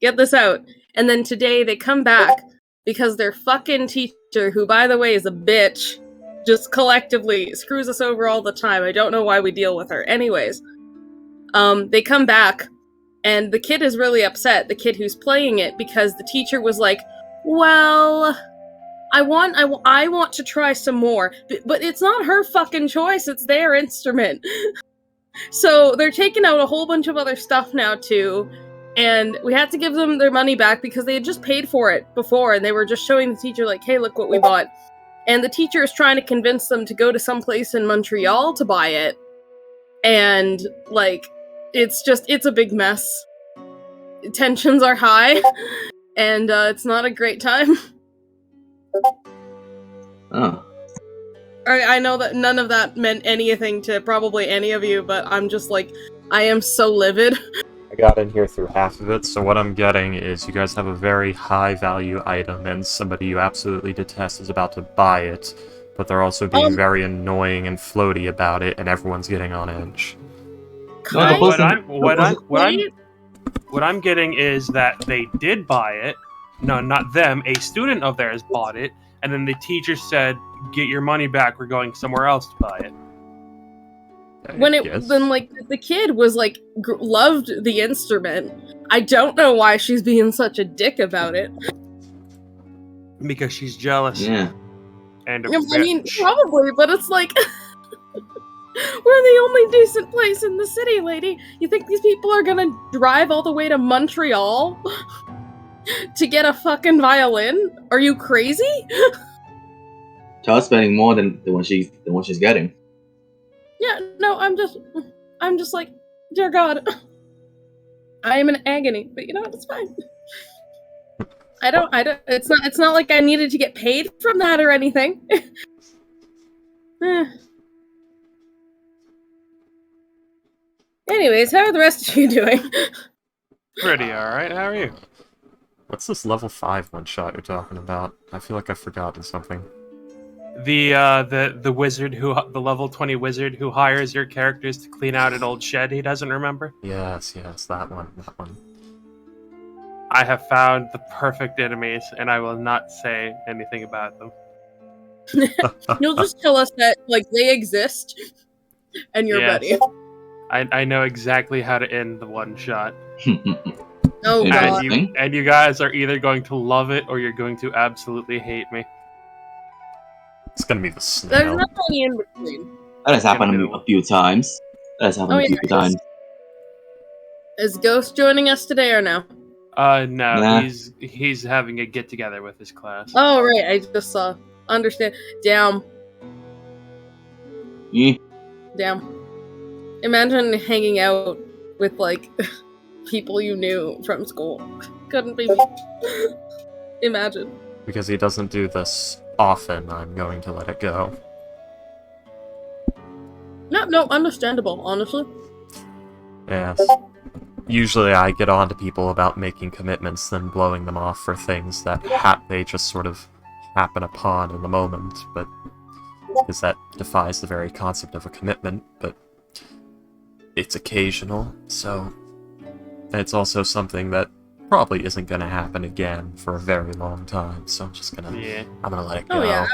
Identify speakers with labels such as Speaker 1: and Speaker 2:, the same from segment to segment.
Speaker 1: get this out. And then today they come back because their fucking teacher, who by the way is a bitch, just collectively screws us over all the time. I don't know why we deal with her. Anyways, they come back and the kid is really upset, the kid who's playing it, because the teacher was like, well, I want to try some more, but it's not her fucking choice, it's their instrument. So they're taking out a whole bunch of other stuff now too, and we had to give them their money back because they had just paid for it before, and they were just showing the teacher like, hey, look what we bought. And the teacher is trying to convince them to go to some place in Montreal to buy it. And, like, it's a big mess. Tensions are high, and it's not a great time.
Speaker 2: Oh.
Speaker 1: I know that none of that meant anything to probably any of you, but I'm just like, I am so livid.
Speaker 3: I got in here through half of it, so what I'm getting is you guys have a very high-value item, and somebody you absolutely detest is about to buy it, but they're also being very annoying and floaty about it, and everyone's getting on edge.
Speaker 4: No, what I'm getting is that they did buy it. No, not them. A student of theirs bought it, and then the teacher said, "Get your money back. We're going somewhere else to buy it."
Speaker 1: Then like the kid was like loved the instrument. I don't know why she's being such a dick about it.
Speaker 4: Because she's jealous.
Speaker 2: Yeah.
Speaker 4: And
Speaker 1: I mean, probably, but it's like we're the only decent place in the city, lady. You think these people are gonna drive all the way to Montreal to get a fucking violin? Are you crazy?
Speaker 2: Child's spending more than what she's getting.
Speaker 1: Yeah, no, I'm just like, dear God, I am in agony, but you know what, it's fine. I don't, it's not like I needed to get paid from that or anything. Anyways, how are the rest of you doing?
Speaker 4: Pretty alright, how are you?
Speaker 3: What's this level 5 one-shot you're talking about? I feel like I've forgotten something.
Speaker 4: The wizard the level 20 wizard who hires your characters to clean out an old shed he doesn't remember?
Speaker 3: Yes, that one.
Speaker 4: I have found the perfect enemies, and I will not say anything about them.
Speaker 1: You'll just tell us that, like, they exist, and you're ready.
Speaker 4: I know exactly how to end the one shot.
Speaker 1: Oh, God.
Speaker 4: And you guys are either going to love it, or you're going to absolutely hate me.
Speaker 3: It's gonna be the snail.
Speaker 1: There's nothing in between.
Speaker 2: That has happened a few times. Times.
Speaker 1: Is Ghost joining us today or no?
Speaker 4: No,
Speaker 2: Nah.
Speaker 4: he's having a get together with his class.
Speaker 1: Oh, right, I just saw. Understand. Damn. Damn. Imagine hanging out with, like, people you knew from school. Couldn't be me. Imagine.
Speaker 3: Because he doesn't do this often, I'm going to let it go.
Speaker 1: No, understandable, honestly.
Speaker 3: Yes. Usually I get on to people about making commitments, then blowing them off for things that they just sort of happen upon in the moment, but because that defies the very concept of a commitment, but it's occasional, so it's also something that probably isn't going to happen again for a very long time, so I'm just gonna I'm gonna let it go.
Speaker 1: Oh yeah.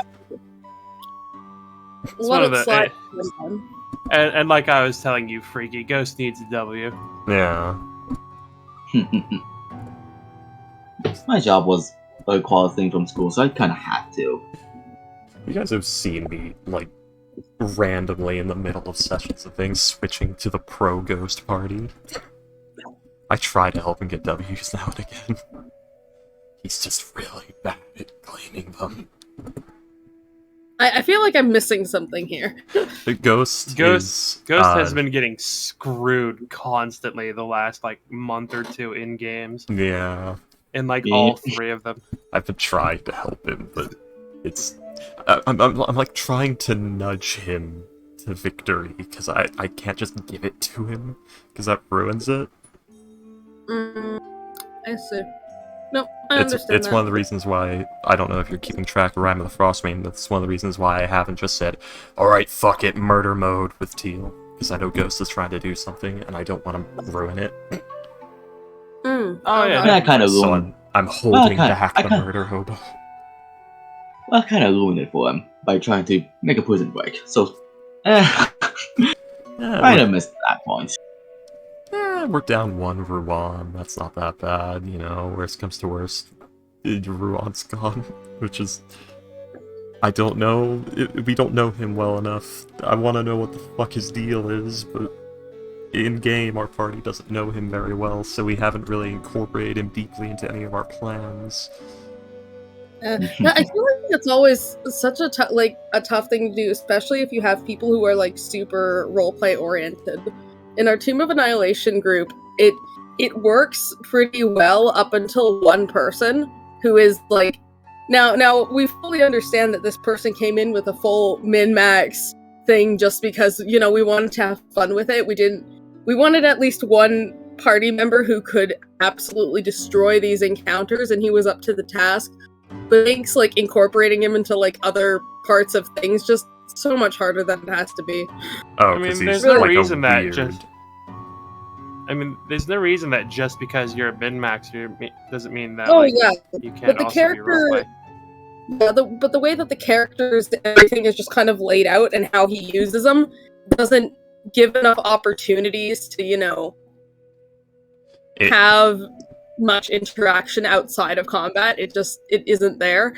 Speaker 4: Let it slide. And like I was telling you, Freaky, Ghost needs a W.
Speaker 3: Yeah.
Speaker 2: My job was a quality thing from school, so I kind of had to.
Speaker 3: You guys have seen me, like, randomly in the middle of sessions of things switching to the pro Ghost party. I try to help him get W's now and again. He's just really bad at claiming them.
Speaker 1: I feel like I'm missing something here.
Speaker 3: The Ghost
Speaker 4: has been getting screwed constantly the last, like, month or two in games.
Speaker 3: Yeah.
Speaker 4: In, like, all three of them.
Speaker 3: I've been trying to help him, but it's... I'm like, trying to nudge him to victory, because I can't just give it to him, because that ruins it.
Speaker 1: I see. No, I understand
Speaker 3: It's one of the reasons why, I don't know if you're keeping track of Rime of the Frostmaiden, that's one of the reasons why I haven't just said, alright, fuck it, murder mode with Teal. Because I know Ghost is trying to do something, and I don't want to ruin it.
Speaker 4: Oh, yeah.
Speaker 2: And I kind of
Speaker 3: So
Speaker 2: ruined.
Speaker 3: I'm holding
Speaker 2: kinda-
Speaker 3: back
Speaker 2: I
Speaker 3: the
Speaker 2: kinda-
Speaker 3: murder hobo.
Speaker 2: Well, I kind of ruined it for him by trying to make a prison break. So,
Speaker 3: Yeah,
Speaker 2: kind of missed that point.
Speaker 3: we're down one Ruan. That's not that bad, you know. Worst comes to worst, Ruan's gone, which is. I don't know. We don't know him well enough. I want to know what the fuck his deal is, but in game, our party doesn't know him very well, so we haven't really incorporated him deeply into any of our plans.
Speaker 1: Yeah, I feel like it's always such a tough thing to do, especially if you have people who are like super roleplay oriented. In our Tomb of Annihilation group, it works pretty well up until one person who is like, now we fully understand that this person came in with a full min-max thing just because, you know, we wanted to have fun with it. We wanted at least one party member who could absolutely destroy these encounters, and he was up to the task. But things like incorporating him into like other parts of things just so much harder than it has to be.
Speaker 3: Oh,
Speaker 4: I mean,
Speaker 3: because
Speaker 4: there's
Speaker 3: he's
Speaker 4: no
Speaker 3: like
Speaker 4: reason
Speaker 3: a
Speaker 4: that
Speaker 3: weird.
Speaker 4: just. I mean, there's no reason that just because you're a min-maxer doesn't mean that
Speaker 1: Yeah,
Speaker 4: you can't
Speaker 1: but the
Speaker 4: also
Speaker 1: character,
Speaker 4: be roleplay.
Speaker 1: yeah, but the way that the characters and everything is just kind of laid out and how he uses them doesn't give enough opportunities to, you know, have much interaction outside of combat. It isn't there.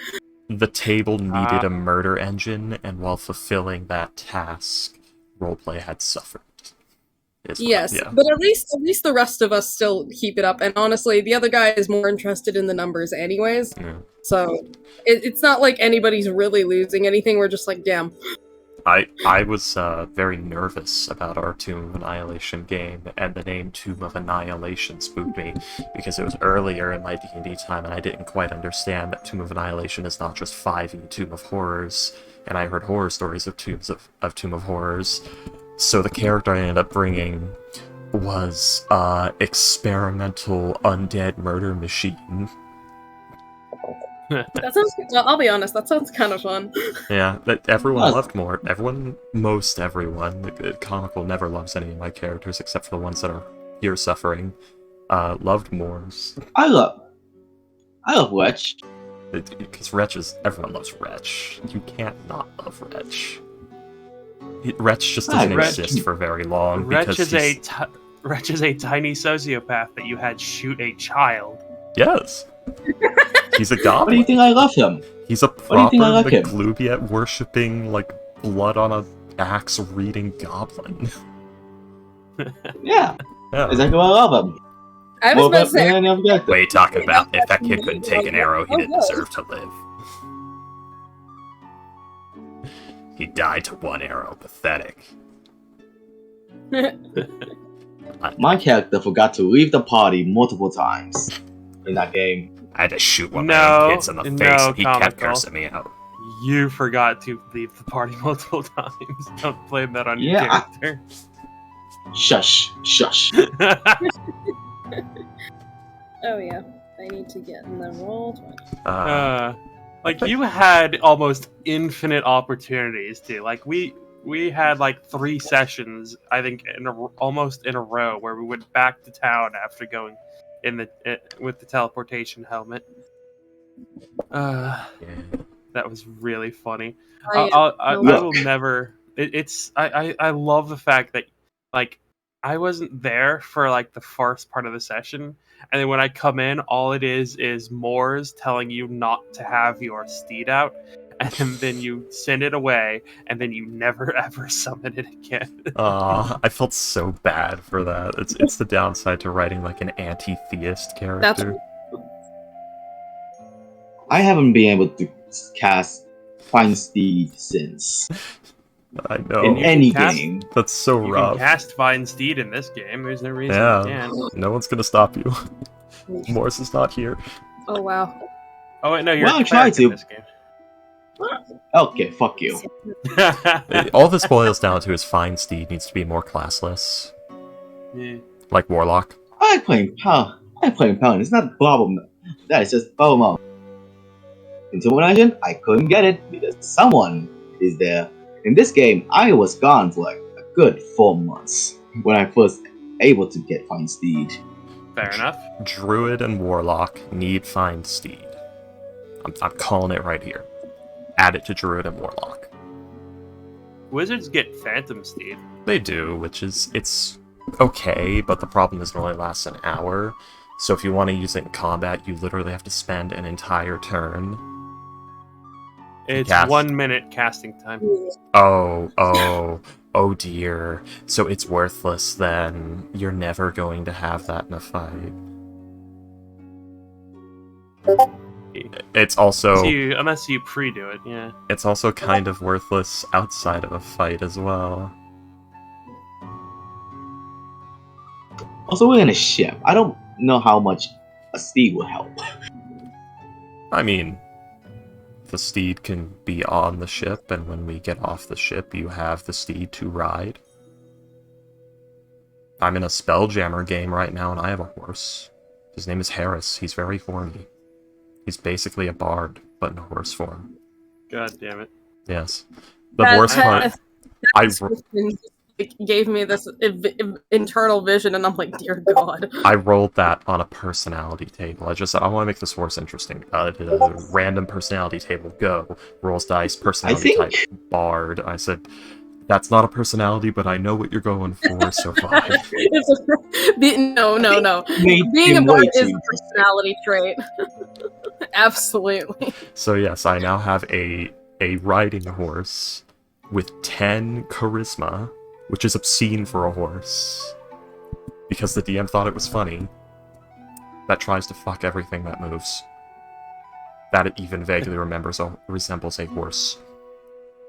Speaker 3: The table needed a murder engine, and while fulfilling that task, roleplay had suffered.
Speaker 1: Yes,
Speaker 3: Yeah.
Speaker 1: but at least the rest of us still keep it up. And honestly, the other guy is more interested in the numbers anyways.
Speaker 3: Yeah.
Speaker 1: So it's not like anybody's really losing anything. We're just like, damn.
Speaker 3: I was very nervous about our Tomb of Annihilation game, and the name Tomb of Annihilation spooked me, because it was earlier in my D&D time, and I didn't quite understand that Tomb of Annihilation is not just 5e Tomb of Horrors, and I heard horror stories of Tomb of Horrors. So the character I ended up bringing was experimental undead murder machine.
Speaker 1: That sounds. Well, I'll be honest. That sounds kind of fun.
Speaker 3: Yeah, that everyone loved more. Most everyone. Comical never loves any of my characters except for the ones that are here suffering. Loved Moors.
Speaker 2: I love Wretch.
Speaker 3: Because everyone loves Wretch. You can't not love Wretch. Wretch just doesn't exist for very long.
Speaker 4: Wretch is a tiny sociopath that you had shoot a child.
Speaker 3: Yes. He's a goblin.
Speaker 2: What do you think I love him?
Speaker 3: He's a
Speaker 2: What do
Speaker 3: proper
Speaker 2: you think I like him?
Speaker 3: McGlubiet worshipping, like, blood on a axe reading goblin.
Speaker 2: Yeah,
Speaker 3: Yeah.
Speaker 2: exactly what I love him.
Speaker 1: I was about to say.
Speaker 3: What are you talking about? If that kid couldn't take an arrow, he didn't deserve to live. He died to one arrow. Pathetic.
Speaker 2: My character forgot to leave the party multiple times in that game.
Speaker 3: I had to shoot one of my own kids in the face, and he kept
Speaker 4: Comical.
Speaker 3: cursing me out.
Speaker 4: You forgot to leave the party multiple times. Don't blame that on your
Speaker 2: Yeah,
Speaker 4: character.
Speaker 2: Shush.
Speaker 1: Oh yeah, I need to get in the roll.
Speaker 4: Like you had almost infinite opportunities to. Like we had like 3 sessions, I think, almost in a row, where we went back to town after going with the teleportation helmet. That was really funny. I will never. I love the fact that like I wasn't there for like the first part of the session, and then when I come in, all it is Moors telling you not to have your steed out, and then you send it away, and then you never ever summon it again.
Speaker 3: I felt so bad for that. It's the downside to writing like an anti-theist character.
Speaker 2: I haven't been able to cast Find Steed since.
Speaker 3: I know.
Speaker 2: In any game.
Speaker 3: That's so
Speaker 4: You
Speaker 3: rough.
Speaker 4: can cast Vine Steed in this game. There's no reason you
Speaker 3: Yeah,
Speaker 4: can't.
Speaker 3: no one's gonna stop you. Morris is not here.
Speaker 1: Oh wow.
Speaker 4: Oh wait, no, you're
Speaker 2: Well, I
Speaker 4: a
Speaker 2: tried
Speaker 4: cleric in
Speaker 2: to.
Speaker 4: this game.
Speaker 2: Okay, fuck you.
Speaker 3: All this boils down to is Fine Steed needs to be more classless.
Speaker 4: Yeah.
Speaker 3: Like Warlock.
Speaker 2: I like playing Paladin. It's not a problem. That is just a problem. In Tomb of Annihilation, I couldn't get it because someone is there. In this game, I was gone for like a good 4 months when I first able to get Find Steed.
Speaker 4: Fair enough.
Speaker 3: Druid and Warlock need find steed. I'm calling it right here. Add it to Druid and Warlock.
Speaker 4: Wizards get Phantom Steed.
Speaker 3: They do, which is, it's okay, but the problem is it only lasts an hour. So if you want to use it in combat, you literally have to spend an entire turn.
Speaker 4: It's
Speaker 3: Cast.
Speaker 4: 1 minute casting time.
Speaker 3: Oh dear. So it's worthless then. You're never going to have that in a fight. It's also...
Speaker 4: unless you pre-do it, yeah.
Speaker 3: It's also kind of worthless outside of a fight as well.
Speaker 2: Also, we're in a ship. I don't know how much a steed will help.
Speaker 3: I mean, the steed can be on the ship, and when we get off the ship, you have the steed to ride. I'm in a Spelljammer game right now, and I have a horse. His name is Harris. He's very horny. He's basically a bard, but in horse form.
Speaker 4: God damn it.
Speaker 3: Yes. The horse part...
Speaker 1: gave me this internal vision, and I'm like, dear God.
Speaker 3: I rolled that on a personality table. I just said, I want to make this horse interesting. Random personality table, go. Rolls dice, personality type, bard. I said, that's not a personality, but I know what you're going for, so fine.
Speaker 1: No. Being a bard is a personality trait. Absolutely.
Speaker 3: So yes, I now have a riding horse with 10 charisma, which is obscene for a horse, because the DM thought it was funny, that tries to fuck everything that moves. That it even vaguely resembles a horse.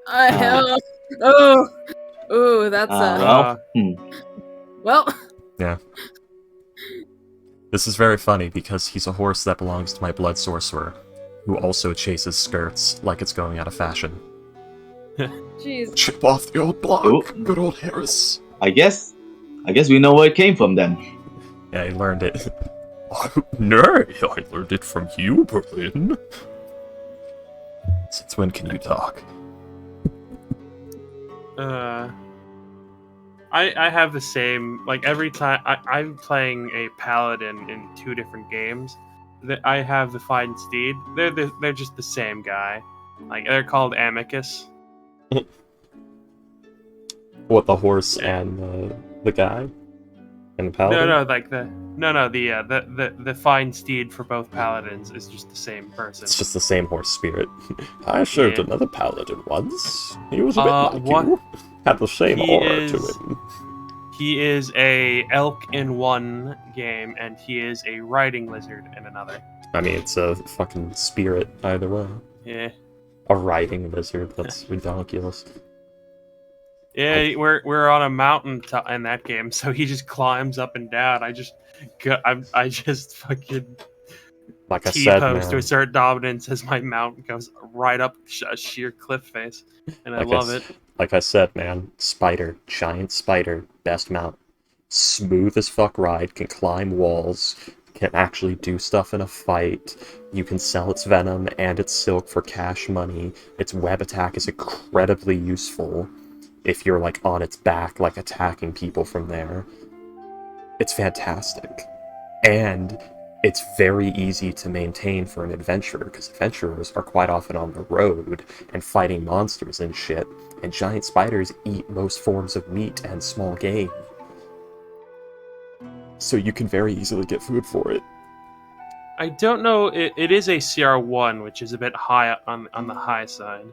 Speaker 1: That's well.
Speaker 3: Yeah. This is very funny because he's a horse that belongs to my blood sorcerer, who also chases skirts like it's going out of fashion.
Speaker 1: Jeez.
Speaker 3: Chip off the old block. Ooh. Good old Harris.
Speaker 2: I guess we know where it came from then.
Speaker 3: Yeah, he learned it. No, I learned it from you, Berlin. Since when can you talk?
Speaker 4: I have the same, like, every time I'm playing a paladin in 2 different games, that I have the Find Steed. They're just the same guy. Like, they're called Amicus.
Speaker 3: What, the horse and the guy? And the paladin?
Speaker 4: The Find Steed for both paladins is just the same person.
Speaker 3: It's just the same horse spirit. I served another paladin once. He was a bit like you. Had the same aura to him.
Speaker 4: He is a elk in one game, and he is a riding lizard in another.
Speaker 3: I mean, it's a fucking spirit either way.
Speaker 4: Yeah.
Speaker 3: A riding lizard, that's ridiculous.
Speaker 4: Yeah, we're on a mountain in that game, so he just climbs up and down. I just fucking
Speaker 3: like I said,
Speaker 4: T-pose to assert dominance as my mount goes right up a sheer cliff face, and I love it.
Speaker 3: Like I said, man, spider, giant spider, best mount. Smooth as fuck ride, can climb walls, can actually do stuff in a fight. You can sell its venom and its silk for cash money. Its web attack is incredibly useful if you're, like, on its back, like, attacking people from there. It's fantastic. And it's very easy to maintain for an adventurer, because adventurers are quite often on the road and fighting monsters and shit, and giant spiders eat most forms of meat and small game. So you can very easily get food for it.
Speaker 4: I don't know, it is a CR1, which is a bit high on the high side.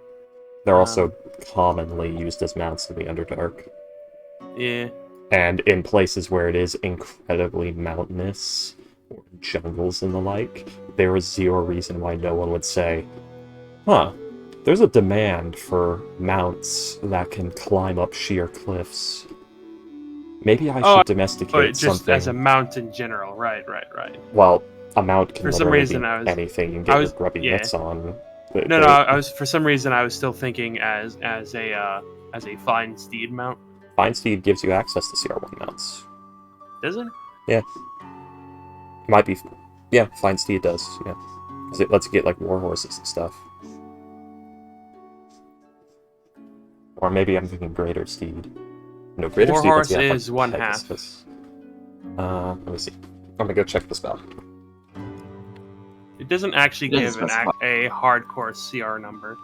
Speaker 3: They're also commonly used as mounts in the Underdark.
Speaker 4: Yeah.
Speaker 3: And in places where it is incredibly mountainous, or jungles and the like, there is zero reason why no one would say, huh, there's a demand for mounts that can climb up sheer cliffs. Maybe I should domesticate
Speaker 4: just
Speaker 3: something.
Speaker 4: As a mount in general, right.
Speaker 3: Well, a mount can
Speaker 4: for some reason,
Speaker 3: be anything you can get your grubby mitts on.
Speaker 4: For some reason I was still thinking as a Find Steed mount.
Speaker 3: Find Steed gives you access to CR1 mounts.
Speaker 4: Does it?
Speaker 3: Yeah. It might be... Yeah, Find Steed does, yeah. Because it lets you get, like, war horses and stuff. Or maybe I'm thinking Greater Steed. No, Greater
Speaker 4: War
Speaker 3: Steed
Speaker 4: horse
Speaker 3: does,
Speaker 4: is one half.
Speaker 3: Let me see. gonna go check the spell.
Speaker 4: It doesn't actually
Speaker 2: It doesn't
Speaker 4: give
Speaker 2: specify.
Speaker 4: a hardcore CR number.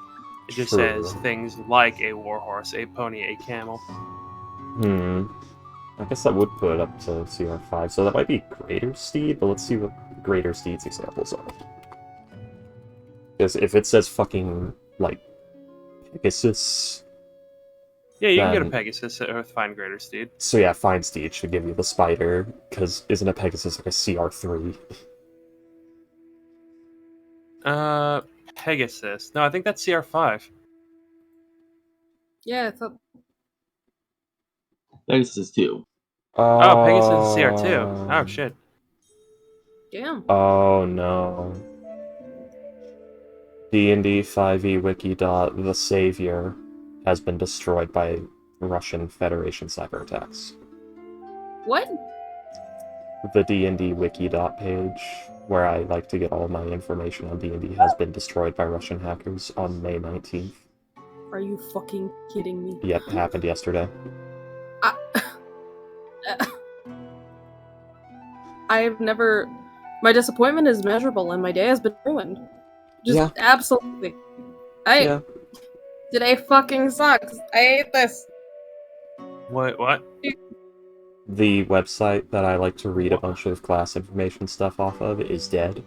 Speaker 4: It just
Speaker 3: True.
Speaker 4: says things like a warhorse, a pony, a camel.
Speaker 3: I guess that would put it up to CR5, so that might be Greater Steed, but let's see what Greater Steed's examples are. Because if it says fucking, like, Pegasus...
Speaker 4: Yeah, you can get a
Speaker 3: Then-
Speaker 4: Pegasus with Fine Greater Steed.
Speaker 3: So yeah, Fine Steed should give you the Spider, because isn't a Pegasus like a CR3?
Speaker 4: Pegasus. No, I think that's CR5.
Speaker 1: Yeah, I thought.
Speaker 2: Pegasus is 2.
Speaker 4: Oh, Pegasus is CR2. Oh, shit.
Speaker 1: Damn.
Speaker 3: Oh no. D&D-5E The Savior has been destroyed by Russian Federation cyber attacks.
Speaker 1: What?
Speaker 3: The D&D wiki page, where I like to get all my information on D&D, has been destroyed by Russian hackers on May 19th.
Speaker 1: Are you fucking kidding me?
Speaker 3: Yep, happened yesterday.
Speaker 1: I've never. My disappointment is measurable, and my day has been ruined. Just
Speaker 3: Yeah.
Speaker 1: absolutely.
Speaker 3: Yeah.
Speaker 1: Today fucking sucks. I hate this.
Speaker 4: What?
Speaker 3: The website that I like to read a bunch of class information stuff off of is dead.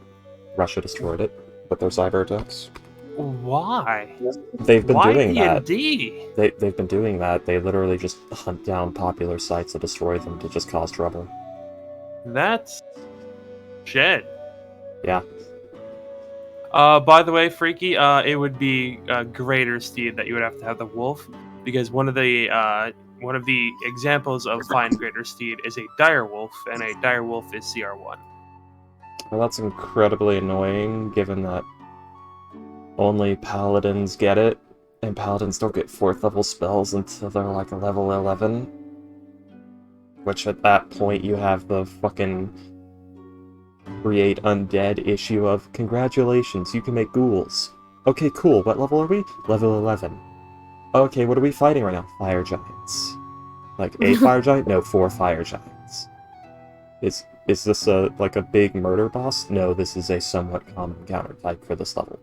Speaker 3: Russia destroyed it with their cyber attacks.
Speaker 4: Why?
Speaker 3: They've been
Speaker 4: Why
Speaker 3: doing that.
Speaker 4: D&D?
Speaker 3: They've been doing that. They literally just hunt down popular sites and destroy them to just cause trouble.
Speaker 4: That's shit.
Speaker 3: Yeah.
Speaker 4: By the way, Freaky, it would be Greater Steed that you would have the wolf, because one of the examples of Fine Greater Steed is a dire wolf, and a dire wolf is CR1.
Speaker 3: Well, that's incredibly annoying, given that only paladins get it, and paladins don't get 4th level spells until they're like level 11. Which at that point you have the fucking create undead issue of congratulations, you can make ghouls. Okay, cool, what level are we? Level 11. Okay, what are we fighting right now? Fire giants. Like, a fire giant? No, 4 fire giants. Is this like a big murder boss? No, this is a somewhat common counter type for this level.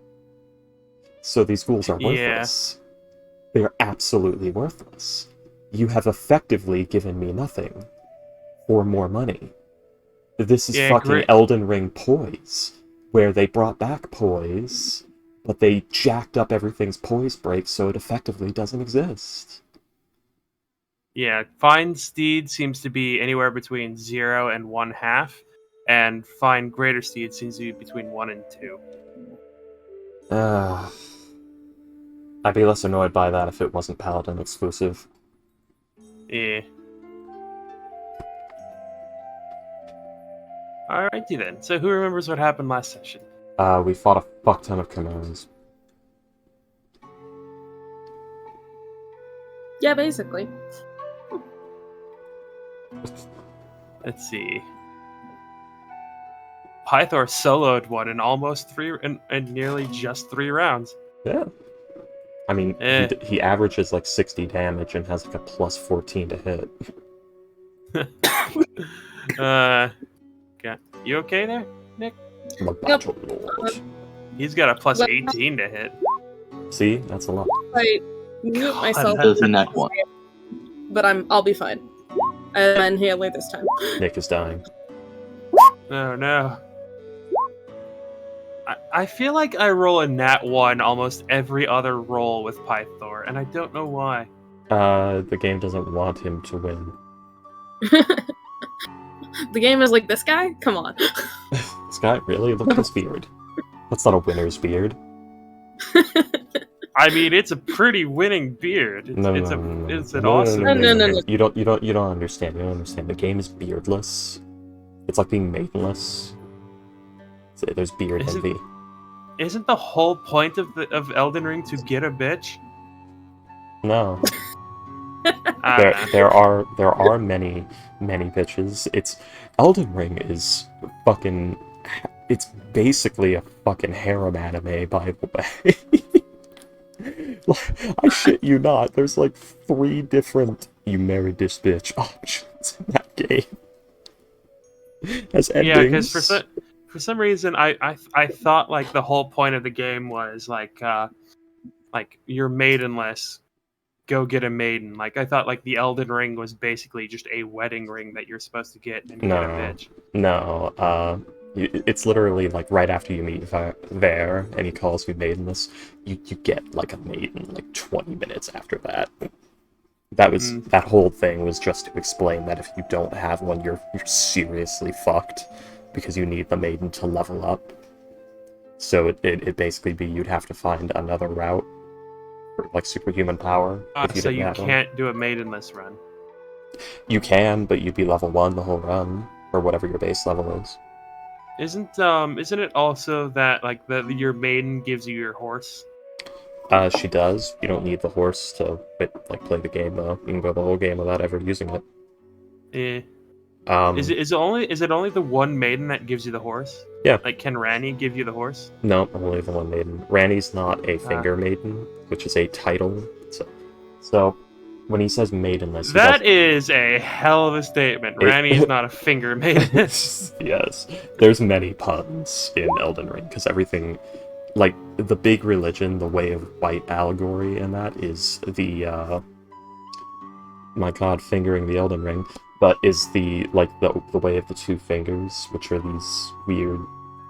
Speaker 3: So these ghouls are worthless. They are absolutely worthless. You have effectively given me nothing for more money. This is fucking Elden Ring poise, where they brought back poise, but they jacked up everything's poise break so it effectively doesn't exist.
Speaker 4: Yeah, Fine Steed seems to be anywhere between 0 and 1/2, and Fine Greater Steed seems to be between 1 and 2.
Speaker 3: I'd be less annoyed by that if it wasn't Paladin exclusive.
Speaker 4: Yeah. Alrighty then. So who remembers what happened last session?
Speaker 3: We fought a fuck ton of commands.
Speaker 1: Yeah, basically.
Speaker 4: Let's see. Pythor soloed one in almost 3 and nearly just 3 rounds.
Speaker 3: Yeah. I mean, he averages like 60 damage and has like a plus 14 to hit.
Speaker 4: Okay. You okay there, Nick?
Speaker 3: I'm a battle lord.
Speaker 4: He's got a plus 18 to hit.
Speaker 3: See? That's a lot.
Speaker 1: I mute myself.
Speaker 2: Does in that one.
Speaker 1: But I'll be fine. I'm inhaling this time.
Speaker 3: Nick is dying.
Speaker 4: Oh no. I feel like I roll a nat 1 almost every other roll with Pythor, and I don't know why.
Speaker 3: The game doesn't want him to win.
Speaker 1: The game is like, this guy? Come on.
Speaker 3: This guy? Really? Look at his beard. That's not a winner's beard.
Speaker 4: I mean, it's a pretty winning beard. It's an awesome.
Speaker 1: No.
Speaker 3: You don't understand. You don't understand. The game is beardless. It's like being maidenless. So there's beard envy.
Speaker 4: Isn't the whole point of Elden Ring to get a bitch?
Speaker 3: No. There are many bitches. Elden Ring is fucking. It's basically a fucking harem anime, by the way. I shit you not. There's like 3 different "you married this bitch" options in that game. as endings.
Speaker 4: Yeah, because for some reason I thought like the whole point of the game was like you're maidenless, go get a maiden. Like I thought like the Elden Ring was basically just a wedding ring that you're supposed to get and get a bitch.
Speaker 3: No, it's literally like right after you meet there and he calls you maidenless, you get like a maiden like 20 minutes after that. That whole thing was just to explain that if you don't have one, you're seriously fucked because you need the maiden to level up. So it basically be you'd have to find another route for like superhuman power.
Speaker 4: So you can't do a maidenless run.
Speaker 3: You can, but you'd be level 1 the whole run, or whatever your base level is.
Speaker 4: Isn't it also that like your maiden gives you your horse?
Speaker 3: She does. You don't need the horse to play the game though. You can go the whole game without ever using it.
Speaker 4: Is it only the one maiden that gives you the horse?
Speaker 3: Yeah.
Speaker 4: Like, can Ranni give you the horse?
Speaker 3: No, only the one maiden. Ranni's not a finger maiden, which is a title. So when he says maidenless,
Speaker 4: that is a hell of a statement. Ranni is not a finger maiden.
Speaker 3: Yes, there's many puns in Elden Ring because everything, like the big religion, the way of white allegory, and that is the my god, fingering the Elden Ring. But is the way of the two fingers, which are these weird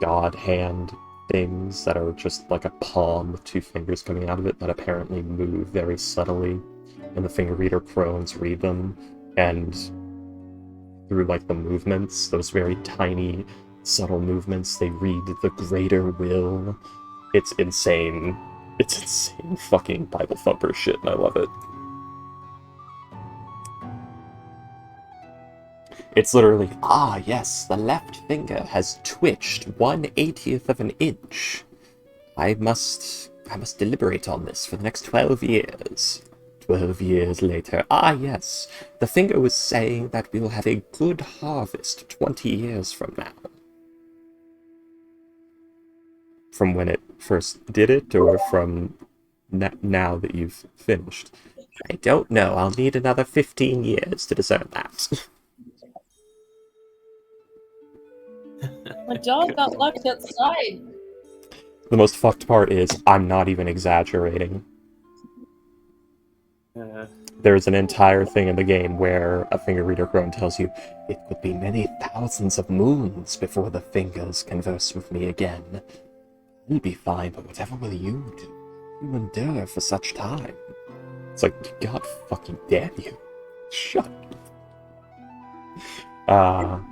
Speaker 3: god hand things that are just like a palm with two fingers coming out of it that apparently move very subtly, and the finger reader crones read them, and through like the movements, those very tiny, subtle movements, they read the greater will. It's insane. It's insane fucking Bible thumper shit, and I love it. It's literally, yes, the left finger has twitched 1/80th of an inch. I must deliberate on this for the next 12 years. 12 years later, yes, the finger was saying that we will have a good harvest 20 years from now. From when it first did it, or from now that you've finished? I don't know, I'll need another 15 years to discern that.
Speaker 1: My dog got locked outside.
Speaker 3: The most fucked part is, I'm not even exaggerating. There's an entire thing in the game where a finger reader crone tells you, it could be many thousands of moons before the fingers converse with me again. You'll be fine, but whatever will you do? You endure for such time. It's like, God fucking damn you. Shut up.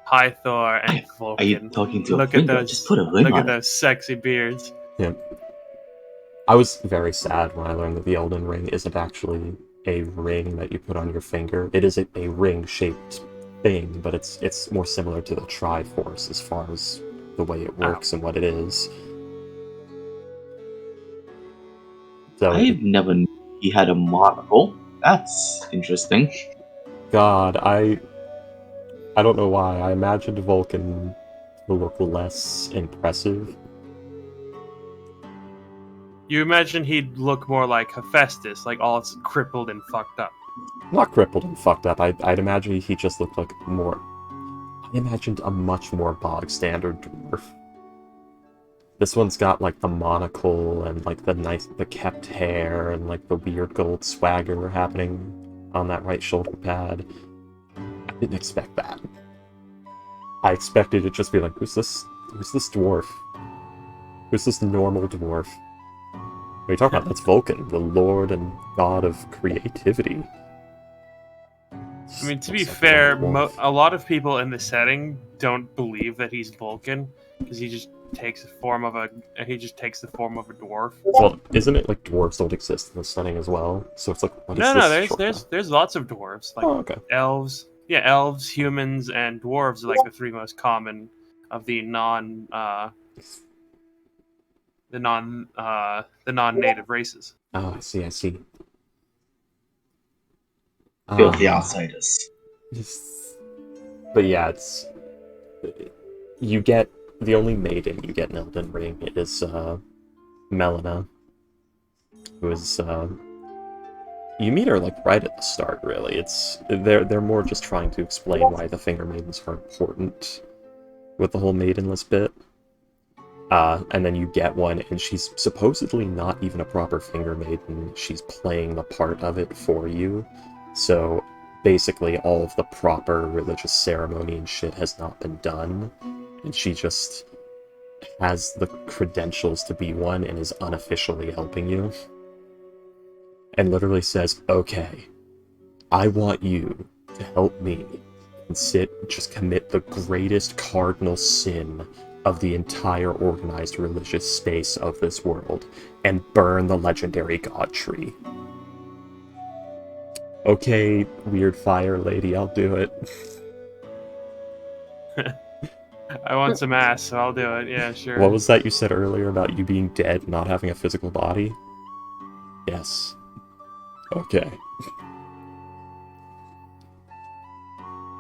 Speaker 4: Hi, Thor and Vulcan.
Speaker 2: Are you talking to
Speaker 4: look
Speaker 2: a
Speaker 4: at
Speaker 2: finger?
Speaker 4: those,
Speaker 2: Just put a ring
Speaker 4: Look
Speaker 2: on
Speaker 4: at those sexy beards.
Speaker 3: Yeah. I was very sad when I learned that the Elden Ring isn't actually a ring that you put on your finger. It is a ring-shaped thing, but it's more similar to the Triforce as far as the way it works and what it is. So
Speaker 2: I never knew he had a monocle. That's interesting.
Speaker 3: God, I don't know why. I imagined Vulcan to look less impressive.
Speaker 4: You imagine he'd look more like Hephaestus, like all crippled and fucked up.
Speaker 3: Not crippled and fucked up. I'd imagine he just looked like more... I imagined a much more bog-standard dwarf. This one's got, like, the monocle and, like, the kept hair and, like, the weird gold swagger happening on that right shoulder pad. I didn't expect that. I expected it to just be like, who's this dwarf? Who's this normal dwarf? What are you talking about? That's Vulcan, the lord and god of creativity.
Speaker 4: I mean, to be fair, a lot of people in the setting don't believe that he's Vulcan because he just takes the form of a dwarf.
Speaker 3: Well, isn't it like dwarves don't exist in the setting as well? So it's like, what is this?
Speaker 4: There's lots of dwarves, like elves. Yeah, elves, humans, and dwarves are like the three most common of the non-native races.
Speaker 3: Oh, I see.
Speaker 2: Filthy outsiders.
Speaker 3: But yeah, you get the only maiden you get in Elden Ring is Melina, who is You meet her like right at the start, really. They're more just trying to explain why the Finger Maidens are important with the whole maidenless bit. And then you get one, and she's supposedly not even a proper Finger Maiden. She's playing the part of it for you. So basically all of the proper religious ceremony and shit has not been done. And she just has the credentials to be one and is unofficially helping you. And literally says, okay, I want you to help me and just commit the greatest cardinal sin of the entire organized religious space of this world and burn the legendary god tree. Okay, weird fire lady, I'll do it.
Speaker 4: I want some ass, so I'll do it. Yeah, sure.
Speaker 3: What was that you said earlier about you being dead, not having a physical body? Yes. Okay.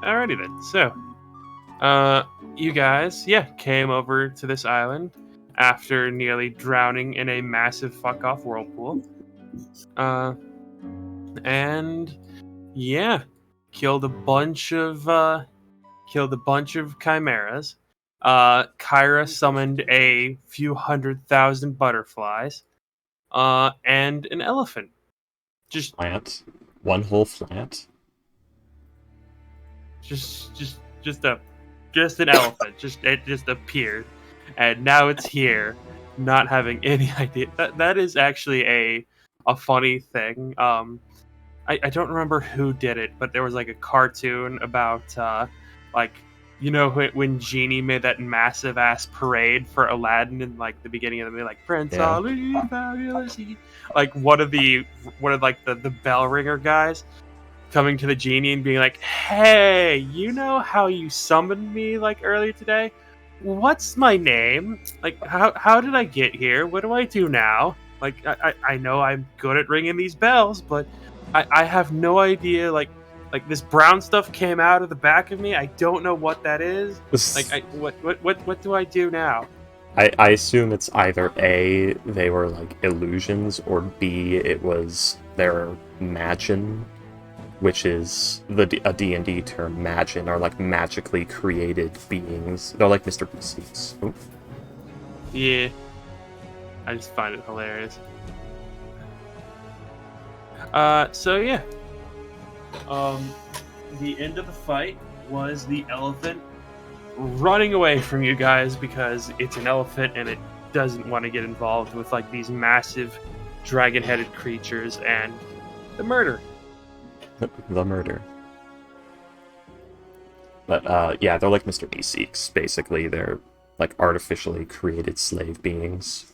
Speaker 4: Alrighty then. So, you guys, came over to this island after nearly drowning in a massive fuck-off whirlpool. And killed a bunch of chimeras. Kyra summoned a few 100,000 butterflies, and an elephant. Just
Speaker 3: Plant. One whole plant.
Speaker 4: Just an elephant. It just appeared, and now it's here, not having any idea. That is actually a funny thing. I don't remember who did it, but there was like a cartoon about when Genie made that massive ass parade for Aladdin in like the beginning of the movie, like Prince Ali, fabulous. Like one of the bell ringer guys coming to the Genie and being like, hey, you know how you summoned me like earlier today? What's my name? Like, how did I get here? What do I do now? Like, I know I'm good at ringing these bells, but I have no idea. Like this brown stuff came out of the back of me. I don't know what that is. Like, what do I do now?
Speaker 3: I assume it's either A, they were like illusions, or B, it was their magin, which is a D&D term. Magin are like magically created beings. They're like Mr. Beasts. Oh.
Speaker 4: Yeah, I just find it hilarious. The end of the fight was the elephant running away from you guys because it's an elephant and it doesn't want to get involved with like these massive dragon-headed creatures and the murder.
Speaker 3: The murder. But they're like Mr. Beasts, basically. They're like artificially created slave beings.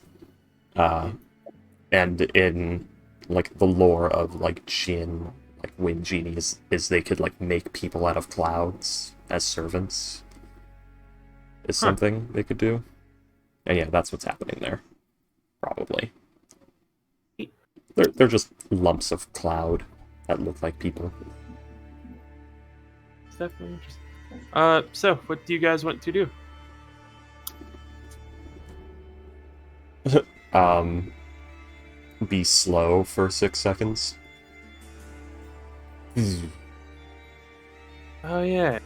Speaker 3: And in like the lore of like Jinn, like wind genies, is they could like make people out of clouds as servants. Is something they could do. And that's what's happening there. Probably. They're just lumps of cloud that look like people.
Speaker 4: It's definitely interesting. So what do you guys want to do?
Speaker 3: Be slow for 6 seconds.
Speaker 4: Oh yeah.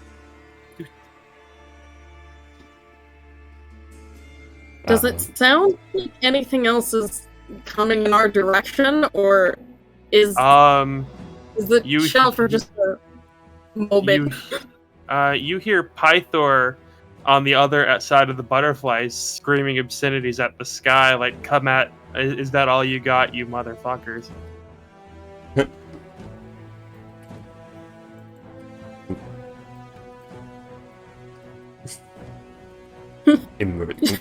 Speaker 1: Does it sound like anything else is coming in our direction, or is the shelter just a moment?
Speaker 4: You hear Pythor on the other side of the butterflies screaming obscenities at the sky, like, come at, is that all you got, you motherfuckers?
Speaker 3: Emerges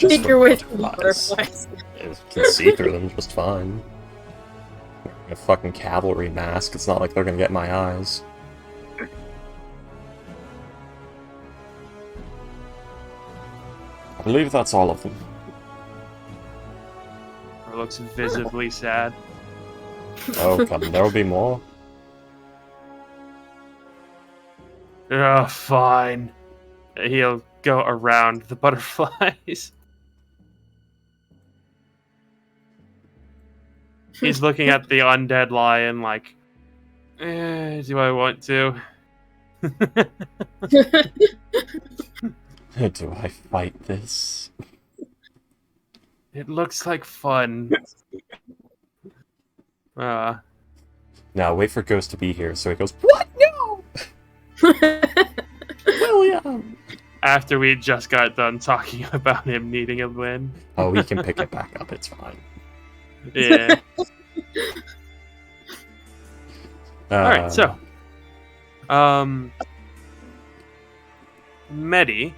Speaker 1: Make
Speaker 3: from
Speaker 1: your way through the
Speaker 3: butterflies.
Speaker 1: butterflies.
Speaker 3: You can see through them just fine. A fucking cavalry mask, it's not like they're gonna get my eyes. I believe that's all of them.
Speaker 4: Or looks visibly sad.
Speaker 3: Oh, come, there'll be more.
Speaker 4: Oh, fine. He'll go around the butterflies. He's looking at the undead lion like, do I want to?
Speaker 3: Do I fight this?
Speaker 4: It looks like fun.
Speaker 3: Now, wait for Ghost to be here, so he goes, "What? No! William!"
Speaker 4: After we just got done talking about him needing a win.
Speaker 3: Oh, we can pick it back up, it's fine.
Speaker 4: Yeah. Alright, so. Medi,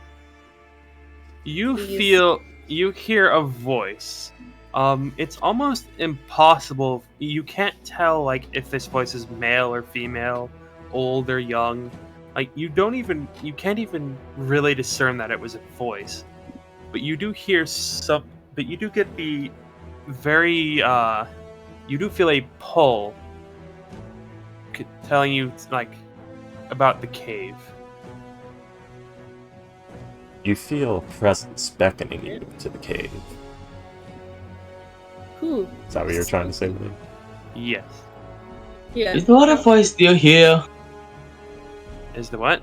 Speaker 4: you hear a voice. It's almost impossible. You can't tell, like, if this voice is male or female, old or young. Like, you can't even really discern that it was a voice. But you do hear but you do get the very, you do feel a pull telling you, like, about the cave.
Speaker 3: You feel a presence beckoning you to the cave.
Speaker 1: Who?
Speaker 3: Is that what you're trying to say, William?
Speaker 4: Yes.
Speaker 1: Yeah.
Speaker 2: Is the butterfly still here?
Speaker 4: Is the what?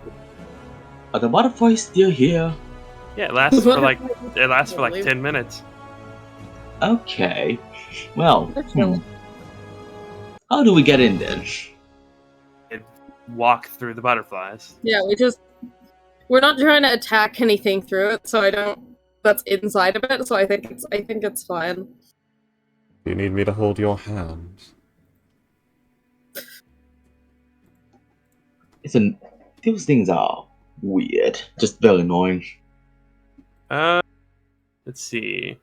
Speaker 2: Are the butterflies still here?
Speaker 4: Yeah, it lasts for like 10 minutes.
Speaker 2: Okay. Well, how do we get in then?
Speaker 4: Walk through the butterflies.
Speaker 1: Yeah, we're not trying to attack anything through it, so that's inside of it, so I think it's fine.
Speaker 3: You need me to hold your hand?
Speaker 2: Those things are weird. Just very annoying.
Speaker 4: Let's see.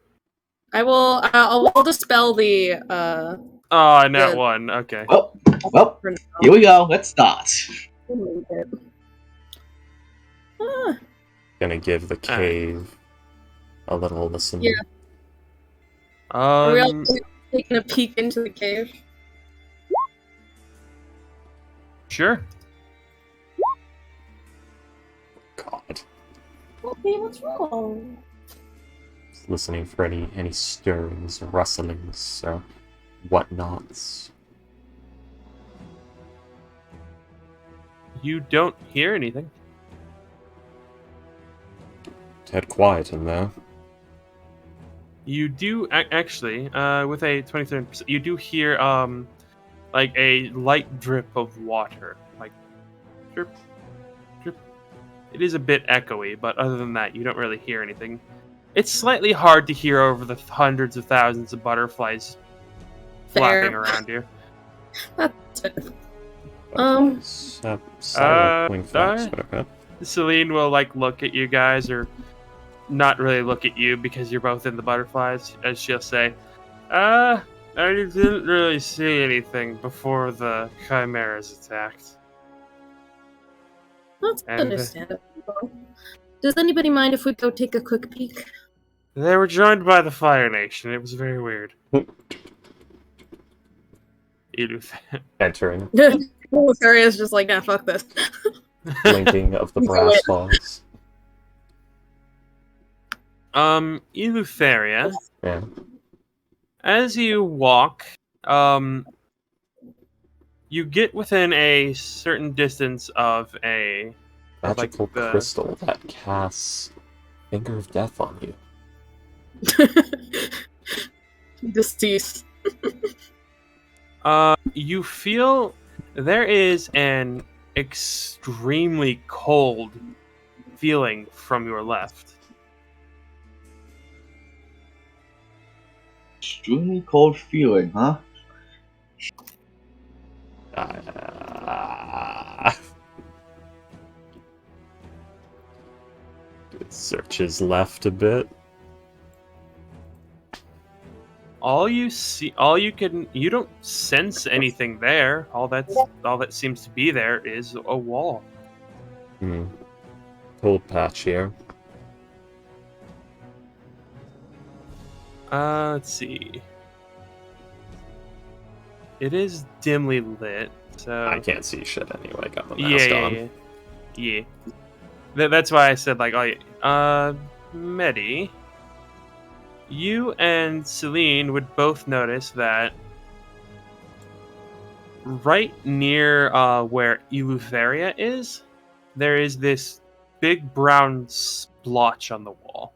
Speaker 1: I'll dispel the
Speaker 4: Oh, not one. Okay.
Speaker 2: Well, here we go. Let's start.
Speaker 3: Gonna give the cave a little listen.
Speaker 1: Yeah. Are we all taking a peek into the cave?
Speaker 4: Sure.
Speaker 3: God.
Speaker 1: Okay, what's wrong?
Speaker 3: Just listening for any stirrings, rustlings, or whatnots.
Speaker 4: You don't hear anything.
Speaker 3: Dead quiet in there.
Speaker 4: You do actually, with a 23%, you do hear like a light drip of water, like drip, drip. It is a bit echoey, but other than that, you don't really hear anything. It's slightly hard to hear over the hundreds of thousands of butterflies flapping around you.
Speaker 1: That's it.
Speaker 4: Celine will like look at you guys, or not really look at you because you're both in the butterflies, as she'll say, I didn't really see anything before the chimeras attacked.
Speaker 1: That's understandable. Does anybody mind if we go take a quick peek?
Speaker 4: They were joined by the Fire Nation. It was very weird.
Speaker 3: Entering.
Speaker 1: Sarah's just like, nah, fuck this.
Speaker 3: Blinking of the brass balls.
Speaker 4: Eleutheria.
Speaker 3: Yeah.
Speaker 4: As you walk, you get within a certain distance of a
Speaker 3: magical crystal that casts Finger of Death on you.
Speaker 1: Deceased.
Speaker 4: You feel there is an extremely cold feeling from your left.
Speaker 2: Extremely cold feeling, huh?
Speaker 3: It searches left a bit.
Speaker 4: You don't sense anything there. All that seems to be there is a wall.
Speaker 3: Cold patch here.
Speaker 4: Let's see. It is dimly lit, so
Speaker 3: I can't see shit anyway. Got the mask on.
Speaker 4: Yeah. That's why I said like, Medi, you and Celine would both notice that right near where Eleutheria is, there is this big brown splotch on the wall.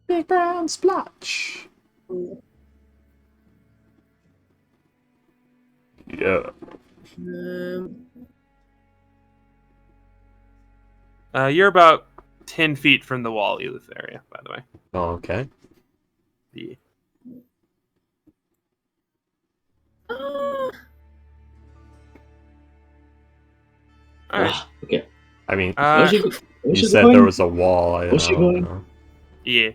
Speaker 3: Big brown splotch. Yeah.
Speaker 4: You're about 10 feet from the wall, Eleutheria, by the way.
Speaker 3: Okay.
Speaker 4: The Alright.
Speaker 2: Okay.
Speaker 3: I mean,
Speaker 2: Where's
Speaker 3: you
Speaker 2: she
Speaker 3: said
Speaker 2: going?
Speaker 3: there was a wall.
Speaker 2: Where's she going?
Speaker 4: Yeah.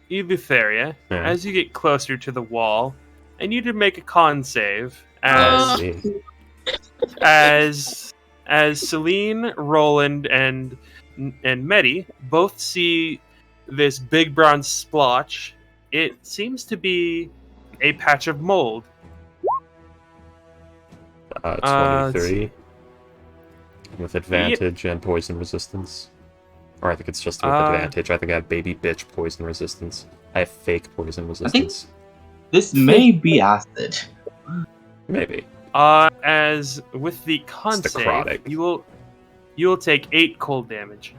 Speaker 4: Eleutheria,
Speaker 3: Yeah.
Speaker 4: as you get closer to the wall, I need to make a con save
Speaker 3: I
Speaker 4: as
Speaker 3: see.
Speaker 4: Celine, Roland, and Medi both see this big brown splotch. It seems to be a patch of mold.
Speaker 3: 23. With advantage and poison resistance. Or I think it's just with advantage. I think I have baby bitch poison resistance. I have fake poison resistance.
Speaker 2: This may be acid.
Speaker 3: Maybe.
Speaker 4: As with the con
Speaker 3: It's
Speaker 4: save,
Speaker 3: necrotic.
Speaker 4: you will take 8 cold damage.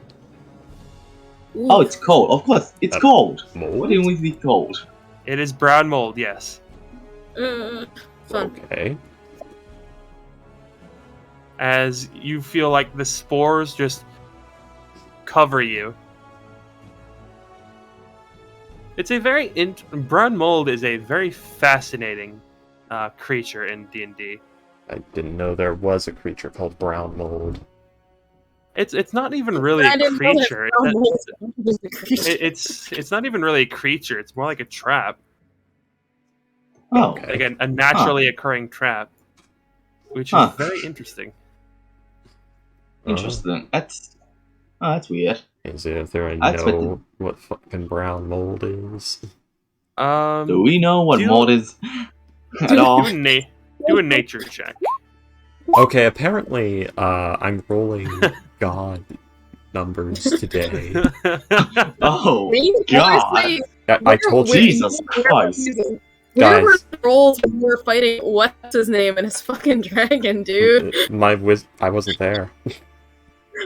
Speaker 2: Oh, it's cold. Of course, it's cold.
Speaker 3: Mold?
Speaker 2: What do you mean it's cold?
Speaker 4: It is brown mold, yes.
Speaker 1: Fun.
Speaker 3: Okay.
Speaker 4: As you feel like the spores just cover you. It's a very brown mold is a very fascinating creature in D&D.
Speaker 3: I didn't know there was a creature called brown mold.
Speaker 4: It's not even really
Speaker 1: I
Speaker 4: a
Speaker 1: didn't know that
Speaker 4: creature.
Speaker 1: brown mold was a creature.
Speaker 4: It's not even really a creature. It's more like a trap,
Speaker 2: Oh,
Speaker 3: Okay.
Speaker 4: like a naturally occurring trap, which is very interesting.
Speaker 2: interesting. That's weird.
Speaker 3: Is it if there I
Speaker 2: That's
Speaker 3: know what fucking brown mold is?
Speaker 2: Do we know what
Speaker 4: do-
Speaker 2: mold is at all?
Speaker 4: Do a nature check.
Speaker 3: Okay, apparently I'm rolling god numbers today.
Speaker 2: Oh,
Speaker 1: Me?
Speaker 2: God.
Speaker 1: Honestly,
Speaker 3: I told you.
Speaker 2: Jesus Christ.
Speaker 1: Where were
Speaker 3: Guys.
Speaker 1: the rolls when we were fighting what's his name and his fucking dragon, dude?
Speaker 3: I wasn't there.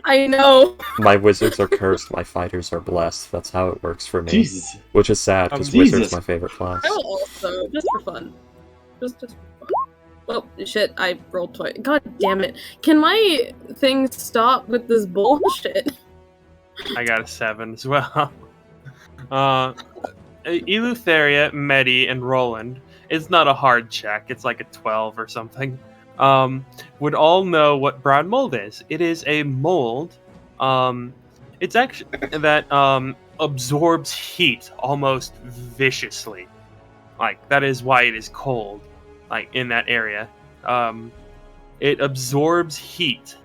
Speaker 1: I know.
Speaker 3: My wizards are cursed, my fighters are blessed. That's how it works for me.
Speaker 2: Jesus.
Speaker 3: Which is sad, because
Speaker 2: Jesus.
Speaker 3: wizard's my favorite class.
Speaker 1: I will also, just for fun. Just for fun. Oh, shit, I rolled twice. God damn it. Can my thing stop with this bullshit?
Speaker 4: I got a 7 as well. Eleutheria, Medi, and Roland. It's not a hard check. It's like a 12 or something. Would all know what brown mold is. It is a mold. It's actually that absorbs heat almost viciously. Like that is why it is cold. Like in that area, it absorbs heat.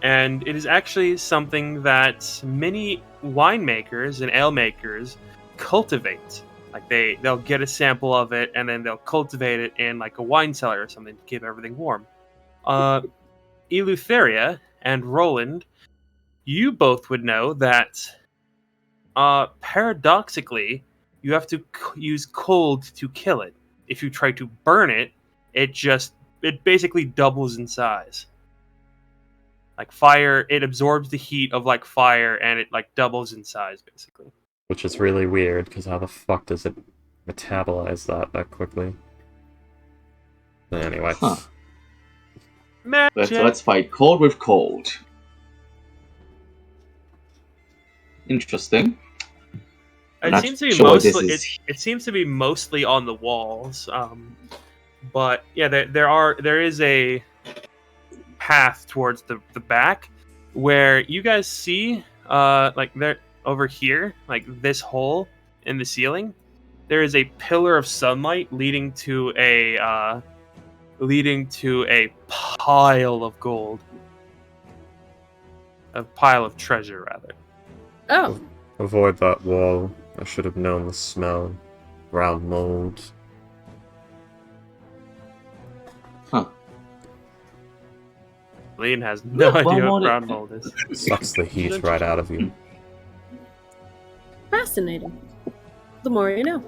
Speaker 4: And it is actually something that many winemakers and ale makers cultivate. Like they'll get a sample of it and then they'll cultivate it in like a wine cellar or something to keep everything warm. Eleutheria and Roland, you both would know that paradoxically, you have to use cold to kill it. If you try to burn it, it basically doubles in size. Like fire, it absorbs the heat of like fire, and it like doubles in size, basically.
Speaker 3: Which is really weird, because how the fuck does it metabolize that quickly? Anyway.
Speaker 2: Huh.
Speaker 4: Magic.
Speaker 2: Let's fight cold with cold. Interesting.
Speaker 4: It seems to be
Speaker 2: sure
Speaker 4: mostly.
Speaker 2: this is-
Speaker 4: It seems to be mostly on the walls. But yeah, there is a path towards the back where you guys see like there over here, like this hole in the ceiling. There is a pillar of sunlight leading to a pile of gold. A pile of treasure, rather.
Speaker 1: Oh.
Speaker 3: Avoid that wall. I should have known the smell. Brown mold.
Speaker 2: Huh.
Speaker 4: Lean has no
Speaker 2: Brown
Speaker 4: idea what
Speaker 2: mold-
Speaker 4: brown mold is.
Speaker 3: Sucks the heat right out of you.
Speaker 1: Fascinating. the more you know.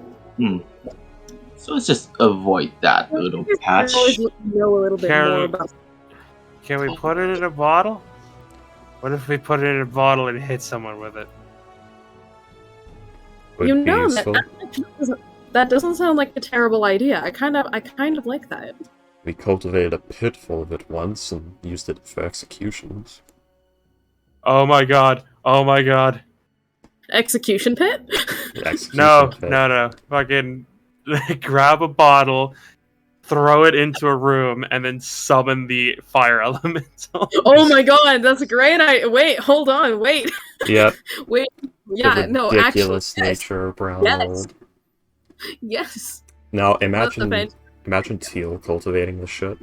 Speaker 2: So let's just avoid that little patch.
Speaker 1: Always know a little bit more about.
Speaker 4: Can we put it in a bottle? What if we put it in a bottle and hit someone with it?
Speaker 3: Would
Speaker 1: You
Speaker 3: be
Speaker 1: know
Speaker 3: useful.
Speaker 1: that doesn't sound like a terrible idea. I kind of like that.
Speaker 3: We cultivated a pit full of it once and used it for executions.
Speaker 4: Oh my god! Oh my god!
Speaker 1: Execution pit?
Speaker 3: Execution
Speaker 4: No,
Speaker 3: pit.
Speaker 4: no. Fucking grab a bottle, throw it into a room, and then summon the fire elemental.
Speaker 1: Oh my god, that's a great idea. Wait, hold on, wait.
Speaker 3: Yep.
Speaker 1: Wait. Yeah,
Speaker 3: the
Speaker 1: no, actually.
Speaker 3: ridiculous
Speaker 1: Yes.
Speaker 3: nature of brown
Speaker 1: Yes.
Speaker 3: mold.
Speaker 1: Yes.
Speaker 3: Now
Speaker 1: That's
Speaker 3: imagine Teal cultivating this shit.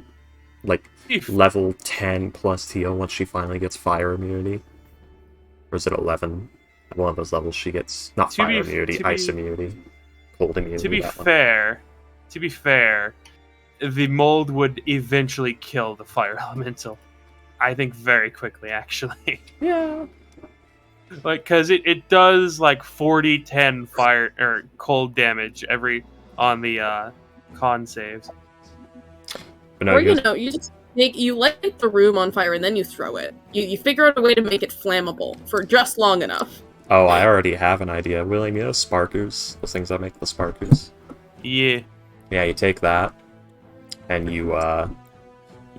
Speaker 3: Like
Speaker 4: Eef.
Speaker 3: level 10 plus Teal once she finally gets fire immunity. Or is it 11? At one of those levels she gets not
Speaker 4: To
Speaker 3: fire
Speaker 4: be-
Speaker 3: immunity,
Speaker 4: to
Speaker 3: ice
Speaker 4: be-
Speaker 3: immunity. Cold immunity.
Speaker 4: To be
Speaker 3: that one.
Speaker 4: fair, the mold would eventually kill the fire elemental. I think very quickly, actually.
Speaker 3: Yeah.
Speaker 4: Like, because it does like 40-10 fire or cold damage on the con saves.
Speaker 3: But no,
Speaker 1: Or
Speaker 3: here's-
Speaker 1: you just you light the room on fire and then you throw it. You figure out a way to make it flammable for just long enough.
Speaker 3: Oh, I already have an idea. William, you know sparkers? Those things that make the sparkers?
Speaker 4: Yeah.
Speaker 3: Yeah, you take that, and you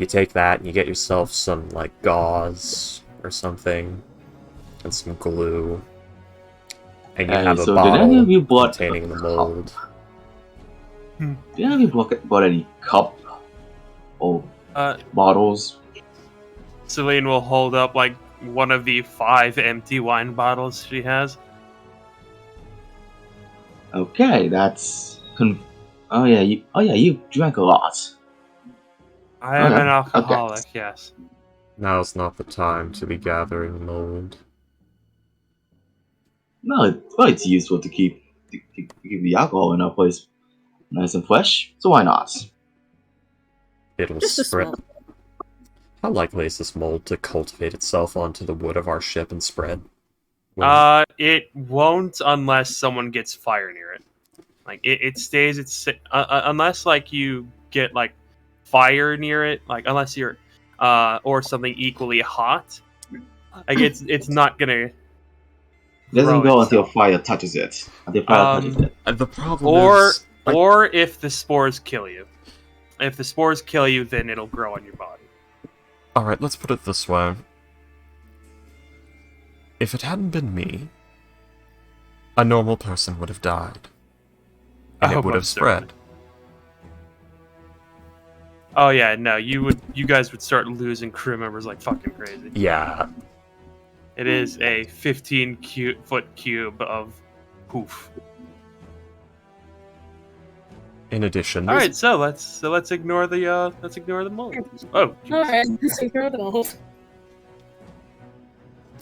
Speaker 3: take that and you get yourself some, like, gauze or something, and some glue, and you have a
Speaker 2: So did any
Speaker 3: bottle
Speaker 2: of you bought
Speaker 3: containing the mold.
Speaker 2: Did any of you bought any cup or bottles?
Speaker 4: Celine will hold up like one of the 5 empty wine bottles she has.
Speaker 2: Okay, that's. Oh yeah, you drank a lot.
Speaker 4: I am
Speaker 2: Okay,
Speaker 4: an
Speaker 2: okay.
Speaker 4: alcoholic, yes.
Speaker 3: Now's not the time to be gathering mold.
Speaker 2: No, it's useful to keep the alcohol in our place nice and fresh. So why not?
Speaker 3: It'll
Speaker 1: Just a
Speaker 3: spread.
Speaker 1: small.
Speaker 3: How likely is this mold to cultivate itself onto the wood of our ship and spread? Well,
Speaker 4: It won't unless someone gets fire near it. Like it stays. Unless like you get like fire near it. Like unless you're or something equally hot. Like it's not gonna.
Speaker 2: It doesn't
Speaker 4: grow
Speaker 2: go until
Speaker 4: itself.
Speaker 2: fire touches it. Until fire touches it.
Speaker 3: the problem is...
Speaker 4: Or if the spores kill you. If the spores kill you, then it'll grow on your body.
Speaker 3: Alright, let's put it this way. If it hadn't been me, a normal person would have died. And
Speaker 4: Oh,
Speaker 3: it would have
Speaker 4: most
Speaker 3: spread.
Speaker 4: Oh yeah, no, you guys would start losing crew members like fucking crazy.
Speaker 3: Yeah.
Speaker 4: It is a 15-foot cube of poof.
Speaker 3: In addition,
Speaker 4: All right, so let's ignore the mold. Oh, jeez.
Speaker 1: Alright, so throw it all.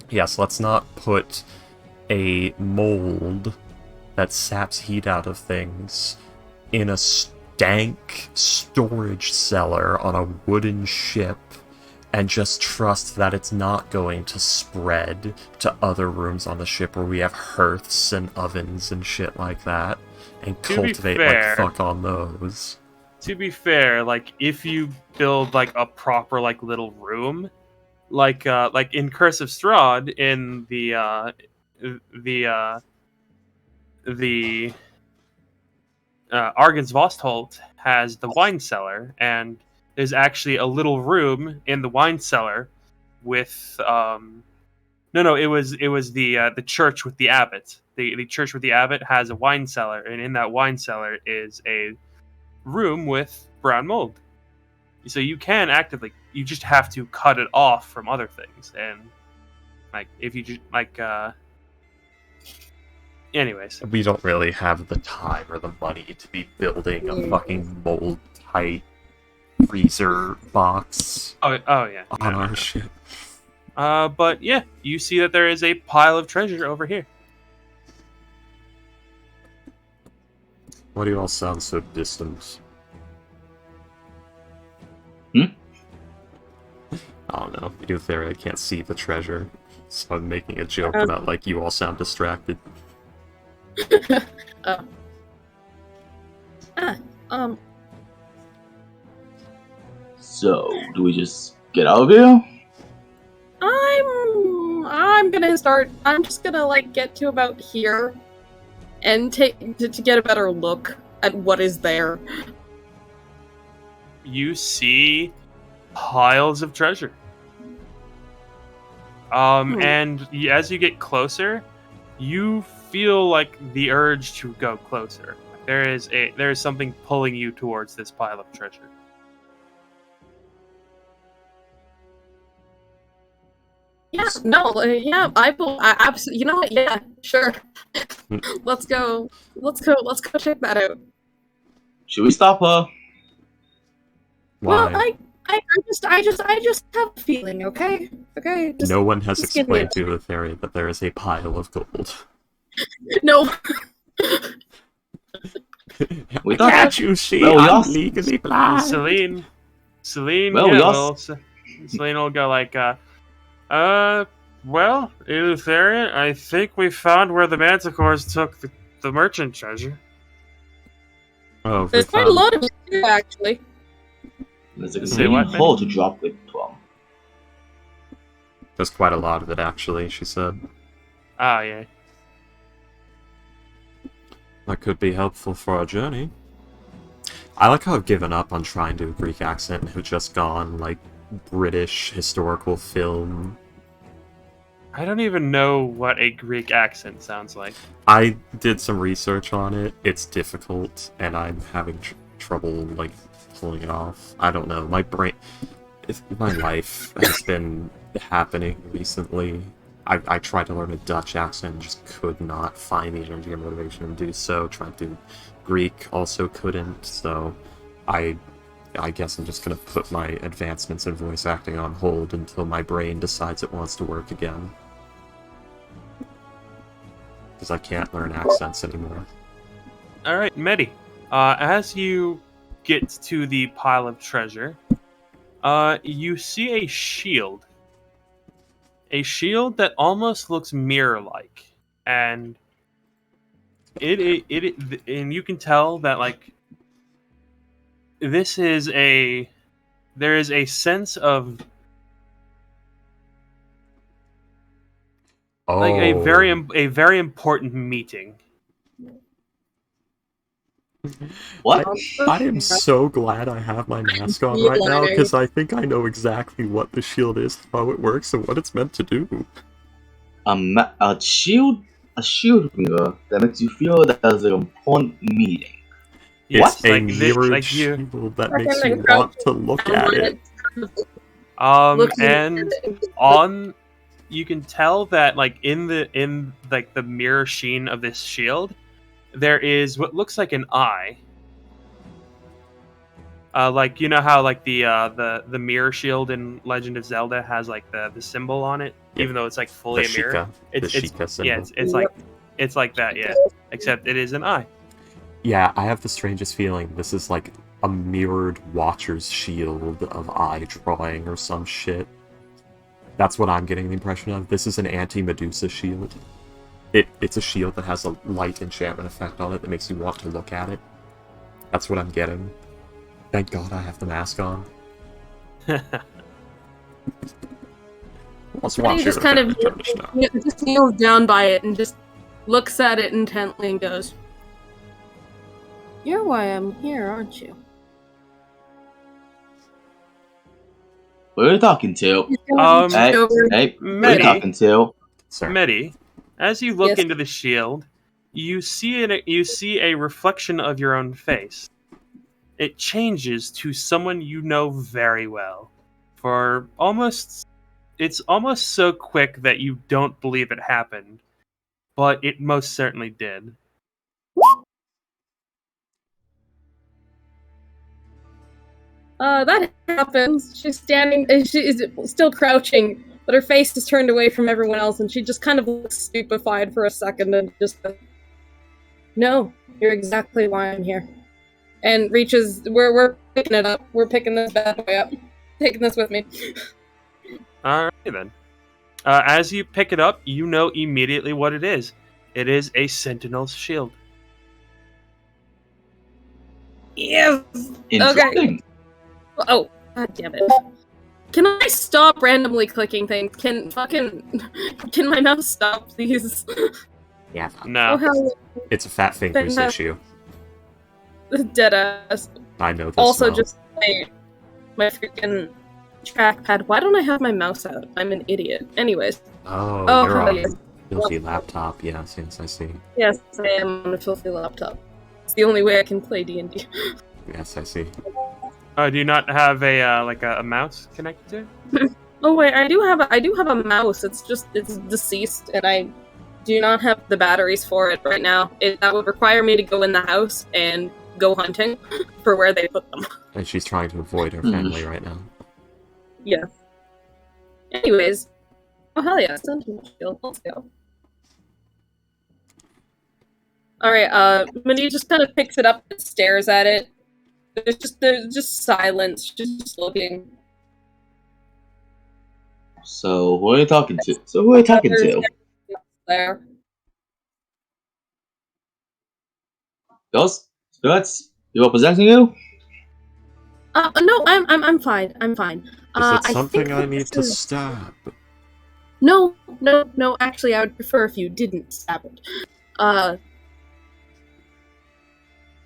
Speaker 3: yes, let's not put a mold that saps heat out of things in a stank storage cellar on a wooden ship and just trust that it's not going to spread to other rooms on the ship where we have hearths and ovens and shit like that and
Speaker 4: To be
Speaker 3: cultivate
Speaker 4: fair-
Speaker 3: like fuck on those.
Speaker 4: To be fair, like if you build like a proper like little room, like in Curse of Strahd in the Argen's Vostholt has the wine cellar, and there's actually a little room in the wine cellar with it was the church with the abbot. The church with the abbot has a wine cellar, and in that wine cellar is a room with brown mold. So you can you just have to cut it off from other things, and like if you just anyways.
Speaker 3: We don't really have the time or the money to be building a fucking mold tight freezer box
Speaker 4: Oh yeah.
Speaker 3: on
Speaker 4: No.
Speaker 3: our ship.
Speaker 4: But yeah, you see that there is a pile of treasure over here.
Speaker 3: Why do you all sound so distant?
Speaker 2: Hmm?
Speaker 3: I don't know. You there can't see the treasure. So I'm making a joke
Speaker 1: Um.
Speaker 3: about like you all sound distracted.
Speaker 1: Oh. Ah,
Speaker 2: So, do we just get out of here?
Speaker 1: I'm gonna start. I'm just gonna like get to about here, and take to get a better look at what is there.
Speaker 4: You see piles of treasure. And as you get closer, you feel like the urge to go closer. There is something pulling you towards this pile of treasure.
Speaker 1: Yeah, no, yeah, I absolutely. You know what? Yeah, sure. Let's go. Let's go check that out.
Speaker 2: Should we stop her?
Speaker 3: Why?
Speaker 1: Well, I just have a feeling. Okay. Just,
Speaker 3: No one has
Speaker 1: just give me
Speaker 3: explained to the fairy that there is a pile of gold.
Speaker 1: No.
Speaker 2: We thought.
Speaker 3: Can't you see
Speaker 2: Well, we
Speaker 3: I'm
Speaker 2: also-
Speaker 3: legally blind?
Speaker 4: Celine,
Speaker 2: Well, we
Speaker 4: Celine will go like, well, Eleutherian, I think we found where the manticores took the merchant treasure.
Speaker 3: Oh,
Speaker 1: There's quite a lot of it too, actually.
Speaker 2: There's a
Speaker 4: Say
Speaker 2: convenient
Speaker 4: what,
Speaker 2: hole to drop it from.
Speaker 3: There's quite a lot of it, actually, she said.
Speaker 4: Ah, yeah.
Speaker 3: That could be helpful for our journey. I like how I've given up on trying to do a Greek accent and have just gone, like, British historical film.
Speaker 4: I don't even know what a Greek accent sounds like.
Speaker 3: I did some research on it. It's difficult, and I'm having trouble, like, pulling it off. I don't know. My brain... my life has been happening recently. I tried to learn a Dutch accent and just could not find the energy or motivation to do so. Tried to do Greek, also couldn't, so I guess I'm just gonna put my advancements in voice acting on hold until my brain decides it wants to work again. Because I can't learn accents anymore.
Speaker 4: Alright, Medi. As you get to the pile of treasure, you see a shield. A shield that almost looks mirror-like. And and you can tell that, like, there is a sense of like a very important meeting.
Speaker 2: What?
Speaker 3: I am so glad I have my mask on right now, because I think I know exactly what the shield is, how it works, and what it's meant to do.
Speaker 2: A shield mirror that makes you feel that there's an important meeting.
Speaker 3: It's
Speaker 2: What?
Speaker 3: a
Speaker 4: Like
Speaker 3: mirrored
Speaker 4: like
Speaker 3: shield that makes you want to look at it.
Speaker 4: And you can tell that, like, in the mirror sheen of this shield, there is what looks like an eye. Like, you know how, like, the mirror shield in Legend of Zelda has, like, the symbol on it, even though it's, like, fully a mirror.
Speaker 3: Sheikah symbol.
Speaker 4: Yeah, it's like that, yeah. Except it is an eye.
Speaker 3: Yeah, I have the strangest feeling this is like a mirrored Watcher's shield of eye drawing or some shit. That's what I'm getting the impression of. This is an anti-Medusa shield. It's a shield that has a light enchantment effect on it that makes you want to look at it. That's what I'm getting. Thank God I have the mask on. Let's watch
Speaker 1: He just kind of just kneels down by it and just looks at it intently and goes, "You're why I'm here, aren't you?"
Speaker 2: What are you talking to? Hey, what are you
Speaker 4: Medi,
Speaker 2: talking to?
Speaker 4: Medi, as you look
Speaker 1: Yes.
Speaker 4: into the shield, you see a reflection of your own face. It changes to someone you know very well. It's almost so quick that you don't believe it happened, but it most certainly did.
Speaker 1: That happens. She's standing, she is still crouching, but her face is turned away from everyone else, and she just kind of looks stupefied for a second and just goes, "No, you're exactly why I'm here." And reaches, we're picking it up. We're picking this bad boy up. Taking this with me.
Speaker 4: Alright then. As you pick it up, you know immediately what it is. It is a Sentinel's shield.
Speaker 1: Yes.
Speaker 2: Interesting.
Speaker 1: Okay. Oh, god damn it. Can I stop randomly clicking things? Can my mouse stop, please?
Speaker 3: Yeah.
Speaker 4: No.
Speaker 1: Oh hell,
Speaker 3: It's a fat fingers issue.
Speaker 1: dead ass.
Speaker 3: I know this
Speaker 1: Also,
Speaker 3: now.
Speaker 1: just my freaking trackpad. Why don't I have my mouse out? I'm an idiot. Anyways.
Speaker 3: Oh, you're
Speaker 1: hell
Speaker 3: on
Speaker 1: yes.
Speaker 3: filthy laptop. Yes, I see.
Speaker 1: Yes, I am on a filthy laptop. It's the only way I can play D&D.
Speaker 3: Yes, I see.
Speaker 4: Do you not have a mouse connected to it?
Speaker 1: Oh wait, I do have a mouse. It's deceased, and I do not have the batteries for it right now. That would require me to go in the house and go hunting for where they put them.
Speaker 3: And she's trying to avoid her family right now.
Speaker 1: Yeah. Anyways, oh hell yeah, Sentinel Shield. Let's go. All right, Minnie just kind of picks it up and stares at it. There's just silence. She's just looking.
Speaker 2: So who are you talking to?
Speaker 1: There.
Speaker 2: Ghosts? Spirits? People possessing you?
Speaker 1: No, I'm fine. I'm fine.
Speaker 3: Is it
Speaker 1: I
Speaker 3: something
Speaker 1: think
Speaker 3: I need to
Speaker 1: is...
Speaker 3: stab?
Speaker 1: No. Actually, I would prefer if you didn't stab it.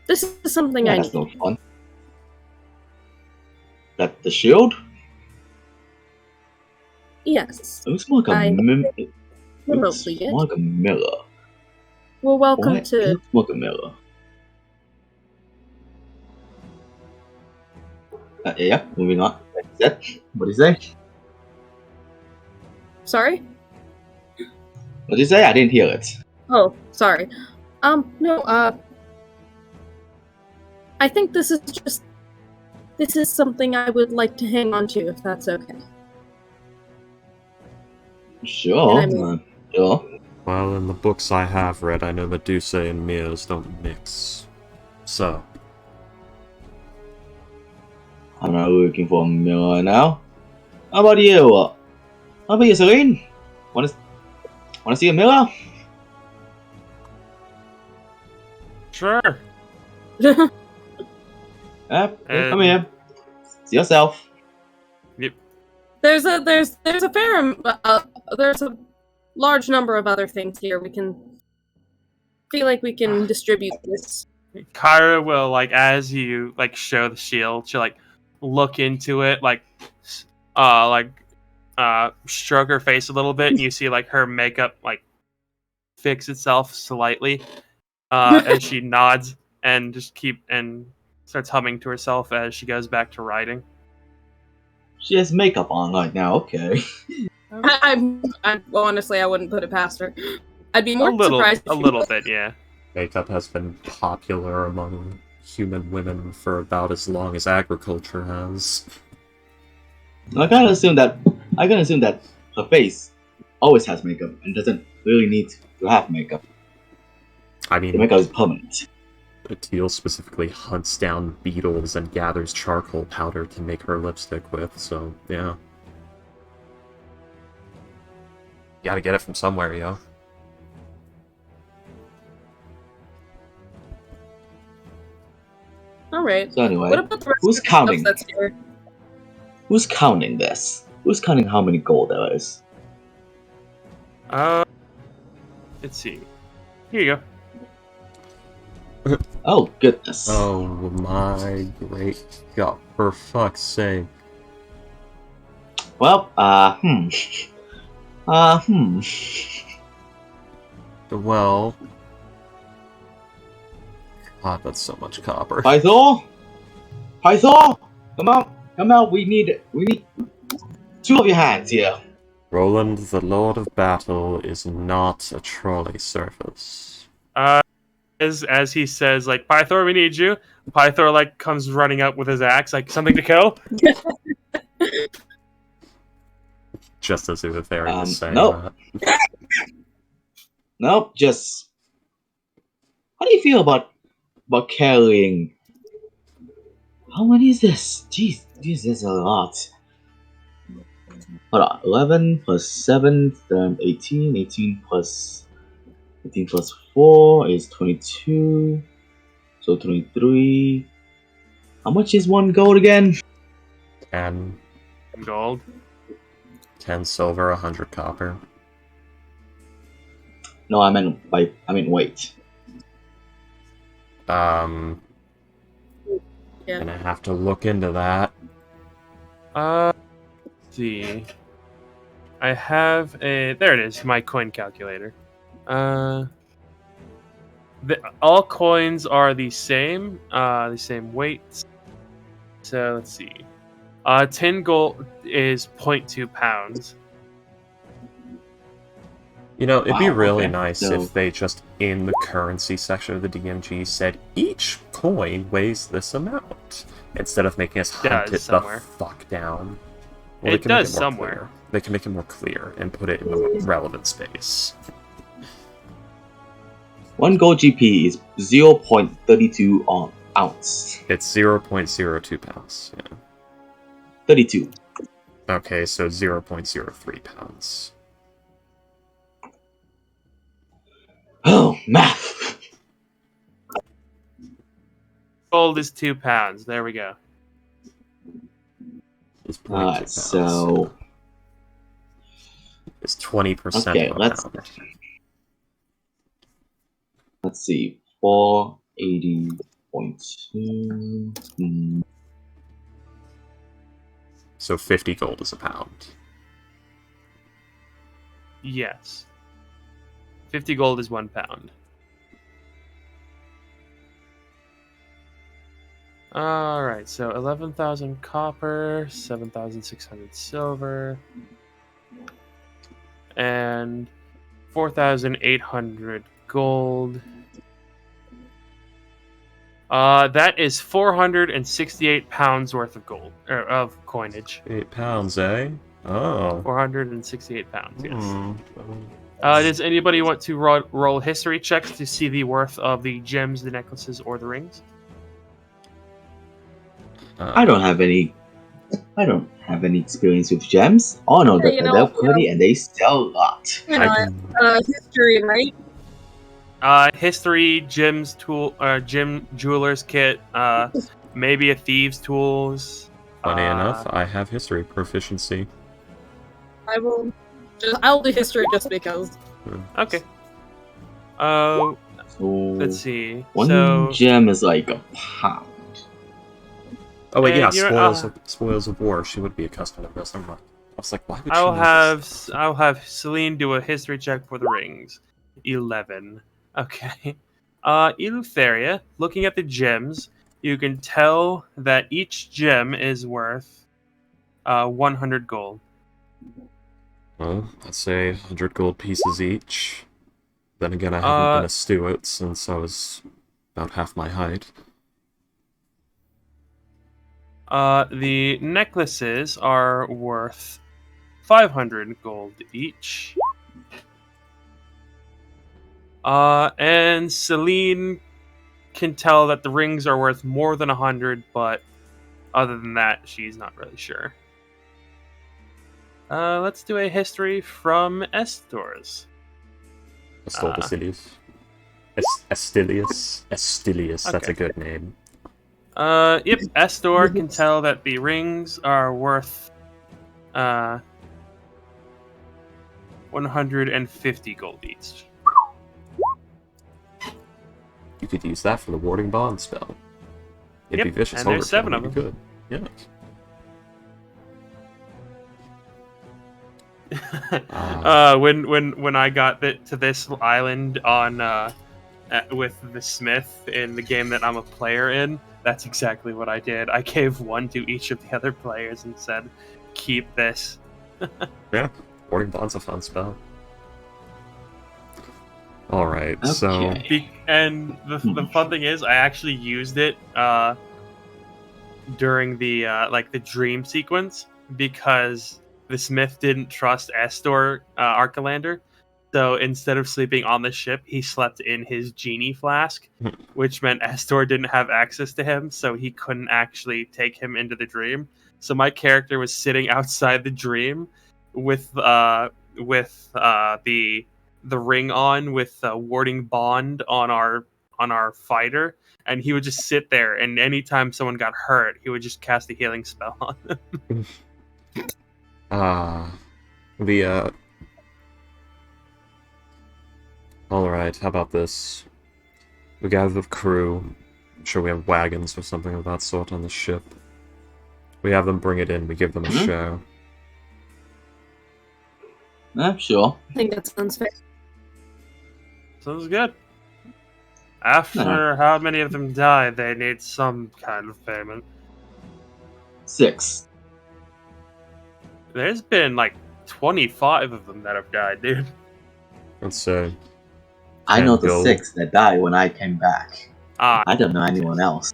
Speaker 1: This is something
Speaker 2: Yeah,
Speaker 1: I
Speaker 2: that's
Speaker 1: need.
Speaker 2: no fun. That the shield?
Speaker 1: Yes.
Speaker 2: It looks more like a
Speaker 1: Remotely it.
Speaker 2: more like a mirror.
Speaker 1: Well, welcome
Speaker 2: What?
Speaker 1: to.
Speaker 2: It looks more like a mirror. Yeah, moving on. What do you say?
Speaker 1: Sorry.
Speaker 2: What did you say? I didn't hear it.
Speaker 1: Oh, sorry. No. I think this is something I would like to hang on to, if that's okay.
Speaker 2: Sure.
Speaker 1: And I mean-
Speaker 2: Sure.
Speaker 3: Well, in the books I have read, I know Medusa and mirrors don't mix. So.
Speaker 2: I'm not looking for a mirror now. How about you? How about you, Celine? Wanna see a mirror?
Speaker 4: Sure.
Speaker 2: Yeah, come here. See yourself.
Speaker 1: There's a there's a large number of other things here. We can feel like we can distribute this.
Speaker 4: Kyra will, as you show the shield, she'll look into it, stroke her face a little bit, and you see her makeup fix itself slightly, as she nods and starts humming to herself as she goes back to writing.
Speaker 2: She has makeup on right now. Okay.
Speaker 1: I'm honestly, I wouldn't put it past her. I'd be more surprised.
Speaker 4: A little bit, yeah.
Speaker 3: Makeup has been popular among human women for about as long as agriculture has.
Speaker 2: I can assume that her face always has makeup and doesn't really need to have makeup.
Speaker 3: I mean,
Speaker 2: the makeup is permanent.
Speaker 3: Teal specifically hunts down beetles and gathers charcoal powder to make her lipstick with, so yeah. Gotta get it from somewhere, yo.
Speaker 1: Alright.
Speaker 2: So anyway,
Speaker 1: what about the rest
Speaker 2: who's
Speaker 1: of the
Speaker 2: counting?
Speaker 1: stuff that's here?
Speaker 2: Who's counting this? Who's counting how many gold there is?
Speaker 4: Let's see. Here you go.
Speaker 2: Oh goodness.
Speaker 3: Oh my great god, for fuck's sake.
Speaker 2: Well,
Speaker 3: Well... God, that's so much copper.
Speaker 2: Pythor? Come out, we need two of your hands here.
Speaker 3: Roland, the Lord of Battle, is not a trolley surface.
Speaker 4: As he says, Pythor, we need you. Pythor, comes running up with his axe, something to kill?
Speaker 3: Just as Utharian is saying
Speaker 2: nope.
Speaker 3: that.
Speaker 2: Nope, just... How do you feel about carrying... How many is this? Jeez, this is a lot. Hold on, 11 plus 7, then 18. 18 plus 4 is 22. So 23. How much is 1 gold again?
Speaker 3: 10
Speaker 4: Gold.
Speaker 3: 10 silver, 100 copper.
Speaker 2: No, I meant weight.
Speaker 1: Yeah.
Speaker 3: Gonna have to look into that.
Speaker 4: Let's see. I have a. There it is. My coin calculator. All coins are the same weights. So let's see. 10 gold is 0.2 pounds.
Speaker 3: You know, it'd be
Speaker 2: Wow,
Speaker 3: really
Speaker 2: okay.
Speaker 3: nice
Speaker 2: So-
Speaker 3: if they just, in the currency section of the DMG, said each coin weighs this amount, instead of making us hunt it
Speaker 4: somewhere.
Speaker 3: the fuck down.
Speaker 4: It
Speaker 3: they can make
Speaker 4: does
Speaker 3: more
Speaker 4: somewhere.
Speaker 3: clear. They can make it more clear and put it in the relevant space.
Speaker 2: 1 gold GP is 0.32 ounce.
Speaker 3: It's 0.02 pounds. Yeah.
Speaker 2: 32.
Speaker 3: Okay, so 0.03 pounds.
Speaker 2: Oh, math!
Speaker 4: Gold is 2 pounds. There we go.
Speaker 3: It's 0.2
Speaker 2: Alright,
Speaker 3: pounds.
Speaker 2: so...
Speaker 3: It's 20%
Speaker 2: Okay,
Speaker 3: of a
Speaker 2: let's...
Speaker 3: pound.
Speaker 2: Let's see. 480.2...
Speaker 3: So 50 gold is a pound.
Speaker 4: Yes. 50 gold is 1 pound. Alright, so 11,000 copper, 7,600 silver, and 4,800 gold. That is 468 pounds worth of gold, of coinage.
Speaker 3: 8 pounds, eh? Oh.
Speaker 4: 468 pounds, yes.
Speaker 3: Hmm.
Speaker 4: Does anybody want to roll history checks to see the worth of the gems, the necklaces, or the rings?
Speaker 2: I don't have any experience with gems. All I know
Speaker 1: Hey,
Speaker 2: that they're pretty and they sell a lot.
Speaker 1: You know, history, right?
Speaker 4: History, gems, gem jeweler's kit, maybe a thieves' tools.
Speaker 3: Funny enough, I have history proficiency.
Speaker 1: I'll do history just because.
Speaker 4: Okay.
Speaker 2: So
Speaker 4: Let's see.
Speaker 2: 1 gem is like a pound.
Speaker 3: Oh wait, yeah,
Speaker 4: you're-
Speaker 3: spoils of war. She would be accustomed to this. I was like, why would she
Speaker 4: I'll
Speaker 3: know this?
Speaker 4: have Celine do a history check for the rings. 11. Okay. Eleutheria, looking at the gems, you can tell that each gem is worth 100 gold.
Speaker 3: Well, let's say 100 gold pieces each. Then again, I haven't been a steward since I was about half my height.
Speaker 4: The necklaces are worth 500 gold each. And Celine can tell that the rings are worth more than 100, but other than that, she's not really sure. Let's do a history from Estor's.
Speaker 3: Estilius. Estilius, that's
Speaker 4: Okay.
Speaker 3: a good name.
Speaker 4: Yep, Estor can tell that the rings are worth 150 gold each.
Speaker 3: You could use that for the warding bond spell. It'd be
Speaker 4: Yep,
Speaker 3: vicious.
Speaker 4: and there's 7 of
Speaker 3: It'd be good. Yeah.
Speaker 4: When I got to this island on with the Smith in the game that I'm a player in, that's exactly what I did. I gave 1 to each of the other players and said, "Keep this."
Speaker 3: Yeah, warding bond's a fun spell. All right, so
Speaker 2: Okay.
Speaker 4: And the fun thing is, I actually used it during the the dream sequence because the Smith didn't trust Estor Archelander. So instead of sleeping on the ship, he slept in his genie flask, which meant Estor didn't have access to him, so he couldn't actually take him into the dream. So my character was sitting outside the dream with the ring on, with warding bond on our on our fighter, and he would just sit there, and anytime someone got hurt, he would just cast a healing spell on them.
Speaker 3: Alright, how about this? We gather the crew. I'm sure we have wagons or something of that sort on the ship. We have them bring it in, we give them a show.
Speaker 2: Sure.
Speaker 1: I think that sounds fair.
Speaker 4: Sounds good. After how many of them die, they need some kind of payment.
Speaker 2: 6.
Speaker 4: There's been like 25 of them that have died, dude.
Speaker 3: Let's say.
Speaker 2: I know the
Speaker 3: gold.
Speaker 2: 6 that died when I came back.
Speaker 4: Ah,
Speaker 2: I don't know anyone else.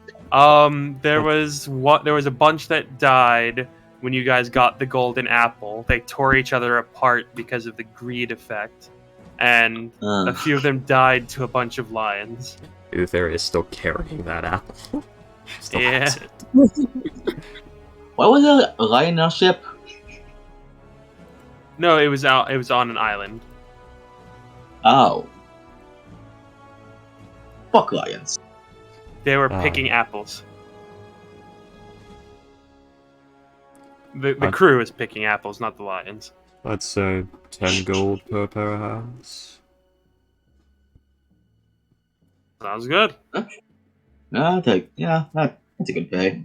Speaker 4: there was a bunch that died when you guys got the golden apple. They tore each other apart because of the greed effect. And a few of them died to a bunch of lions.
Speaker 3: Uther is still carrying that apple. Still
Speaker 4: Yeah.
Speaker 3: has it.
Speaker 2: Why was there a lion on our ship?
Speaker 4: No, it was on an island.
Speaker 2: Oh. Fuck lions.
Speaker 4: They were picking apples. The crew is picking apples, not the lions.
Speaker 3: Let's say 10 gold per pair of hands.
Speaker 4: Sounds good.
Speaker 2: That's a good pay.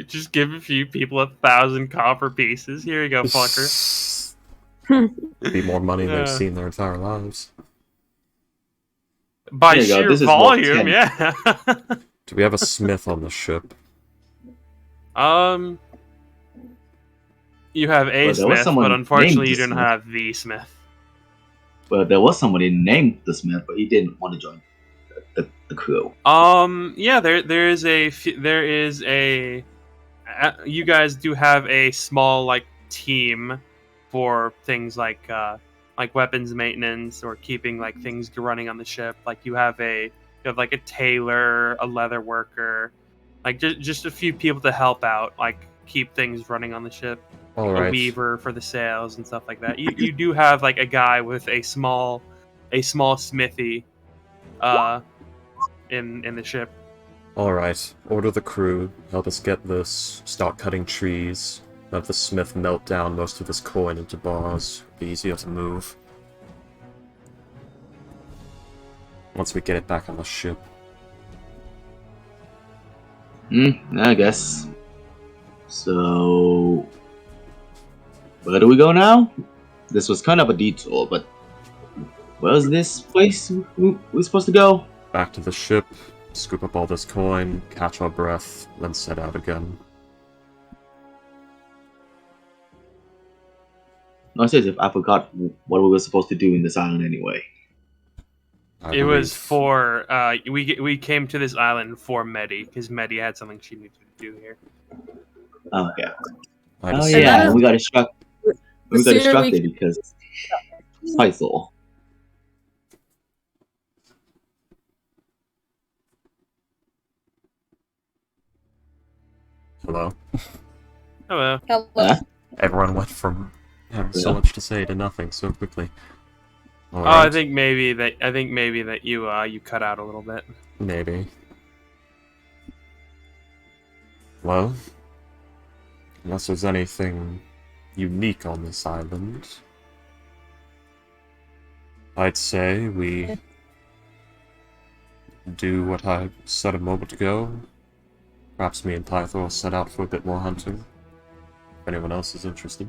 Speaker 4: Just give a few people 1,000 copper pieces. Here you go, fucker.
Speaker 3: Be more money they've seen their entire lives.
Speaker 4: By
Speaker 2: There you go,
Speaker 4: sheer
Speaker 2: this is
Speaker 4: volume,
Speaker 2: 10.
Speaker 4: yeah.
Speaker 3: Do we have a smith on the ship?
Speaker 4: You have a
Speaker 2: Well, there was
Speaker 4: smith,
Speaker 2: someone
Speaker 4: but unfortunately you
Speaker 2: named the
Speaker 4: don't
Speaker 2: smith.
Speaker 4: have the smith.
Speaker 2: But there was somebody named the Smith, but he didn't want to join the crew.
Speaker 4: Yeah, there is a. You guys do have a small like team for things like weapons maintenance or keeping like things running on the ship. Like you have a tailor, a leather worker, like just a few people to help out, like keep things running on the ship.
Speaker 3: All
Speaker 4: A
Speaker 3: right.
Speaker 4: weaver for the sails and stuff like that. You do have like a guy with a small smithy in the ship.
Speaker 3: All right. Order the crew. Help us get this. Start cutting trees. Have the smith melt down most of this coin into bars. Be easier to move. Once we get it back on the ship.
Speaker 2: I guess. So, where do we go now? This was kind of a detour, but where's this place we're supposed to go?
Speaker 3: Back to the ship. Scoop up all this coin. Catch our breath. Then set out again.
Speaker 2: No, as if I forgot what we were supposed to do in this island anyway.
Speaker 4: It was for we came to this island for Medi because Medi had something she needed to do here.
Speaker 2: Okay.
Speaker 3: Oh
Speaker 2: yeah, and we got distracted. We got
Speaker 1: sooner
Speaker 2: distracted because Faisal.
Speaker 3: Hello.
Speaker 4: Hello.
Speaker 1: Hello.
Speaker 2: Huh?
Speaker 3: Everyone went from having so
Speaker 2: Yeah.
Speaker 3: much to say to nothing so quickly. All
Speaker 4: Oh, I
Speaker 3: right.
Speaker 4: think maybe that you cut out a little bit.
Speaker 3: Maybe. Well, unless there's anything unique on this island, I'd say we do what I said a moment ago. Perhaps me and Pythor will set out for a bit more hunting. If anyone else is interested.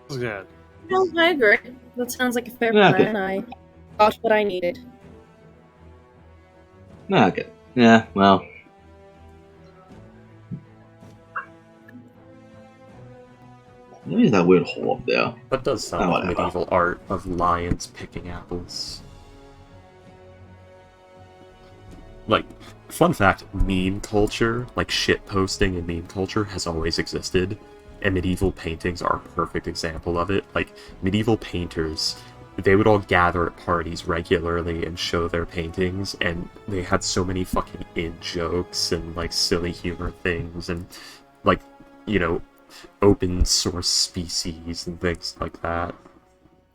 Speaker 4: Good.
Speaker 1: No, I agree. That sounds like a fair
Speaker 2: Yeah,
Speaker 1: plan. I got what I needed.
Speaker 2: Okay. Yeah, well. There's that weird hole up there.
Speaker 3: That does sound like
Speaker 2: whatever.
Speaker 3: medieval art of lions picking apples. Like, fun fact, meme culture, like shit posting and meme culture has always existed, and medieval paintings are a perfect example of it. Like, medieval painters, they would all gather at parties regularly and show their paintings, and they had so many fucking in-jokes and, like, silly humor things, and, like, you know, open source species and things like that.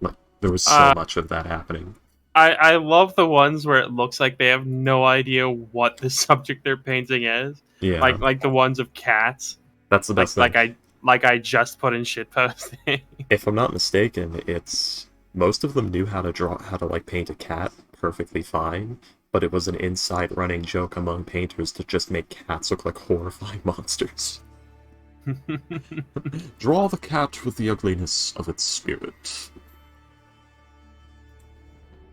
Speaker 3: Like, there was so much of that happening.
Speaker 4: I love the ones where it looks like they have no idea what the subject they're painting is.
Speaker 3: Yeah,
Speaker 4: Like the ones of cats.
Speaker 3: that's the best thing.
Speaker 4: Like I just put in shit posting.
Speaker 3: If I'm not mistaken, it's most of them knew how to like paint a cat perfectly fine, but it was an inside running joke among painters to just make cats look like horrifying monsters. Draw the cat with the ugliness of its spirit.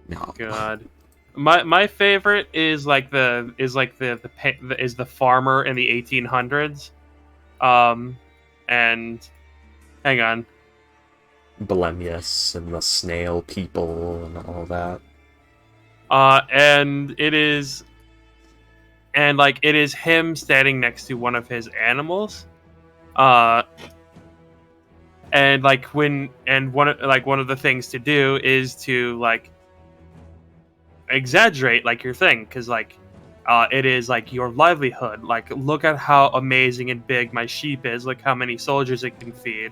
Speaker 3: No.
Speaker 4: God. My favorite is the farmer in the 1800s. And hang on.
Speaker 3: Belemius and the snail people and all that.
Speaker 4: And it is him standing next to one of his animals. And one of the things to do is to like exaggerate like your thing, because it is like your livelihood. Like, look at how amazing and big my sheep is. Look how many soldiers it can feed.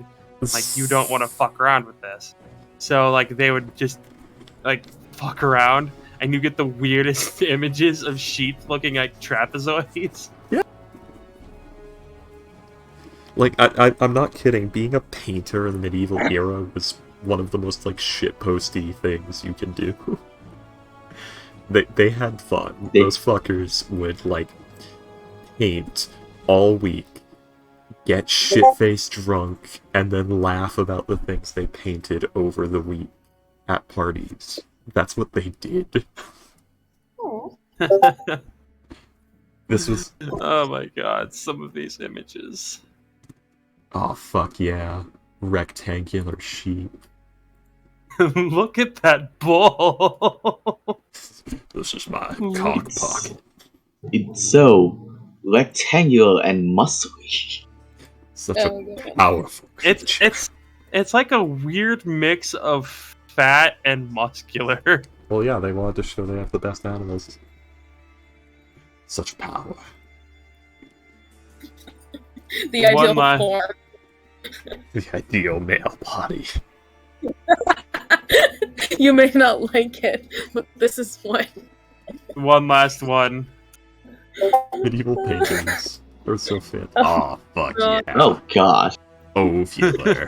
Speaker 4: Like, you don't want to fuck around with this. So like they would just like fuck around, and you get the weirdest images of sheep looking like trapezoids.
Speaker 3: Yeah. Like I'm not kidding. Being a painter in the medieval era was one of the most like shitposty things you can do. They had fun. Those fuckers would like paint all week, get shit-faced drunk, and then laugh about the things they painted over the week at parties. That's what they did.
Speaker 1: Oh.
Speaker 3: This was...
Speaker 4: Oh my god, some of these images.
Speaker 3: Oh, fuck yeah. Rectangular sheep.
Speaker 4: Look at that bull!
Speaker 3: This is my cock pocket.
Speaker 2: It's so rectangular and muscly.
Speaker 3: Such a powerful creature.
Speaker 4: It's like a weird mix of fat and muscular.
Speaker 3: Well, yeah, they wanted to show they have the best animals. Such power.
Speaker 1: The ideal form.
Speaker 3: The ideal male body.
Speaker 1: You may not like it, but this is one.
Speaker 4: One last one.
Speaker 3: Medieval paintings are so fit. Oh, fuck
Speaker 1: God.
Speaker 3: yeah.
Speaker 2: Oh gosh,
Speaker 3: Oh, Fuller.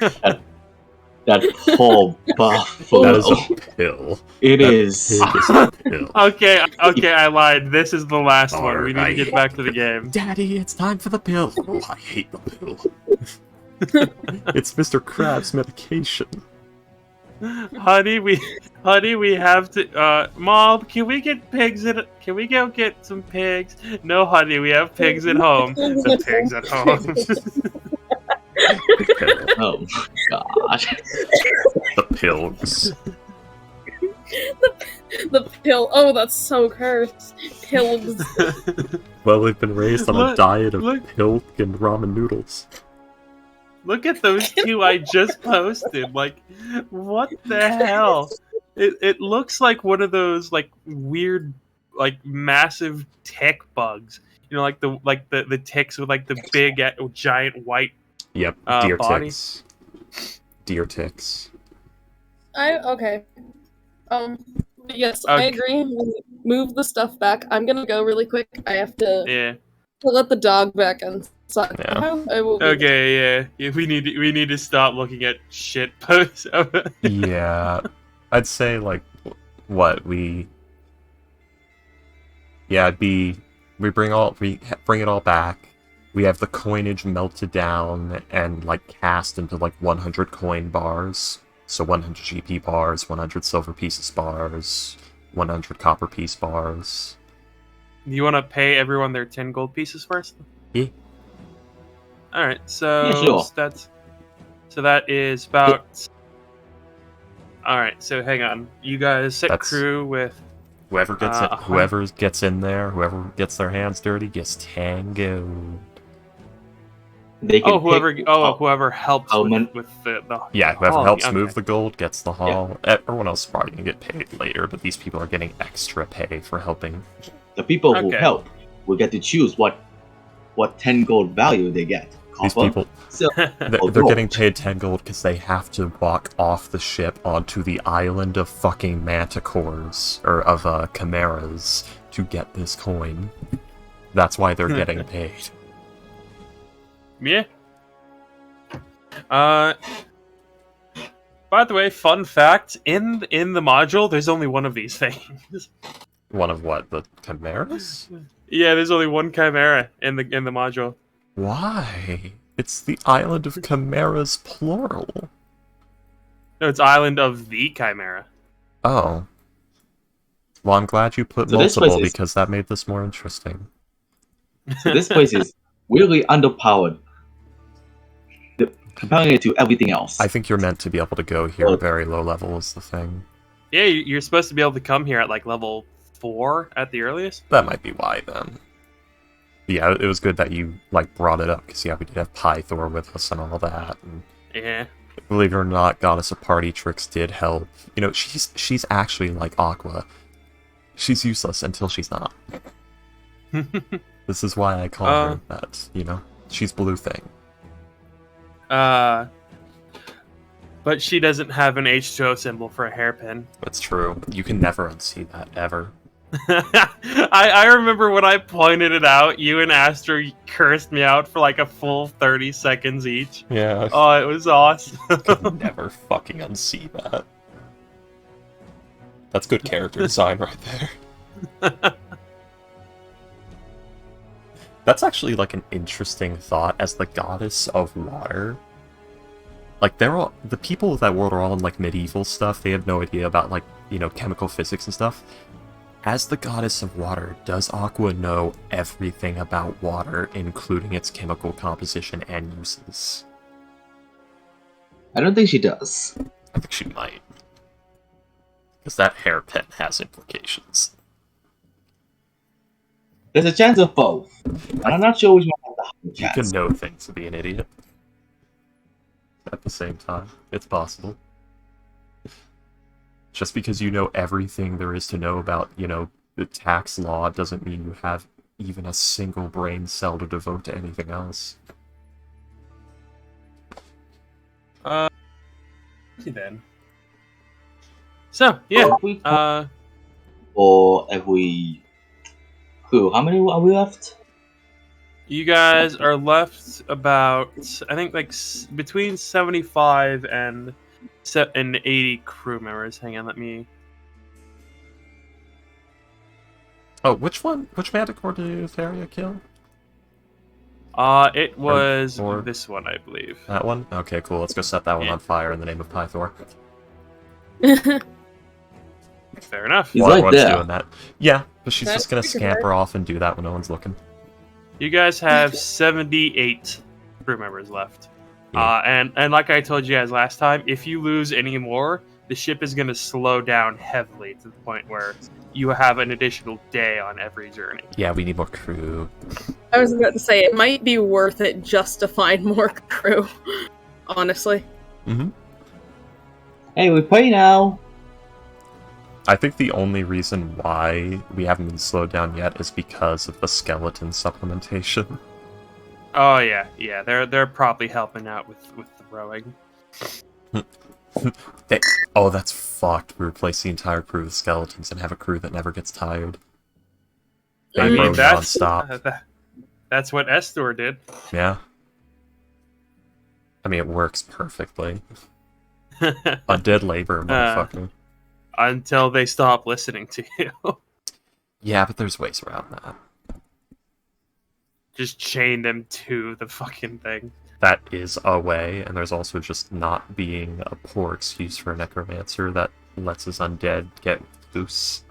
Speaker 2: that poor buffalo.
Speaker 3: That is a pill.
Speaker 2: It
Speaker 3: That
Speaker 2: is.
Speaker 3: pig is a pill.
Speaker 4: Okay, I lied. This is the last one. We need to
Speaker 3: Alright.
Speaker 4: get back to the game.
Speaker 3: Daddy, it's time for the pill. Oh, I hate the pill. It's Mr. Krabs medication.
Speaker 4: Honey, we have to. Mom, can we get pigs can we go get some pigs? No, honey, we have pigs at home. The pigs at home.
Speaker 3: The pill.
Speaker 2: Oh my god.
Speaker 3: The pills.
Speaker 1: The pill. Oh, that's so cursed. Pills.
Speaker 3: Well, they've been raised on a diet of pilk and ramen noodles.
Speaker 4: Look at those two I just posted. Like, what the hell? It looks like one of those like weird, like massive tick bugs. You know, like the ticks with like the big giant white.
Speaker 3: Yep, deer
Speaker 4: body.
Speaker 3: ticks. Deer ticks.
Speaker 1: Okay. Yes,
Speaker 4: Okay.
Speaker 1: I agree. Move the stuff back. I'm gonna go really quick. I have to
Speaker 4: Yeah.
Speaker 1: let the dog back inside.
Speaker 3: Yeah.
Speaker 1: I will be
Speaker 4: Okay. Yeah. We need to stop looking at shit posts.
Speaker 3: Yeah, I'd say like what we. Yeah, we bring it all back. We have the coinage melted down and like cast into like 100 coin bars. So 100 GP bars, 100 silver pieces bars, 100 copper piece bars.
Speaker 4: You want to pay everyone their 10 gold pieces first?
Speaker 3: Yeah.
Speaker 4: All right. So
Speaker 2: Yeah, sure.
Speaker 4: that is about. All right. So hang on. You guys set
Speaker 3: That's-
Speaker 4: crew with.
Speaker 3: Whoever gets in there, whoever gets their hands dirty gets 10 gold.
Speaker 2: They can
Speaker 4: whoever helps
Speaker 2: how
Speaker 4: with,
Speaker 2: many-
Speaker 4: with the
Speaker 3: Yeah, whoever
Speaker 4: hauling,
Speaker 3: helps
Speaker 4: okay.
Speaker 3: move the gold gets the haul. Everyone else is probably gonna get paid later, but these people are getting extra pay for helping.
Speaker 2: The people who
Speaker 4: Okay.
Speaker 2: help will get to choose what 10 gold value they get.
Speaker 3: These
Speaker 2: copper.
Speaker 3: people,
Speaker 2: So
Speaker 3: they're getting paid 10 gold because they have to walk off the ship onto the island of fucking manticores, or of chimeras, to get this coin. That's why they're getting paid.
Speaker 4: Yeah. By the way, fun fact: in the module, there's only one of these things.
Speaker 3: One of what? The chimeras?
Speaker 4: Yeah, there's only one chimera in the module.
Speaker 3: Why? It's the island of chimeras, plural.
Speaker 4: No, it's Island of the Chimera.
Speaker 3: Oh. Well, I'm glad you put
Speaker 2: So this
Speaker 3: multiple
Speaker 2: place is-
Speaker 3: because that made this more interesting.
Speaker 2: So this place is really underpowered. Comparing it to everything else.
Speaker 3: I think you're meant to be able to go here very low level is the thing.
Speaker 4: Yeah, you're supposed to be able to come here at like level 4 at the earliest.
Speaker 3: That might be why then. Yeah, it was good that you like brought it up because yeah, we did have Pythor with us and all that. And
Speaker 4: Yeah.
Speaker 3: believe it or not, Goddess of Party Tricks did help. You know, she's actually like Aqua. She's useless until she's not. This is why I call her that. You know, she's Blue Thing.
Speaker 4: But she doesn't have an H2O symbol for a hairpin.
Speaker 3: That's true. You can never unsee that ever.
Speaker 4: I remember when I pointed it out, you and Astro cursed me out for like a full 30 seconds each.
Speaker 3: Yeah.
Speaker 4: Oh, it was awesome.
Speaker 3: Could never fucking unsee that. That's good character design right there. That's actually like an interesting thought as the goddess of water. Like they're all the people of that world are all in like medieval stuff. They have no idea about like, you know, chemical physics and stuff. As the goddess of water, does Aqua know everything about water, including its chemical composition and uses?
Speaker 2: I don't think she does.
Speaker 3: I think she might. Because that hairpin has implications.
Speaker 2: There's a chance of both. And I'm not sure which one has the higher
Speaker 3: You
Speaker 2: chance.
Speaker 3: can know things and be an idiot. At the same time. It's possible. Just because you know everything there is to know about, you know, the tax law doesn't mean you have even a single brain cell to devote to anything else.
Speaker 4: Then. So, yeah.
Speaker 2: For every crew, how many are we left?
Speaker 4: You guys are left about, I think, like between 75 and 80 crew members. Hang on, let me.
Speaker 3: Oh, which one? Which Manticore did Theria kill?
Speaker 4: It was
Speaker 3: Or-
Speaker 4: this one, I believe.
Speaker 3: That one? Okay, cool. Let's go set that one
Speaker 4: Yeah.
Speaker 3: on fire in the name of Pythor.
Speaker 4: Fair enough.
Speaker 2: He's
Speaker 3: While
Speaker 2: right
Speaker 3: everyone's
Speaker 2: there.
Speaker 3: doing that. Yeah, but she's
Speaker 1: That's
Speaker 3: just gonna
Speaker 1: pretty
Speaker 3: scamper off and do that when no one's looking.
Speaker 4: You guys have 78 crew members left.
Speaker 3: Yeah.
Speaker 4: And like I told you guys last time, if you lose any more, the ship is going to slow down heavily to the point where you have an additional day on every journey.
Speaker 3: Yeah, we need more crew.
Speaker 1: I was about to say, it might be worth it just to find more crew, honestly.
Speaker 3: Mm-hmm.
Speaker 2: Hey, we play now.
Speaker 3: I think the only reason why we haven't been slowed down yet is because of the skeleton supplementation.
Speaker 4: Oh yeah, they're probably helping out with the rowing.
Speaker 3: Oh, that's fucked. We replace the entire crew with skeletons and have a crew that never gets tired. They
Speaker 1: I mean,
Speaker 3: row
Speaker 4: that's
Speaker 3: nonstop.
Speaker 4: that's what Estor did.
Speaker 3: Yeah. I mean, it works perfectly. Undead labor, motherfucker.
Speaker 4: Until they stop listening to you.
Speaker 3: Yeah, but there's ways around that.
Speaker 4: Just chain them to the fucking thing.
Speaker 3: That is a way, and there's also just not being a poor excuse for a necromancer that lets his undead get loose.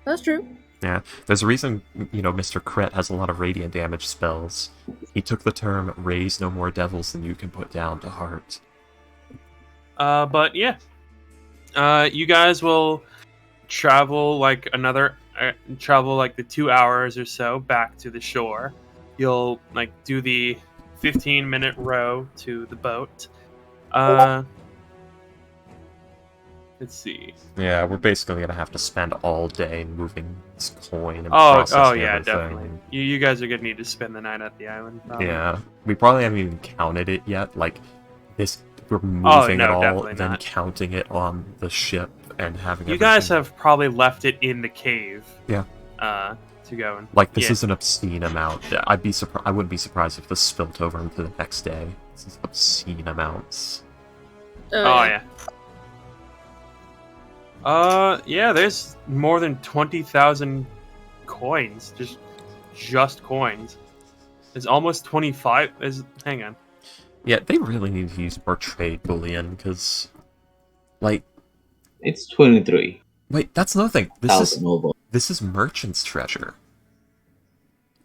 Speaker 1: That's true.
Speaker 3: Yeah, there's a reason, you know, Mr. Cret has a lot of radiant damage spells. He took the term, raise no more devils than you can put down to heart.
Speaker 4: But yeah. You guys will travel like the 2 hours or so back to the shore. You'll like do the 15-minute row to the boat. Let's see.
Speaker 3: Yeah, we're basically gonna have to spend all day moving this coin and processing
Speaker 4: yeah,
Speaker 3: everything.
Speaker 4: definitely. You guys are gonna need to spend the night at the island. Probably.
Speaker 3: Yeah, we probably haven't even counted it yet. Like, this, we're moving it all,
Speaker 4: definitely
Speaker 3: then
Speaker 4: not.
Speaker 3: counting it on the ship and having.
Speaker 4: You guys have probably left it in the cave.
Speaker 3: Yeah.
Speaker 4: To go and
Speaker 3: this is an obscene amount. I wouldn't be surprised if this spilt over into the next day. This is obscene amounts.
Speaker 4: Yeah. Yeah, there's more than 20,000 coins. Just coins. There's almost 25. Hang on.
Speaker 3: Yeah, they really need to use more trade bullion, because, like...
Speaker 2: It's 23.
Speaker 3: Wait, that's another thing.
Speaker 2: Noble.
Speaker 3: This is merchant's treasure.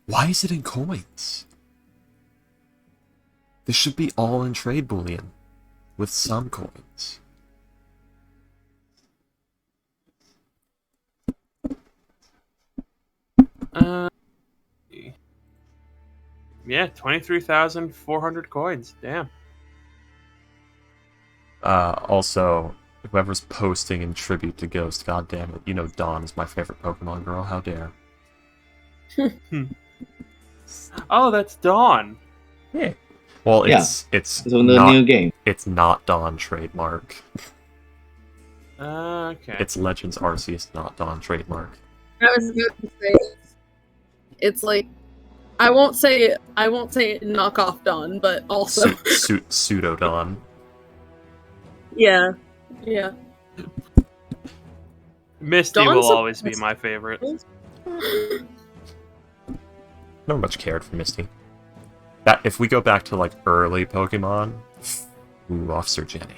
Speaker 3: Why is it in coins? This should be all in trade bullion, with some coins.
Speaker 4: Yeah, 23,400 coins. Damn.
Speaker 3: Also, whoever's posting in tribute to Ghost, goddammit, you know Dawn is my favorite Pokemon girl, how dare.
Speaker 4: Oh, that's Dawn.
Speaker 3: Yeah. Well, it's
Speaker 2: on the
Speaker 3: not,
Speaker 2: new game.
Speaker 3: It's not Dawn trademark.
Speaker 4: Okay.
Speaker 3: It's Legends Arceus, not Dawn trademark.
Speaker 1: I was going to say, it's like, I won't say knockoff Dawn, but also
Speaker 3: Pseudo Dawn.
Speaker 1: Yeah.
Speaker 4: Misty
Speaker 1: Dawn's
Speaker 4: will always be my favorite.
Speaker 3: Never much cared for Misty. That if we go back to like early Pokemon, Officer Jenny.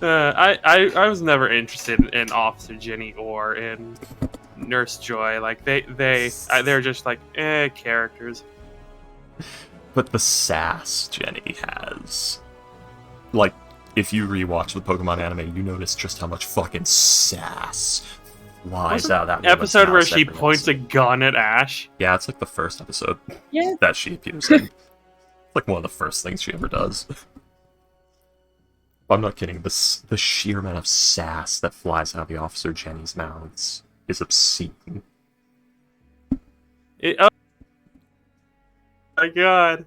Speaker 4: I was never interested in Officer Jenny or in Nurse Joy. Like they're just like characters.
Speaker 3: But the sass Jenny has, like, if you rewatch the Pokemon anime, you notice just how much fucking sass flies out of that woman's
Speaker 4: episode where
Speaker 3: mouth
Speaker 4: she
Speaker 3: every
Speaker 4: points a
Speaker 3: episode.
Speaker 4: gun at Ash.
Speaker 3: Yeah, it's like the first episode
Speaker 1: Yeah.
Speaker 3: that she appears in. It's like one of the first things she ever does. I'm not kidding. The sheer amount of sass that flies out of the Officer Jenny's mouths is obscene.
Speaker 4: Oh my god.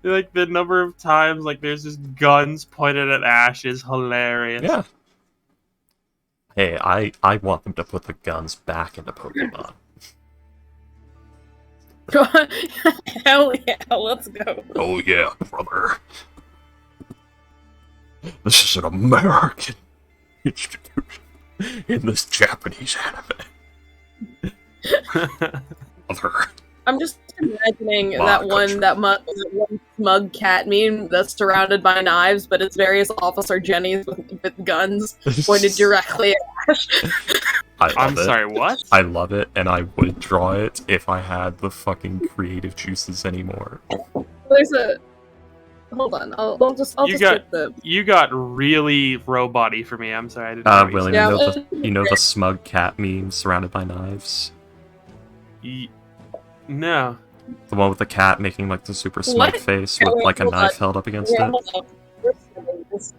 Speaker 4: Like, the number of times, like, there's just guns pointed at Ash is hilarious.
Speaker 3: Yeah. Hey, I want them to put the guns back into Pokemon.
Speaker 1: Hell yeah, let's go.
Speaker 3: Oh yeah, brother. This is an American institution in this Japanese anime. Brother.
Speaker 1: I'm just imagining
Speaker 3: My
Speaker 1: that
Speaker 3: country.
Speaker 1: one smug cat meme that's surrounded by knives, but it's various Officer Jennies with guns pointed directly at Ash.
Speaker 4: I'm sorry, what?
Speaker 3: I love it, and I would draw it if I had the fucking creative juices anymore.
Speaker 1: There's a... Hold on, I'll just get the...
Speaker 4: You got really robot-y for me. I'm sorry, I didn't know what you
Speaker 3: William,
Speaker 4: said.
Speaker 3: you know the smug cat meme surrounded by knives?
Speaker 4: No.
Speaker 3: The one with the cat making like the super smug
Speaker 1: What?
Speaker 3: face
Speaker 1: Yeah,
Speaker 3: with
Speaker 1: wait,
Speaker 3: like a
Speaker 1: hold
Speaker 3: knife
Speaker 1: on.
Speaker 3: held up against
Speaker 1: Yeah,
Speaker 3: it?
Speaker 1: hold on. We're sending this.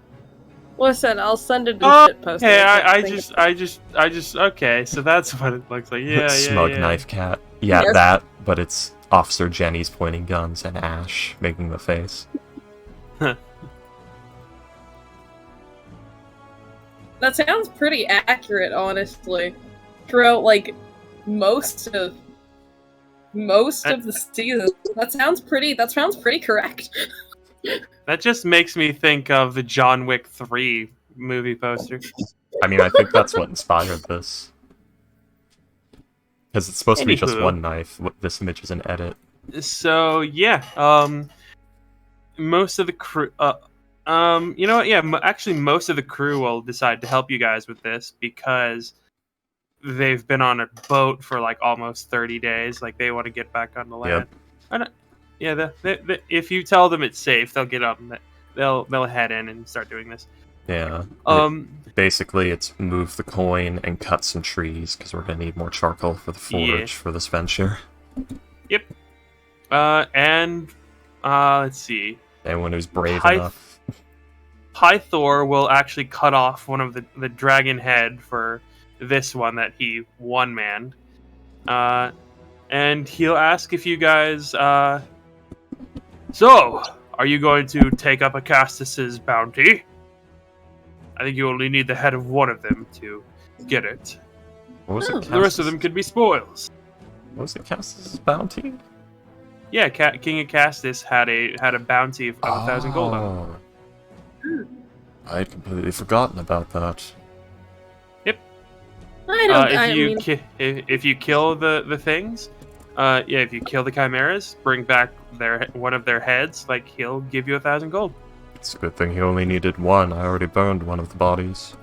Speaker 1: Listen, I'll send it in
Speaker 4: Oh,
Speaker 1: shit post.
Speaker 4: okay, I just, okay, so that's what it looks like. Yeah,
Speaker 3: Smug
Speaker 4: yeah.
Speaker 3: knife cat. Yeah,
Speaker 1: Yes.
Speaker 3: that, but it's Officer Jenny's pointing guns and Ash making the face.
Speaker 1: That sounds pretty accurate, honestly. Throughout, like, most of the season. That sounds pretty correct.
Speaker 4: That just makes me think of the John Wick 3 movie poster.
Speaker 3: I mean, I think that's what inspired this. Because it's supposed to be just
Speaker 4: Anywho.
Speaker 3: one knife. This image is an edit.
Speaker 4: So yeah, most of the crew, you know what? Yeah, actually, most of the crew will decide to help you guys with this because they've been on a boat for like almost 30 days. Like they want to get back on the land. Yeah, if you tell them it's safe, they'll get up. They'll head in and start doing this.
Speaker 3: Yeah. Basically, it's move the coin and cut some trees because we're gonna need more charcoal for the forge for this venture.
Speaker 4: Yep. Let's see.
Speaker 3: Anyone who's brave enough.
Speaker 4: Pythor will actually cut off one of the dragon head for this one that he one-manned. And he'll ask if you guys... So, are you going to take up Acastus's bounty? I think you only need the head of one of them to get it.
Speaker 3: What was it?
Speaker 4: The rest of them could be spoils.
Speaker 3: What was it? Castus' bounty?
Speaker 4: Yeah, King Acastus had a bounty of 1,000 gold on it.
Speaker 3: I had completely forgotten about that.
Speaker 4: Yep.
Speaker 1: I don't.
Speaker 4: If you kill the things, if you kill the chimeras, bring back one of their heads, like he'll give you 1,000 gold.
Speaker 3: It's a good thing he only needed one. I already burned one of the bodies.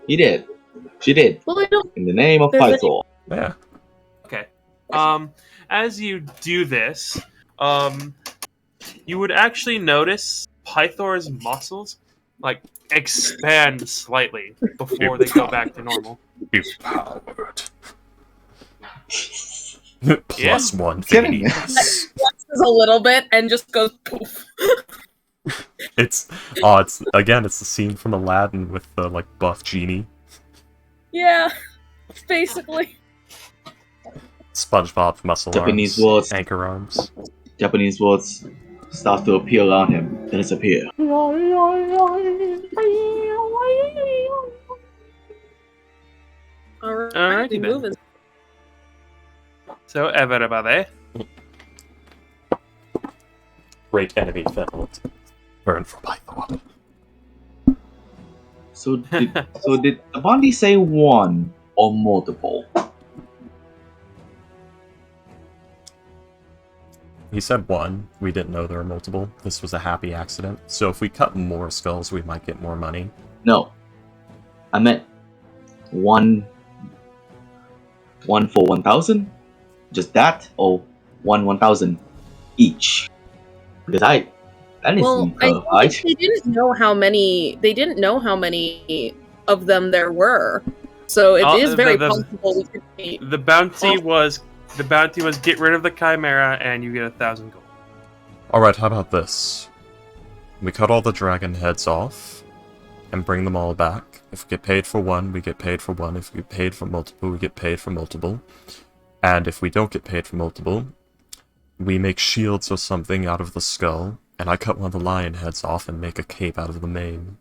Speaker 2: He did. She did.
Speaker 1: Well, I don't.
Speaker 2: In the name of Pythor.
Speaker 3: Yeah.
Speaker 4: Okay. As you do this, you would actually notice Pythor's muscles like expand slightly before they go back to normal.
Speaker 3: Empowered. Plus
Speaker 4: Yeah.
Speaker 3: 150.
Speaker 1: Flexes a little bit and just goes poof.
Speaker 3: It's the scene from Aladdin with the like buff genie.
Speaker 1: Yeah, basically.
Speaker 3: SpongeBob muscle
Speaker 2: Japanese
Speaker 3: arms,
Speaker 2: words.
Speaker 3: anchor arms.
Speaker 2: Japanese words start to appear around him, then disappear.
Speaker 1: Alright,
Speaker 4: then.
Speaker 1: moving.
Speaker 4: So everybody,
Speaker 3: Great enemy felled. Burn for Python.
Speaker 2: So did the bounty say one or multiple?
Speaker 3: He said one. We didn't know there were multiple. This was a happy accident. So if we cut more skulls, we might get more money.
Speaker 2: No. I meant one for 1,000? Just that? Or 1,000 each? Because that isn't right.
Speaker 1: They didn't know how many. They didn't know how many of them there were. So it is very possible we could be.
Speaker 4: the bounty was get rid of the chimera and you get 1,000 gold.
Speaker 3: Alright, how about this? We cut all the dragon heads off and bring them all back. If we get paid for one, we get paid for one. If we get paid for multiple, we get paid for multiple. And if we don't get paid for multiple, we make shields or something out of the skull, and I cut one of the lion heads off and make a cape out of the mane.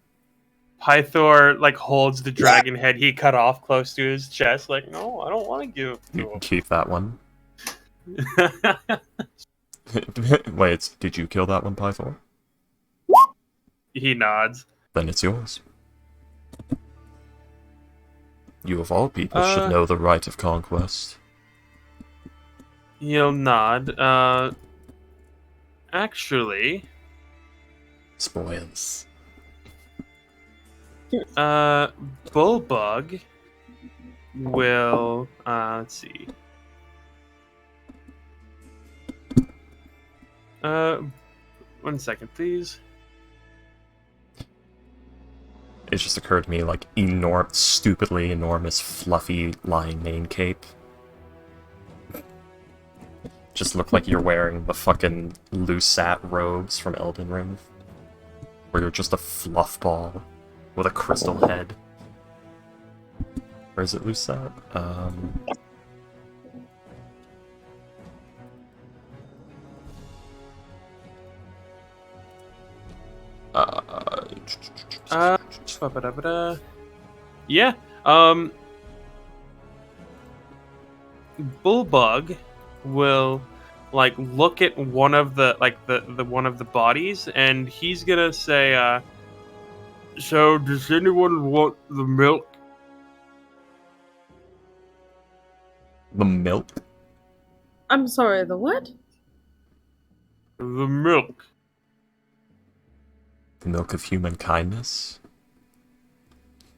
Speaker 4: Pythor like holds the dragon head he cut off close to his chest, like, no, I don't want to give it to
Speaker 3: You can keep that one.
Speaker 4: him.
Speaker 3: Wait, did you kill that one, Pythor?
Speaker 4: He nods.
Speaker 3: Then it's yours. You of all people should know the right of conquest.
Speaker 4: He'll nod. Actually,
Speaker 3: Spoils.
Speaker 4: Bullbug will, let's see. One second, please.
Speaker 3: It just occurred to me, like, stupidly enormous, fluffy lion mane cape. Just look like you're wearing the fucking Lusat robes from Elden Ring. Where you're just a fluff ball with a crystal head. Or is it Lusat?
Speaker 4: Yeah. Bullbug will like look at one of the one of the bodies, and he's gonna say, "So does anyone want the milk?"
Speaker 3: The milk?
Speaker 1: I'm sorry, the what?
Speaker 4: The milk.
Speaker 3: The milk of human kindness?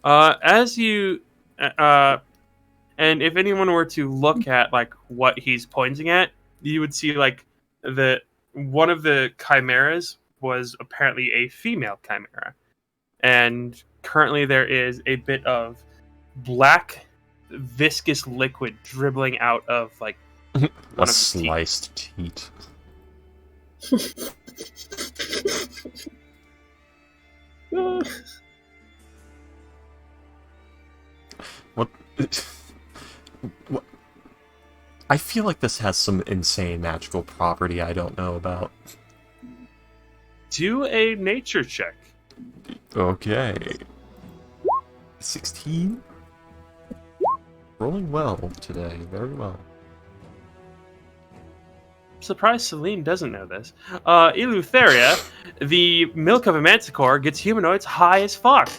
Speaker 4: As you, and if anyone were to look at like what he's pointing at, you would see like one of the chimeras was apparently a female chimera, and currently there is a bit of black viscous liquid dribbling out of like
Speaker 3: A sliced teat. What? What? I feel like this has some insane magical property I don't know about.
Speaker 4: Do a nature check.
Speaker 3: Okay. 16? Rolling well today, very well.
Speaker 4: I'm surprised Celine doesn't know this. Eleutheria, the milk of a manticore, gets humanoids high as fuck.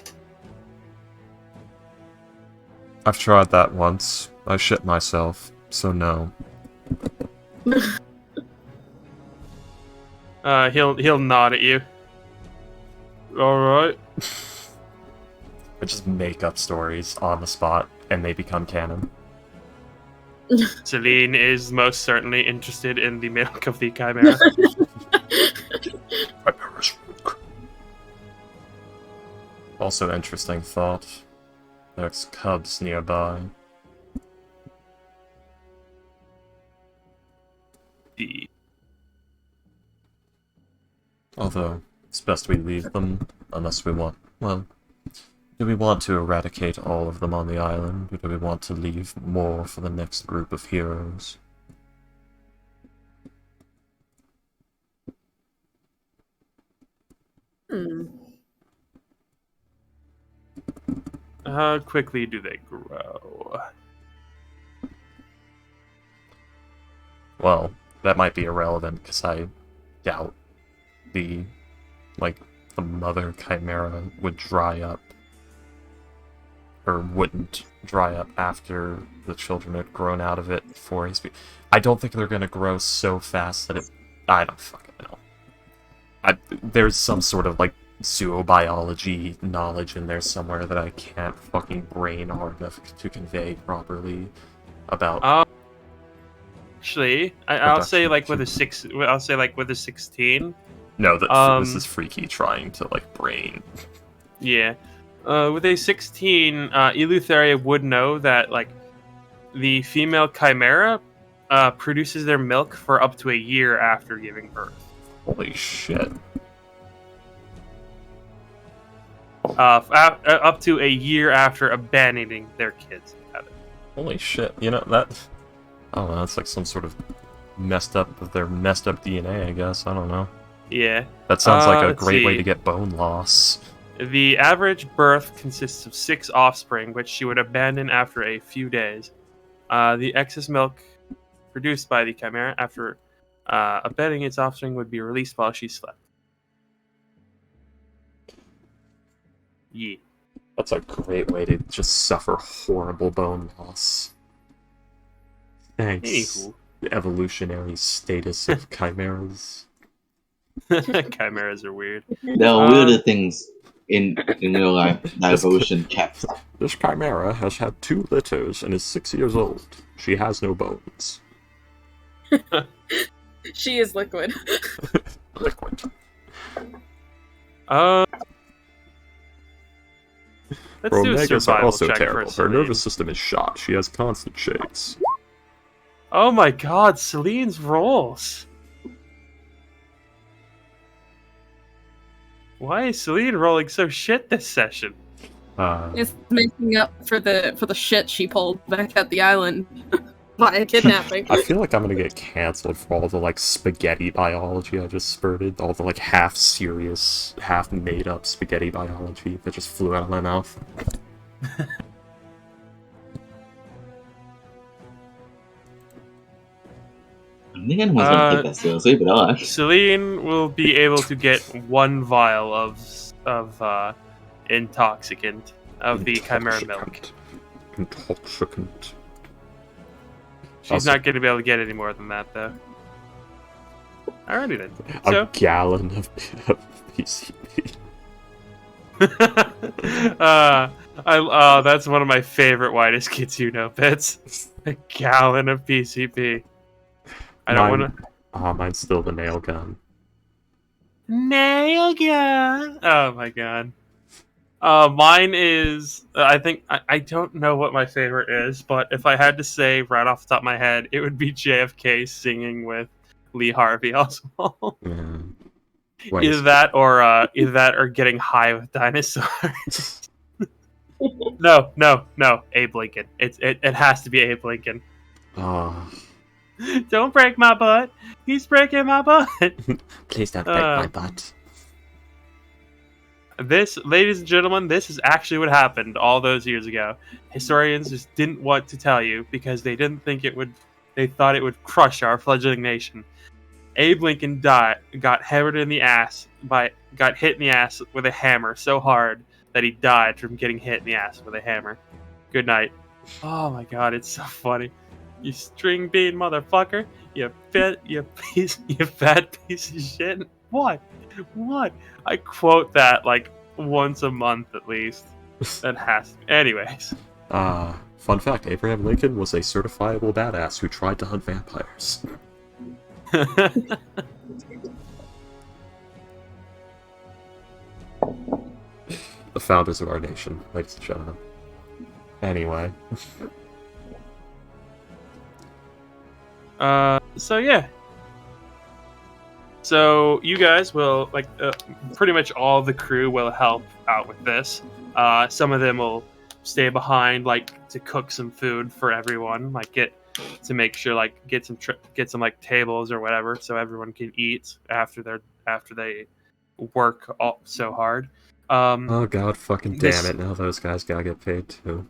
Speaker 3: I've tried that once. I shit myself, so no.
Speaker 4: He'll nod at you. Alright.
Speaker 3: I just make up stories on the spot, and they become canon.
Speaker 4: Celine is most certainly interested in the milk of the chimera.
Speaker 3: Chimera's milk. Also, interesting thought. There's cubs nearby. Although, it's best we leave them, unless we want... Well, do we want to eradicate all of them on the island, or do we want to leave more for the next group of heroes?
Speaker 4: How quickly do they grow?
Speaker 3: Well, that might be irrelevant, because I doubt the mother chimera would dry up. Or wouldn't dry up after the children had grown out of it for his... I don't think they're going to grow so fast that it... I don't fucking know. There's some sort of, zoobiology knowledge in there somewhere that I can't fucking brain hard enough to convey properly about...
Speaker 4: Actually, I'll say with a 16.
Speaker 3: No, this is Freaky trying to, brain.
Speaker 4: Yeah. With a 16, Eleutheria would know that, the female chimera produces their milk for up to a year after giving birth.
Speaker 3: Holy shit.
Speaker 4: Up to a year after abandoning their kids.
Speaker 3: Holy shit. You know, that... I don't know, that's some sort of messed up DNA, I guess. I don't know.
Speaker 4: Yeah.
Speaker 3: That sounds like a great way to get bone loss.
Speaker 4: The average birth consists of 6 offspring, which she would abandon after a few days. The excess milk produced by the chimera after abandoning its offspring would be released while she slept. Yeah.
Speaker 3: That's a great way to just suffer horrible bone loss. Thanks.
Speaker 4: Anywho.
Speaker 3: The evolutionary status of chimeras.
Speaker 4: Chimeras are weird.
Speaker 2: There are weirder things in real life that evolution kept.
Speaker 3: This chimera has had 2 litters and is 6 years old. She has no bones.
Speaker 1: She is liquid.
Speaker 3: Liquid.
Speaker 4: Let's do a
Speaker 3: Omegas
Speaker 4: survival
Speaker 3: are also
Speaker 4: check
Speaker 3: terrible.
Speaker 4: for
Speaker 3: Her
Speaker 4: Celine.
Speaker 3: nervous system is shot. She has constant shakes.
Speaker 4: Oh my god, Celine's rolls. Why is Celine rolling so shit this session?
Speaker 1: Is making up for the shit she pulled back at the island by kidnapping.
Speaker 3: I feel like I'm gonna get cancelled for all the spaghetti biology I just spurted. All the half serious, half made up spaghetti biology that just flew out of my mouth.
Speaker 2: I think anyone's gonna take that seriously, but alright.
Speaker 4: Celine will be able to get 1 vial of intoxicant of the chimera milk.
Speaker 3: Intoxicant.
Speaker 4: She's not going to be able to get any more than that, though. Alrighty then.
Speaker 3: A gallon of PCP.
Speaker 4: That's one of my favorite Whitest Kids You Know bits. A gallon of PCP. I don't want to...
Speaker 3: mine's still the nail gun.
Speaker 4: Nail gun! Oh my god. Mine is. I think I don't know what my favorite is, but if I had to say right off the top of my head, it would be JFK singing with Lee Harvey Oswald.
Speaker 3: Yeah.
Speaker 4: Either that or getting high with dinosaurs. No, Abe Lincoln. It has to be Abe Lincoln.
Speaker 3: Oh.
Speaker 4: Don't break my butt. He's breaking my butt.
Speaker 3: Please don't break my butt.
Speaker 4: This, ladies and gentlemen, this is actually what happened all those years ago. Historians just didn't want to tell you because they didn't think it would. They thought it would crush our fledgling nation. Abe Lincoln got hit in the ass with a hammer so hard that he died from getting hit in the ass with a hammer. Good night. Oh my god, it's so funny. You string bean motherfucker. You fat piece of shit. What? I quote that like once a month at least. That has to. Anyways.
Speaker 3: Fun fact, Abraham Lincoln was a certifiable badass who tried to hunt vampires. The founders of our nation, ladies and gentlemen. Anyway.
Speaker 4: So yeah. So you guys will, pretty much all the crew will help out with this. Some of them will stay behind, to cook some food for everyone, get some tables or whatever, so everyone can eat after they work so hard.
Speaker 3: Oh god, fucking damn it! Now those guys gotta get paid too.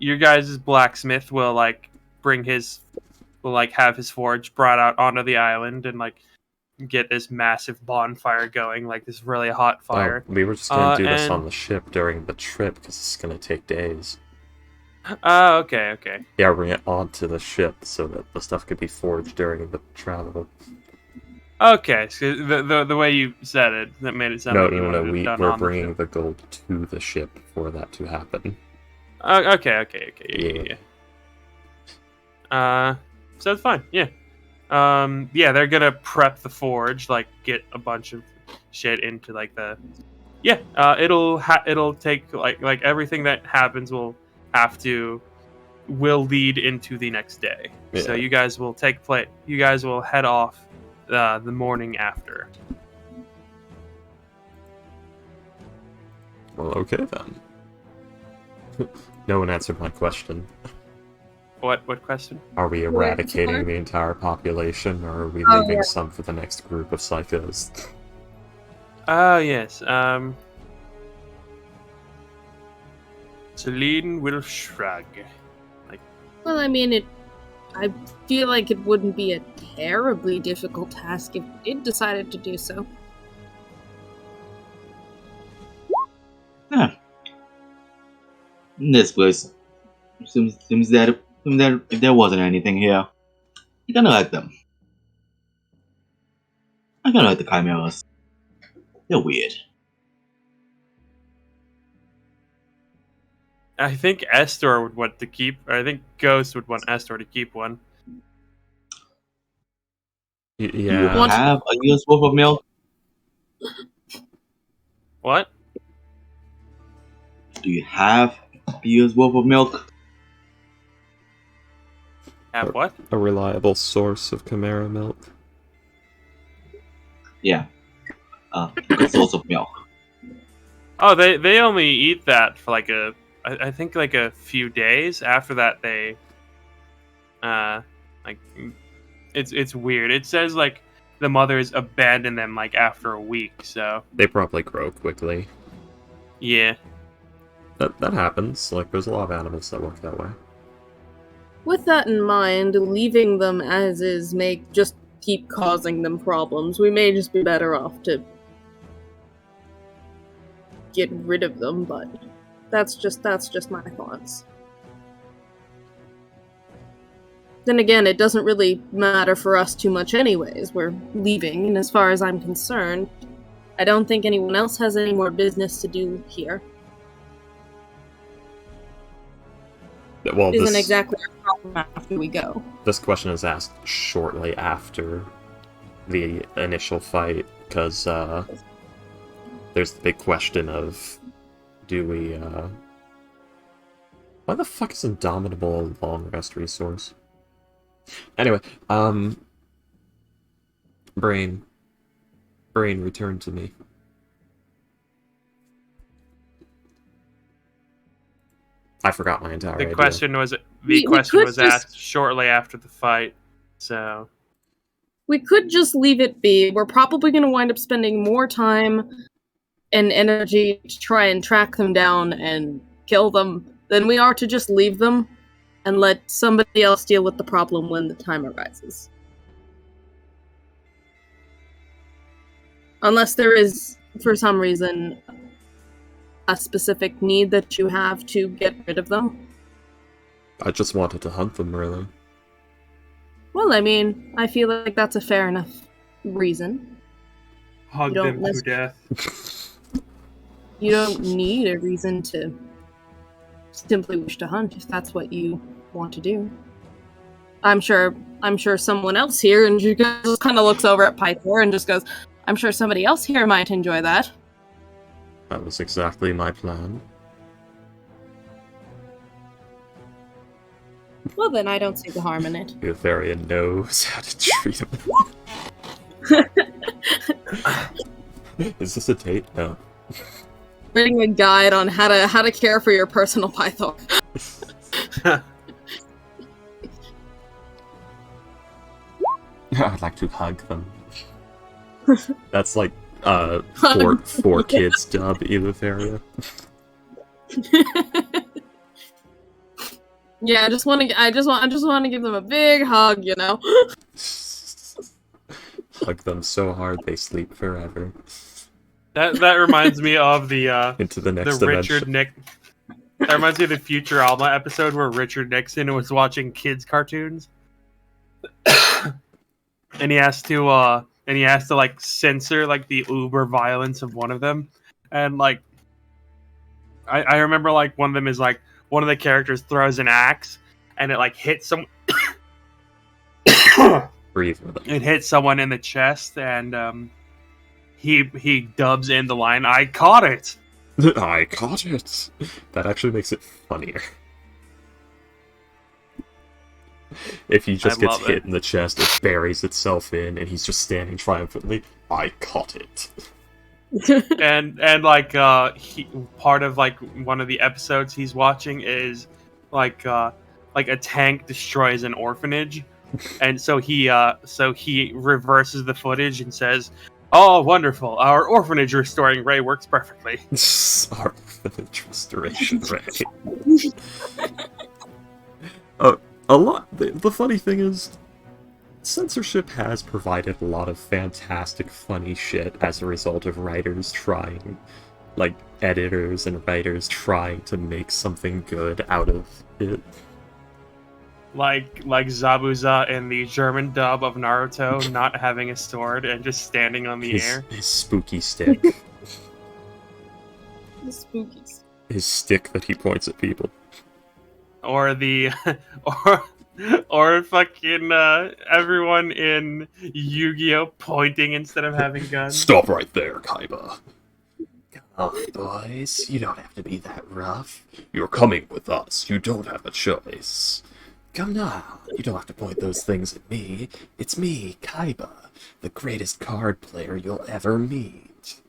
Speaker 4: Your guys' blacksmith will have his forge brought out onto the island and get this massive bonfire going, this really hot fire.
Speaker 3: Oh, we were just gonna do this on the ship during the trip because it's gonna take days.
Speaker 4: Okay.
Speaker 3: Yeah, bring it onto the ship so that the stuff could be forged during the travel.
Speaker 4: Okay, so the way you said it, that made it sound like
Speaker 3: we're bringing the gold to the ship for that to happen.
Speaker 4: Okay, yeah. So it's fine, yeah. They're gonna prep the forge, get a bunch of shit into it'll take everything that happens will lead into the next day. Yeah. So you guys will head off the morning after.
Speaker 3: Well, okay then. No one answered my question.
Speaker 4: What question?
Speaker 3: Are we eradicating the entire population, or are we leaving some for the next group of psychos?
Speaker 4: Oh, yes. Celine will shrug.
Speaker 1: Well, I mean, I feel like it wouldn't be a terribly difficult task if we did decided to do so.
Speaker 2: Huh. This place seems that if there wasn't anything here, I kinda like them. I kinda like the chimeras. They're weird.
Speaker 4: I think Estor would want to keep. I think Ghost would want Estor to keep one.
Speaker 3: Yeah.
Speaker 2: Do you have a year's worth of milk?
Speaker 4: What?
Speaker 2: Do you have a year's worth of milk?
Speaker 4: Have what?
Speaker 3: A reliable source of chimera milk.
Speaker 2: Yeah. A good source of milk.
Speaker 4: Oh, they only eat that for I think a few days. After that, they it's weird. It says the mothers abandon them after a week. So
Speaker 3: they probably grow quickly.
Speaker 4: Yeah.
Speaker 3: That happens. There's a lot of animals that work that way.
Speaker 1: With that in mind, leaving them as is may just keep causing them problems. We may just be better off to get rid of them, but that's just my thoughts. Then again, it doesn't really matter for us too much anyways. We're leaving, and as far as I'm concerned, I don't think anyone else has any more business to do here.
Speaker 3: Well,
Speaker 1: isn't exactly our problem after we go.
Speaker 3: This question is asked shortly after the initial fight, because there's the big question of, do we, why the fuck is Indomitable a long rest resource? Anyway, Brain, return to me. I forgot my entire idea.
Speaker 4: The question was asked shortly after the fight, so
Speaker 1: we could just leave it be. We're probably going to wind up spending more time and energy to try and track them down and kill them than we are to just leave them and let somebody else deal with the problem when the time arises. Unless there is, for some reason, a specific need that you have to get rid of them.
Speaker 3: I just wanted to hunt them, really.
Speaker 1: Well, I mean, I feel like that's a fair enough reason.
Speaker 4: Hug them to death.
Speaker 1: You don't need a reason to simply wish to hunt if that's what you want to do. I'm sure someone else here, and she just kind of looks over at Pythor and just goes, I'm sure somebody else here might enjoy that.
Speaker 3: That was exactly my plan.
Speaker 1: Well, then I don't see the harm in it.
Speaker 3: Eutharian knows how to treat him. Is this a date? No.
Speaker 1: Reading a guide on how to care for your personal Pythor.
Speaker 3: I'd like to hug them. That's like four kids dub Eleutheria.
Speaker 1: Yeah, I just want to give them a big hug, you know.
Speaker 3: Hug them so hard they sleep forever.
Speaker 4: That reminds me of the
Speaker 3: into the next
Speaker 4: dimension. That reminds me of the Futurama episode where Richard Nixon was watching kids cartoons, and he has to like censor like the uber violence of one of them, and like I remember like one of them is like one of the characters throws an axe and it like hits some.
Speaker 3: Breathe with it.
Speaker 4: It hits someone in the chest, and he dubs in the line, "I caught it."
Speaker 3: I caught it. That actually makes it funnier. If he just gets hit in the chest, it buries itself in, and he's just standing triumphantly. I caught it.
Speaker 4: and like part of like one of the episodes he's watching is like a tank destroys an orphanage, and so he reverses the footage and says, "Oh, wonderful! Our orphanage restoring ray works perfectly."
Speaker 3: Our orphanage restoration ray. A lot. The funny thing is, censorship has provided a lot of fantastic, funny shit as a result of writers trying, like editors and writers trying to make something good out of it.
Speaker 4: Like Zabuza in the German dub of Naruto, not having a sword and just standing on the air.
Speaker 3: His spooky stick.
Speaker 1: The spookies.
Speaker 3: His stick that he points at people.
Speaker 4: Or the or fucking everyone in Yu-Gi-Oh pointing instead of having guns.
Speaker 3: Stop right there, Kaiba. Come on, boys. You don't have to be that rough. You're coming with us. You don't have a choice. Come now. You don't have to point those things at me. It's me, Kaiba, the greatest card player you'll ever meet.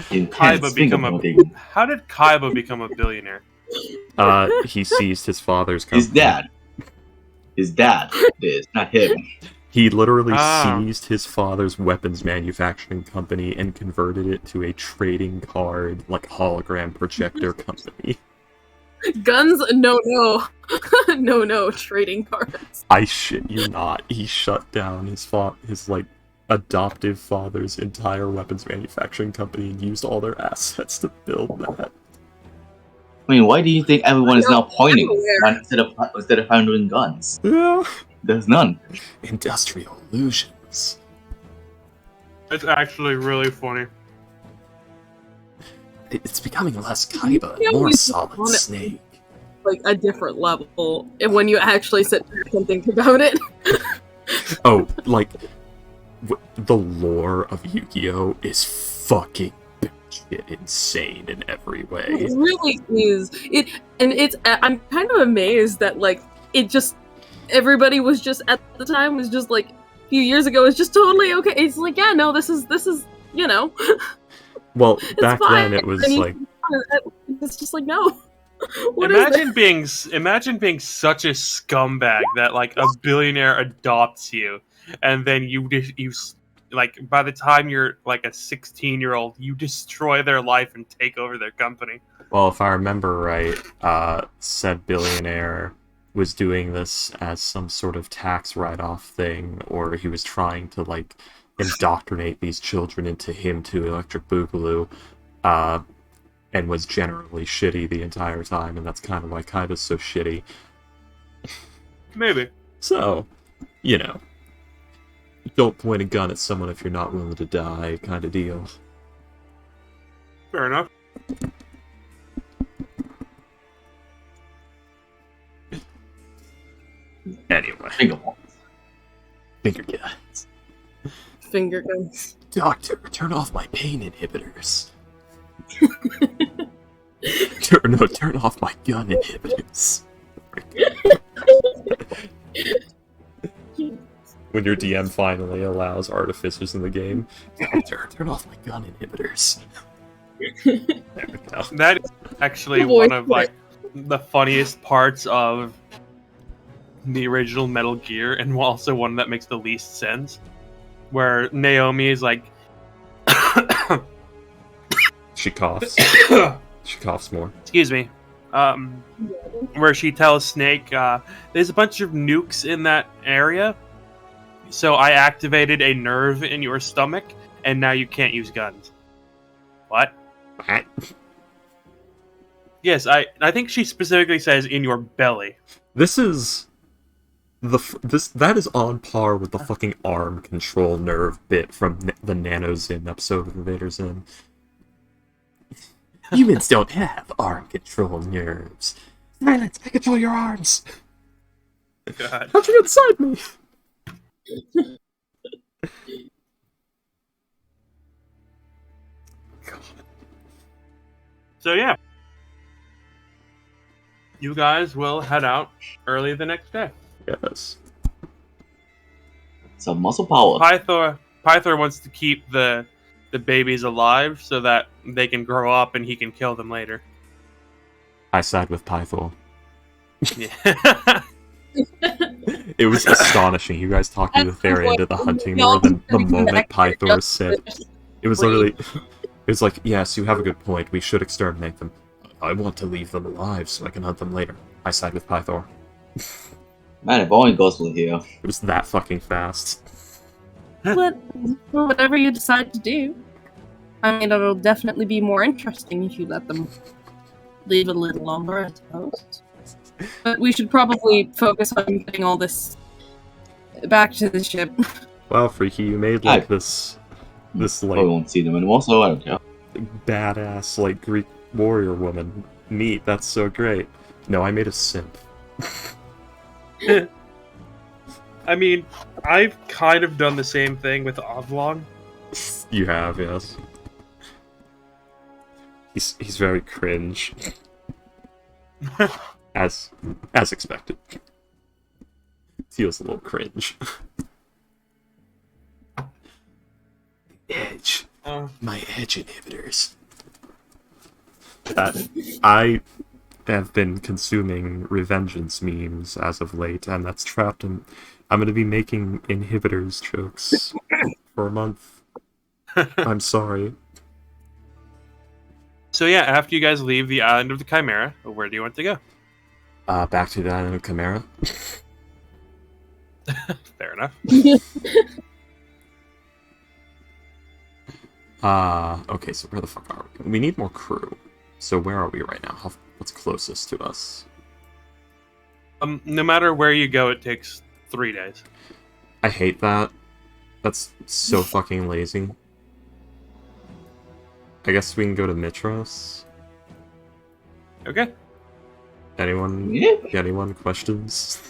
Speaker 4: How did Kaiba become a billionaire?
Speaker 3: He seized his father's company.
Speaker 2: His dad is, not him.
Speaker 3: He literally seized his father's weapons manufacturing company and converted it to a trading card, like, hologram projector company.
Speaker 1: Guns? No. No, trading cards.
Speaker 3: I shit you not. He shut down his like, adoptive father's entire weapons manufacturing company and used all their assets to build that.
Speaker 2: I mean, why do you think everyone is now pointing instead of handling guns?
Speaker 3: Yeah.
Speaker 2: There's none.
Speaker 3: Industrial illusions.
Speaker 4: It's actually really funny.
Speaker 3: It's becoming less Kaiba, more Solid Snake.
Speaker 1: Like a different level when you actually sit back and think about it.
Speaker 3: Oh, like the lore of Yu-Gi-Oh! Is fucking shit insane in every way.
Speaker 1: It really is. I'm kind of amazed that it just everybody was just at the time was just like a few years ago was just totally okay. It's like, yeah, no, this is
Speaker 3: Well, back
Speaker 1: fine.
Speaker 3: then it was like
Speaker 1: it's just like, no.
Speaker 4: Imagine being such a scumbag that like a billionaire adopts you, and then you like by the time you're like a 16-year-old, you destroy their life and take over their company.
Speaker 3: Well, if I remember right, said billionaire was doing this as some sort of tax write-off thing, or he was trying to like indoctrinate these children into him to Electric Boogaloo, and was generally shitty the entire time, and that's kind of why Kaiba's so shitty.
Speaker 4: Maybe.
Speaker 3: So, don't point a gun at someone if you're not willing to die, kind of deal.
Speaker 4: Fair enough.
Speaker 3: Anyway. Finger guns.
Speaker 1: Finger guns.
Speaker 3: Doctor, turn off my pain inhibitors. Turn off my gun inhibitors. When your DM finally allows artificers in the game, turn off my gun inhibitors. There we go.
Speaker 4: That is actually one of like the funniest parts of the original Metal Gear, and also one that makes the least sense. Where Naomi is like,
Speaker 3: she coughs. She coughs more.
Speaker 4: Excuse me. Where she tells Snake, there's a bunch of nukes in that area, so I activated a nerve in your stomach, and now you can't use guns. What? Yes, I think she specifically says in your belly.
Speaker 3: This is that is on par with the fucking arm control nerve bit from the Nano Zin episode of Invader Zim. Humans don't have arm control nerves. Silence! I control your arms!
Speaker 4: God.
Speaker 3: How'd you get inside me? God.
Speaker 4: So yeah. You guys will head out early the next day.
Speaker 3: Yes.
Speaker 2: Some muscle power.
Speaker 4: Pythor wants to keep the babies alive so that they can grow up and he can kill them later.
Speaker 3: I side with Pythor.
Speaker 4: Yeah.
Speaker 3: It was astonishing. You guys talked me with their into the hunting more than the moment Pythor said. It was literally... It was like, yes, you have a good point. We should exterminate them. I want to leave them alive so I can hunt them later. I side with Pythor.
Speaker 2: Man, if only Ghost was here.
Speaker 3: It was that fucking fast.
Speaker 1: Whatever you decide to do. I mean, it'll definitely be more interesting if you let them leave a little longer, I suppose. But we should probably focus on getting all this back to the ship.
Speaker 3: Wow, Freaky, you made like this like
Speaker 2: I won't see them anymore, so I don't care.
Speaker 3: badass like Greek warrior woman. Neat, that's so great. No, I made a simp.
Speaker 4: I mean, I've kind of done the same thing with Oblong.
Speaker 3: You have, yes. He's very cringe. As expected. Feels a little cringe. Edge. My edge inhibitors. I have been consuming Revengeance memes as of late, and that's trapped in... I'm going to be making inhibitors jokes for a month. I'm sorry.
Speaker 4: So yeah, after you guys leave the island of the Chimera, where do you want to go?
Speaker 3: Back to the island of Chimera.
Speaker 4: Fair enough.
Speaker 3: Okay, so where the fuck are we? We need more crew. So where are we right now? What's closest to us?
Speaker 4: No matter where you go, it takes 3 days.
Speaker 3: I hate that. That's so fucking lazy. I guess we can go to Mitros.
Speaker 4: Okay.
Speaker 3: Anyone?
Speaker 2: Yeah.
Speaker 3: Anyone? Questions?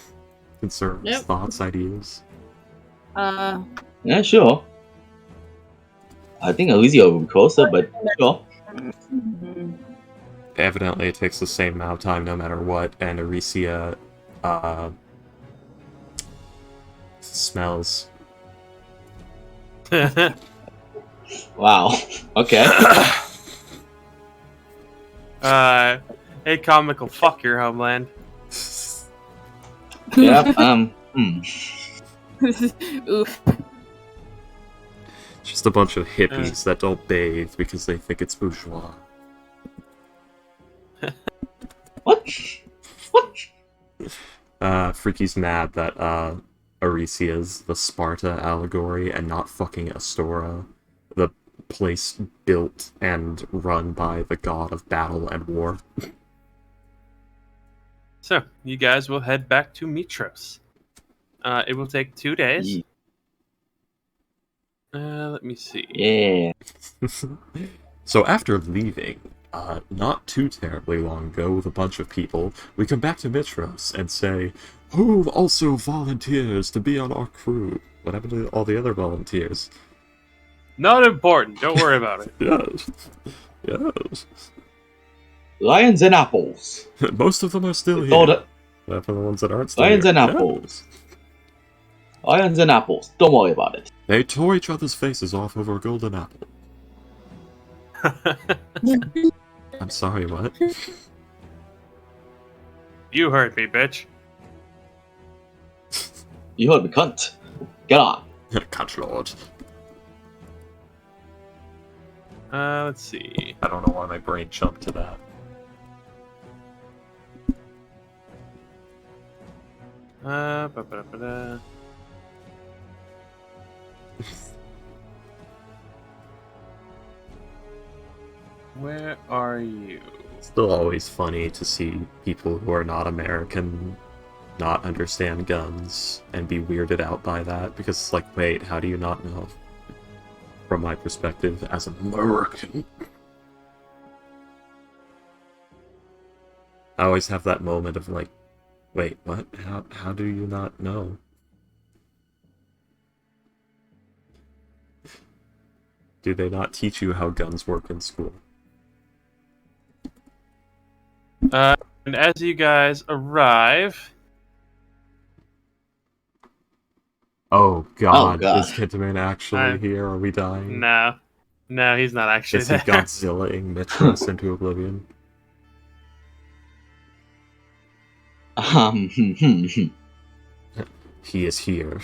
Speaker 3: Concerns?
Speaker 1: Nope.
Speaker 3: Thoughts? Ideas?
Speaker 2: Yeah, sure. I think Elysia will be closer, but sure.
Speaker 3: Evidently, it takes the same amount of time no matter what, and Arisia smells.
Speaker 2: Wow. Okay.
Speaker 4: Hey, comical, fuck your homeland.
Speaker 2: Yeah.
Speaker 1: Oof.
Speaker 3: Just a bunch of hippies that don't bathe because they think it's bourgeois.
Speaker 2: What? What?
Speaker 3: Freaky's mad that Arisia's the Sparta allegory and not fucking Astora, the place built and run by the god of battle and war.
Speaker 4: So, you guys will head back to Mitros. It will take 2 days. Let me see.
Speaker 2: Yeah.
Speaker 3: So after leaving, not too terribly long ago with a bunch of people, we come back to Mitros and say, who also volunteers to be on our crew? What happened to all the other volunteers?
Speaker 4: Not important. Don't worry about it.
Speaker 3: Yes. Yes.
Speaker 2: Lions and apples.
Speaker 3: Most of them are still here.
Speaker 2: Hold it.
Speaker 3: What happened to the ones that aren't still
Speaker 2: Lions
Speaker 3: here?
Speaker 2: and apples. Lions and apples. Don't worry about it.
Speaker 3: They tore each other's faces off over a golden apple. I'm sorry, what?
Speaker 4: You heard me, bitch.
Speaker 2: You heard me, cunt. Get on.
Speaker 3: Cunt lord.
Speaker 4: Let's see.
Speaker 3: I don't know why my brain jumped to that.
Speaker 4: Ba-ba-da-ba-da. Where are you?
Speaker 3: Still always funny to see people who are not American not understand guns and be weirded out by that, because it's like, wait, how do you not know? From my perspective as an American. I always have that moment of like, wait, what? How do you not know? Do they not teach you how guns work in school?
Speaker 4: And as you guys arrive...
Speaker 3: Oh god,
Speaker 2: God.
Speaker 3: is Kitaman actually here? Are we dying?
Speaker 4: No. No, he's not actually
Speaker 3: Is he
Speaker 4: there.
Speaker 3: Godzilla-ing Mitros into oblivion? He is here.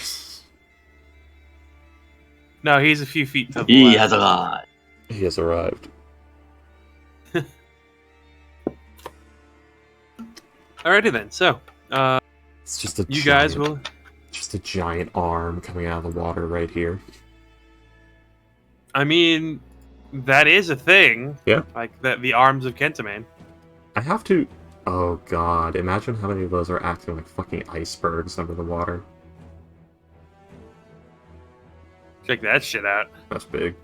Speaker 4: No, he's a few feet to the
Speaker 2: He
Speaker 4: left.
Speaker 2: has arrived.
Speaker 3: He has arrived.
Speaker 4: Alrighty then, so,
Speaker 3: It's just a
Speaker 4: you guys
Speaker 3: giant,
Speaker 4: will...
Speaker 3: just a giant arm coming out of the water right here.
Speaker 4: I mean, that is a thing.
Speaker 3: Yeah.
Speaker 4: Like, the arms of Kentaman.
Speaker 3: I have to... Oh god, imagine how many of those are acting like fucking icebergs under the water.
Speaker 4: Check that shit out.
Speaker 3: That's big.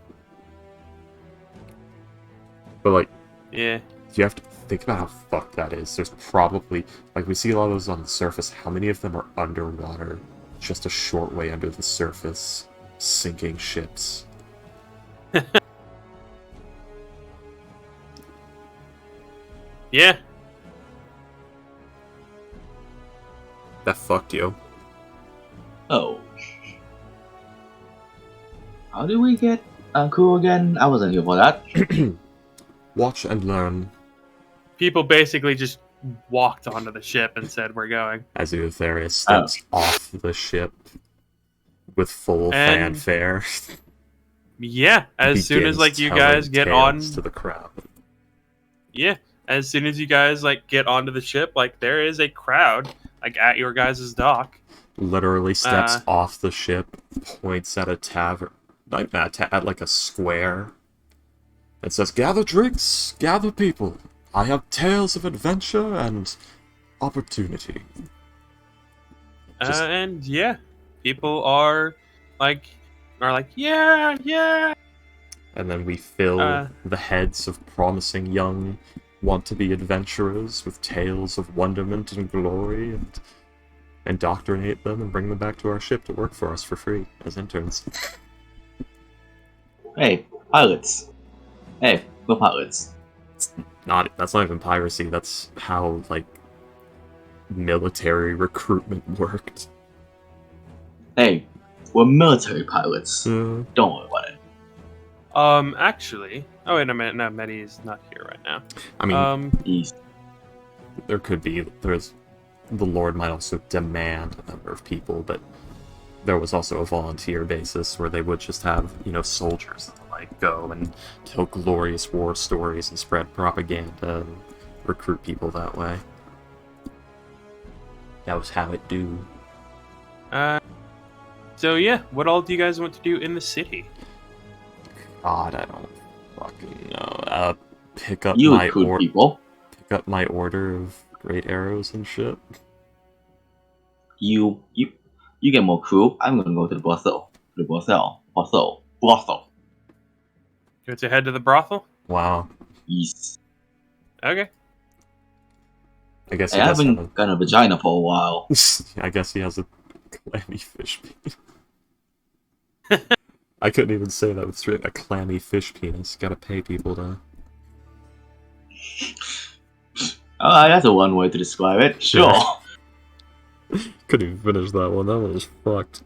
Speaker 3: But like,
Speaker 4: Yeah.
Speaker 3: you have to think about how fucked that is. There's probably, like, we see a lot of those on the surface. How many of them are underwater? Just a short way under the surface, sinking ships.
Speaker 4: Yeah.
Speaker 3: That fucked you.
Speaker 2: Oh. How did we get crew again? I wasn't here for that.
Speaker 3: Watch and learn.
Speaker 4: People basically just walked onto the ship and said, we're going.
Speaker 3: As Eutharius steps off the ship with full
Speaker 4: And-
Speaker 3: fanfare.
Speaker 4: Yeah, as soon as,
Speaker 3: begins
Speaker 4: like, you
Speaker 3: telling
Speaker 4: guys get on...
Speaker 3: tales to the crowd.
Speaker 4: Yeah, as soon as you guys, like, get onto the ship, like, there is a crowd, like, at your guys' dock.
Speaker 3: Literally steps off the ship, points at a tavern, like at like a square, and says, "Gather drinks, gather people. I have tales of adventure and opportunity."
Speaker 4: And, yeah, people are like, yeah.
Speaker 3: And then we fill the heads of promising young, want-to-be adventurers with tales of wonderment and glory, and indoctrinate them and bring them back to our ship to work for us for free as interns.
Speaker 2: Hey, Pilots. Hey, we're pilots.
Speaker 3: That's not even piracy. That's how like military recruitment worked.
Speaker 2: Hey, we're military pilots.
Speaker 3: Uh,
Speaker 2: Don't worry about it.
Speaker 4: Actually, oh wait a minute, no, Medi is not here right now.
Speaker 3: I mean,
Speaker 2: He's
Speaker 3: there's the Lord might also demand a number of people, but there was also a volunteer basis where they would just have, soldiers that like go and tell glorious war stories and spread propaganda and recruit people that way. That was how it do.
Speaker 4: So yeah, what all do you guys want to do in the city?
Speaker 3: God, I don't fucking know. Pick up
Speaker 2: you
Speaker 3: my
Speaker 2: recruit people.
Speaker 3: pick up my order of great arrows and shit.
Speaker 2: You get more crew. I'm gonna go to the brothel. Brothel.
Speaker 4: Go to head to the brothel.
Speaker 3: Wow.
Speaker 2: Yes.
Speaker 4: Okay.
Speaker 3: I guess
Speaker 2: Hey,
Speaker 3: he
Speaker 2: I
Speaker 3: does have
Speaker 2: haven't got a vagina for a while.
Speaker 3: I guess he has a clammy fish penis. I couldn't even say that with straight a clammy fish penis. Gotta pay people to.
Speaker 2: That's a one way to describe it. Sure.
Speaker 3: Couldn't even finish that one. That one was fucked.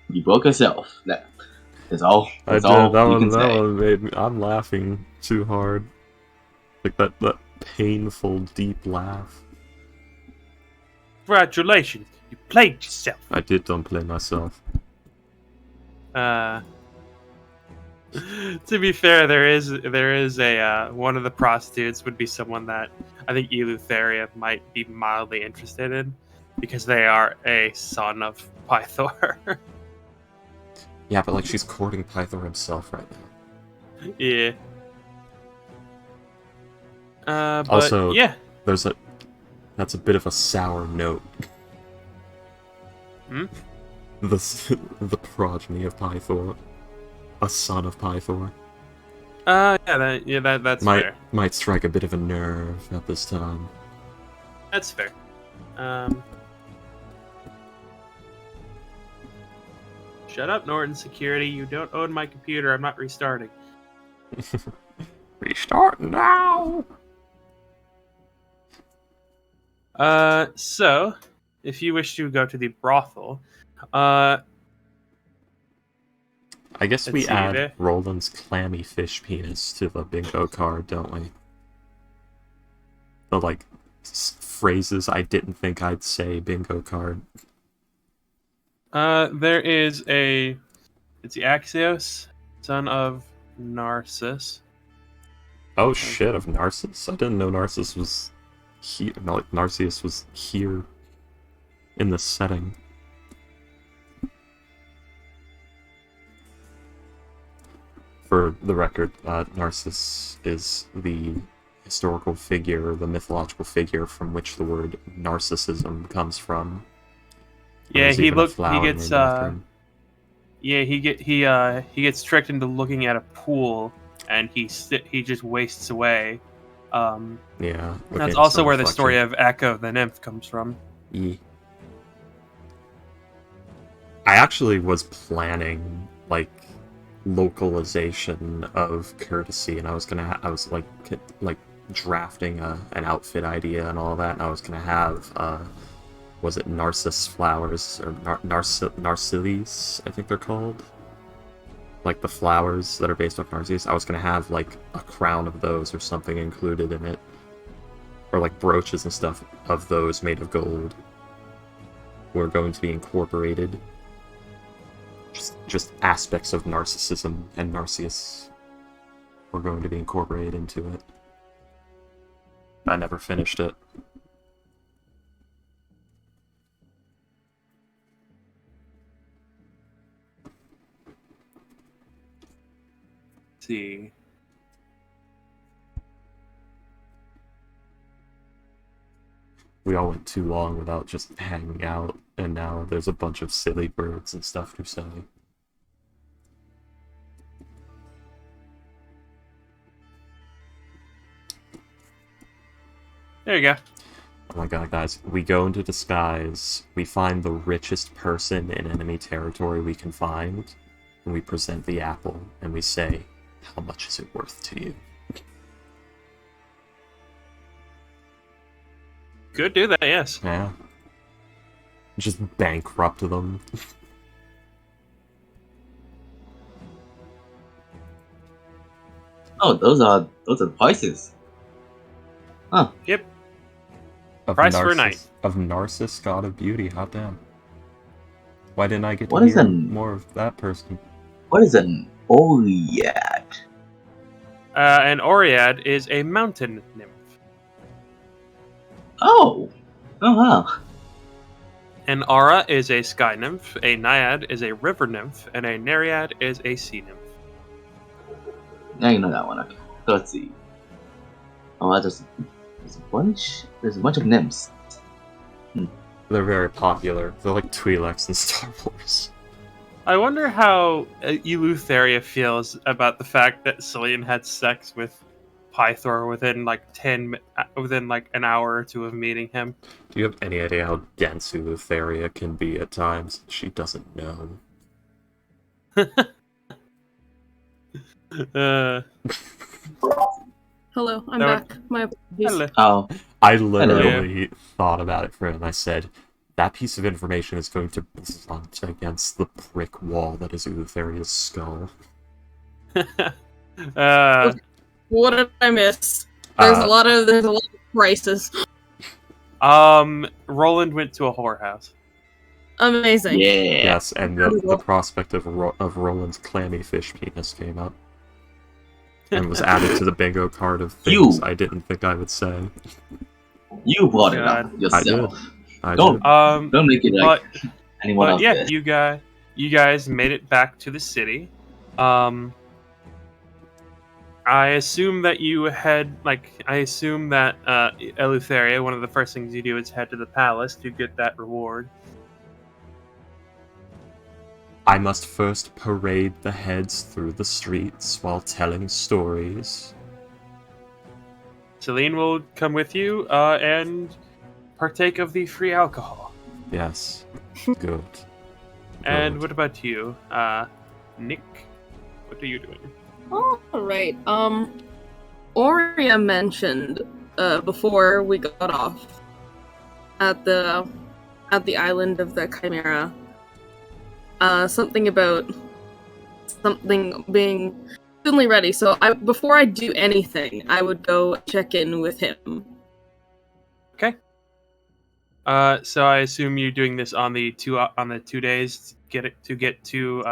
Speaker 2: You broke yourself. That's all.
Speaker 3: I
Speaker 2: That's
Speaker 3: did.
Speaker 2: all
Speaker 3: That
Speaker 2: you
Speaker 3: one.
Speaker 2: can
Speaker 3: That
Speaker 2: say.
Speaker 3: one made me. I'm laughing too hard. Like that painful, deep laugh.
Speaker 4: Congratulations, you played yourself.
Speaker 3: I did don't play myself.
Speaker 4: To be fair, there is a one of the prostitutes would be someone that I think Eleutheria might be mildly interested in because they are a son of Pythor.
Speaker 3: Yeah, but like she's courting Pythor himself right now.
Speaker 4: Yeah. But
Speaker 3: Also,
Speaker 4: yeah.
Speaker 3: That's a bit of a sour note.
Speaker 4: Hmm?
Speaker 3: The progeny of Pythor. A son of Pythor.
Speaker 4: That's fair.
Speaker 3: Might strike a bit of a nerve at this time.
Speaker 4: That's fair. Shut up, Norton Security. You don't own my computer. I'm not restarting.
Speaker 3: Restart now!
Speaker 4: So, if you wish to go to the brothel,
Speaker 3: I guess we
Speaker 4: Let's see,
Speaker 3: add
Speaker 4: there-
Speaker 3: Roland's clammy fish penis to the bingo card, don't we? The, like, phrases I didn't think I'd say bingo card.
Speaker 4: there is it's the Axios, son of Narcissus.
Speaker 3: Oh shit, of Narcissus? I didn't know Narcissus was here. No, like, Narcissus was here in this setting. For the record, Narcissus is the historical figure, the mythological figure from which the word narcissism comes from.
Speaker 4: Yeah,
Speaker 3: There's
Speaker 4: he
Speaker 3: even a
Speaker 4: looked. He
Speaker 3: flower
Speaker 4: gets.
Speaker 3: named after him.
Speaker 4: Yeah, he gets tricked into looking at a pool, and he just wastes away.
Speaker 3: Yeah.
Speaker 4: That's
Speaker 3: okay,
Speaker 4: also
Speaker 3: some
Speaker 4: where the
Speaker 3: reflection.
Speaker 4: story of Echo the nymph comes from.
Speaker 3: Yeah. I actually was planning like localization of courtesy, and I was drafting an outfit idea and all that, and I was gonna have was it narcissus flowers or narcissus? I think they're called. Like the flowers that are based off Narcissus. I was gonna have like a crown of those or something included in it, or like brooches and stuff of those made of gold were going to be incorporated. Just aspects of narcissism and Narcissus were going to be incorporated into it. I never finished it.
Speaker 4: Let's see.
Speaker 3: We all went too long without just hanging out, and now there's a bunch of silly birds and stuff to say.
Speaker 4: There you go.
Speaker 3: Oh my god, guys. We go into disguise, we find the richest person in enemy territory we can find, and we present the apple, and we say, how much is it worth to you?
Speaker 4: Could do that, yes.
Speaker 3: Yeah. Just bankrupt them.
Speaker 2: Oh, those are the prices. Huh.
Speaker 4: Yep.
Speaker 3: Of
Speaker 4: Price for a night.
Speaker 3: Of Narcissus, god of beauty, hot damn. Why didn't I get to
Speaker 2: What is
Speaker 3: hear
Speaker 2: an-
Speaker 3: more of that person?
Speaker 2: What is an Oread?
Speaker 4: An Oread is a mountain nymph.
Speaker 2: Oh. Oh wow.
Speaker 4: An Aura is a sky nymph, a Naiad is a river nymph, and a Nereid is a sea nymph.
Speaker 2: Now you know that one. Okay. So let's see. Oh, there's a bunch. There's a bunch of nymphs.
Speaker 3: They're very popular. They're like Twi'leks in Star Wars.
Speaker 4: I wonder how Eleutheria feels about the fact that Cillian had sex with Pythor within like an hour or two of meeting him.
Speaker 3: Do you have any idea how dense Eleutheria can be at times? She doesn't know.
Speaker 1: Hello, I'm
Speaker 4: No,
Speaker 1: back. My apologies.
Speaker 4: Hello.
Speaker 2: Oh.
Speaker 3: I literally thought about it for him. I said, that piece of information is going to blunt against the brick wall that is Eleutheria's skull.
Speaker 1: What did I miss? There's a lot of prices.
Speaker 4: Roland went to a whorehouse.
Speaker 1: Amazing.
Speaker 2: Yeah.
Speaker 3: Yes, and the prospect of Roland's clammy fish penis came up. And was added to the bingo card of things I didn't think I would say.
Speaker 2: You brought it up yourself.
Speaker 3: I
Speaker 2: don't
Speaker 3: did.
Speaker 2: Don't make it like anyone else.
Speaker 4: Yeah,
Speaker 2: did.
Speaker 4: you guys made it back to the city. I assume that Eleutheria, one of the first things you do is head to the palace to get that reward.
Speaker 3: I must first parade the heads through the streets while telling stories.
Speaker 4: Celine will come with you and partake of the free alcohol.
Speaker 3: Yes. Good.
Speaker 4: And what about you, Nick? What are you doing?
Speaker 1: Alright, Aurea mentioned, before we got off at the island of the Chimera, something about something being suddenly ready, so before I do anything, I would go check in with him.
Speaker 4: Okay. So I assume you're doing this on the 2 days to get to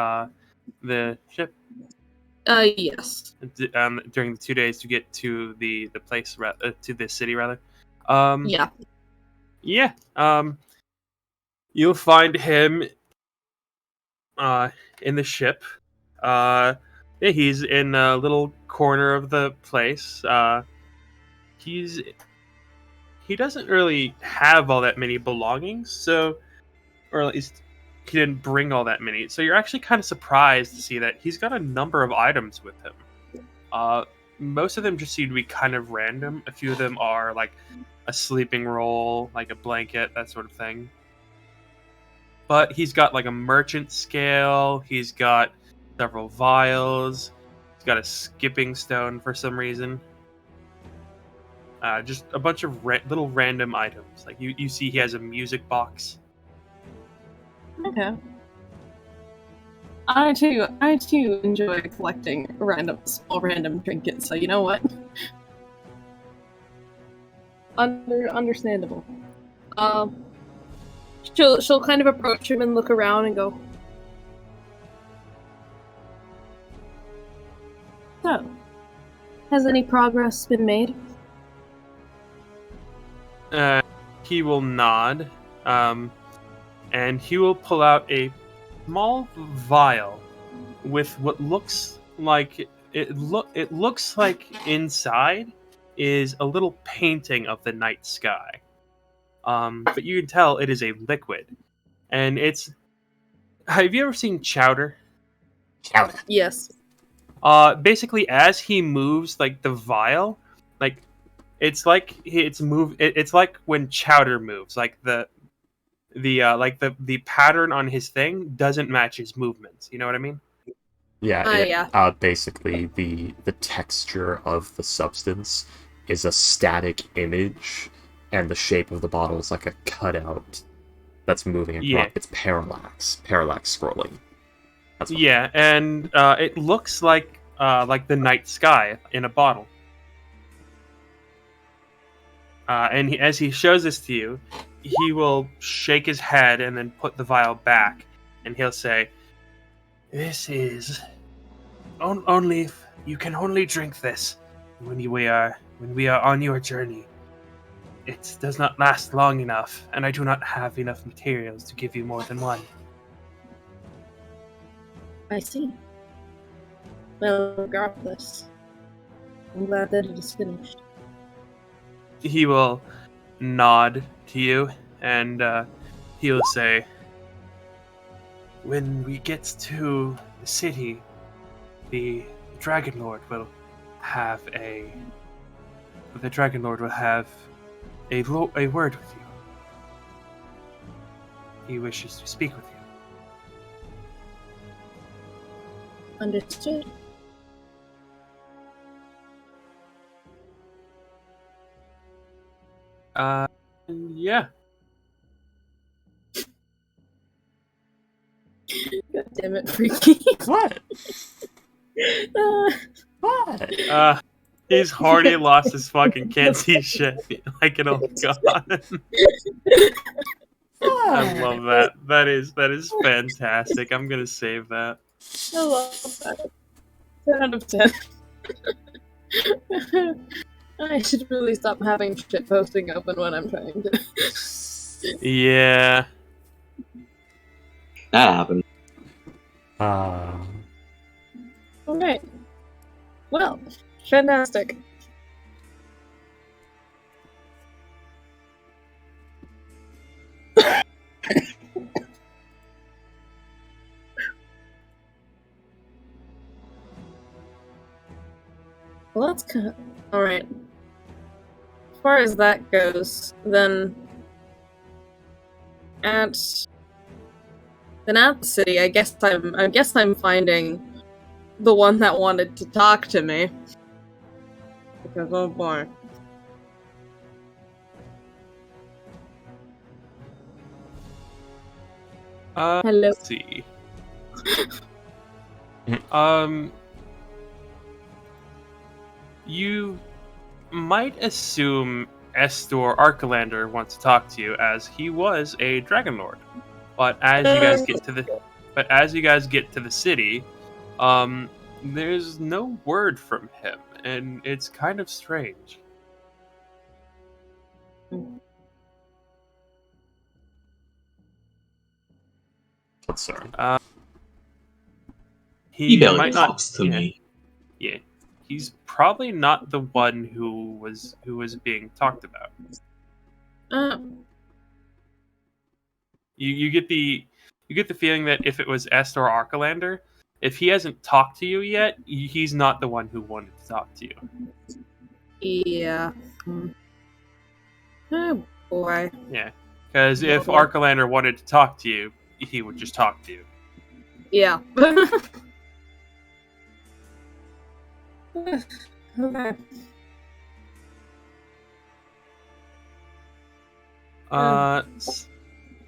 Speaker 4: the ship.
Speaker 1: Yes.
Speaker 4: During the 2 days to get to the place, to the city rather.
Speaker 1: Yeah.
Speaker 4: Yeah. You'll find him in the ship. Yeah, he's in a little corner of the place. He doesn't really have all that many belongings, or at least he didn't bring all that many. So you're actually kind of surprised to see that he's got a number of items with him. Most of them just seem to be kind of random. A few of them are like a sleeping roll, like a blanket, that sort of thing. But he's got like a merchant scale. He's got several vials. He's got a skipping stone for some reason. Just a bunch of little random items. Like you see, he has a music box.
Speaker 1: Okay. I too enjoy collecting small random trinkets. So you know what? Understandable. She'll kind of approach him and look around and go, "So, has any progress been made?"
Speaker 4: He will nod, and he will pull out a small vial with what looks like it looks like inside is a little painting of the night sky. But you can tell it is a liquid, and it's. Have you ever seen Chowder?
Speaker 3: Chowder.
Speaker 1: Yes.
Speaker 4: Basically, as he moves, like the vial, like It's like it's like when Chowder moves, like the pattern on his thing doesn't match his movements. You know what I mean?
Speaker 3: Yeah,
Speaker 1: Yeah.
Speaker 3: basically the texture of the substance is a static image, and the shape of the bottle is like a cutout that's moving across.
Speaker 4: Yeah.
Speaker 3: It's parallax scrolling. That's what
Speaker 4: Yeah, and it looks like the night sky in a bottle. And as he shows this to you, he will shake his head and then put the vial back, and he'll say, "This is only you can only drink this when we are on your journey. It does not last long enough, and I do not have enough materials to give you more than one."
Speaker 1: I see. Well, regardless, I'm glad that it is finished.
Speaker 4: He will nod to you, and he'll say, "When we get to the city, the Dragon Lord will have a word with you. He wishes to speak with you."
Speaker 1: Understood.
Speaker 4: Yeah.
Speaker 1: God damn it, Freaky.
Speaker 3: What?
Speaker 1: Uh,
Speaker 3: What?
Speaker 4: He's already lost his fucking can't see shit like an old god. I love that. That is fantastic. I'm gonna save that.
Speaker 1: I love that. 10 out of 10. I should really stop having shit posting open when I'm trying to.
Speaker 4: Yeah.
Speaker 2: That happened.
Speaker 1: Alright. Well, fantastic. Well, that's kind of... Alright. As far as that goes, then at the city, I guess I'm finding the one that wanted to talk to me. Because oh boy. Hello.
Speaker 4: Let's see. You might assume Estor Archelander wants to talk to you, as he was a Dragon Lord. But as you guys get to the city, there's no word from him, and it's kind of strange.
Speaker 3: Concern.
Speaker 2: He barely
Speaker 4: might not
Speaker 2: talks to me.
Speaker 4: Yeah, he's probably not the one who was being talked about. You get the feeling that if it was Estor Archelander, if he hasn't talked to you yet, he's not the one who wanted to talk to you.
Speaker 1: Yeah. Oh boy.
Speaker 4: Yeah, because if Archelander wanted to talk to you, he would just talk to you.
Speaker 1: Yeah. Okay.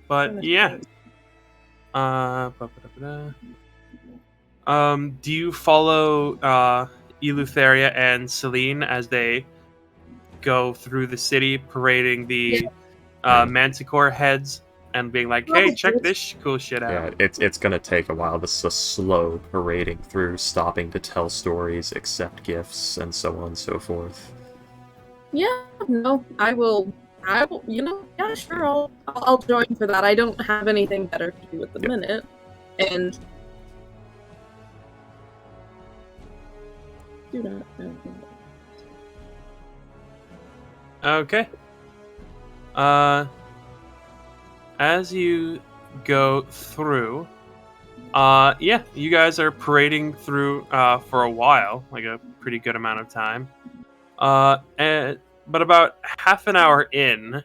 Speaker 4: But yeah. Do you follow Eleutheria and Celine as they go through the city, parading the Manticore heads and being like, "Hey, check this cool shit out."
Speaker 3: Yeah, it's gonna take a while. This is a slow parading through, stopping to tell stories, accept gifts, and so on and so forth.
Speaker 1: Yeah, no, I will, yeah, sure, I'll join for that. I don't have anything better to do at the minute, and do not.
Speaker 4: Okay. As you go through, you guys are parading through for a while, like a pretty good amount of time. And but about half an hour in,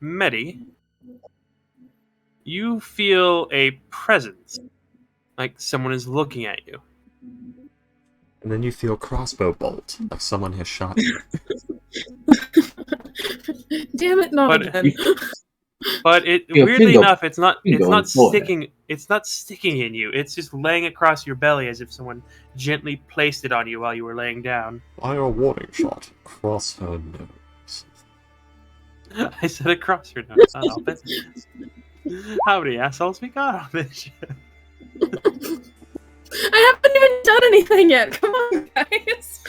Speaker 4: Medi, you feel a presence, like someone is looking at you.
Speaker 3: And then you feel crossbow bolt, like someone has shot you.
Speaker 1: Damn it, not
Speaker 4: But-
Speaker 1: again.
Speaker 4: But it
Speaker 2: Yeah,
Speaker 4: weirdly
Speaker 2: finger-
Speaker 4: enough, it's not
Speaker 2: finger forehead.
Speaker 4: sticking. It's not sticking in you. It's just laying across your belly as if someone gently placed it on you while you were laying down.
Speaker 3: Fire a warning shot across her nose.
Speaker 4: I said across your nose, not off it. How many assholes we got on this ship?
Speaker 1: I haven't even done anything yet. Come on, guys.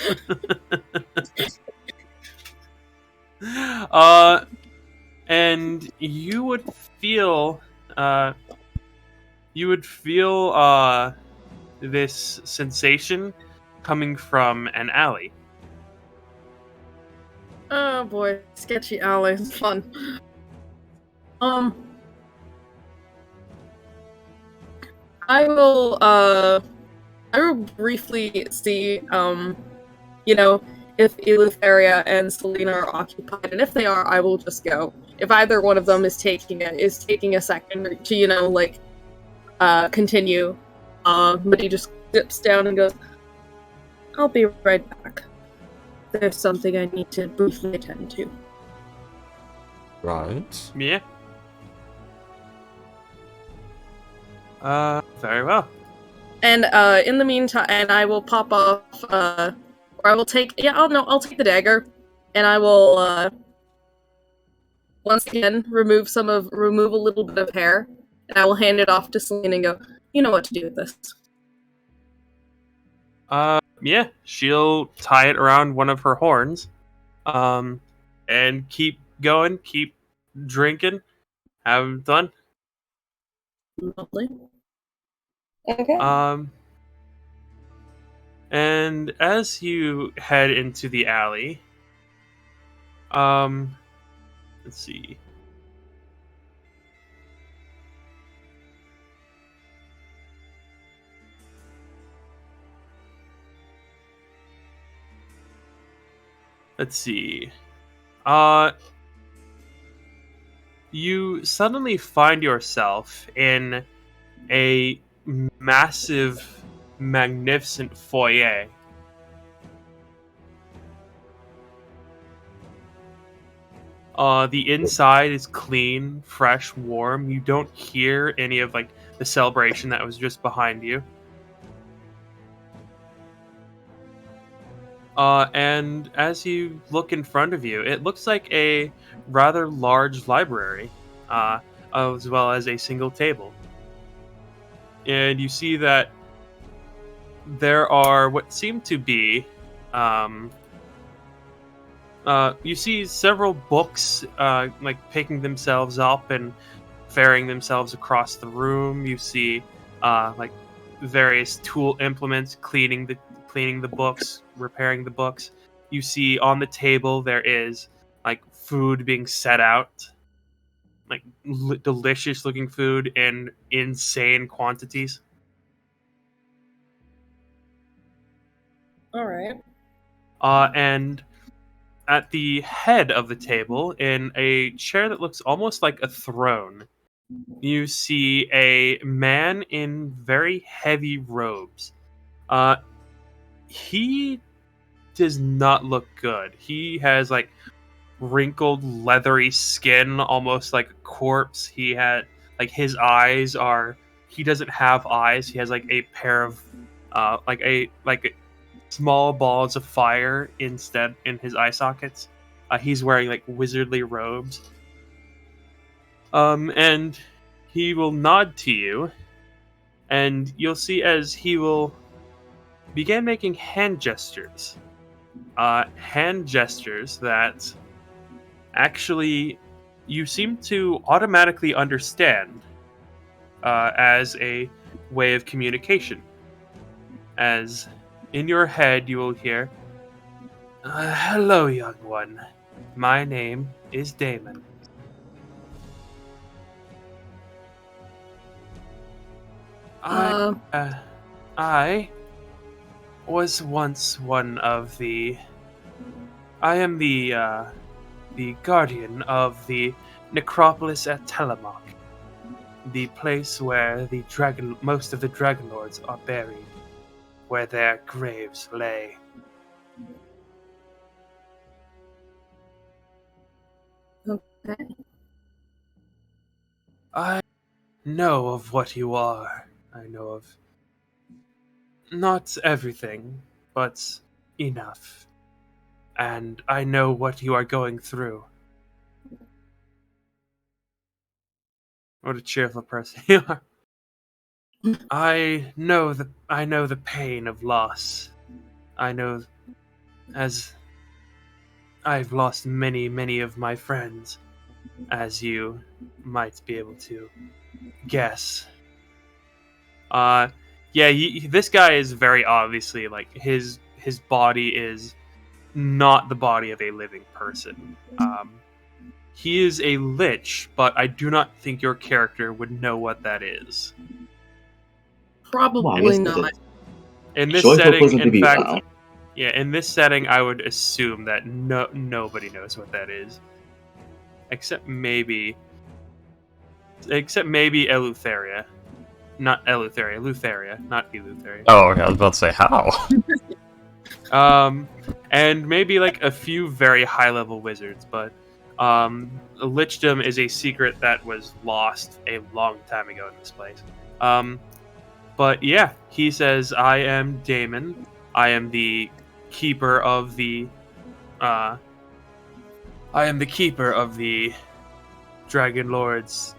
Speaker 4: And you would feel this sensation coming from an alley.
Speaker 1: Oh boy, sketchy alley. It's fun. I will briefly see, if Eleutheria and Selena are occupied, and if they are, I will just go. If either one of them is taking a second to, continue, but he just dips down and goes, I'll be right back. There's something I need to briefly attend to.
Speaker 3: Right.
Speaker 4: Yeah. Very well.
Speaker 1: And in the meantime, and I will pop off, or I will take, I'll take the dagger, and I will once again remove a little bit of hair, and I will hand it off to Selena and go, you know what to do with this.
Speaker 4: Yeah, she'll tie it around one of her horns, and keep going, keep drinking, have fun.
Speaker 1: Lovely. Okay.
Speaker 4: And as you head into the alley, let's see. You suddenly find yourself in a massive, magnificent foyer. The inside is clean, fresh, warm. You don't hear any of the celebration that was just behind you. And as you look in front of you, it looks like a rather large library, as well as a single table. And you see that there are what seem to be, you see several books, picking themselves up and ferrying themselves across the room. You see, various tool implements cleaning the books, repairing the books. You see on the table there is food being set out, delicious looking food in insane quantities.
Speaker 1: All right.
Speaker 4: And at the head of the table, in a chair that looks almost like a throne, you see a man in very heavy robes. He does not look good. He has wrinkled, leathery skin, almost like a corpse. He had his eyes are. He doesn't have eyes. He has a pair of small balls of fire instead in his eye sockets. He's wearing wizardly robes. And he will nod to you, and you'll see as he will begin making hand gestures. Hand gestures that actually you seem to automatically understand as a way of communication. As in your head you will hear, hello, young one. My name is Damon. I was once one of the I am the guardian of the necropolis at Telemach, the place where most of the dragon lords are buried, where their graves lay.
Speaker 1: Okay.
Speaker 4: I know of what you are. I know of not everything, but enough. And I know what you are going through. What a cheerful person you are. I know the pain of loss. I know, as I've lost many, many of my friends, as you might be able to guess. Yeah, this guy is very obviously like his body is not the body of a living person. He is a lich, but I do not think your character would know what that is.
Speaker 2: Well, I
Speaker 1: Probably
Speaker 2: guess
Speaker 1: not.
Speaker 4: In this
Speaker 2: joyful
Speaker 4: setting,
Speaker 2: person to
Speaker 4: in
Speaker 2: be
Speaker 4: fact,
Speaker 2: around.
Speaker 4: yeah, in this setting, I would assume that nobody knows what that is, except maybe Eleutheria. Not Eleutheria, Lutheria, not Eleutheria.
Speaker 3: Oh, okay, I was about to say how.
Speaker 4: And maybe like a few very high-level wizards, but lichdom is a secret that was lost a long time ago in this place. But yeah, he says, "I am Damon. I am the keeper of the. I am the keeper of the Dragon Lord's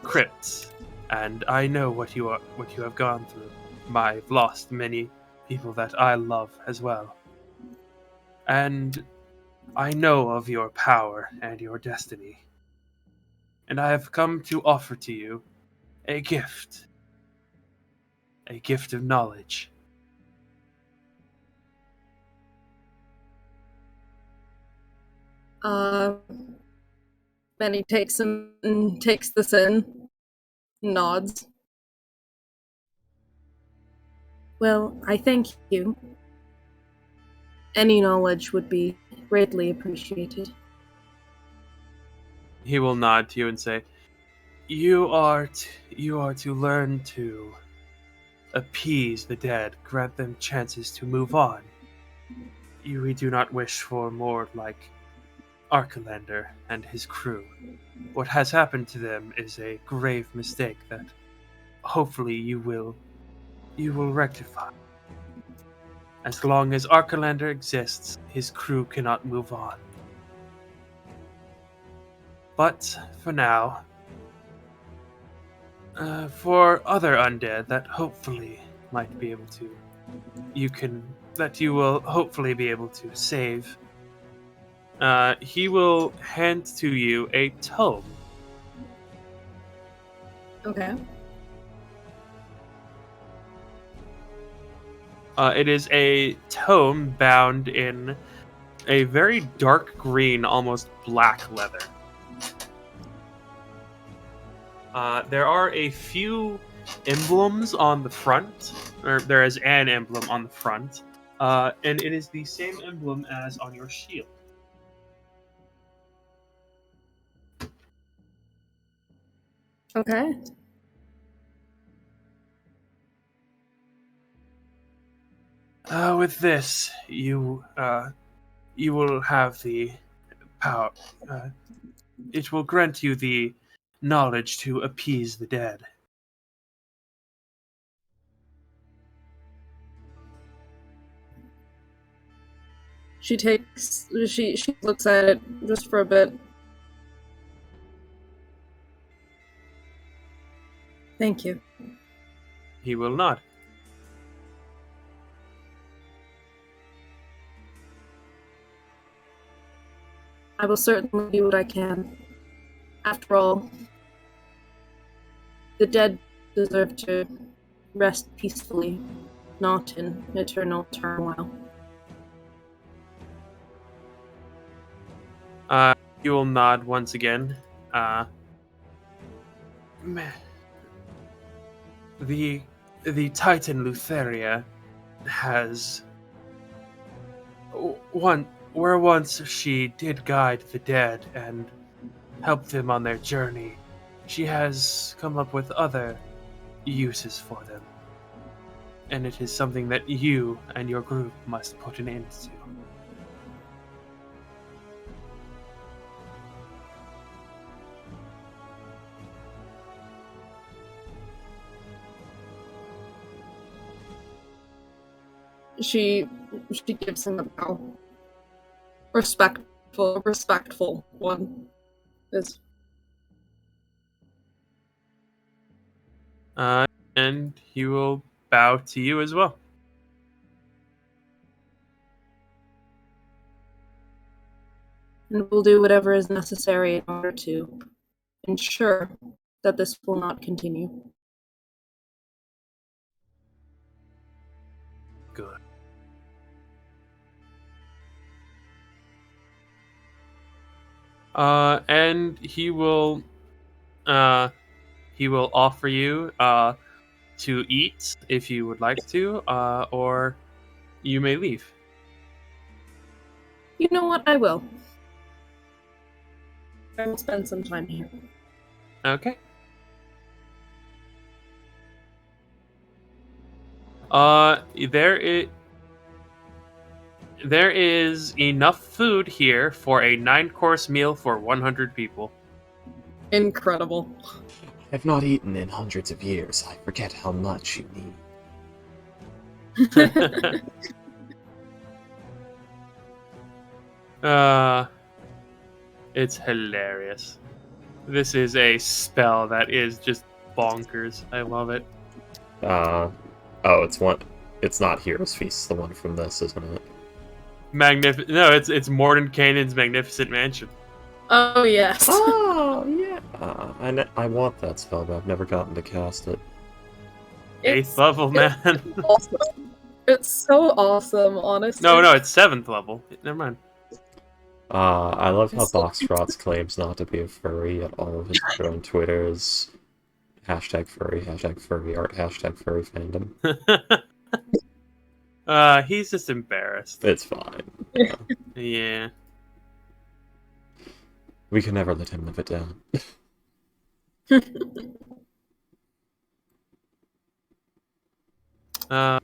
Speaker 4: crypt, and I know what you have gone through. I've lost many people that I love as well, and I know of your power and your destiny, and I have come to offer to you a gift of knowledge."
Speaker 1: Benny takes this in, nods. Well, I thank you. Any knowledge would be greatly appreciated.
Speaker 4: He will nod to you and say, "You are to learn to appease the dead, grant them chances to move on. We do not wish for more like Archelander and his crew. What has happened to them is a grave mistake that hopefully you will rectify. As long as Archelander exists, his crew cannot move on. But for now, for other undead that hopefully might be able to, you will hopefully be able to save, he will hand to you a tome."
Speaker 1: Okay.
Speaker 4: It is a tome bound in a very dark green, almost black leather. There are a few emblems on the front, or there is an emblem on the front, and it is the same emblem as on your shield.
Speaker 1: Okay.
Speaker 4: With this, you will have the power. It will grant you the knowledge to appease the dead.
Speaker 1: She looks at it just for a bit. Thank you.
Speaker 4: He will nod.
Speaker 1: I will certainly do what I can. After all, the dead deserve to rest peacefully, not in eternal turmoil.
Speaker 4: You will nod once again. The Titan Lutheria has where once she did guide the dead and help them on their journey, she has come up with other uses for them. And it is something that you and your group must put an end to.
Speaker 1: She gives him a bow. Respectful one. Is
Speaker 4: And he will bow to you as well.
Speaker 1: and will do whatever is necessary in order to ensure that this will not continue.
Speaker 4: Good. And he will offer you to eat if you would like to, or you may leave.
Speaker 1: You know what? I will. I will spend some time here.
Speaker 4: Okay. There is enough food here for a 9-course meal for 100 people.
Speaker 1: Incredible.
Speaker 3: I've not eaten in hundreds of years. I forget how much you need.
Speaker 4: It's hilarious. This is a spell that is just bonkers. I love it.
Speaker 3: Oh, it's not Hero's Feast, the one from this, isn't it?
Speaker 4: No, it's Morden Kanan's Magnificent Mansion.
Speaker 1: Oh, yes.
Speaker 3: Oh, yeah. I want that spell, but I've never gotten to cast it.
Speaker 4: 8th level, man.
Speaker 1: Awesome. It's so awesome, honestly.
Speaker 4: No, it's 7th level. Never mind.
Speaker 3: I love how Boxtrot's claims not to be a furry, yet all of his own Twitter is #furry, #furry art, #furry fandom.
Speaker 4: He's just embarrassed.
Speaker 3: It's fine.
Speaker 4: Yeah.
Speaker 3: We can never let him live it down.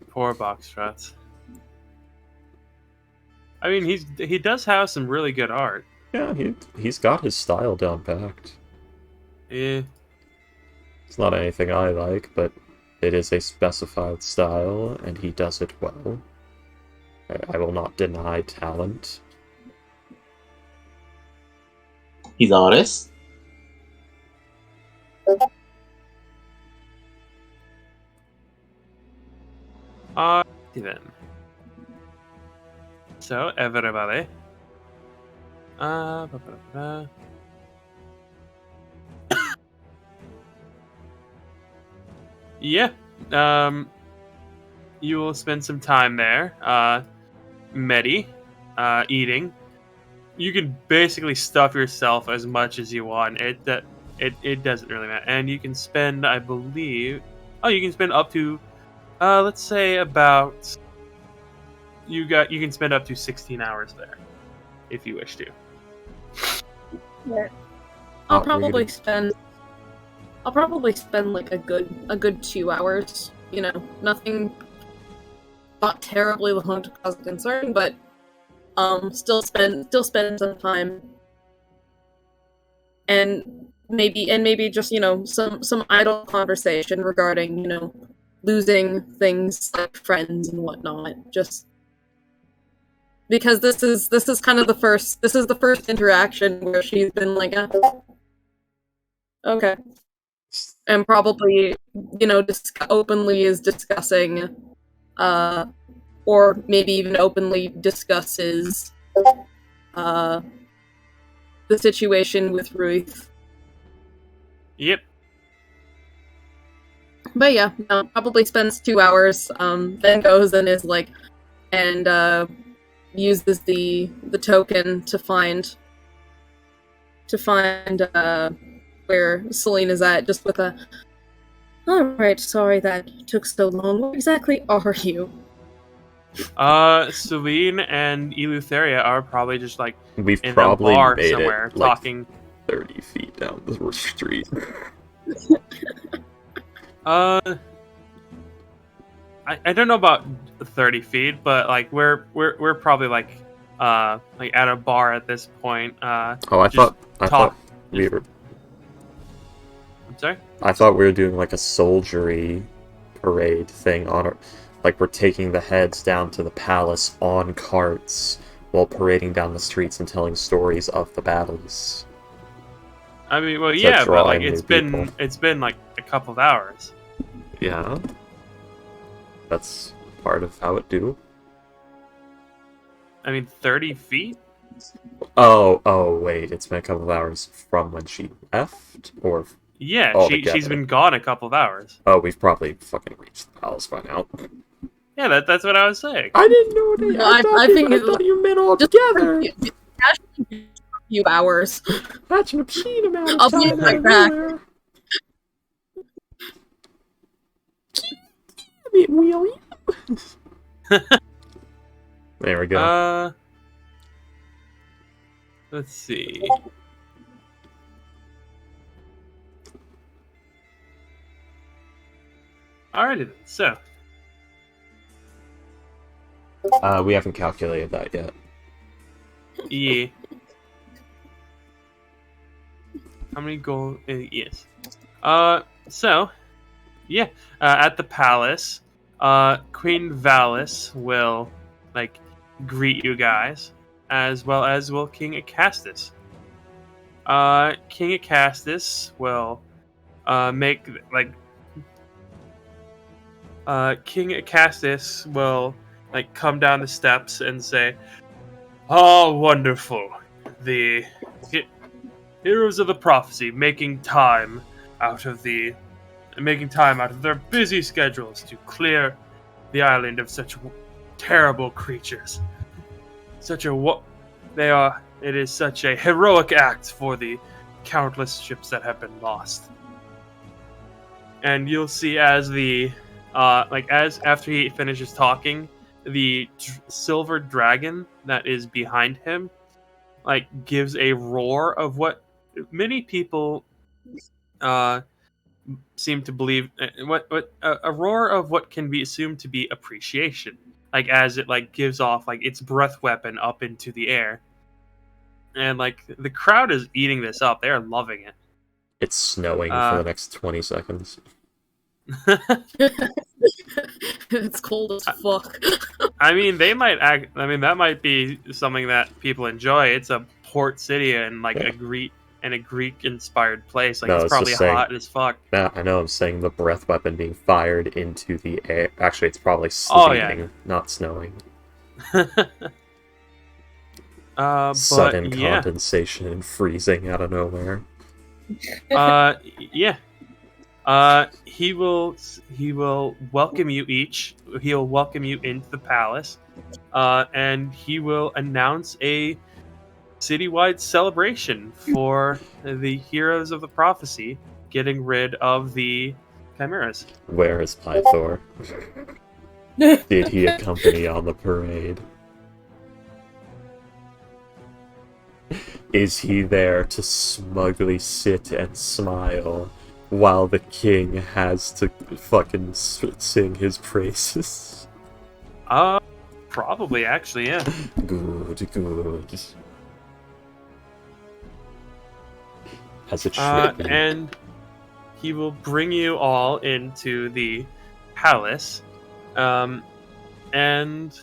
Speaker 4: Poor Boxtrot. I mean, he does have some really good art.
Speaker 3: Yeah, he's got his style down packed.
Speaker 4: Yeah.
Speaker 3: It's not anything I like, but it is a specified style, and he does it well. I will not deny talent.
Speaker 2: He's honest.
Speaker 4: Then. So, everybody. Yeah. You will spend some time there. Medi, eating. You can basically stuff yourself as much as you want. It doesn't really matter. And you can spend, I believe, you can spend up to, let's say about. You can spend up to 16 hours there, if you wish to.
Speaker 1: Yeah. I'll probably spend like a good 2 hours. You know, nothing, not terribly long to cause concern, but still spend some time, and maybe just, you know, some idle conversation regarding, you know, losing things like friends and whatnot. Just because this is kind of the first interaction where she's been like, okay, and probably, you know, openly is discussing, or maybe even openly discusses, the situation with Ruth.
Speaker 4: Yep.
Speaker 1: But yeah, no, probably spends 2 hours, then goes and is like, and uses the token to find where Celine is at, just with a, alright, sorry that took so long. What exactly are you?
Speaker 4: Celine and Eleutheria are probably just like
Speaker 3: We've
Speaker 4: in a
Speaker 3: probably
Speaker 4: bar
Speaker 3: made
Speaker 4: somewhere
Speaker 3: it like
Speaker 4: talking.
Speaker 3: 30 feet down the street.
Speaker 4: I don't know about 30 feet, but like we're probably like at a bar at this point.
Speaker 3: Oh, I
Speaker 4: just
Speaker 3: thought we were.
Speaker 4: I'm sorry.
Speaker 3: I thought we were doing like a soldiery parade thing on our, like we're taking the heads down to the palace on carts while parading down the streets and telling stories of the battles.
Speaker 4: I mean, well,
Speaker 3: To
Speaker 4: yeah,
Speaker 3: draw
Speaker 4: but like
Speaker 3: in
Speaker 4: it's
Speaker 3: new
Speaker 4: been
Speaker 3: people.
Speaker 4: like a couple of hours.
Speaker 3: Yeah, that's part of how it do.
Speaker 4: I mean, 30 feet.
Speaker 3: Oh, wait, it's been a couple of hours from when she left, or
Speaker 4: Yeah, she's
Speaker 3: altogether?
Speaker 4: been gone a couple of hours.
Speaker 3: Oh, we've probably fucking reached the palace by now.
Speaker 4: Yeah, that's what I was saying.
Speaker 3: I didn't know that.
Speaker 1: No, I think
Speaker 3: I
Speaker 1: it's
Speaker 3: thought you meant all
Speaker 1: just
Speaker 3: together.
Speaker 1: a few hours.
Speaker 3: That's an obscene amount of
Speaker 1: I'll be
Speaker 3: time
Speaker 1: right back.
Speaker 3: everywhere. Damn it, William. There we go.
Speaker 4: Let's see. Alrighty then. So,
Speaker 3: We haven't calculated that yet.
Speaker 4: yeah. How many gold? Yes. So, yeah. At the palace, Queen Valis will like greet you guys, as well as will King Acastus. King Acastus will make like. King Acastus will like come down the steps and say, "Oh, wonderful! The heroes of the prophecy making time out of their busy schedules to clear the island of such terrible creatures. It is such a heroic act for the countless ships that have been lost." And you'll see as the after he finishes talking, the silver dragon that is behind him like gives a roar of what many people seem to believe a roar of what can be assumed to be appreciation, like as it like gives off like its breath weapon up into the air, and like the crowd is eating this up. They're loving it.
Speaker 3: It's snowing for the next 20 seconds.
Speaker 1: It's cold as fuck.
Speaker 4: I mean, that might be something that people enjoy. It's a port city and like a Greek-inspired place. Like,
Speaker 3: No,
Speaker 4: it's
Speaker 3: it's
Speaker 4: probably
Speaker 3: just saying-
Speaker 4: hot as fuck.
Speaker 3: Yeah, I know I'm saying the breath weapon being fired into the air. Actually, it's probably
Speaker 4: Oh,
Speaker 3: sleeting,
Speaker 4: yeah.
Speaker 3: not snowing.
Speaker 4: But
Speaker 3: Sudden
Speaker 4: yeah,
Speaker 3: condensation and freezing out of nowhere.
Speaker 4: yeah. He will welcome you each. He'll welcome you into the palace, and he will announce a citywide celebration for the heroes of the prophecy getting rid of the chimeras.
Speaker 3: Where is Pythor? Did he accompany on the parade? Is he there to smugly sit and smile while the king has to fucking sing his praises?
Speaker 4: Probably, actually, yeah.
Speaker 3: Good. As it should be.
Speaker 4: And he will bring you all into the palace, and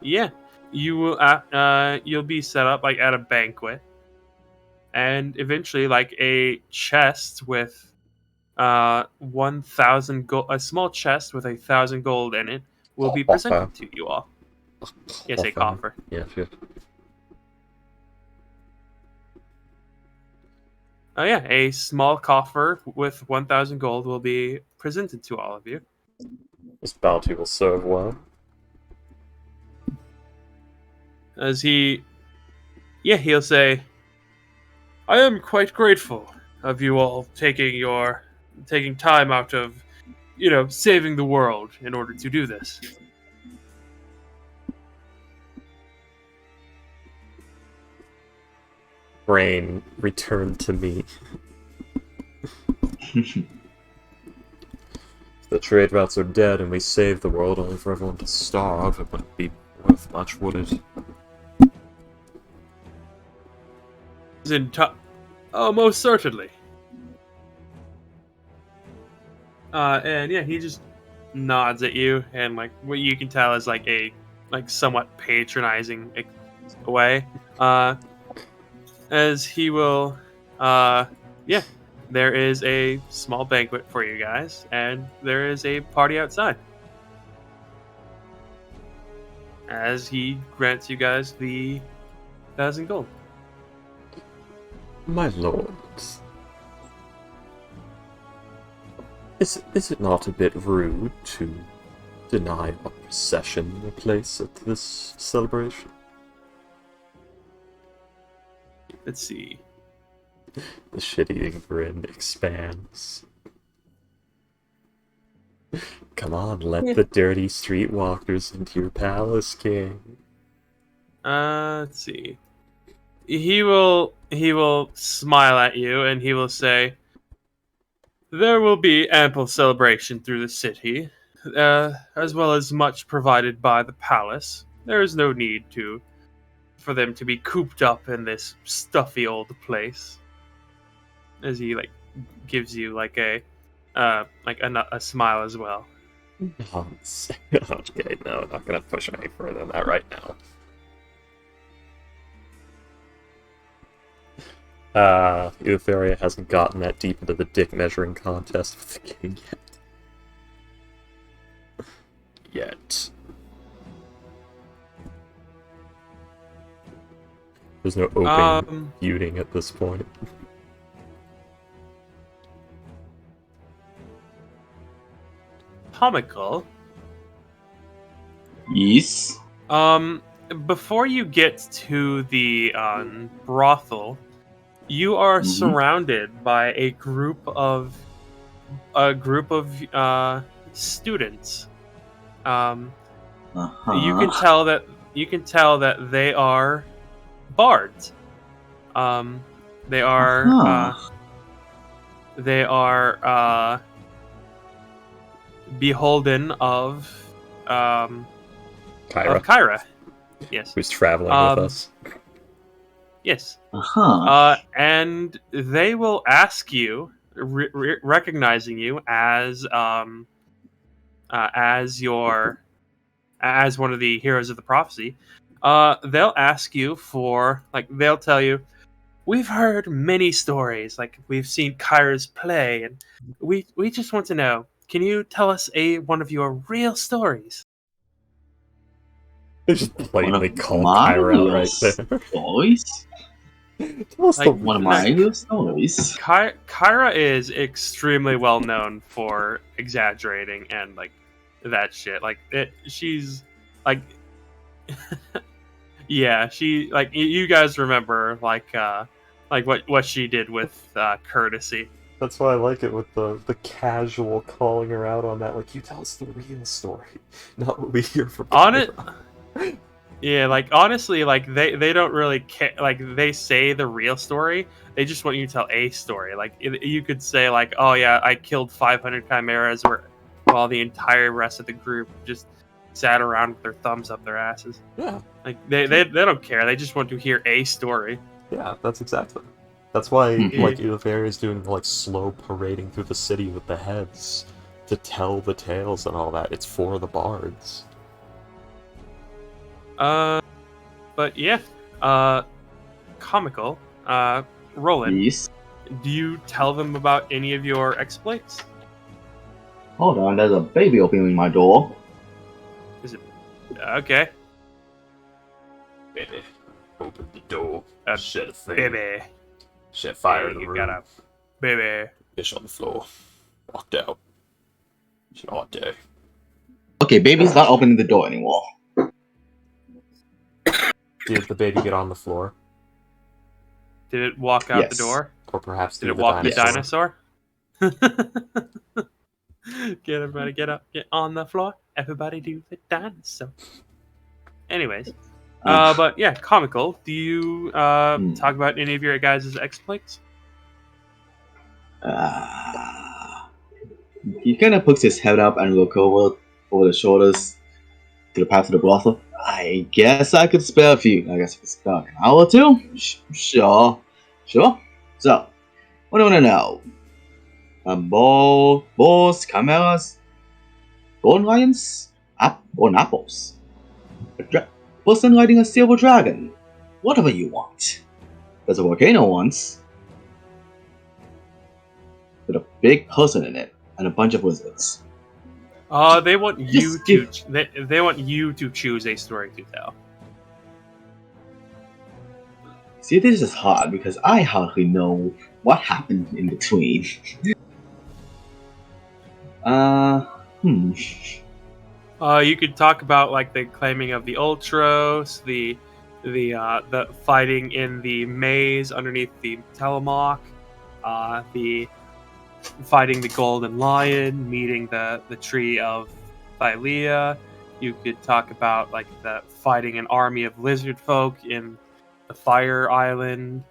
Speaker 4: yeah, you will you'll be set up like at a banquet, and eventually like a chest with 1,000 gold, a small chest with 1,000 gold in it, will be presented to you all. Yes, a coffer.
Speaker 3: Yes, yes.
Speaker 4: Oh yeah, a small coffer with 1,000 gold will be presented to all of you.
Speaker 3: This bounty will serve well.
Speaker 4: As he'll say, "I am quite grateful of you all taking time out of, saving the world in order to do this.
Speaker 3: brain returned to me. If the trade routes are dead and we save the world only for everyone to starve, it wouldn't be worth much, would it?
Speaker 4: Oh, most certainly. And yeah, he just nods at you, and like what you can tell is like a somewhat patronizing way. As he will, yeah, there is a small banquet for you guys, and there is a party outside. As he grants you guys the 1,000 gold.
Speaker 3: My lords, is it not a bit rude to deny a procession a place at this celebration?
Speaker 4: Let's see.
Speaker 3: The shit-eating grin expands. Come on, let the dirty streetwalkers into your palace, king.
Speaker 4: Let's see. He will smile at you, and he will say, "There will be ample celebration through the city, as well as much provided by the palace. There is no need for them to be cooped up in this stuffy old place." As he gives you a smile as well.
Speaker 3: Okay, no, not gonna push any further than that right now. Euphoria hasn't gotten that deep into the dick measuring contest with the king yet. There's no open feuding at this point.
Speaker 4: Comical.
Speaker 2: Yes.
Speaker 4: Before you get to the brothel, you are surrounded by a group of students. You can tell that they are bards. They are beholden of Kyra. Yes.
Speaker 3: Who's traveling with us.
Speaker 4: Yes.
Speaker 2: Uh-huh.
Speaker 4: And they will ask you, recognizing you as one of the heroes of the prophecy. They'll ask you for they'll tell you, "We've heard many stories. We've seen Kyra's play, and we just want to know. Can you tell us one of your real stories?"
Speaker 3: They just blatantly call Kyra out right there.
Speaker 2: Stories? One of my real stories.
Speaker 4: Kyra is extremely well known for exaggerating and that shit. She's yeah, she you guys remember what she did with courtesy.
Speaker 3: That's why I like it with the casual calling her out on that. You tell us the real story, not what we hear from Kyra.
Speaker 4: Yeah, honestly, they don't really care. They say the real story. They just want you to tell a story. You could say "Oh yeah, I killed 500 chimeras," while the entire rest of the group just sat around with their thumbs up their asses.
Speaker 3: Yeah.
Speaker 4: They don't care. They just want to hear a story.
Speaker 3: Yeah, that's exactly. That's why Euphoria is doing slow parading through the city with the heads to tell the tales and all that. It's for the bards.
Speaker 4: But yeah, comical. Roland,
Speaker 2: Yes.
Speaker 4: do you tell them about any of your exploits?
Speaker 2: Hold on, there's a baby opening my door.
Speaker 4: Is it okay?
Speaker 3: Baby, open the door. Shit a thing.
Speaker 4: Baby,
Speaker 3: Shit fire in the room.
Speaker 4: Got a baby.
Speaker 3: Fish on the floor. Walked out. It's an odd day.
Speaker 2: Okay, baby's not opening the door anymore.
Speaker 3: Did the baby get on the floor?
Speaker 4: Did it walk out the door?
Speaker 3: Or perhaps
Speaker 4: did it walk the dinosaur? Get everybody, get up, get on the floor. Everybody do the dinosaur. Anyways, But yeah, comical. Do you talk about any of your guys' exploits?
Speaker 2: He kind of puts his head up and look over the shoulders to the path of the brothel. I guess I could spare a few. I guess I could spare an hour or two. Sure. So, what do you want to know? Balls, cameras, golden lions, golden apples. Person riding a silver dragon. Whatever you want. There's a volcano once with a big person in it and a bunch of wizards.
Speaker 4: They want you to. They want you to choose a story to tell.
Speaker 2: See, this is hard because I hardly know what happened in between.
Speaker 4: You could talk about like the claiming of the Ultros, the fighting in the maze underneath the Telemoch, the fighting the Golden Lion, meeting the tree of Thylea. You could talk about like the fighting an army of lizard folk in the Fire Island.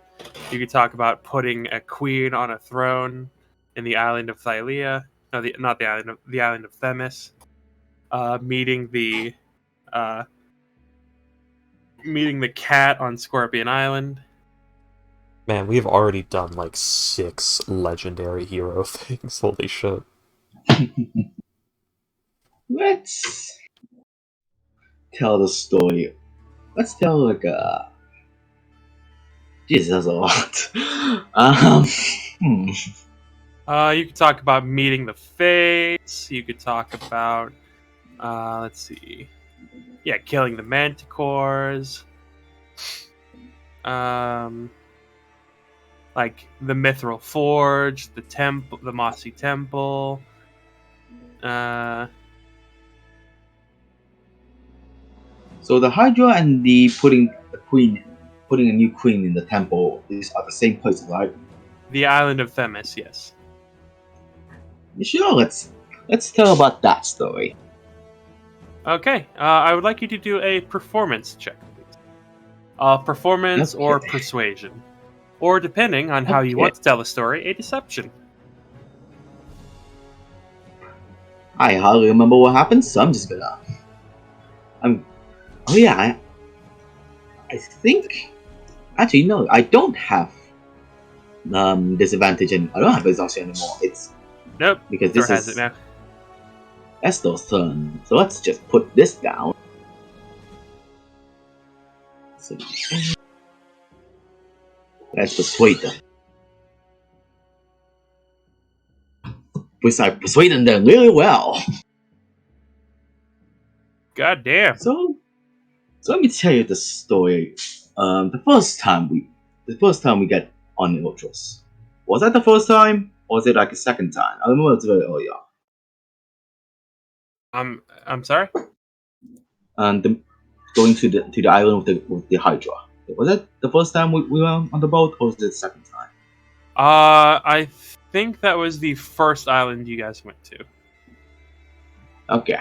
Speaker 4: You could talk about putting a queen on a throne in the island of Thylea. No, not the island of Themis. Meeting the cat on Scorpion Island.
Speaker 3: Man, we've already done like 6 legendary hero things. Holy shit.
Speaker 2: Let's tell the story. Let's tell like a. Jesus, that's a lot.
Speaker 4: You could talk about meeting the Fates. You could talk about, let's see, yeah, killing the Manticores. Like the Mithril Forge, the temple, the Mossy Temple.
Speaker 2: So the Hydra and the putting a new queen in the temple are the same place, right?
Speaker 4: The island of Themis, yes.
Speaker 2: Sure, let's tell about that story.
Speaker 4: Okay, I would like you to do a performance check, please. Performance or
Speaker 2: Okay.
Speaker 4: persuasion. Or depending on how you
Speaker 2: Okay.
Speaker 4: want to tell the story, a deception.
Speaker 2: I hardly remember what happened, so I'm just gonna. Oh yeah, I think. Actually, no, I don't have disadvantage, and I don't have exhaustion anymore. It's
Speaker 4: Nope.
Speaker 2: because
Speaker 4: Thor
Speaker 2: this
Speaker 4: has
Speaker 2: is
Speaker 4: it now.
Speaker 2: Estor's turn. So let's just put this down. So, let's persuade them. I persuaded them really well.
Speaker 4: God damn.
Speaker 2: So let me tell you the story. The first time we get on the Ultras. Was that the first time? Or was it like a second time? I remember it was very early on.
Speaker 4: I'm sorry?
Speaker 2: And going to the island with the Hydra. Was that the first time we were on the boat, or was it the second time?
Speaker 4: I think that was the first island you guys went to.
Speaker 2: Okay.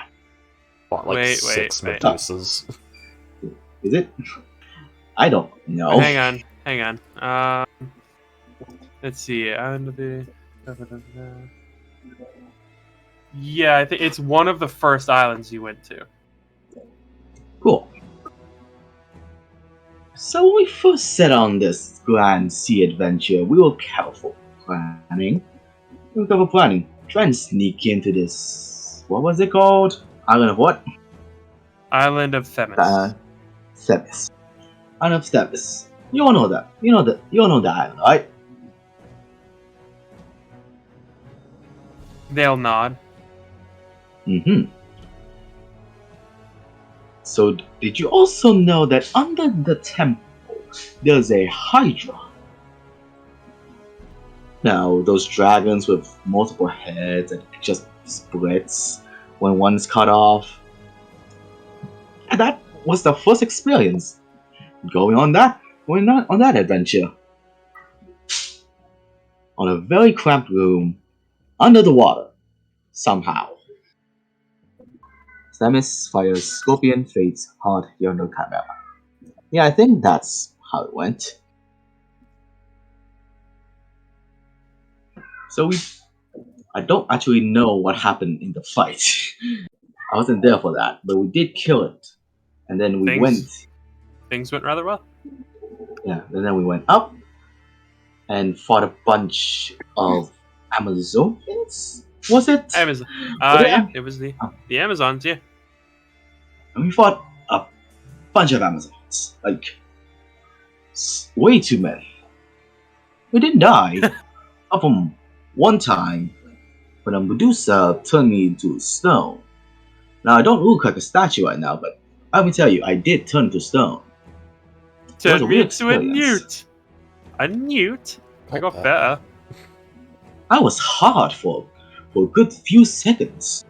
Speaker 3: What, like
Speaker 4: Wait,
Speaker 3: 6
Speaker 4: wait.
Speaker 3: Medusas?
Speaker 2: Is it? I don't know.
Speaker 4: Hang on. Let's see. Island of the. Yeah, I think it's one of the first islands you went to.
Speaker 2: Cool. So when we first set on this grand sea adventure, we were careful planning. Try and sneak into this. What was it called? Island of what?
Speaker 4: Island of Themis.
Speaker 2: Themis. Island of Themis. You all know that. You all know the island, right?
Speaker 4: They'll nod.
Speaker 2: Mm-hmm. So did you also know that under the temple there's a Hydra? Now, those dragons with multiple heads and just splits when one's cut off. And that was the first experience going on that adventure. On a very cramped room, under the water, somehow. Themis fires Scorpion Fate's hard yellow camera. Yeah, I think that's how it went. So I don't actually know what happened in the fight. I wasn't there for that, but we did kill it. And then we went,
Speaker 4: Things went rather well.
Speaker 2: yeah, and then we went up and fought a bunch of Amazonians. Was it?
Speaker 4: Amazon.
Speaker 2: Were they
Speaker 4: Yeah, it was the Amazons. Yeah.
Speaker 2: And we fought a bunch of Amazons, like way too many. We didn't die. Apart from one time when a Medusa turned me into stone. Now I don't look like a statue right now, but let me tell you, I did turn to stone. It was a
Speaker 4: Turned me
Speaker 2: weird
Speaker 4: into a
Speaker 2: experience.
Speaker 4: newt. A newt. I
Speaker 3: Oh,
Speaker 4: got
Speaker 3: bad.
Speaker 4: better.
Speaker 2: I was hard for a good few seconds.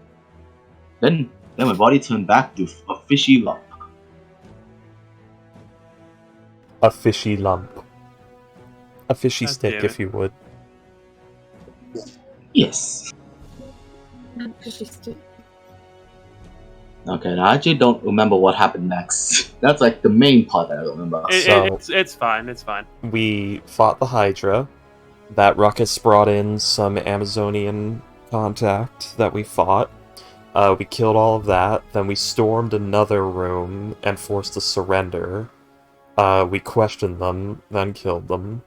Speaker 2: Then my body turned back to a fishy lump.
Speaker 3: A fishy lump. A fishy
Speaker 4: God
Speaker 3: stick,
Speaker 4: damn
Speaker 3: if
Speaker 4: it.
Speaker 3: you would.
Speaker 2: Yes. Okay, I actually don't remember what happened next. That's like the main part that I remember.
Speaker 4: It's fine. It's fine.
Speaker 3: We fought the Hydra. That ruckus brought in some Amazonian contact that we fought. We killed all of that. Then we stormed another room and forced a surrender. We questioned them, then killed them.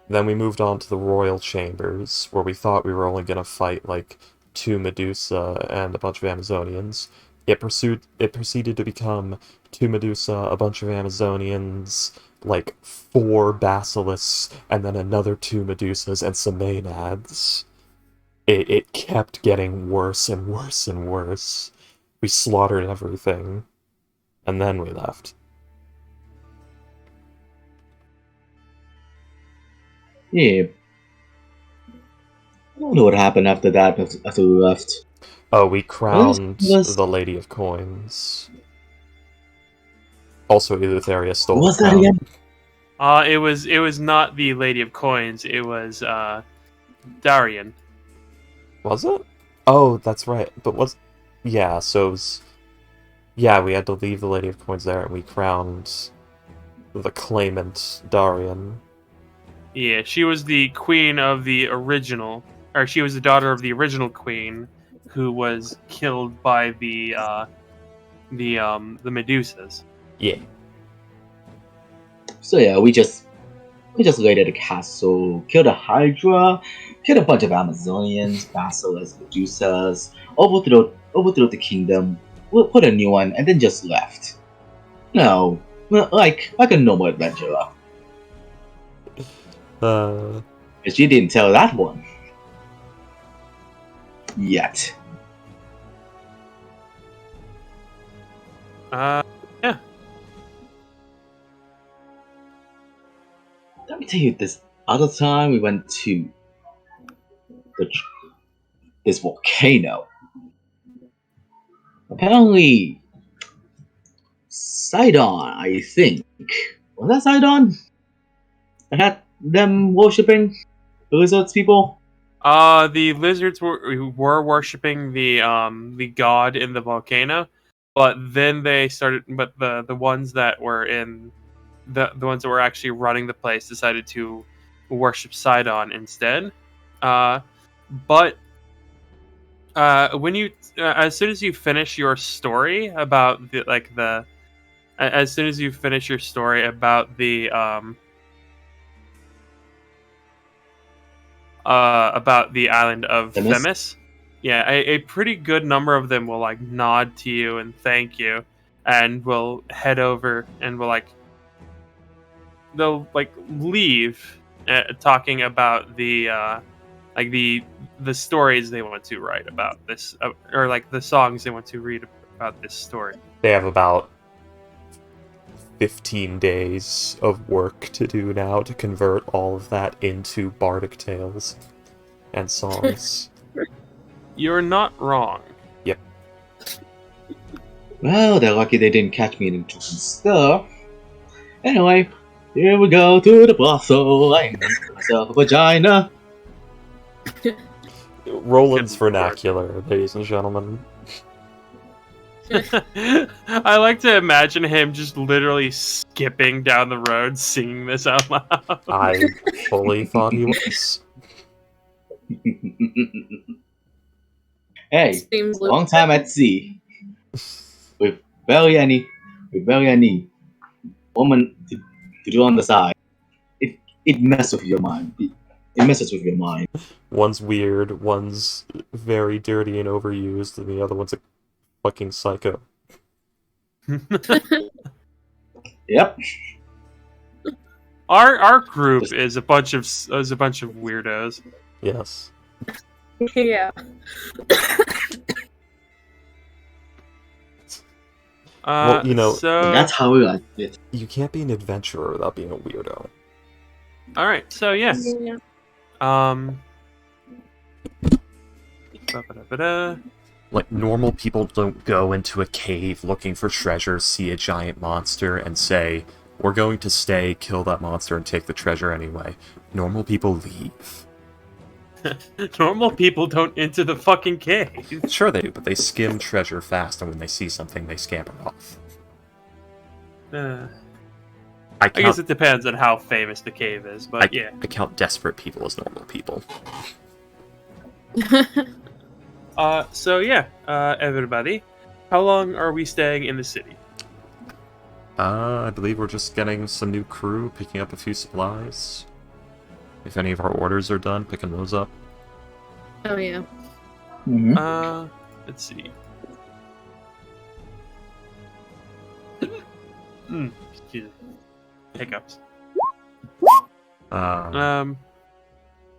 Speaker 3: Then we moved on to the royal chambers, where we thought we were only gonna fight like 2 Medusa and a bunch of Amazonians. It proceeded to become 2 Medusa, a bunch of Amazonians, like 4 basilisks, and then another 2 Medusas and some maenads. It kept getting worse and worse and worse. We slaughtered everything, and then we left.
Speaker 2: Yeah. I don't know what happened after that, after we left.
Speaker 3: Oh, we crowned
Speaker 2: was
Speaker 3: the Lady of Coins. Also, Eleutheria stole
Speaker 2: what was
Speaker 3: the
Speaker 2: that
Speaker 3: crown.
Speaker 2: again?
Speaker 4: It was not the Lady of Coins. It was Darian.
Speaker 3: Was it? Oh, that's right. But yeah, so it was... Yeah, we had to leave the Lady of Coins there, and we crowned the claimant, Darian.
Speaker 4: Yeah, she was the queen of the original, or she was the daughter of the original queen, who was killed by the Medusas.
Speaker 3: Yeah.
Speaker 2: So yeah, we just raided the castle, killed a Hydra, killed a bunch of Amazonians, basilisks, Medusas, overthrew the kingdom, put a new one, and then just left. No, like a normal adventurer. But she didn't tell that one. Yet.
Speaker 4: Yeah.
Speaker 2: Let me tell you, this other time we went to this volcano. Apparently, Sidon, I think. Was that Sidon? I had them worshipping the lizards people.
Speaker 4: The lizards were worshiping the god in the volcano, but then they started. But the ones that were in the ones that were actually running the place decided to worship Sidon instead. But when you as soon as you finish your story about as soon as you finish your story about the island of Themis. Yeah, a pretty good number of them will like nod to you and thank you, and will head over and will they'll like leave talking about the stories they want to write about this or like the songs they want to read about this story.
Speaker 3: They have about 15 days of work to do now to convert all of that into bardic tales and songs.
Speaker 4: You're not wrong.
Speaker 3: Yep.
Speaker 2: Well, they're lucky they didn't catch me in the stuff. Anyway, here we go to the brothel. I made myself a vagina.
Speaker 3: Roland's
Speaker 4: Good
Speaker 3: vernacular, ladies and gentlemen.
Speaker 4: I like to imagine him just literally skipping down the road singing this out loud.
Speaker 3: I fully thought he was.
Speaker 2: Hey,
Speaker 1: Seems
Speaker 2: long time at sea. With barely any woman to do on the side. It messes with your mind. It messes with your mind.
Speaker 3: One's weird, one's very dirty and overused, and the other one's a fucking psycho.
Speaker 2: Yep.
Speaker 4: Our group is a bunch of weirdos.
Speaker 3: Yes.
Speaker 1: Yeah.
Speaker 3: Well, you know,
Speaker 4: so
Speaker 2: That's how we like it.
Speaker 3: you can't be an adventurer without being a weirdo.
Speaker 4: all right. So yeah.
Speaker 1: Yeah.
Speaker 4: Ba-ba-da-ba-da.
Speaker 3: Like, normal people don't go into a cave looking for treasure, see a giant monster, and say, we're going to stay, kill that monster, and take the treasure anyway. Normal people leave.
Speaker 4: Normal people don't enter the fucking cave.
Speaker 3: Sure they do, but they skim treasure fast, and when they see something, they scamper off.
Speaker 4: I guess it depends on how famous the cave is, but yeah.
Speaker 3: I count desperate people as normal people.
Speaker 4: So yeah, everybody, how long are we staying in the city?
Speaker 3: I believe we're just getting some new crew, picking up a few supplies. If any of our orders are done, picking those up.
Speaker 1: Oh yeah.
Speaker 2: Mm-hmm.
Speaker 4: Let's see. Excuse me. Hiccups.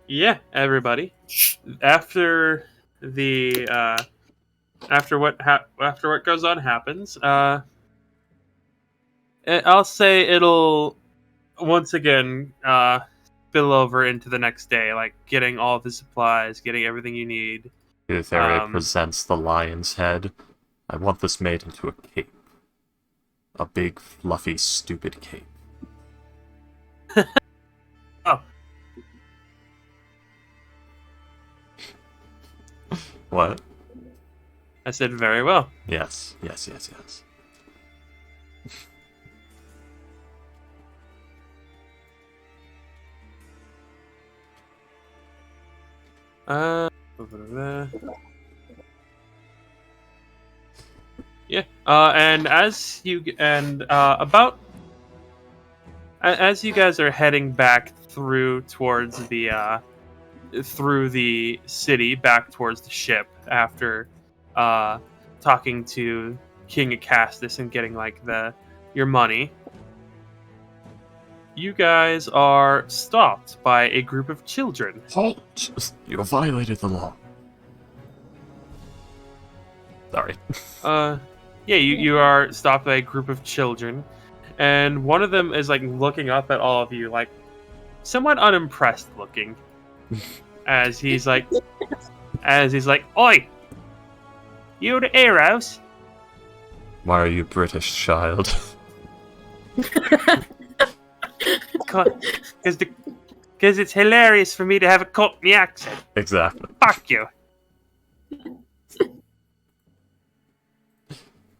Speaker 4: Yeah, everybody. After what goes on happens, I'll say it'll once again spill over into the next day, like getting all the supplies, getting everything you need.
Speaker 3: Eutheria presents the lion's head. I want this made into a cape. A big, fluffy, stupid cape.
Speaker 4: Oh.
Speaker 3: What?
Speaker 4: I said very well.
Speaker 3: Yes.
Speaker 4: Yeah. And as you guys are heading back through the city, back towards the ship after talking to King Acastus and getting like your money, you guys are stopped by a group of children.
Speaker 3: Halt! You have violated the law. Sorry.
Speaker 4: Yeah, you are stopped by a group of children, and one of them is like looking up at all of you, like somewhat unimpressed looking, as he's like, "Oi, you the heroes?"
Speaker 3: Why are you British, child?
Speaker 4: Because it's hilarious for me to have a Cockney accent.
Speaker 3: Exactly.
Speaker 4: Fuck you.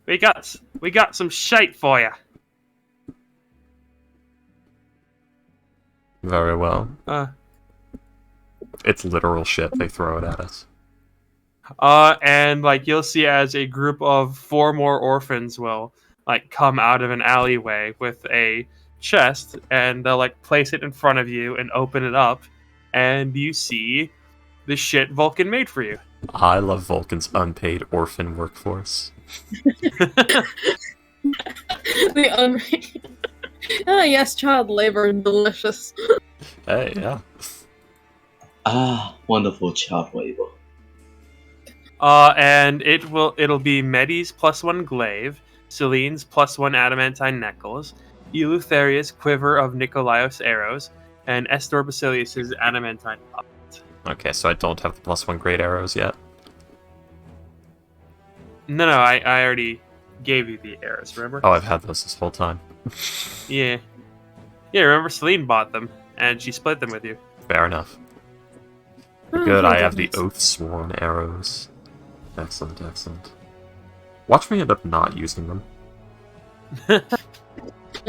Speaker 4: We got some shite for you.
Speaker 3: Very well. It's literal shit. They throw it at us.
Speaker 4: And like you'll see as a group of 4 more orphans will like come out of an alleyway with a chest, and they'll like place it in front of you and open it up, and you see the shit Vulcan made for you.
Speaker 3: I love Vulcan's unpaid orphan workforce.
Speaker 1: The unpaid. Oh yes, child labor, delicious.
Speaker 3: Hey, yeah.
Speaker 2: Wonderful child labor.
Speaker 4: And it'll be Medi's +1 glaive, Celine's +1 adamantine necklace, Eleutheria's quiver of Nikolaios arrows, and Estor Basilius's adamantine pocket.
Speaker 3: Okay, so I don't have the +1 great arrows yet.
Speaker 4: No, I already gave you the arrows, remember?
Speaker 3: Oh, I've had those this whole time.
Speaker 4: Yeah. Yeah, remember Celine bought them, and she split them with you.
Speaker 3: Fair enough.
Speaker 1: Oh,
Speaker 3: Good,
Speaker 1: my
Speaker 3: I have the
Speaker 1: goodness.
Speaker 3: Oath-Sworn arrows. Excellent. Watch me end up not using them.
Speaker 1: I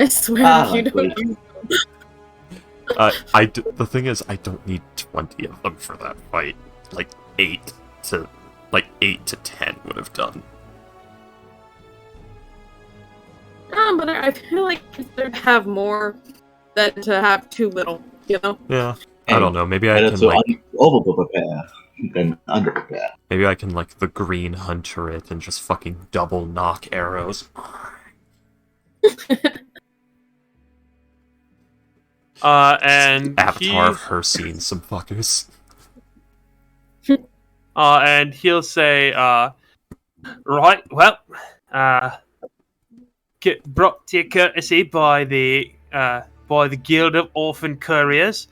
Speaker 1: swear, if you don't
Speaker 2: Likely.
Speaker 1: use
Speaker 3: The thing is, I don't need 20 of them for that fight. Like 8 to 10 would have done.
Speaker 1: but I feel like it's better to have more than to have too little, you know?
Speaker 3: Yeah. I don't know, maybe I
Speaker 2: Better
Speaker 3: can
Speaker 2: to
Speaker 3: like
Speaker 2: over-prepare than under-prepare.
Speaker 3: maybe I can like the green hunter it and just fucking double knock arrows.
Speaker 4: And
Speaker 3: Avatar of her seeing some fuckers.
Speaker 4: and he'll say, right, well, get brought to your courtesy by the Guild of Orphan Couriers.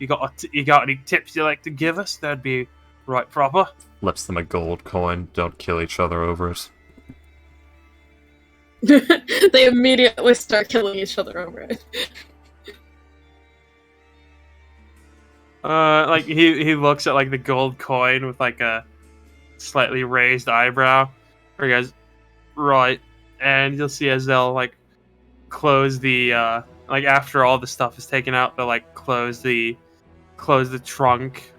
Speaker 4: You got any tips you'd like to give us? That'd be right proper.
Speaker 3: Flips them a gold coin, don't kill each other over it.
Speaker 1: They immediately start killing each other over it.
Speaker 4: Like he looks at like the gold coin with like a slightly raised eyebrow. Or he goes, right, and you'll see as they'll like close the like after all the stuff is taken out, they'll like close the trunk,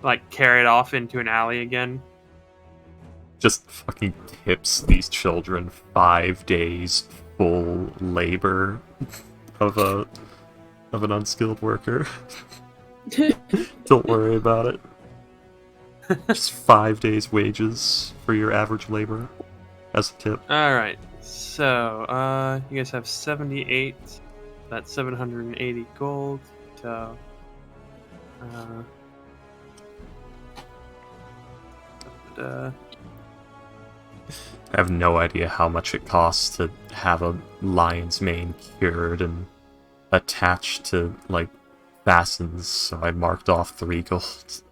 Speaker 4: like carry it off into an alley again.
Speaker 3: Just fucking tips these children 5 days full labor of an unskilled worker. Don't worry about it. Just 5 days wages for your average laborer as a tip.
Speaker 4: Alright, so you guys have 78. That's 780 gold. So
Speaker 3: I have no idea how much it costs to have a lion's mane cured and attached to, like, fastens, so I marked off 3 gold.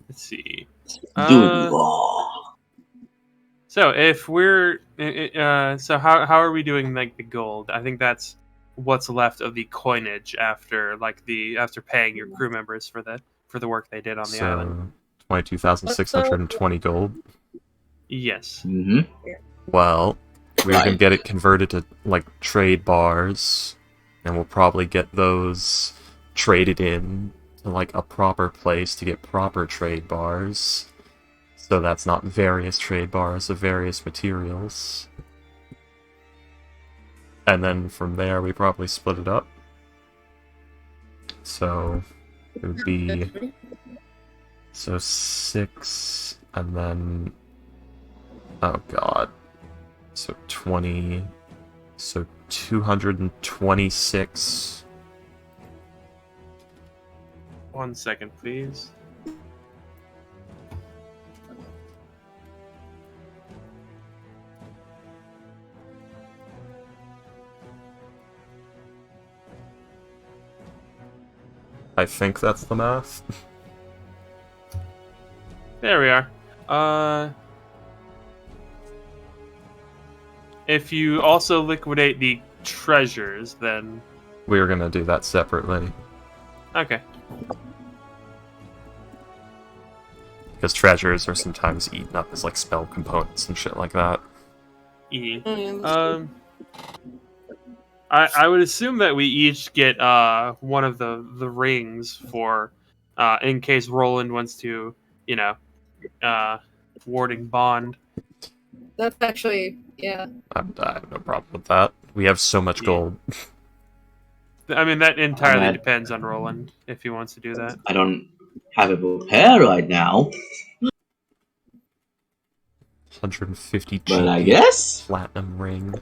Speaker 4: let's see.
Speaker 2: Do law.
Speaker 4: So if we're so how are we doing like the gold? I think that's what's left of the coinage after paying your crew members for the work they did on the island.
Speaker 3: 22,620 gold.
Speaker 4: Yes.
Speaker 2: Mm-hmm.
Speaker 3: Well, we're
Speaker 2: Right.
Speaker 3: gonna get it converted to, like, trade bars, and we'll probably get those traded in to, like, a proper place to get proper trade bars. So that's not various trade bars of various materials. And then from there, we probably split it up. So it would be 6, and then oh god, so 20, so 226.
Speaker 4: 1 second, please.
Speaker 3: I think that's the math.
Speaker 4: There we are. If you also liquidate the treasures, then
Speaker 3: We were gonna do that separately.
Speaker 4: okay.
Speaker 3: Because treasures are sometimes eaten up as, like, spell components and shit like that.
Speaker 4: E. I would assume that we each get one of the rings for in case Roland wants to, warding bond.
Speaker 1: That's actually, yeah.
Speaker 3: I have no problem with that. We have so much
Speaker 4: Yeah.
Speaker 3: gold.
Speaker 4: I mean, that entirely
Speaker 2: Alright.
Speaker 4: depends on Roland if he wants to do that.
Speaker 2: I don't have it prepared right now,
Speaker 3: 150
Speaker 2: but I
Speaker 3: GP
Speaker 2: guess.
Speaker 3: platinum ring.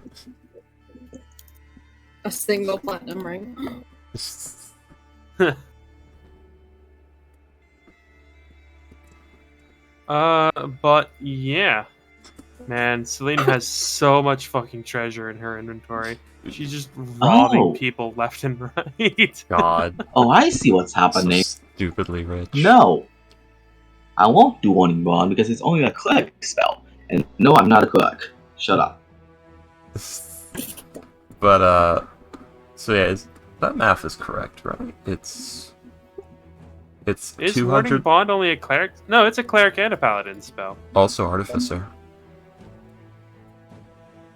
Speaker 1: A single platinum ring.
Speaker 4: But yeah, man, Celine has so much fucking treasure in her inventory. She's just robbing
Speaker 2: Oh.
Speaker 4: people left and right.
Speaker 3: God,
Speaker 2: Oh, I see what's
Speaker 3: so
Speaker 2: happening.
Speaker 3: stupidly rich.
Speaker 2: No, I won't do Warning Bond because it's only a cleric spell. And no, I'm not a cleric. Shut up.
Speaker 3: But, so yeah, that math is correct, right? It's It's
Speaker 4: Is
Speaker 3: 200.
Speaker 4: Warding Bond only a cleric? No, it's a cleric and a paladin spell.
Speaker 3: Also artificer.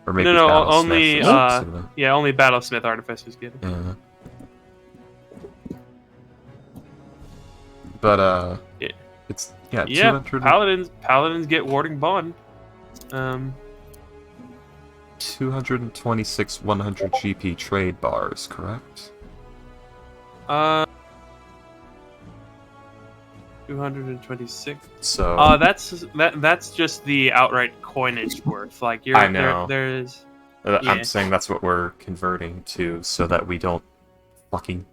Speaker 3: Or maybe
Speaker 4: No,
Speaker 3: battlesmith.
Speaker 4: only only Battlesmith Artificers get it.
Speaker 3: Yeah. But
Speaker 4: Yeah.
Speaker 3: it's 200.
Speaker 4: Paladins get Warding Bond.
Speaker 3: 226 100 GP trade bars, correct?
Speaker 4: 226.
Speaker 3: So
Speaker 4: that's just the outright coinage worth. Like
Speaker 3: I know.
Speaker 4: There's.
Speaker 3: I'm saying that's what we're converting to, so that we don't fucking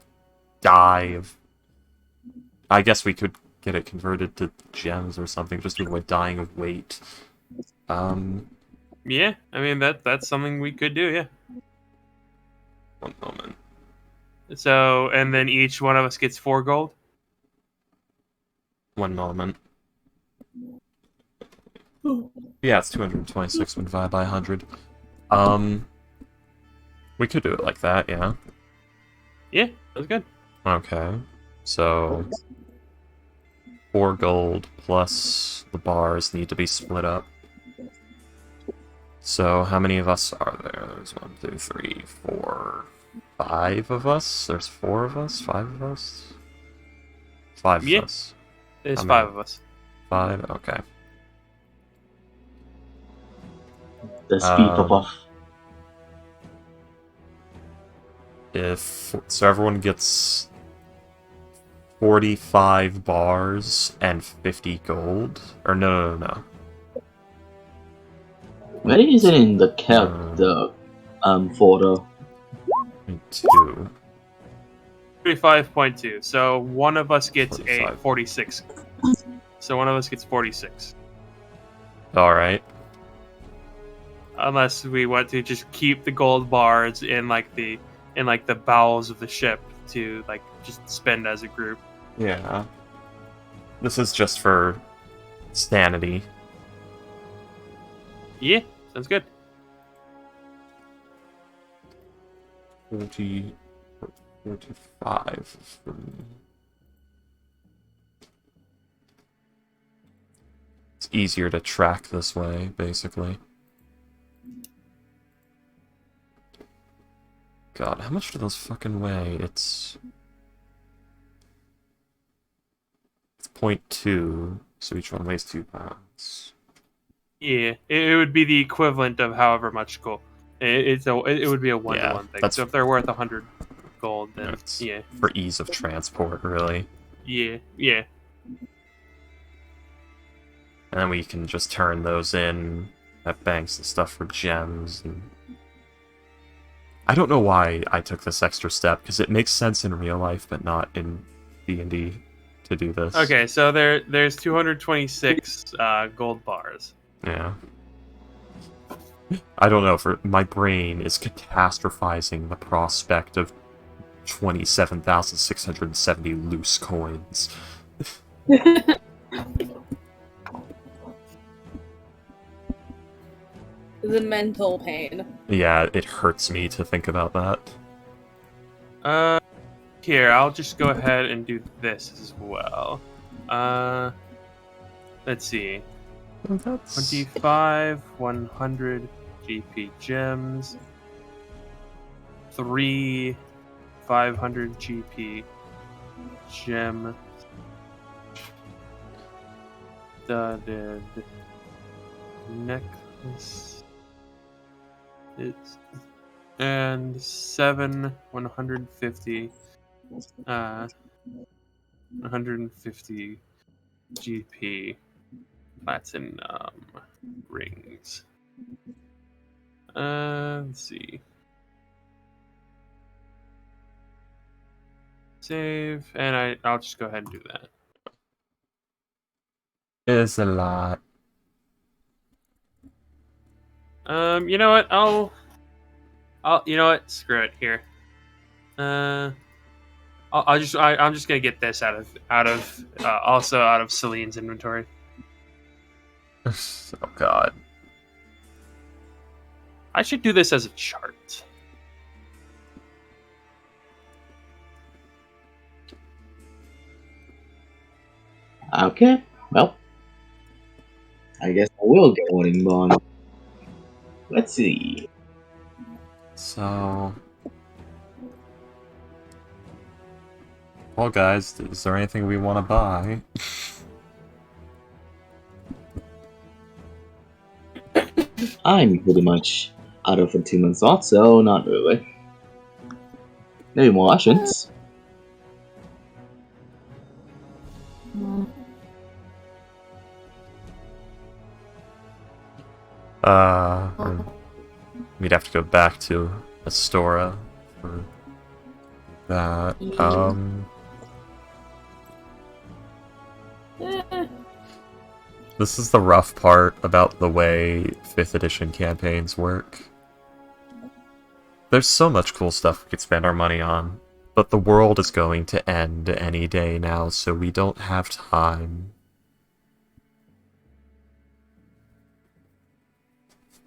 Speaker 3: die of. I guess we could get it converted to gems or something, just to avoid dying of weight.
Speaker 4: Yeah, I mean that's something we could do. Yeah.
Speaker 3: One moment.
Speaker 4: So, and then each one of us gets 4 gold.
Speaker 3: One moment. Yeah, it's 226 when divided by 100. We could do it like that, yeah.
Speaker 4: Yeah, that's good.
Speaker 3: Okay. So 4 gold plus the bars need to be split up. So how many of us are there? There's 1, 2, 3, 4, 5 of us? There's 4 of us? 5 of us? 5 of us.
Speaker 4: There's 5 of us.
Speaker 3: 5? Okay.
Speaker 2: The speed pop off.
Speaker 3: So everyone gets 45 bars and 50 gold? Or no.
Speaker 2: Where is it in the photo?
Speaker 3: 2.
Speaker 4: 35.2. So one of us gets
Speaker 3: 45.
Speaker 4: a 46. So one of us gets 46.
Speaker 3: Alright.
Speaker 4: Unless we want to just keep the gold bars in the bowels of the ship to just spend as a group.
Speaker 3: Yeah. This is just for sanity.
Speaker 4: Yeah, sounds good.
Speaker 3: 40, 45 for me. It's easier to track this way, basically. God, how much do those fucking weigh? It's 0.2, so each one weighs 2 pounds.
Speaker 4: Yeah, it would be the equivalent of however much gold. It would be a 1-to-1 thing. So if they're worth 100 gold, then yeah.
Speaker 3: For ease of transport, really.
Speaker 4: Yeah.
Speaker 3: And then we can just turn those in at banks and stuff for gems. And I don't know why I took this extra step, because it makes sense in real life, but not in D&D to do this.
Speaker 4: Okay, so there's 226 gold bars.
Speaker 3: Yeah. I don't know, for my brain is catastrophizing the prospect of 27,670 loose coins.
Speaker 1: The mental pain.
Speaker 3: Yeah, it hurts me to think about that.
Speaker 4: Here, I'll just go ahead and do this as well. Let's see.
Speaker 3: Well, that's...
Speaker 4: 25, 100 GP gems. 3 500 GP gem. The necklace. It's and 7 150 150 GP platinum rings. Let's see. Save, and I'll just go ahead and do that.
Speaker 3: It's a lot.
Speaker 4: You know what? You know what? Screw it. Here. I'm just gonna get this out of Celine's inventory.
Speaker 3: Oh god.
Speaker 4: I should do this as a chart.
Speaker 2: Okay, well, I guess I will get one in bond. Let's see.
Speaker 3: So, well, guys, is there anything we want to buy?
Speaker 2: I'm pretty much out of attunement thought, so not really. Maybe more options.
Speaker 3: We'd have to go back to Astora for that. This is the rough part about the way 5th edition campaigns work. There's so much cool stuff we could spend our money on, but the world is going to end any day now, so we don't have time.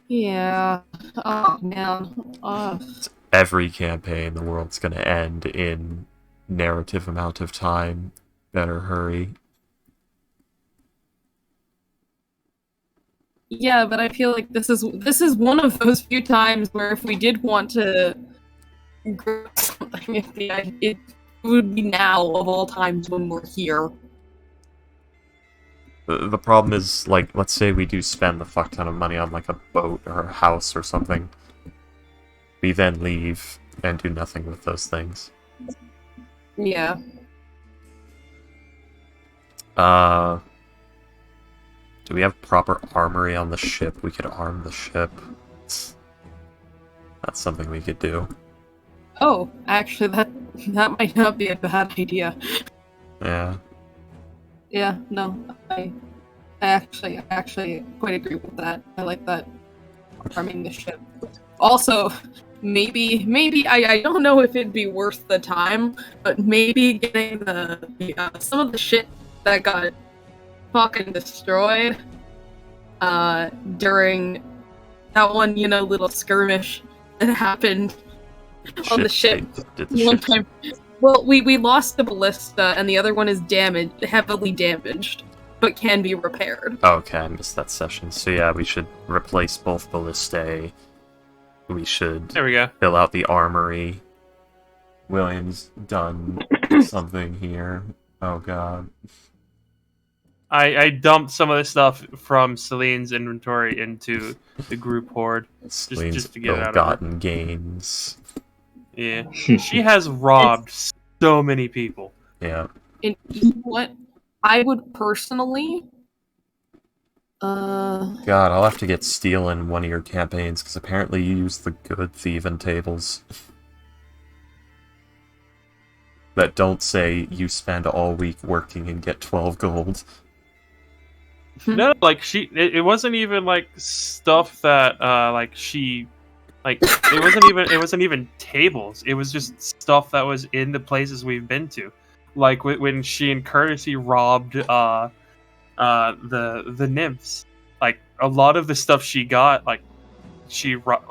Speaker 1: Yeah. Oh, man.
Speaker 3: Every campaign, the world's gonna end in narrative amount of time. Better hurry.
Speaker 1: Yeah, but I feel like this is one of those few times where if we did want to grow something, it would be now of all times when we're here.
Speaker 3: The problem is, like, let's say we do spend the fuck ton of money on, like, a boat or a house or something. We then leave and do nothing with those things.
Speaker 1: Yeah.
Speaker 3: Do we have proper armory on the ship? We could arm the ship. That's something we could do.
Speaker 1: Oh, actually, that might not be a bad idea.
Speaker 3: Yeah.
Speaker 1: Yeah, no, I actually quite agree with that. I like that. Arming the ship. Also, maybe I don't know if it'd be worth the time, but maybe getting the some of the shit that got fucking destroyed during that one, little skirmish that happened on the ship one time. Well, we lost the ballista, and the other one is heavily damaged, but can be repaired.
Speaker 3: Okay, I missed that session. So yeah, we should replace both ballistae. We should
Speaker 4: There we go.
Speaker 3: Fill out the armory. William's done something here. Oh god.
Speaker 4: I dumped some of the stuff from Celine's inventory into the group hoard.
Speaker 3: Celine's
Speaker 4: just to get it out of
Speaker 3: ill-gotten gains.
Speaker 4: Yeah. She has robbed so many people.
Speaker 3: Yeah.
Speaker 1: And you know what? I would personally...
Speaker 3: God, I'll have to get steel in one of your campaigns, because apparently you use the good thieving tables. That don't say you spend all week working and get 12 gold.
Speaker 4: No, like it wasn't even like stuff that it wasn't even tables. It was just stuff that was in the places we've been to. Like when she and Courtesy robbed the nymphs. Like a lot of the stuff she got, she got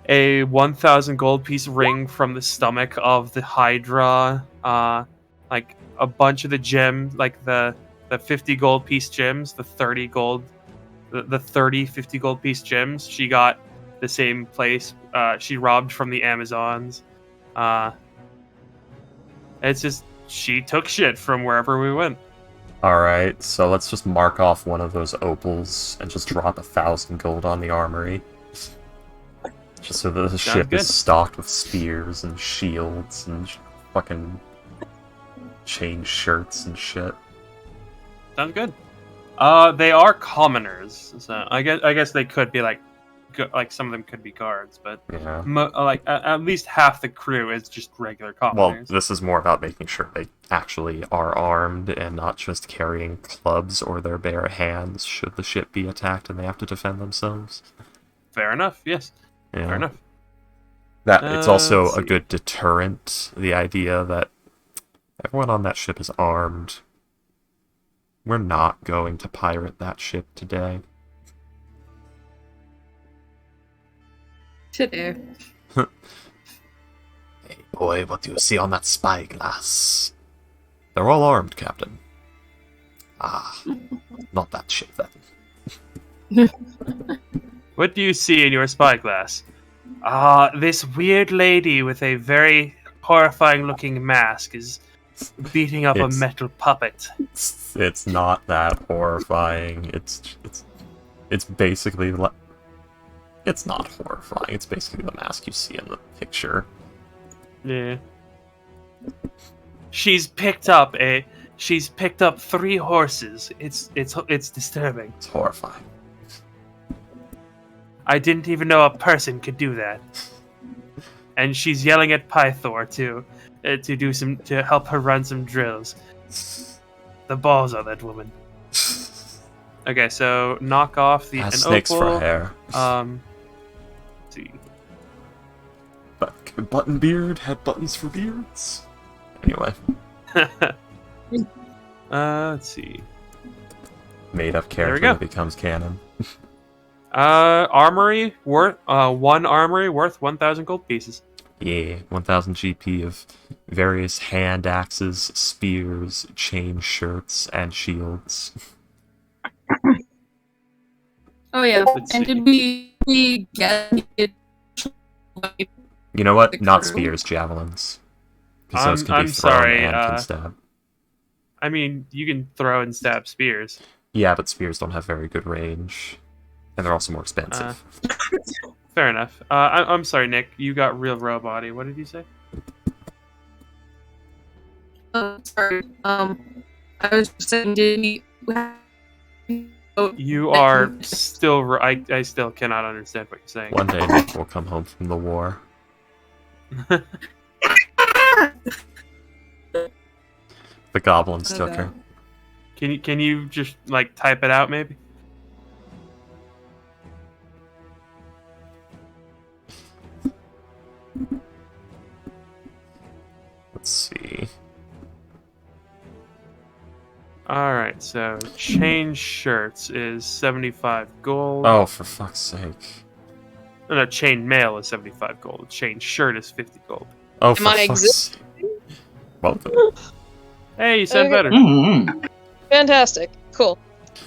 Speaker 4: a 1,000 gold piece ring from the stomach of the Hydra. Like a bunch of the gems, like the 50 gold piece gems, the 30 gold, the 50 gold piece gems. She got the same place. She robbed from the Amazons. It's just she took shit from wherever we went.
Speaker 3: Alright, so let's just mark off one of those opals and just drop 1,000 gold on the armory. Just so that the ship is stocked with spears and shields and fucking chain shirts and shit.
Speaker 4: Sounds good. They are commoners, so I guess they could be like some of them could be guards, but
Speaker 3: yeah.
Speaker 4: At least half the crew is just regular commoners.
Speaker 3: Well, this is more about making sure they actually are armed and not just carrying clubs or their bare hands should the ship be attacked and they have to defend themselves.
Speaker 4: Fair enough. Yes.
Speaker 3: Yeah.
Speaker 4: Fair enough.
Speaker 3: That it's also a good deterrent. The idea that everyone on that ship is armed. We're not going to pirate that ship today.
Speaker 1: Today.
Speaker 3: Hey boy, what do you see on that spyglass? They're all armed, Captain. Ah, not that shit then.
Speaker 4: What do you see in your spyglass? This weird lady with a very horrifying-looking mask is beating up a
Speaker 3: It's-
Speaker 4: metal puppet.
Speaker 3: It's not that horrifying. It's basically like... It's not horrifying. It's basically the mask you see in the picture.
Speaker 4: Yeah. She's picked up 3 horses. It's disturbing.
Speaker 3: It's horrifying.
Speaker 4: I didn't even know a person could do that. And she's yelling at Pythor to help her run some drills. The balls on that woman. Okay, so knock off the
Speaker 3: Has
Speaker 4: an
Speaker 3: snakes
Speaker 4: opal.
Speaker 3: for hair.
Speaker 4: Let's see.
Speaker 3: But button beard had buttons for beards. Anyway,
Speaker 4: Let's see.
Speaker 3: made up
Speaker 4: There we
Speaker 3: character
Speaker 4: go.
Speaker 3: that becomes canon.
Speaker 4: Armory worth one armory worth 1,000 gold pieces.
Speaker 3: Yeah, 1000 GP of various hand axes, spears, chain shirts, and shields.
Speaker 1: Oh yeah,
Speaker 4: Let's
Speaker 1: and
Speaker 4: see.
Speaker 1: did we get it?
Speaker 3: You know what?
Speaker 1: The
Speaker 3: Not
Speaker 1: crew?
Speaker 3: spears, javelins. Because those can
Speaker 4: I'm
Speaker 3: be thrown
Speaker 4: sorry,
Speaker 3: and can stab.
Speaker 4: I mean, you can throw and stab spears.
Speaker 3: Yeah, but spears don't have very good range. And they're also more expensive.
Speaker 4: Fair enough. I'm sorry, Nick. You got real robot-y. What did you say?
Speaker 1: Sorry. I was just saying, did we?
Speaker 4: You are still... I still cannot understand what you're saying.
Speaker 3: One day Nick will come home from the war. The goblins took her.
Speaker 4: Can you just, like, type it out, maybe?
Speaker 3: Let's see.
Speaker 4: Alright, so chain shirts is 75 gold.
Speaker 3: Oh, for fuck's sake.
Speaker 4: No, chain mail is 75 gold. Chain shirt is 50 gold.
Speaker 3: Oh,
Speaker 5: Am
Speaker 3: for
Speaker 5: I
Speaker 3: fuck's
Speaker 5: exist-
Speaker 3: sake. Welcome.
Speaker 4: Hey, you said
Speaker 5: Okay.
Speaker 4: better.
Speaker 2: Mm-hmm.
Speaker 5: Fantastic. Cool.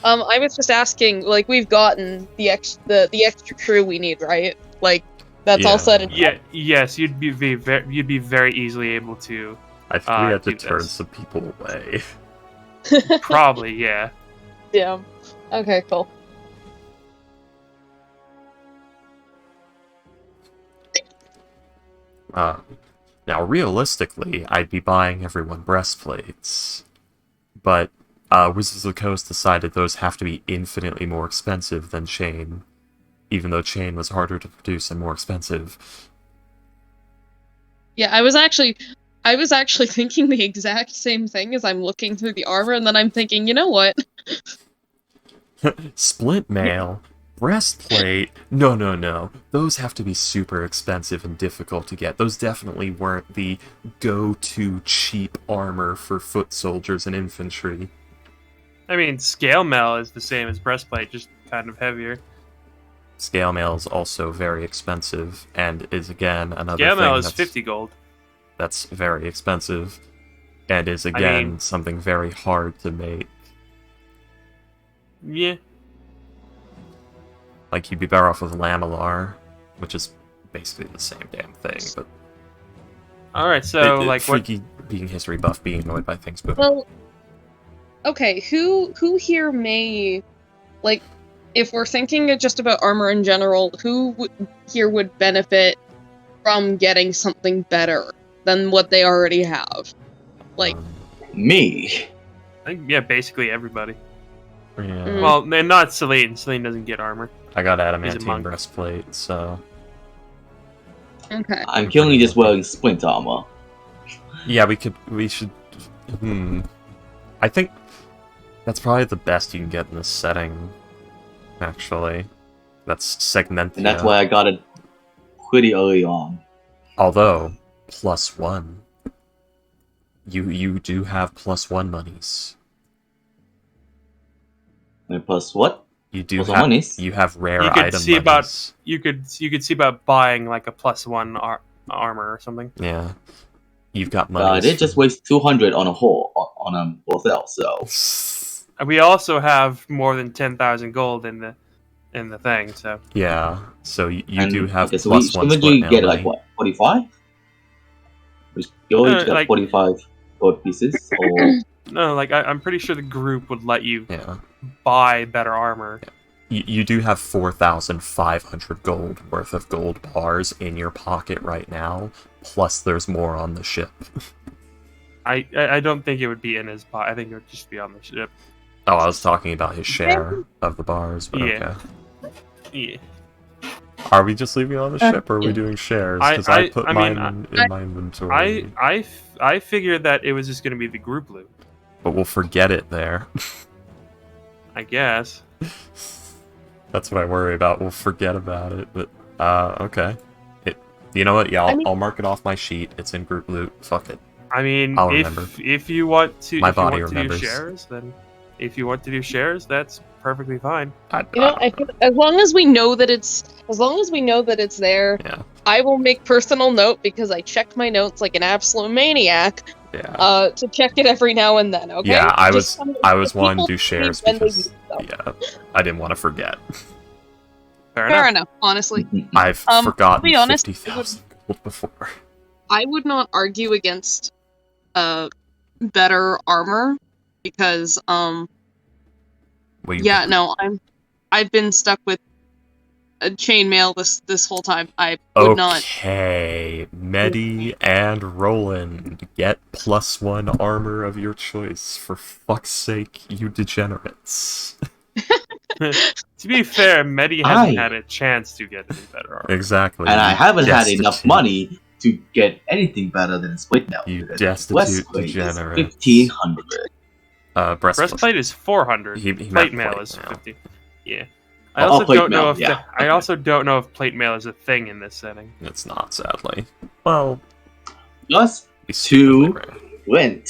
Speaker 5: I was just asking, like, we've gotten the extra crew we need, right? Like, that's all
Speaker 3: Yeah.
Speaker 5: said and
Speaker 4: Yeah, yes, you'd be very easily able to.
Speaker 3: I think we had to
Speaker 4: do
Speaker 3: turn
Speaker 4: this.
Speaker 3: some people away.
Speaker 4: Probably, yeah.
Speaker 5: yeah. Okay, cool.
Speaker 3: Now, realistically, I'd be buying everyone breastplates. But Wizards of the Coast decided those have to be infinitely more expensive than chain. Even though chain was harder to produce and more expensive.
Speaker 5: Yeah, I was actually thinking the exact same thing as I'm looking through the armor, and then I'm thinking, you know what?
Speaker 3: Splint mail, breastplate. No. Those have to be super expensive and difficult to get. Those definitely weren't the go-to cheap armor for foot soldiers and infantry.
Speaker 4: I mean, scale mail is the same as breastplate, just kind of heavier.
Speaker 3: Scale mail is also very expensive, and is again another
Speaker 4: Scale
Speaker 3: thing
Speaker 4: mail is
Speaker 3: that's,
Speaker 4: 50 gold.
Speaker 3: that's very expensive, and is again
Speaker 4: mean-
Speaker 3: something very hard to make.
Speaker 4: Yeah.
Speaker 3: Like, you'd be better off with Lamilar, which is basically the same damn thing, but
Speaker 4: Alright, so, like, what...
Speaker 3: freaky being history buff, being annoyed by things moving.
Speaker 5: Well, okay, who here may, like, if we're thinking just about armor in general, who here would benefit from getting something better than what they already have? Like,
Speaker 2: Me.
Speaker 4: I think, yeah, basically everybody.
Speaker 3: Yeah.
Speaker 5: Mm.
Speaker 4: Well, and not Celine. Celine doesn't get armor.
Speaker 3: I got
Speaker 4: He's a
Speaker 3: adamantine
Speaker 4: monk.
Speaker 3: breastplate, so
Speaker 5: okay.
Speaker 2: I'm currently just wearing splint armor.
Speaker 3: yeah, we should. I think that's probably the best you can get in this setting. Actually, that's Segmentia.
Speaker 2: And that's why I got it pretty early on.
Speaker 3: Although +1, you do have +1 monies.
Speaker 2: And plus what?
Speaker 3: You do
Speaker 2: Plus
Speaker 3: have
Speaker 2: monies?
Speaker 3: you have rare
Speaker 4: You could
Speaker 3: item
Speaker 4: see about-
Speaker 3: monies.
Speaker 4: You could see about buying, like, a +1 armor or something.
Speaker 3: Yeah. You've got money.
Speaker 2: They just waste 200 on a whole on a hotel. So
Speaker 4: And we also have more than 10,000 gold in the thing. So
Speaker 3: yeah, so you do have
Speaker 2: okay, so
Speaker 3: plus one split
Speaker 2: we
Speaker 3: mail
Speaker 2: get
Speaker 3: money.
Speaker 2: like what 45? We each get
Speaker 4: like-
Speaker 2: 45 gold pieces, or
Speaker 4: no, like I'm pretty sure the group would let you
Speaker 3: Yeah.
Speaker 4: buy better armor.
Speaker 3: You do have 4,500 gold worth of gold bars in your pocket right now, plus there's more on the ship.
Speaker 4: I don't think it would be in his pot. I think it would just be on the ship.
Speaker 3: Oh, I was talking about his share of the bars, but
Speaker 4: Yeah.
Speaker 3: okay.
Speaker 4: Yeah.
Speaker 3: Are we just leaving it on the ship, or are we doing shares? Because I put mine in my inventory.
Speaker 4: I figured that it was just going to be the group loot.
Speaker 3: But we'll forget it there.
Speaker 4: I guess.
Speaker 3: That's what I worry about. We'll forget about it, but okay. You know what? Yeah, I'll mark it off my sheet. It's in group loot. Fuck it.
Speaker 4: I mean,
Speaker 3: I'll remember.
Speaker 4: if you want to,
Speaker 3: My
Speaker 4: if you
Speaker 3: body
Speaker 4: want to
Speaker 3: remembers.
Speaker 4: do shares, then if you want to do shares, that's perfectly fine.
Speaker 5: I feel, as long as we know that it's there,
Speaker 3: Yeah.
Speaker 5: I will make personal note because I check my notes like an absolute maniac.
Speaker 3: Yeah.
Speaker 5: To check it every now and then. Okay.
Speaker 3: Yeah, I
Speaker 5: Just
Speaker 3: was wanting to do
Speaker 5: people
Speaker 3: shares
Speaker 5: when they
Speaker 3: because
Speaker 5: use them.
Speaker 3: yeah, I didn't want to forget.
Speaker 5: Fair enough. Honestly,
Speaker 3: I've
Speaker 5: to
Speaker 3: forgotten
Speaker 5: be honest,
Speaker 3: 50,000 gold before.
Speaker 5: I would not argue against better armor because
Speaker 3: Well,
Speaker 5: I've been stuck with a chainmail this whole time. I would not.
Speaker 3: Okay, Medi and Roland get +1 armor of your choice. For fuck's sake, you degenerates.
Speaker 4: To be fair, Medi hasn't had a chance to get any better armor.
Speaker 3: Exactly.
Speaker 2: and I
Speaker 3: you
Speaker 2: haven't had
Speaker 3: destitute-
Speaker 2: enough money to get anything better than split mail.
Speaker 3: You
Speaker 2: because
Speaker 3: destitute
Speaker 2: breastplate is
Speaker 3: degenerate.
Speaker 2: 1,500.
Speaker 3: Breastplate.
Speaker 4: is 400.
Speaker 3: He meant
Speaker 4: Plate mail
Speaker 3: plate
Speaker 4: is
Speaker 3: mail.
Speaker 4: 50. Yeah. I
Speaker 2: Oh,
Speaker 4: also
Speaker 2: plate
Speaker 4: don't know
Speaker 2: mail,
Speaker 4: if
Speaker 2: yeah.
Speaker 4: I also don't know if plate mail is a thing in this setting.
Speaker 3: It's not, sadly. Well,
Speaker 2: Plus
Speaker 3: it's stupidly rare.
Speaker 2: went.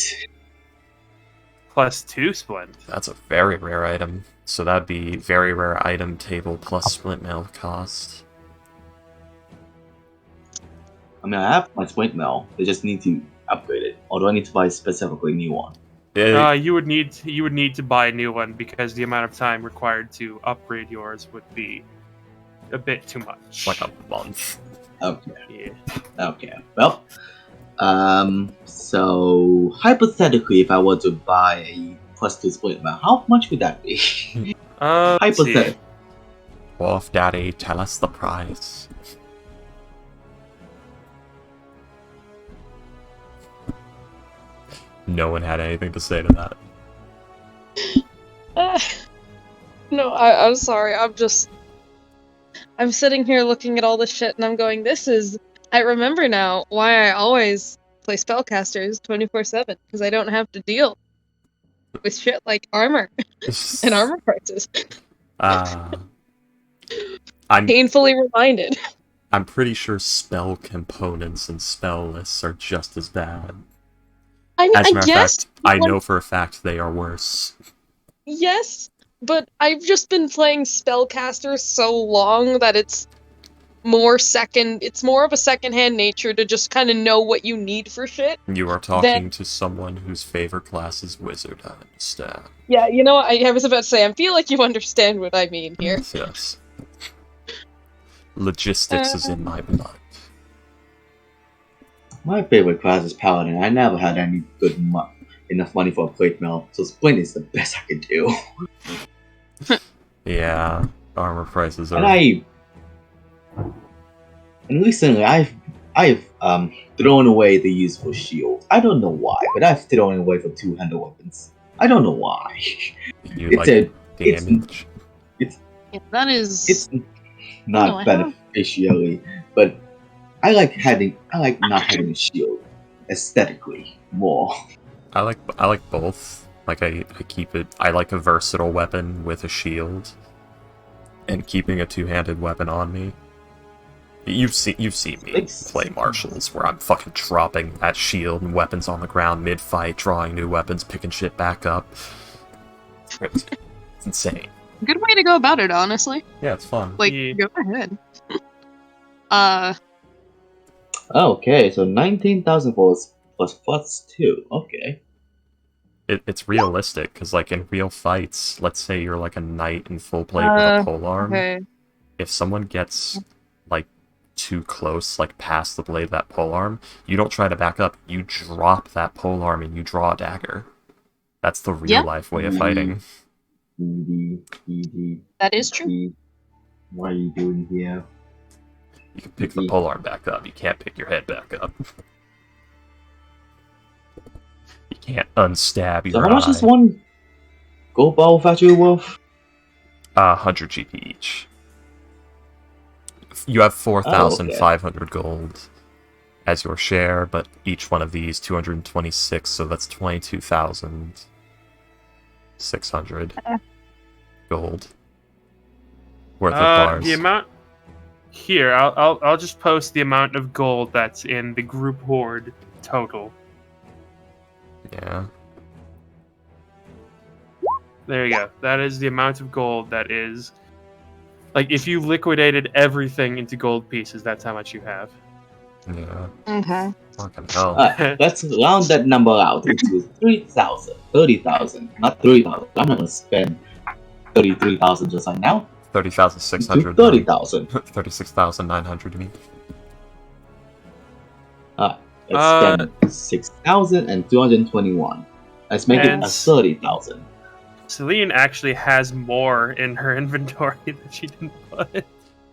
Speaker 4: Plus 2 splint.
Speaker 3: That's a very rare item. So that'd be very rare item table plus split mail cost.
Speaker 2: I mean, I have my splint mail. I just need to upgrade it. Or do I need to buy a specifically new one?
Speaker 4: You would need to buy a new one because the amount of time required to upgrade yours would be a bit too much.
Speaker 3: Like a month.
Speaker 2: Okay.
Speaker 4: Yeah.
Speaker 2: Okay. Well, so hypothetically, if I were to buy a +2 split mail, how much would that be?
Speaker 4: Let's see.
Speaker 2: Hypothetically.
Speaker 3: Wolf Daddy, tell us the price. No one had anything to say to that.
Speaker 5: No, I'm sorry. I'm sitting here looking at all this shit and I'm going, I remember now why I always play spellcasters 24/7 because I don't have to deal with shit like armor and armor prices.
Speaker 3: I'm
Speaker 5: Painfully reminded.
Speaker 3: I'm pretty sure spell components and spell lists are just as bad.
Speaker 5: I mean,
Speaker 3: As a matter
Speaker 5: I guess
Speaker 3: of fact, I know for a fact they are worse.
Speaker 5: yes, but I've just been playing spellcasters so long that it's more of a secondhand nature to just kind of know what you need for shit.
Speaker 3: You are talking to someone whose favorite class is wizard, I understand.
Speaker 5: Yeah, you know, I was about to say, I feel like you understand what I mean here.
Speaker 3: Yes. Logistics is in my blood.
Speaker 2: My favorite class is Paladin. I never had any enough money for a plate mail, so Splint is the best I could do.
Speaker 3: Yeah, armor prices are...
Speaker 2: And recently I've thrown away the useful shield. I don't know why, but I've thrown it away for two-handed weapons. I don't know why.
Speaker 3: You like damage?
Speaker 5: Yeah, that is...
Speaker 2: It's not beneficially, but I like not having a shield aesthetically more.
Speaker 3: I like both. Like I keep it. I like a versatile weapon with a shield, and keeping a two-handed weapon on me. You've seen me play martials where I'm fucking dropping that shield and weapons on the ground mid-fight, drawing new weapons, picking shit back up. It's insane.
Speaker 5: Good way to go about it, honestly.
Speaker 3: Yeah, it's fun.
Speaker 5: Like, go ahead.
Speaker 2: Okay, so 19,000 for +2. Okay.
Speaker 3: It's realistic, because, like, in real fights, let's say you're, like, a knight in full plate with a polearm.
Speaker 5: Okay.
Speaker 3: If someone gets, like, too close, like, past the blade of that polearm, you don't try to back up. You drop that polearm and you draw a dagger. That's the real-life way of fighting.
Speaker 5: That is true.
Speaker 2: What are you doing here?
Speaker 3: You can pick the polearm back up. You can't pick your head back up. You can't unstab your
Speaker 2: So how much
Speaker 3: eye.
Speaker 2: is one gold ball factory worth?
Speaker 3: 100 GP each. You have 4,500 gold as your share, but each one of these 226, so that's 22,600 gold worth of bars.
Speaker 4: The amount here, I'll just post the amount of gold that's in the group hoard total.
Speaker 3: Yeah.
Speaker 4: There you go. That is the amount of gold that is. Like, if you liquidated everything into gold pieces, that's how much you have.
Speaker 3: Yeah.
Speaker 5: Okay.
Speaker 3: Fucking hell.
Speaker 2: Let's round that number out into 3,000. 30,000, not 3,000. I'm not gonna spend 33,000 just like now.
Speaker 3: 30,600.
Speaker 2: 30,000.
Speaker 3: 36,900, you mean?
Speaker 2: Let's spend 6,221. Let's make it a 30,000.
Speaker 4: Celine actually has more in her inventory that she didn't put.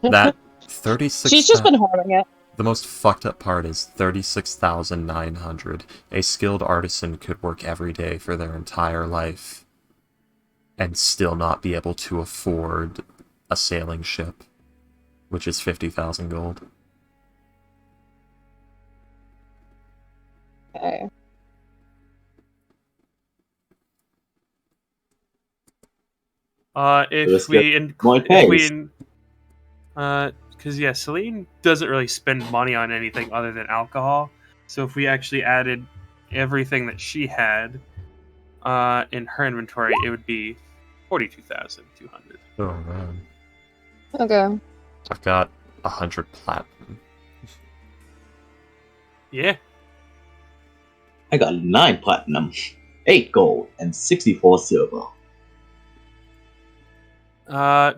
Speaker 3: That 36.
Speaker 5: She's just been hoarding it.
Speaker 3: The most fucked up part is 36,900. A skilled artisan could work every day for their entire life and still not be able to afford a sailing ship, which is 50,000 gold.
Speaker 5: Okay.
Speaker 4: Because Celine doesn't really spend money on anything other than alcohol. So if we actually added everything that she had in her inventory, it would be 42,200.
Speaker 3: Oh man.
Speaker 5: Okay.
Speaker 3: I've got 100 platinum.
Speaker 4: Yeah.
Speaker 2: I got 9 platinum, 8 gold, and 64 silver.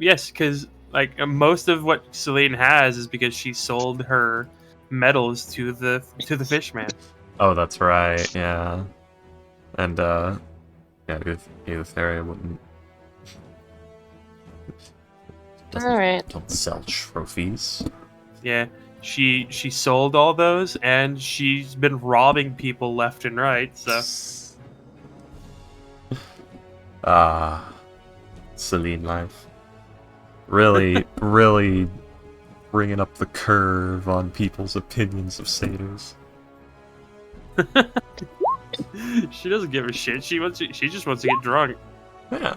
Speaker 4: Yes, because like most of what Celine has is because she sold her medals to the fishman.
Speaker 3: Oh, that's right. Yeah. And yeah, Eleutheria wouldn't.
Speaker 5: Alright.
Speaker 3: Don't sell trophies.
Speaker 4: Yeah, she sold all those, and she's been robbing people left and right. So.
Speaker 3: Celine life. Really, really bringing up the curve on people's opinions of satyrs.
Speaker 4: She doesn't give a shit. She just wants to get drunk.
Speaker 3: Yeah.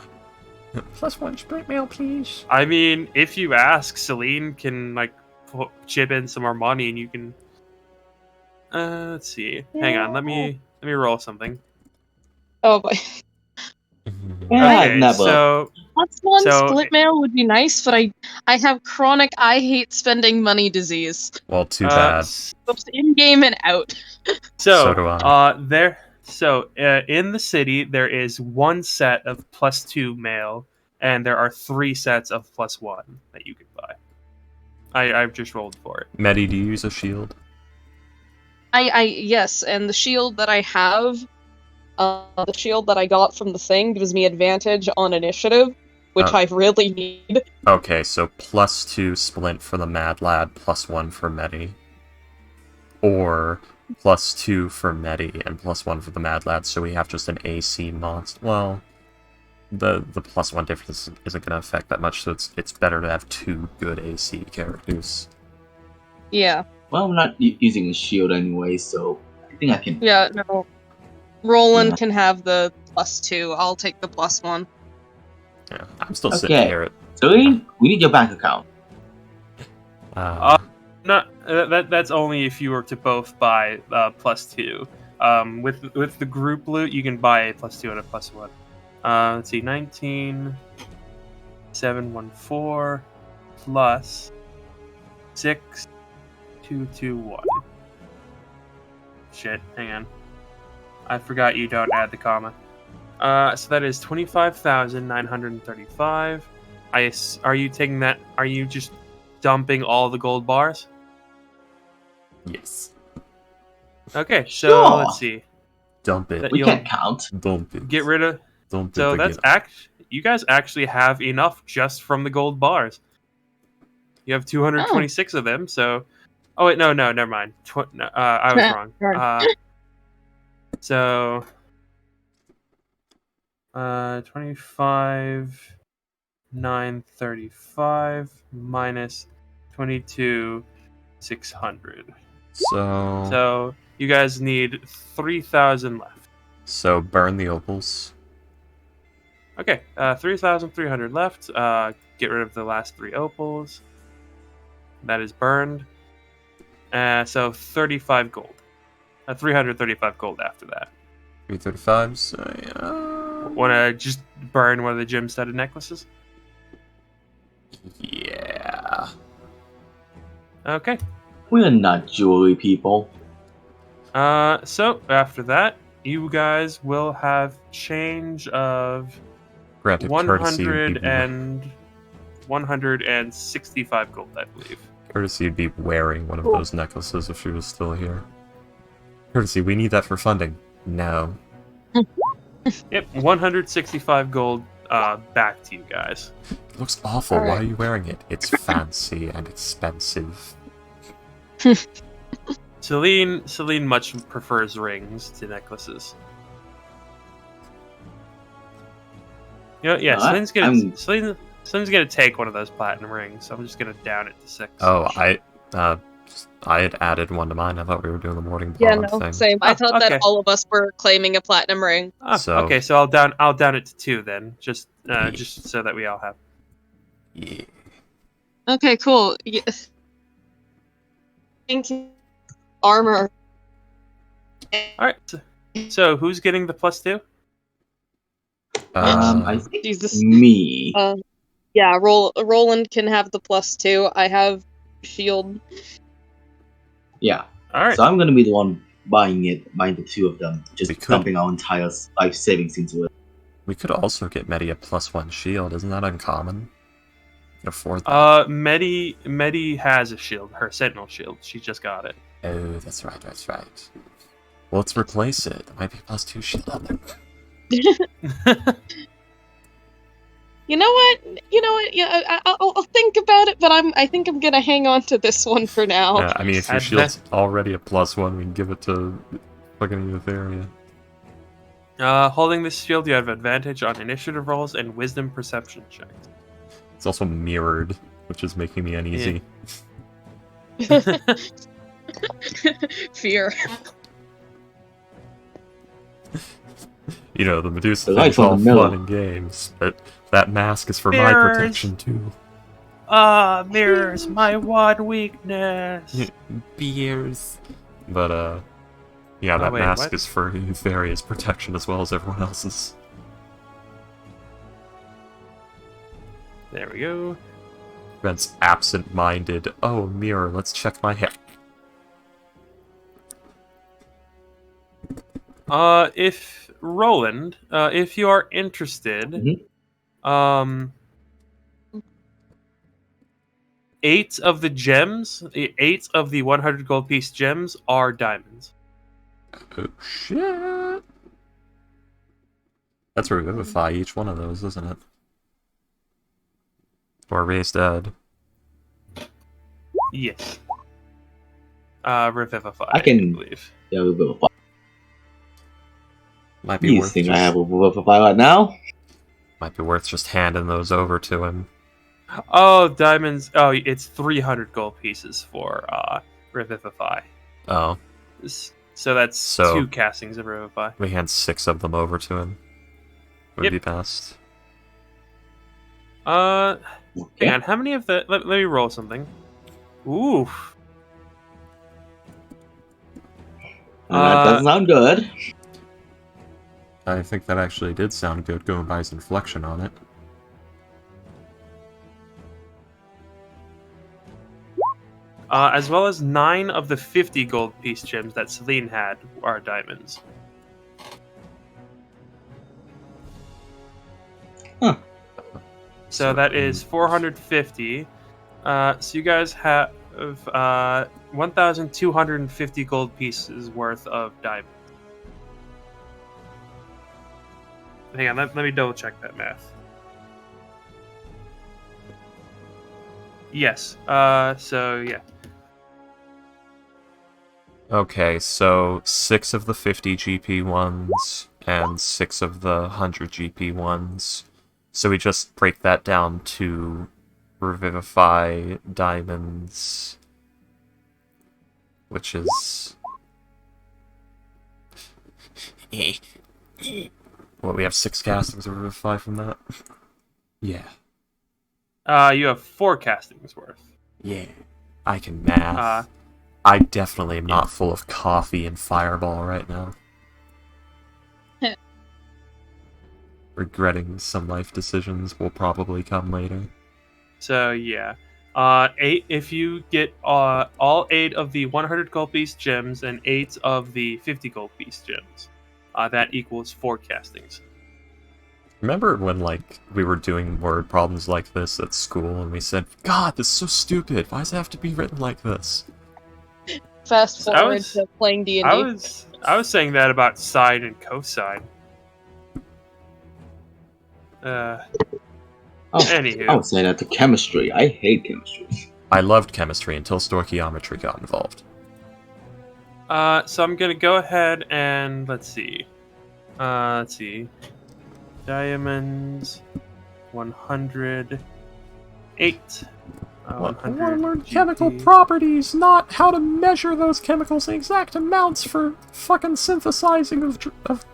Speaker 3: +1 split mail, please.
Speaker 4: I mean, if you ask, Celine can like chip in some more money, and you can. Let's see. Hang on. Let me roll something.
Speaker 5: Oh boy.
Speaker 4: Okay, so
Speaker 5: +1 split mail would be nice, but I have chronic I hate spending money disease.
Speaker 3: Well, too bad.
Speaker 5: Both in game and out.
Speaker 3: So do I.
Speaker 4: In the city there is one set of +2 mail, and there are 3 sets of +1 that you can buy. I've just rolled for it.
Speaker 3: Medi, do you use a shield?
Speaker 5: Yes, and the shield that I have. The shield that I got from the thing gives me advantage on initiative, which I really need.
Speaker 3: Okay, so +2 splint for the Mad Lad, +1 for Medi. Or +2 for Medi and +1 for the Mad Lad, so we have just an AC monster. Well, the +1 difference isn't going to affect that much, so it's better to have 2 good AC characters.
Speaker 5: Yeah.
Speaker 2: Well, I'm not using a shield anyway, so I think I can...
Speaker 5: Yeah, no. Roland can have the +2. I'll take the +1.
Speaker 3: Yeah, I'm still sitting here.
Speaker 2: So we need your bank account.
Speaker 4: No, that's only if you were to both buy +2. With the group loot, you can buy a +2 and a +1. Let's see, 19,714 plus 6,221. Shit, hang on. I forgot you don't add the comma. So that is 25,935. Are you taking that? Are you just dumping all the gold bars?
Speaker 3: Yes.
Speaker 4: Okay, so
Speaker 2: Sure.
Speaker 4: let's see.
Speaker 3: Dump it.
Speaker 4: That
Speaker 2: We
Speaker 4: you'll
Speaker 2: can't count.
Speaker 3: Dump it.
Speaker 4: get rid of.
Speaker 3: Dump
Speaker 4: So
Speaker 3: it
Speaker 4: that's
Speaker 3: again.
Speaker 4: you guys actually have enough just from the gold bars. You have 226 of them. So, oh wait, no, never mind. No, I was wrong.
Speaker 5: Darn.
Speaker 4: So, 25,935 minus 22,600. So you guys need 3,000 left.
Speaker 3: So burn the opals.
Speaker 4: Okay, 3,300 left. Get rid of the last 3 opals. That is burned. So 35 gold. 335 gold after that.
Speaker 3: 335. So
Speaker 4: Want to just burn one of the gem-studded necklaces?
Speaker 3: yeah.
Speaker 4: Okay.
Speaker 2: We're not jewelry people.
Speaker 4: So after that, you guys will have change of
Speaker 3: Granted, courtesy would be
Speaker 4: 165 gold, I believe.
Speaker 3: Courtesy would be wearing one of those necklaces if she was still here. Courtesy, we need that for funding. No.
Speaker 4: Yep, 165 gold back to you guys.
Speaker 3: It looks awful.
Speaker 5: All right.
Speaker 3: Why are you wearing it? It's fancy and expensive.
Speaker 4: Celine much prefers rings to necklaces. You know, yeah,
Speaker 2: Alright,
Speaker 4: Celine's gonna take one of those platinum rings. So I'm just gonna down it to 6.
Speaker 3: Oh, I had added one to mine. I thought we were doing the morning bond
Speaker 5: Yeah, no,
Speaker 3: thing.
Speaker 5: same. I thought
Speaker 4: okay.
Speaker 5: that all of us were claiming a platinum ring.
Speaker 4: Okay, so I'll down it to 2 then, just so that we all have.
Speaker 3: Yeah.
Speaker 5: Okay, cool. Yes. Thank you. Armor.
Speaker 4: All right. So who's getting the +2?
Speaker 2: I think
Speaker 5: Jesus.
Speaker 2: me.
Speaker 5: Yeah, Roland can have the +2. I have shield.
Speaker 2: Yeah.
Speaker 4: All right.
Speaker 2: So I'm gonna be the one buying the 2 of them, just
Speaker 3: We could-
Speaker 2: dumping our entire life savings into it.
Speaker 3: We could also get Medi a +1 shield. Isn't that uncommon? Afford that.
Speaker 4: Medi has a shield, her sentinel shield. She just got it.
Speaker 3: Oh, that's right. Well, let's replace it. There might be a +2 shield on there.
Speaker 5: You know what? Yeah, I'll think about it, but I think I'm gonna hang on to this one for now.
Speaker 3: Yeah, I mean, if your
Speaker 4: Advan-
Speaker 3: shield's already a +1, we can give it to fucking Etheria.
Speaker 4: Holding this shield, you have advantage on initiative rolls and wisdom perception checks.
Speaker 3: It's also mirrored, which is making me uneasy.
Speaker 5: Fear.
Speaker 3: You know, the Medusa
Speaker 2: The
Speaker 3: thing's
Speaker 2: lights on
Speaker 3: all
Speaker 2: the middle.
Speaker 3: fun and games, but that mask is for my
Speaker 4: Mirrors.
Speaker 3: protection too.
Speaker 4: Mirrors, my one weakness.
Speaker 3: Beers. But, yeah, that
Speaker 4: wait,
Speaker 3: mask
Speaker 4: what?
Speaker 3: is for Eutheria's protection as well as everyone else's.
Speaker 4: There we go.
Speaker 3: Prevents absent-minded, oh, mirror, let's check my hair.
Speaker 4: If Roland, if you are interested, 8 of the gems, 8 of the 100 gold piece gems are diamonds.
Speaker 3: Oh, shit. That's revivify each one of those, isn't it? Or raise dead.
Speaker 4: Yes. Revivify,
Speaker 2: I can-
Speaker 4: believe.
Speaker 2: Yeah, a little bit of
Speaker 3: Might be
Speaker 2: You
Speaker 3: worth
Speaker 2: think
Speaker 3: just,
Speaker 2: I have a Revivify right now?
Speaker 3: might be worth just handing those over to him.
Speaker 4: Oh, diamonds. Oh, it's 300 gold pieces for Revivify.
Speaker 3: Oh,
Speaker 4: So that's
Speaker 3: So-
Speaker 4: 2 castings of Revivify.
Speaker 3: we hand 6 of them over to him. Would
Speaker 4: Yep.
Speaker 3: be passed.
Speaker 4: Hang
Speaker 2: Okay.
Speaker 4: on. How many of the... Let me roll something. Ooh.
Speaker 2: That doesn't sound good.
Speaker 3: I think that actually did sound good, going by his inflection on it.
Speaker 4: As well as 9 of the 50 gold piece gems that Celine had are diamonds. So that is 450. So you guys have 1,250 gold pieces worth of diamond. Hang on, let me double check that math. Yes. So yeah.
Speaker 3: Okay, so 6 of the 50 GP ones and 6 of the 100 GP ones. So we just break that down to Revivify diamonds, which is... Well, we have 6 castings of Revivify from that? Yeah.
Speaker 4: You have 4 castings worth.
Speaker 3: Yeah. I can math. I definitely am not full of coffee and fireball right now. Regretting some life decisions will probably come later.
Speaker 4: So yeah, 8 if you get all 8 of the 100 gold piece gems and 8 of the 50 gold piece gems, that equals 4 castings.
Speaker 3: Remember when, like, we were doing word problems like this at school and we said, God, this is so stupid, why does it have to be written like this?
Speaker 5: Fast forward to playing D&D.
Speaker 4: I was saying that about sine and cosine. Anywho.
Speaker 2: I would say that to chemistry. I hate chemistry.
Speaker 3: I loved chemistry until stoichiometry got involved.
Speaker 4: So I'm gonna go ahead and let's see. Diamonds, 108.
Speaker 3: I want to learn chemical properties, not how to measure those chemicals in exact amounts for fucking synthesizing of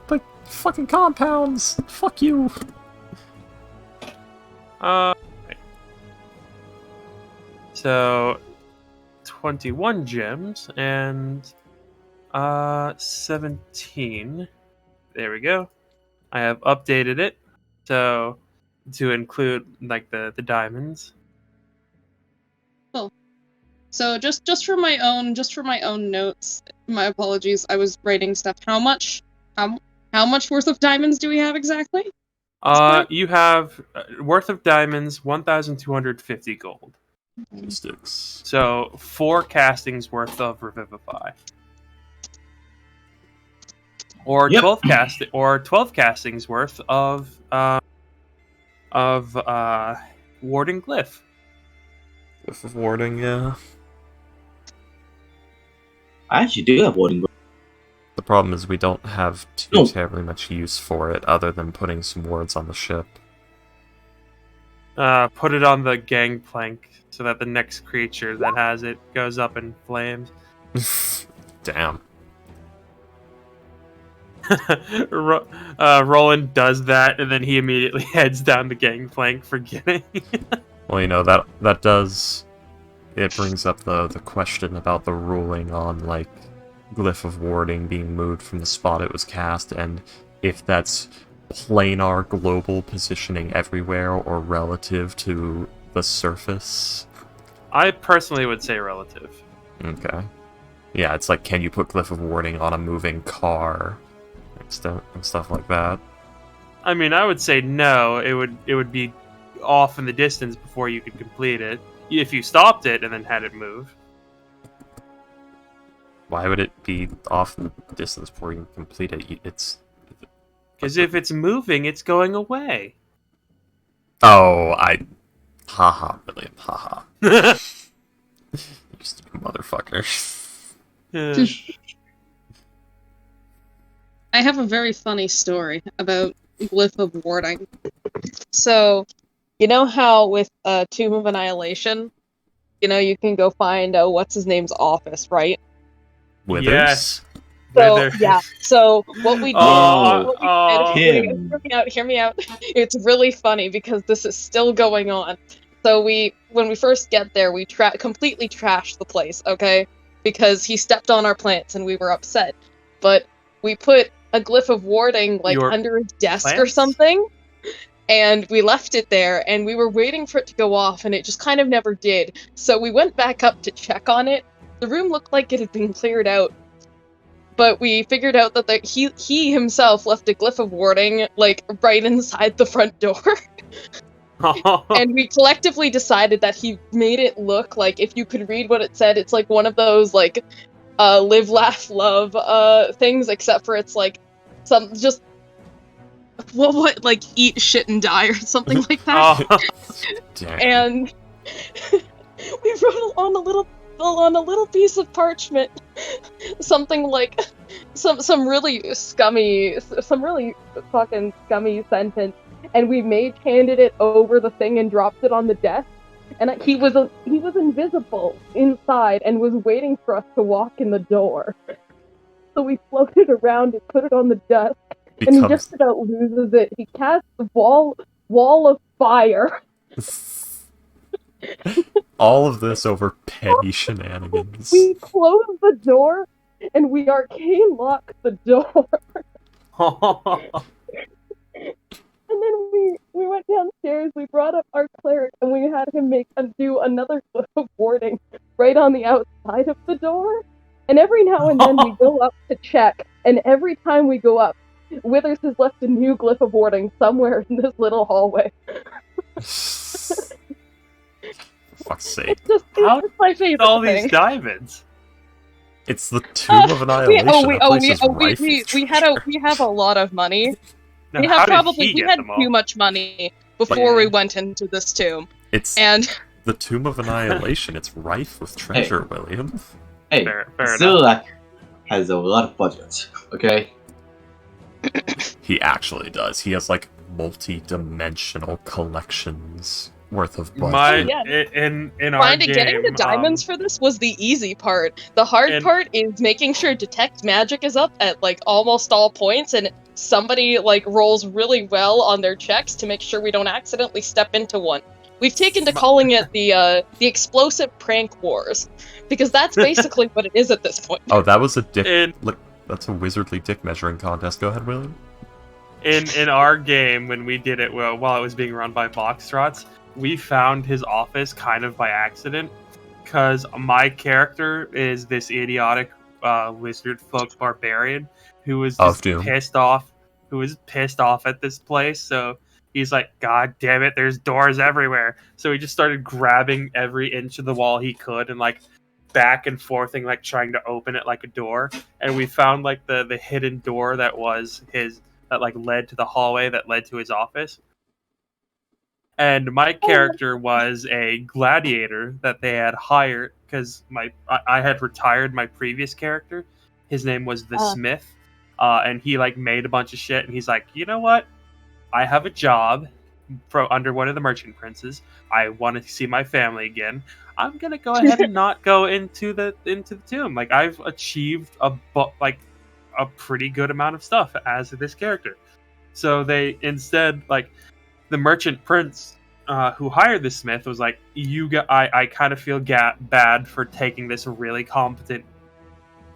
Speaker 3: like, fucking compounds. Fuck you.
Speaker 4: So 21 gems and 17. There we go. I have updated it so to include like the diamonds.
Speaker 5: Oh. So just for my own notes, my apologies, I was writing stuff. How much worth of diamonds do we have exactly?
Speaker 4: You have worth of diamonds 1,250 gold.
Speaker 3: Sticks.
Speaker 4: So 4 castings worth of Revivify. Or 12 castings worth of warding glyph.
Speaker 3: Glyph of warding, yeah.
Speaker 2: I actually do have warding.
Speaker 3: The problem is we don't have too terribly much use for it other than putting some wards on the ship.
Speaker 4: Put it on the gangplank so that the next creature that has it goes up in flames.
Speaker 3: Damn.
Speaker 4: Roland does that, and then he immediately heads down the gangplank, forgetting.
Speaker 3: Well, you know, that does... It brings up the question about the ruling on, like, Glyph of Warding being moved from the spot it was cast, and if that's planar global positioning everywhere or relative to the surface.
Speaker 4: I personally would say relative.
Speaker 3: Okay. Yeah, it's like, can you put Glyph of Warding on a moving car and stuff like that?
Speaker 4: I mean, I would say no. It would be off in the distance before you could complete it. If you stopped it and then had it move.
Speaker 3: Why would it be off in the distance before you can complete it? It's...
Speaker 4: Because if it's moving, it's going away.
Speaker 3: Oh, Haha, William, haha. You stupid motherfucker.
Speaker 5: I have a very funny story about Glyph of Warding. So, you know how with Tomb of Annihilation, you can go find what's-his-name's office, right?
Speaker 3: Withers?
Speaker 4: Yes.
Speaker 5: So, yeah. So, what we did... Hear me out. It's really funny because this is still going on. So, when we first get there, we completely trash the place, okay? Because he stepped on our plants and we were upset. But we put a Glyph of Warding, under his desk or something. And we left it there, and we were waiting for it to go off, and it just kind of never did. So we went back up to check on it. The room looked like it had been cleared out. But we figured out that he himself left a Glyph of Warding, right inside the front door. And we collectively decided that he made it look like, if you could read what it said, it's like one of those like live, laugh, love things, except for it's like some just what like eat, shit, and die or something like that. And we wrote on a little piece of parchment something like some really fucking scummy sentence, and we handed it over the thing and dropped it on the desk. And he was invisible inside and was waiting for us to walk in the door. So we floated around and put it on the desk, and he just about loses it. He casts a wall of fire.
Speaker 3: All of this over petty shenanigans.
Speaker 5: We closed the door, and we arcane locked the door. And then we went downstairs, we brought up our cleric, and we had him do another clip of warding right on the outside of the door. And every now and then we go up to check, and every time we go up, Withers has left a new glyph of warding somewhere in this little hallway.
Speaker 3: For fuck's sake.
Speaker 5: It's my favorite
Speaker 4: all
Speaker 5: thing.
Speaker 4: These diamonds?
Speaker 3: It's the Tomb of Annihilation.
Speaker 5: We have a lot of money.
Speaker 4: Now,
Speaker 5: we had too much money before we went into this tomb.
Speaker 3: The Tomb of Annihilation. It's rife with treasure, William.
Speaker 2: Hey,
Speaker 4: fair
Speaker 2: Zilak has a lot of budget, okay?
Speaker 3: He actually does. He has like multi-dimensional collections worth of budget.
Speaker 4: In our game,
Speaker 5: getting the diamonds for this was the easy part. The hard part is making sure detect magic is up at like almost all points, and somebody like rolls really well on their checks to make sure we don't accidentally step into one. We've taken to calling it the explosive prank wars, because that's basically what it is at this point.
Speaker 3: Oh, that was a dick. That's a wizardly dick measuring contest. Go ahead, William.
Speaker 4: In our game, when we did it while it was being run by Boxtrots, we found his office kind of by accident, because my character is this idiotic wizard folk barbarian who was just pissed off at this place. So he's like, God damn it, there's doors everywhere. So he just started grabbing every inch of the wall he could and like back and forthing, like trying to open it like a door. And we found like the hidden door that like led to the hallway that led to his office. And my character was a gladiator that they had hired, because I had retired my previous character. His name was the Smith, and he like made a bunch of shit. And he's like, you know what? I have a job under one of the merchant princes. I want to see my family again. I'm gonna go ahead and not go into the tomb. Like, I've achieved a pretty good amount of stuff as this character. So they instead, like, the merchant prince who hired the Smith was like, I kind of feel bad for taking this really competent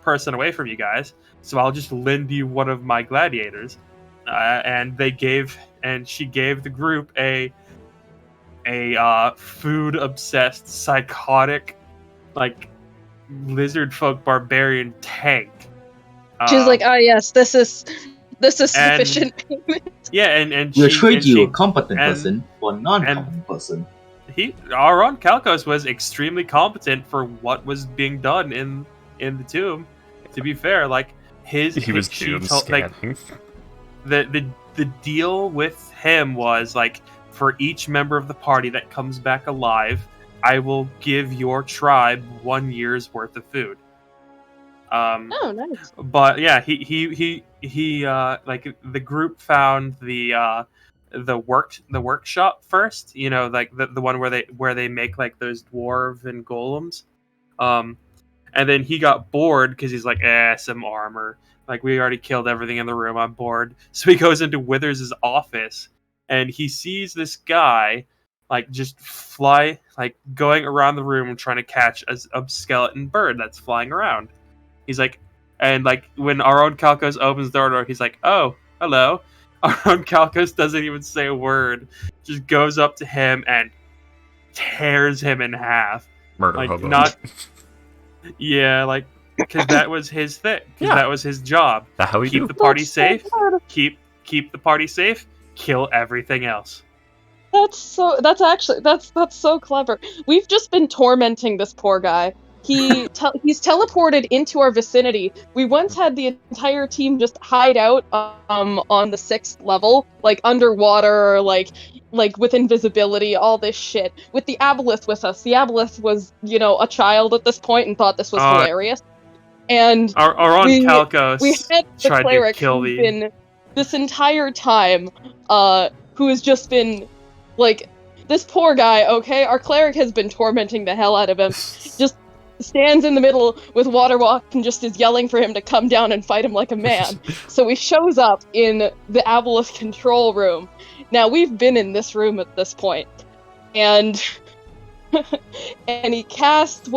Speaker 4: person away from you guys, so I'll just lend you one of my gladiators. And she gave the group a food obsessed, psychotic, like lizard folk barbarian tank.
Speaker 5: She's like, yes, this is sufficient payment.
Speaker 4: Yeah, and
Speaker 2: we'll trade you a competent person for a non-competent person.
Speaker 4: Aaron Kalkos was extremely competent for what was being done in the tomb. To be fair, like he was
Speaker 3: scanning.
Speaker 4: The deal with him was like, for each member of the party that comes back alive, I will give your tribe 1 year's worth of food.
Speaker 5: Nice.
Speaker 4: But yeah, he like the group found the workshop first. You know, like the one where they make like those dwarven golems. And then he got bored because he's like, some armor. Like, we already killed everything in the room. I'm bored. So he goes into Withers' office, and he sees this guy, like, just fly, like, going around the room trying to catch a skeleton bird that's flying around. He's like, and, like, when Aaron Kalkos opens the door, he's like, oh, hello. Aaron Kalkos doesn't even say a word. Just goes up to him and tears him in half.
Speaker 3: Murder
Speaker 4: like,
Speaker 3: hobo.
Speaker 4: Not... Yeah, like, because that was his thing. Because that was his job.
Speaker 3: That's how he
Speaker 4: keep the party safe. Keep the party safe. Kill everything else.
Speaker 5: That's so clever. We've just been tormenting this poor guy. He's teleported into our vicinity. We once had the entire team just hide out on the 6th level, like underwater, like with invisibility, all this shit. With the Aboleth with us. The Aboleth was, a child at this point and thought this was hilarious. And
Speaker 4: Aron
Speaker 5: we
Speaker 4: Kalkos
Speaker 5: had the
Speaker 4: tried
Speaker 5: cleric
Speaker 4: to kill
Speaker 5: who's
Speaker 4: the...
Speaker 5: been this entire time, who has just been like, this poor guy, okay? Our cleric has been tormenting the hell out of him. Just stands in the middle with Waterwalk and just is yelling for him to come down and fight him like a man. So he shows up in the Aboleth control room. Now, we've been in this room at this point, and he cast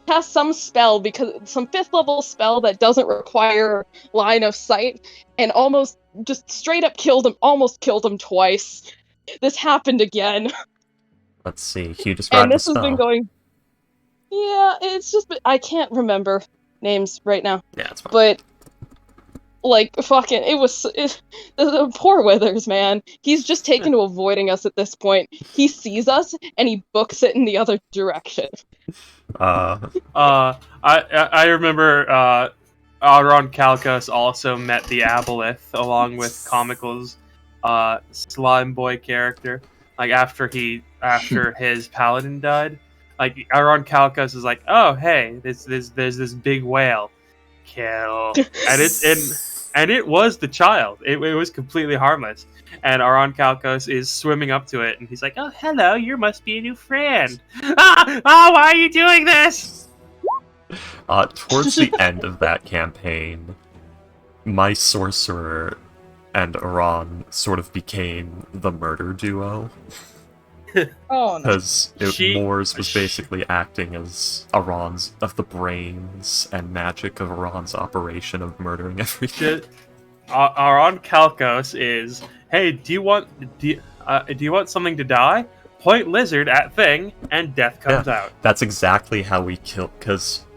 Speaker 5: cast some spell, because some 5th level spell that doesn't require line of sight, and almost just straight up almost killed him twice. This happened again.
Speaker 3: Let's see. Hugh described
Speaker 5: And this
Speaker 3: the
Speaker 5: has been
Speaker 3: spell.
Speaker 5: going... Yeah, it's just... I can't remember names right now.
Speaker 3: Yeah, it's fine.
Speaker 5: But, like, fucking... the poor Withers, man. He's just taken to avoiding us at this point. He sees us, and he books it in the other direction.
Speaker 4: I remember Aron Kalkos also met the Aboleth along with Comical's slime boy character. Like after his paladin died, like Aron Kalkos is like, oh hey, there's this big whale, kill, and it was the child. It was completely harmless. And Aron Kalkos is swimming up to it, and he's like, "Oh, hello! You must be a new friend. Ah! Oh, why are you doing this?"
Speaker 3: Towards the end of that campaign, my sorcerer and Aron sort of became the murder duo.
Speaker 5: Oh no!
Speaker 3: Because Moors was basically acting as Aron's of the brains and magic of Aron's operation of murdering everything.
Speaker 4: Aron Kalkos is, hey, do you want something to die? Point lizard at thing, and death comes out.
Speaker 3: That's exactly how we kill, because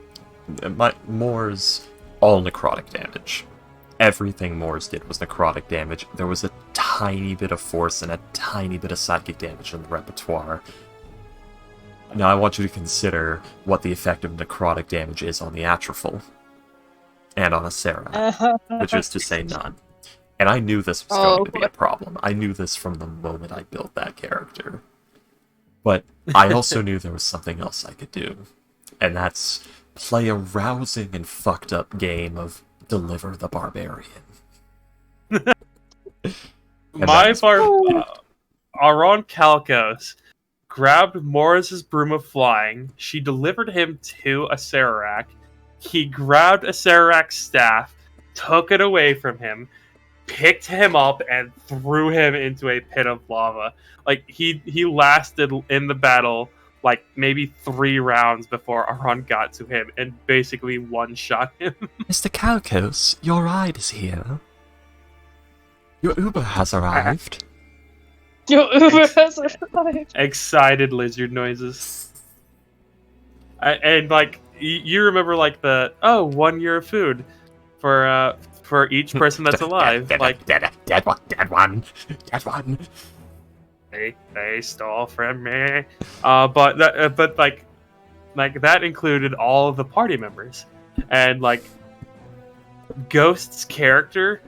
Speaker 3: Moors all necrotic damage. Everything Moors did was necrotic damage. There was a tiny bit of force and a tiny bit of psychic damage in the repertoire. Now I want you to consider what the effect of necrotic damage is on the Atrophyl. And on a Sarah, which is to say none. And I knew this was going to be a problem. I knew this from the moment I built that character. But I also knew there was something else I could do. And that's play a rousing and fucked up game of Deliver the Barbarian.
Speaker 4: Aron Kalkos grabbed Morris's Broom of Flying. She delivered him to a Sararak. He grabbed a Sararak's staff, took it away from him, picked him up, and threw him into a pit of lava. Like, he lasted in the battle, like, maybe 3 rounds before Aron got to him, and basically one-shot him.
Speaker 3: Mr. Kalkos, your ride is here. Your Uber has arrived.
Speaker 5: Your Uber has arrived.
Speaker 4: Excited lizard noises. And, like, you remember, like, 1 year of food for each person that's alive.
Speaker 3: Dead one.
Speaker 4: They stole from me. But that included all of the party members, and like Ghost's character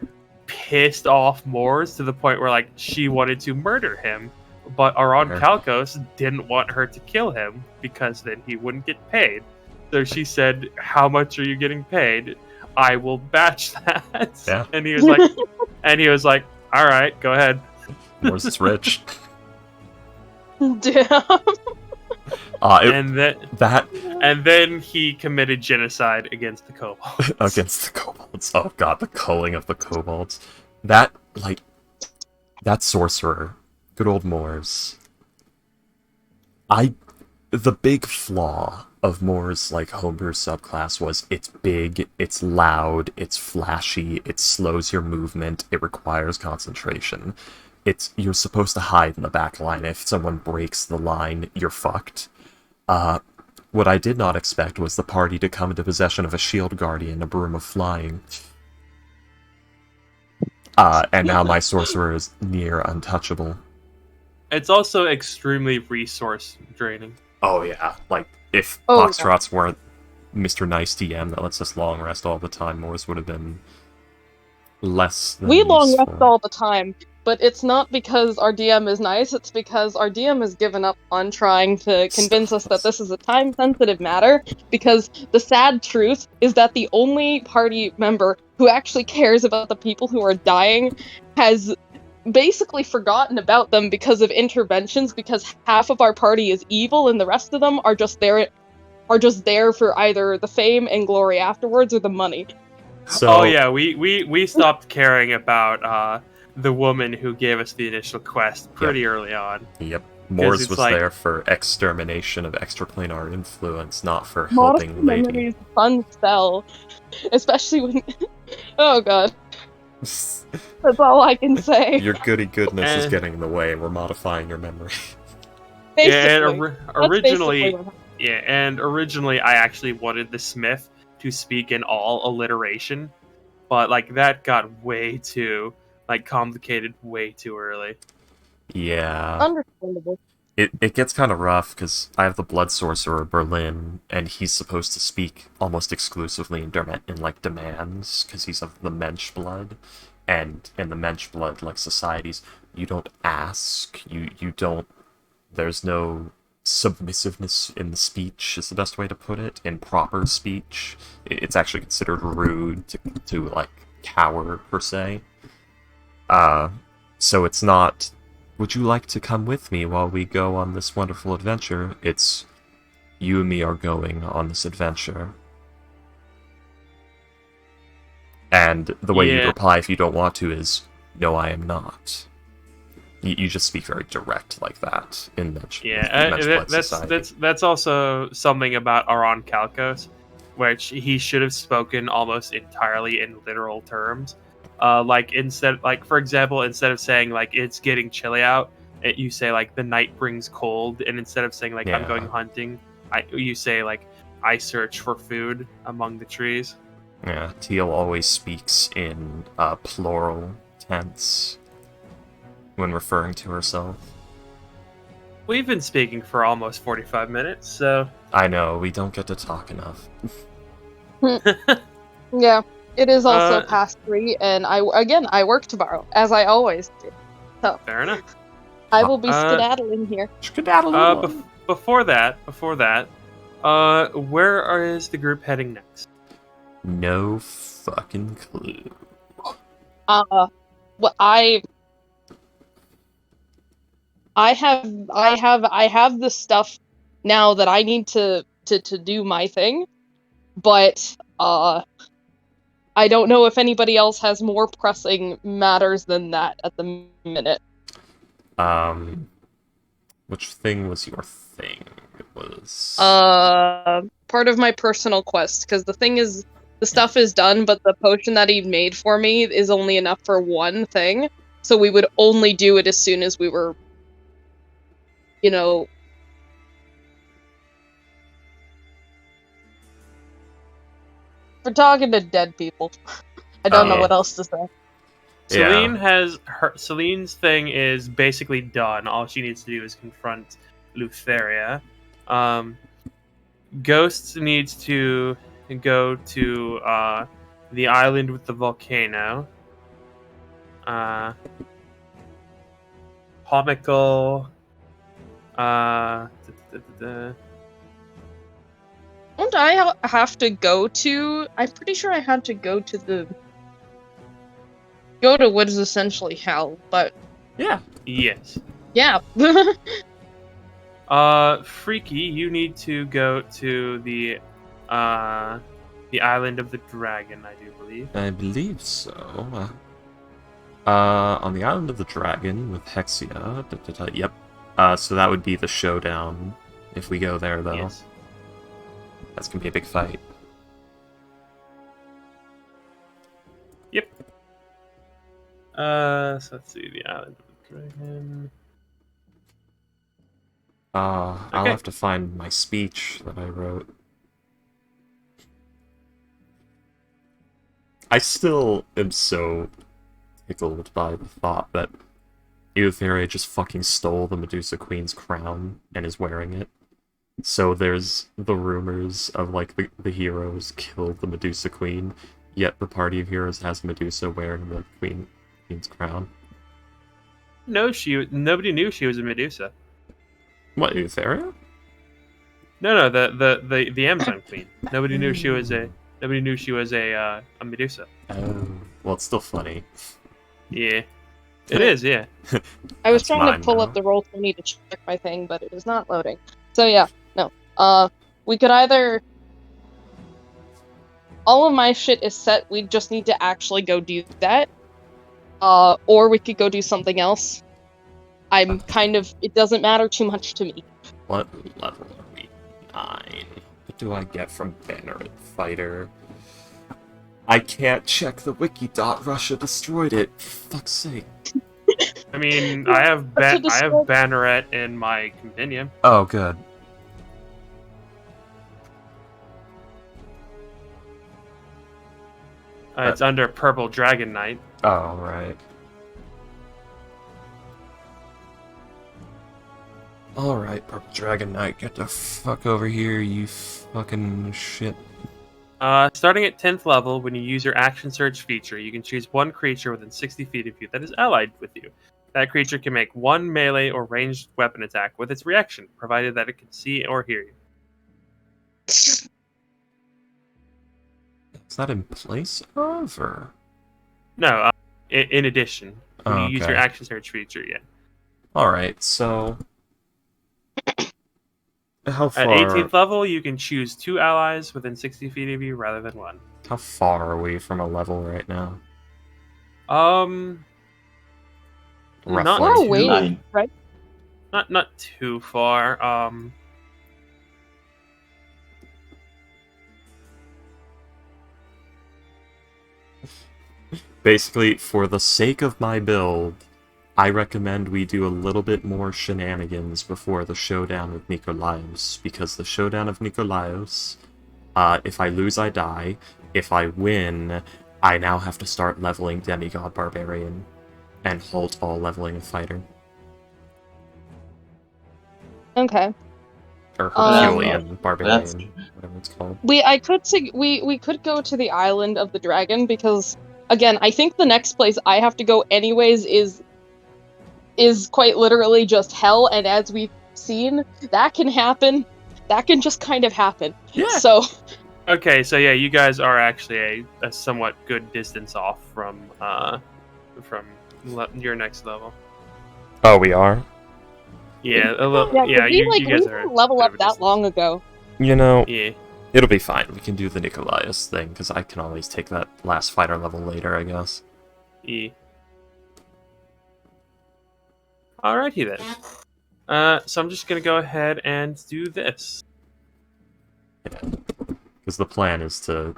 Speaker 4: pissed off Moors to the point where like she wanted to murder him, but Aron Kalkos didn't want her to kill him because then he wouldn't get paid. So she said, "How much are you getting paid? I will batch that."
Speaker 3: Yeah.
Speaker 4: And he was like, "All right, go ahead."
Speaker 3: Moors is rich.
Speaker 5: Damn.
Speaker 4: And then he committed genocide against the kobolds.
Speaker 3: Against the kobolds. Oh god, the culling of the kobolds. That sorcerer, good old Moors. The big flaw of Moors like homebrew subclass was it's big, it's loud, it's flashy, it slows your movement, it requires concentration. You're supposed to hide in the back line. If someone breaks the line, you're fucked. What I did not expect was the party to come into possession of a shield guardian, a broom of flying. And now my sorcerer is near untouchable.
Speaker 4: It's also extremely resource draining.
Speaker 3: Oh yeah, like if
Speaker 5: Oh,
Speaker 3: Foxtrots weren't Mr. Nice DM that lets us long rest all the time, Moors would have been less than
Speaker 5: we long rest
Speaker 3: useful.
Speaker 5: all the time, but it's not because our DM is nice, it's because our DM has given up on trying to convince us that this is a time-sensitive matter, because the sad truth is that the only party member who actually cares about the people who are dying has basically forgotten about them because of interventions, because half of our party is evil and the rest of them are just there for either the fame and glory afterwards or the money.
Speaker 3: So,
Speaker 4: Oh yeah, we stopped caring about the woman who gave us the initial quest pretty early on.
Speaker 3: Yep. Moors
Speaker 4: it's
Speaker 3: was
Speaker 4: like-
Speaker 3: there for extermination of extraplanar influence, not for
Speaker 5: Modest
Speaker 3: helping Lady.
Speaker 5: memory is a fun spell, especially when. Oh god, that's all I can say.
Speaker 3: Your goody goodness is
Speaker 4: Eh.
Speaker 3: getting in the way, and we're modifying your memory.
Speaker 5: Basically,
Speaker 4: and
Speaker 5: that's
Speaker 4: originally,
Speaker 5: basically what happened.
Speaker 4: yeah, and originally I actually wanted the smith to speak in all alliteration, but like that got way too complicated way too early.
Speaker 3: Yeah.
Speaker 5: Understandable.
Speaker 3: It gets kind of rough, because I have the Blood Sorcerer Berlin, and he's supposed to speak almost exclusively in like, demands, because he's of the Mensch blood. And in the Mensch blood, like, societies, you don't ask, you don't... There's no submissiveness in the speech, is the best way to put it. In proper speech, it's actually considered rude to like, cower, per se. So it's not... Would you like to come with me while we go on this wonderful adventure? It's, you and me are going on this adventure. And the way you'd
Speaker 4: Yeah.
Speaker 3: reply if you don't want to is, no, I am not. You just speak very direct like that in Mensch.
Speaker 4: That's also something about Aron Kalkos, which he should have spoken almost entirely in literal terms. For example, instead of saying like it's getting chilly out, you say like the night brings cold, and instead of saying like I'm going hunting, you say like I search for food among the trees.
Speaker 3: Yeah, Teal always speaks in plural tense when referring to herself.
Speaker 4: We've been speaking for almost 45 minutes, so
Speaker 3: I know, we don't get to talk enough.
Speaker 5: Yeah, it is also
Speaker 4: Uh,
Speaker 5: past 3, and I work tomorrow, as I always do. So
Speaker 4: fair enough.
Speaker 5: I will be skedaddling here.
Speaker 4: Before that, where is the group heading next?
Speaker 3: No fucking clue.
Speaker 5: Well, I have the stuff now that I need to do my thing, but I don't know if anybody else has more pressing matters than that at the minute.
Speaker 3: Which thing was your thing? It was...
Speaker 5: Part of my personal quest, because the thing is, the stuff is done, but the potion that he made for me is only enough for one thing, so we would only do it as soon as we were, we're talking to dead people. I don't know what else to say.
Speaker 4: Celine's thing is basically done. All she needs to do is confront Lutheria. Ghosts needs to go to the island with the volcano. Comical.
Speaker 5: Don't I have to go to... I'm pretty sure I had to go to what is essentially hell, but...
Speaker 3: Yeah.
Speaker 4: Yes.
Speaker 5: Yeah.
Speaker 4: Freaky, you need to go to the island of the dragon, I do believe.
Speaker 3: I believe so. On the island of the dragon with Hexia. Yep. So that would be the showdown if we go there, though.
Speaker 4: Yes.
Speaker 3: That's gonna be a big fight.
Speaker 4: Yep. So let's see, the island of the dragon.
Speaker 3: I'll have to find my speech that I wrote. I still am so tickled by the thought that Eutheria just fucking stole the Medusa Queen's crown and is wearing it. So there's the rumors of like the heroes killed the Medusa Queen, yet the party of heroes has Medusa wearing the Queen's crown.
Speaker 4: No, nobody knew she was a Medusa.
Speaker 3: What, Eutheria?
Speaker 4: No, the Amazon Queen. Nobody knew she was a Medusa.
Speaker 3: Oh, well, it's still funny.
Speaker 4: Yeah, it is. Yeah.
Speaker 5: I was
Speaker 3: That's
Speaker 5: trying
Speaker 3: mine
Speaker 5: to pull
Speaker 3: now.
Speaker 5: up the Roll20 to check my thing, but it is not loading. So yeah, no. We could either... All of my shit is set, we just need to actually go do that. Or we could go do something else. I'm kind of... It doesn't matter too much to me.
Speaker 3: What level are we? 9. What do I get from Banneret Fighter? I can't check the wiki. Russia destroyed it. For fuck's sake.
Speaker 4: I mean, I have Banneret in my compendium.
Speaker 3: Oh, good.
Speaker 4: It's under Purple Dragon Knight.
Speaker 3: Oh, right. Alright, Purple Dragon Knight, get the fuck over here, you fucking shit.
Speaker 4: Starting at 10th level, when you use your action surge feature, you can choose one creature within 60 feet of you that is allied with you. That creature can make one melee or ranged weapon attack with its reaction, provided that it can see or hear you.
Speaker 3: Is that in place of, or?
Speaker 4: No, in addition, when you use
Speaker 3: Okay.
Speaker 4: your action surge feature, yeah.
Speaker 3: Alright, so... How
Speaker 4: At
Speaker 3: far...
Speaker 4: 18th level, you can choose 2 allies within 60 feet of you rather than 1.
Speaker 3: How far are we from a level right now?
Speaker 4: Not
Speaker 3: Roughly.
Speaker 5: We're
Speaker 4: too,
Speaker 5: away,
Speaker 2: 9.
Speaker 5: right?
Speaker 4: not too far.
Speaker 3: Basically, for the sake of my build, I recommend we do a little bit more shenanigans before the showdown with Nikolaos, because the showdown of Nikolaos, if I lose, I die. If I win, I now have to start leveling Demigod Barbarian and halt all leveling of Fighter.
Speaker 5: Okay.
Speaker 3: Or
Speaker 2: That's
Speaker 3: Herculean
Speaker 2: not-
Speaker 3: Barbarian, whatever it's called.
Speaker 5: I could go to the island of the dragon because again, I think the next place I have to go anyways is quite literally just hell, and as we've seen, that can happen. That can just kind of happen.
Speaker 3: Yeah.
Speaker 5: So
Speaker 4: Okay, so yeah, you guys are actually a somewhat good distance off from your next level.
Speaker 3: Oh, we are?
Speaker 4: Yeah, a little.
Speaker 5: yeah,
Speaker 4: Yeah, you
Speaker 5: we
Speaker 4: guys are
Speaker 5: didn't level
Speaker 4: a
Speaker 5: up
Speaker 4: bit of a
Speaker 5: that
Speaker 4: distance.
Speaker 5: long ago.
Speaker 3: You know,
Speaker 4: Yeah.
Speaker 3: it'll be fine. We can do the Nikolaos thing, because I can always take that last fighter level later, I guess.
Speaker 4: Yeah. Alrighty then. So I'm just gonna go ahead and do this.
Speaker 3: Because the plan is to,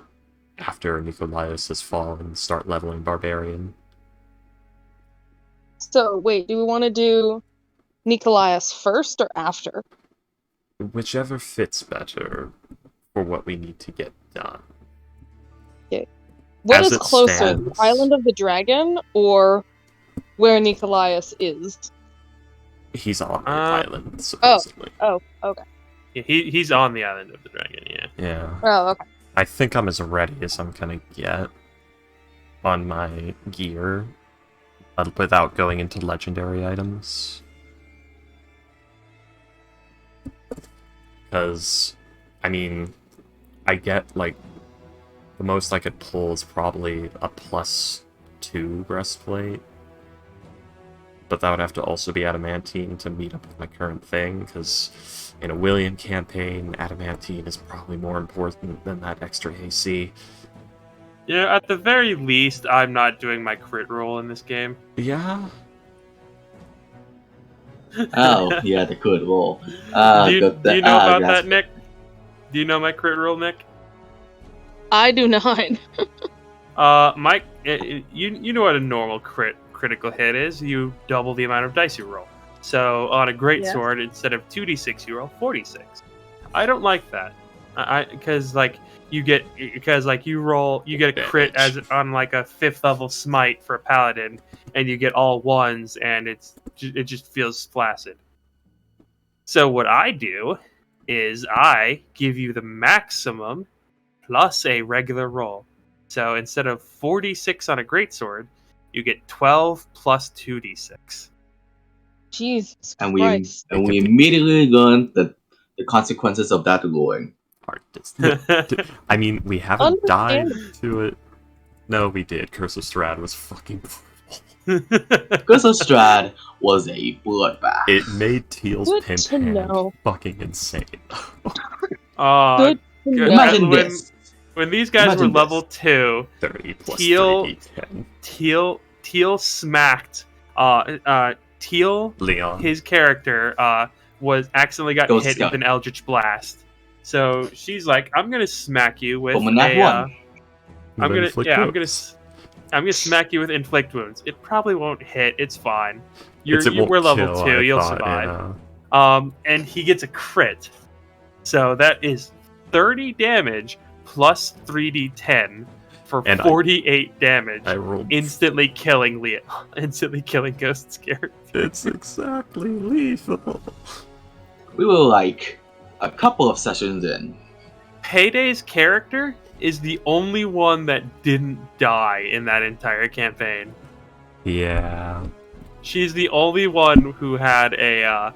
Speaker 3: after Nikolaos has fallen, start leveling Barbarian.
Speaker 5: So wait, do we want to do Nikolaos first or after?
Speaker 3: Whichever fits better for what we need to get done.
Speaker 5: What
Speaker 3: As
Speaker 5: is
Speaker 3: it
Speaker 5: closer,
Speaker 3: stands.
Speaker 5: the Island of the Dragon or where Nikolaos is?
Speaker 3: He's on the
Speaker 4: Uh,
Speaker 3: island, supposedly.
Speaker 5: Oh, okay.
Speaker 4: Yeah, he's on the island of the dragon. Yeah.
Speaker 3: Yeah.
Speaker 5: Oh, okay.
Speaker 3: I think I'm as ready as I'm gonna get on my gear without going into legendary items. Because, I mean, I get, like, the most I could pull is probably a +2 breastplate. But that would have to also be adamantine to meet up with my current thing, because in a William campaign, adamantine is probably more important than that extra AC.
Speaker 4: Yeah, at the very least, I'm not doing my crit roll in this game.
Speaker 3: Yeah?
Speaker 2: Oh, yeah, the good roll.
Speaker 4: Do you know about
Speaker 2: that's-
Speaker 4: that, Nick? Do you know my crit roll, Nick?
Speaker 5: I do not.
Speaker 4: Mike, you know what a normal critical hit is. You double the amount of dice you roll. So on a greatsword, instead of 2d6, you roll 4d6. I don't like that. Because like you get a crit as on like a 5th level smite for a paladin, and you get all 1s, and it just feels flaccid. So what I do is I give you the maximum plus a regular roll. So instead of 46 on a greatsword, you get 12 plus 2d6.
Speaker 5: Jesus
Speaker 2: And
Speaker 5: Christ.
Speaker 2: we immediately learned the consequences of that going.
Speaker 3: I mean, we haven't dived
Speaker 5: Understandable.
Speaker 3: to it. No, we did. Curse of Strahd was fucking
Speaker 2: Curse of Strahd was a bloodbath.
Speaker 3: It made Teal's
Speaker 5: Good
Speaker 3: pimp
Speaker 5: to
Speaker 3: hand
Speaker 5: know.
Speaker 3: fucking insane.
Speaker 5: Good to know.
Speaker 2: Imagine this.
Speaker 4: When these guys
Speaker 2: Imagine
Speaker 4: were level
Speaker 2: this.
Speaker 4: 2,
Speaker 3: 30 plus
Speaker 4: Teal-
Speaker 3: 3d10.
Speaker 4: Teal smacked Teal,
Speaker 3: Leon.
Speaker 4: his character, was accidentally got
Speaker 2: Ghost
Speaker 4: hit
Speaker 2: Scout.
Speaker 4: with an Eldritch Blast. So she's like, I'm gonna smack you with
Speaker 2: From a nat 1.
Speaker 4: I'm gonna
Speaker 3: Inflict
Speaker 4: smack you with inflict wounds. It probably won't hit. It's fine.
Speaker 3: It won't
Speaker 4: We're level
Speaker 3: kill,
Speaker 4: 2.
Speaker 3: I
Speaker 4: You'll
Speaker 3: thought,
Speaker 4: survive.
Speaker 3: yeah.
Speaker 4: And he gets a crit. So that is 30 damage plus 3d10 for
Speaker 3: And
Speaker 4: 48 damage.
Speaker 3: I rolled.
Speaker 4: Instantly killing Leon. Instantly killing Ghost's character.
Speaker 3: It's exactly lethal.
Speaker 2: We were like a couple of sessions in.
Speaker 4: Payday's character is the only one that didn't die in that entire campaign.
Speaker 3: Yeah.
Speaker 4: She's the only one who had a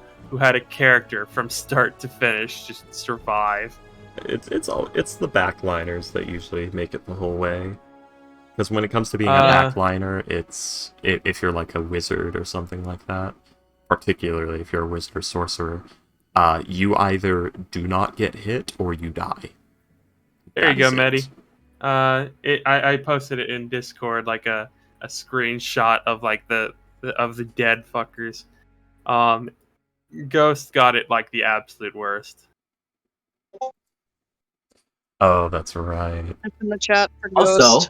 Speaker 4: character from start to finish just survive.
Speaker 3: It's the backliners that usually make it the whole way. Because when it comes to being a backliner, it's if you're like a wizard or something like that, particularly if you're a wizard or sorcerer, you either do not get hit or you die.
Speaker 4: There you go,
Speaker 3: That
Speaker 4: Medi.
Speaker 3: is it.
Speaker 4: I posted it in Discord, like a screenshot of like the dead fuckers. Ghost got it like the absolute worst.
Speaker 3: Oh, that's right.
Speaker 5: It's in the chat for Ghost.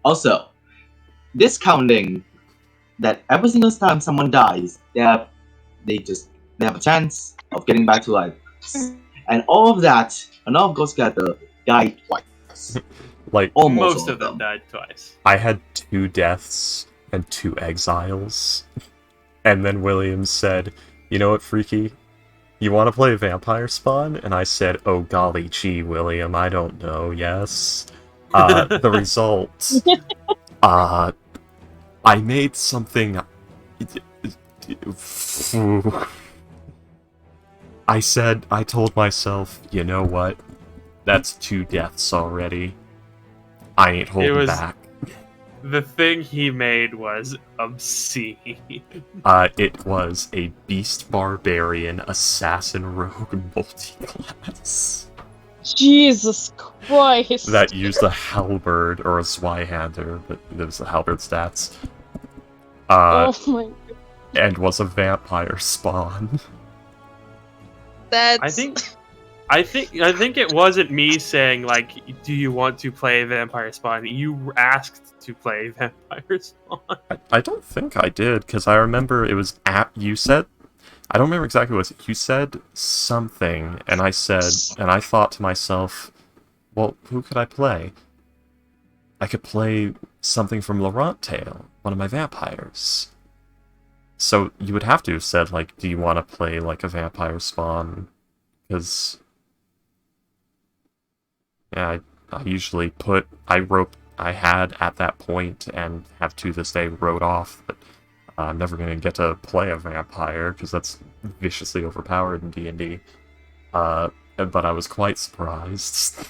Speaker 2: Also, discounting that every single time someone dies, they have a chance of getting back to life, and all of that, and all of Ghost Gather died twice.
Speaker 3: Like
Speaker 2: Almost
Speaker 4: Most
Speaker 2: all
Speaker 4: of them died twice.
Speaker 3: I had 2 deaths and 2 exiles, and then William said, "You know what, Freaky? You want to play Vampire Spawn?" And I said, "Oh golly gee, William, I don't know. Yes." The result, I made something. I told myself, you know what? That's 2 deaths already. I ain't holding back.
Speaker 4: The thing he made was obscene.
Speaker 3: It was a Beast Barbarian Assassin Rogue multi-class.
Speaker 5: Jesus Christ.
Speaker 3: That used a halberd or a Zweihander, but it was the halberd stats.
Speaker 5: Oh my god.
Speaker 3: And was a vampire spawn.
Speaker 5: That's...
Speaker 4: I think it wasn't me saying like, do you want to play Vampire Spawn? You asked to play Vampire Spawn.
Speaker 3: I don't think I did, because I remember it was you said, I don't remember exactly what it was. You said something, and I thought to myself, well, who could I play? I could play something from Laurent Tale, one of my vampires. So you would have to have said, like, do you want to play, like, a Vampire Spawn? Because, yeah, I usually I had at that point, and have to this day, wrote off, but I'm never going to get to play a vampire, because that's viciously overpowered in D&D. But I was quite surprised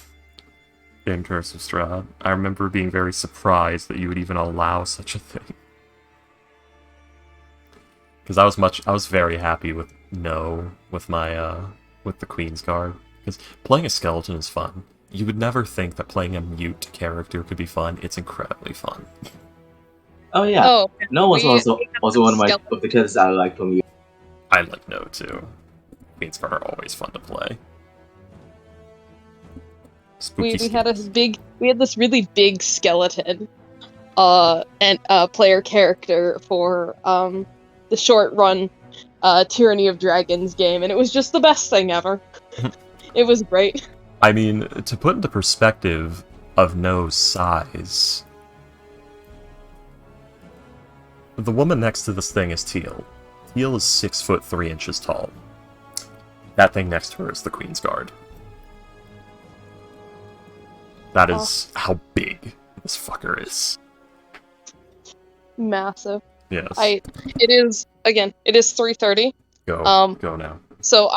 Speaker 3: in Curse of Strahd. I remember being very surprised that you would even allow such a thing. Because I was very happy with with the Queen's Guard. Because playing a skeleton is fun. You would never think that playing a mute character could be fun. It's incredibly fun.
Speaker 2: Oh yeah.
Speaker 5: Oh,
Speaker 2: No was
Speaker 5: we-
Speaker 2: also one of
Speaker 5: skeleton.
Speaker 2: the characters I like from you.
Speaker 3: I like No too. Queen's Guard are always fun to play. Spooky
Speaker 5: we had
Speaker 3: skins.
Speaker 5: we had this really big skeleton and player character for the short run Tyranny of Dragons game, and it was just the best thing ever. It was great.
Speaker 3: I mean, to put into perspective of No's size, the woman next to this thing is Teal. Teal is 6 foot 3 inches tall. That thing next to her is the Queen's Guard. That is how big this fucker is.
Speaker 5: Massive.
Speaker 3: Yes.
Speaker 5: It is 3:30.
Speaker 3: Go now.
Speaker 5: So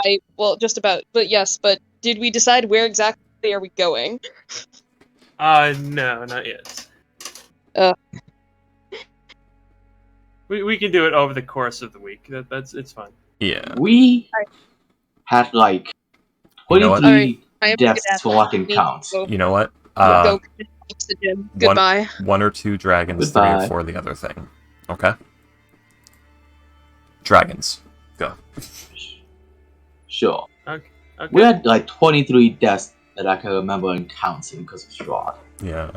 Speaker 5: just about, but yes, but did we decide where exactly are we going?
Speaker 4: No, not yet. We can do it over the course of the week. It's fine.
Speaker 3: Yeah.
Speaker 2: We had like
Speaker 3: You know what?
Speaker 2: 23
Speaker 5: I have
Speaker 2: deaths for what can count.
Speaker 3: You know what?
Speaker 5: Go oxygen. Goodbye.
Speaker 3: One or two dragons,
Speaker 2: Goodbye.
Speaker 3: 3 or 4 the other thing. Okay? Dragons. Go.
Speaker 2: Sure.
Speaker 4: Okay.
Speaker 2: We had like 23 deaths that I can remember and counting because of Strahd.
Speaker 3: Yeah.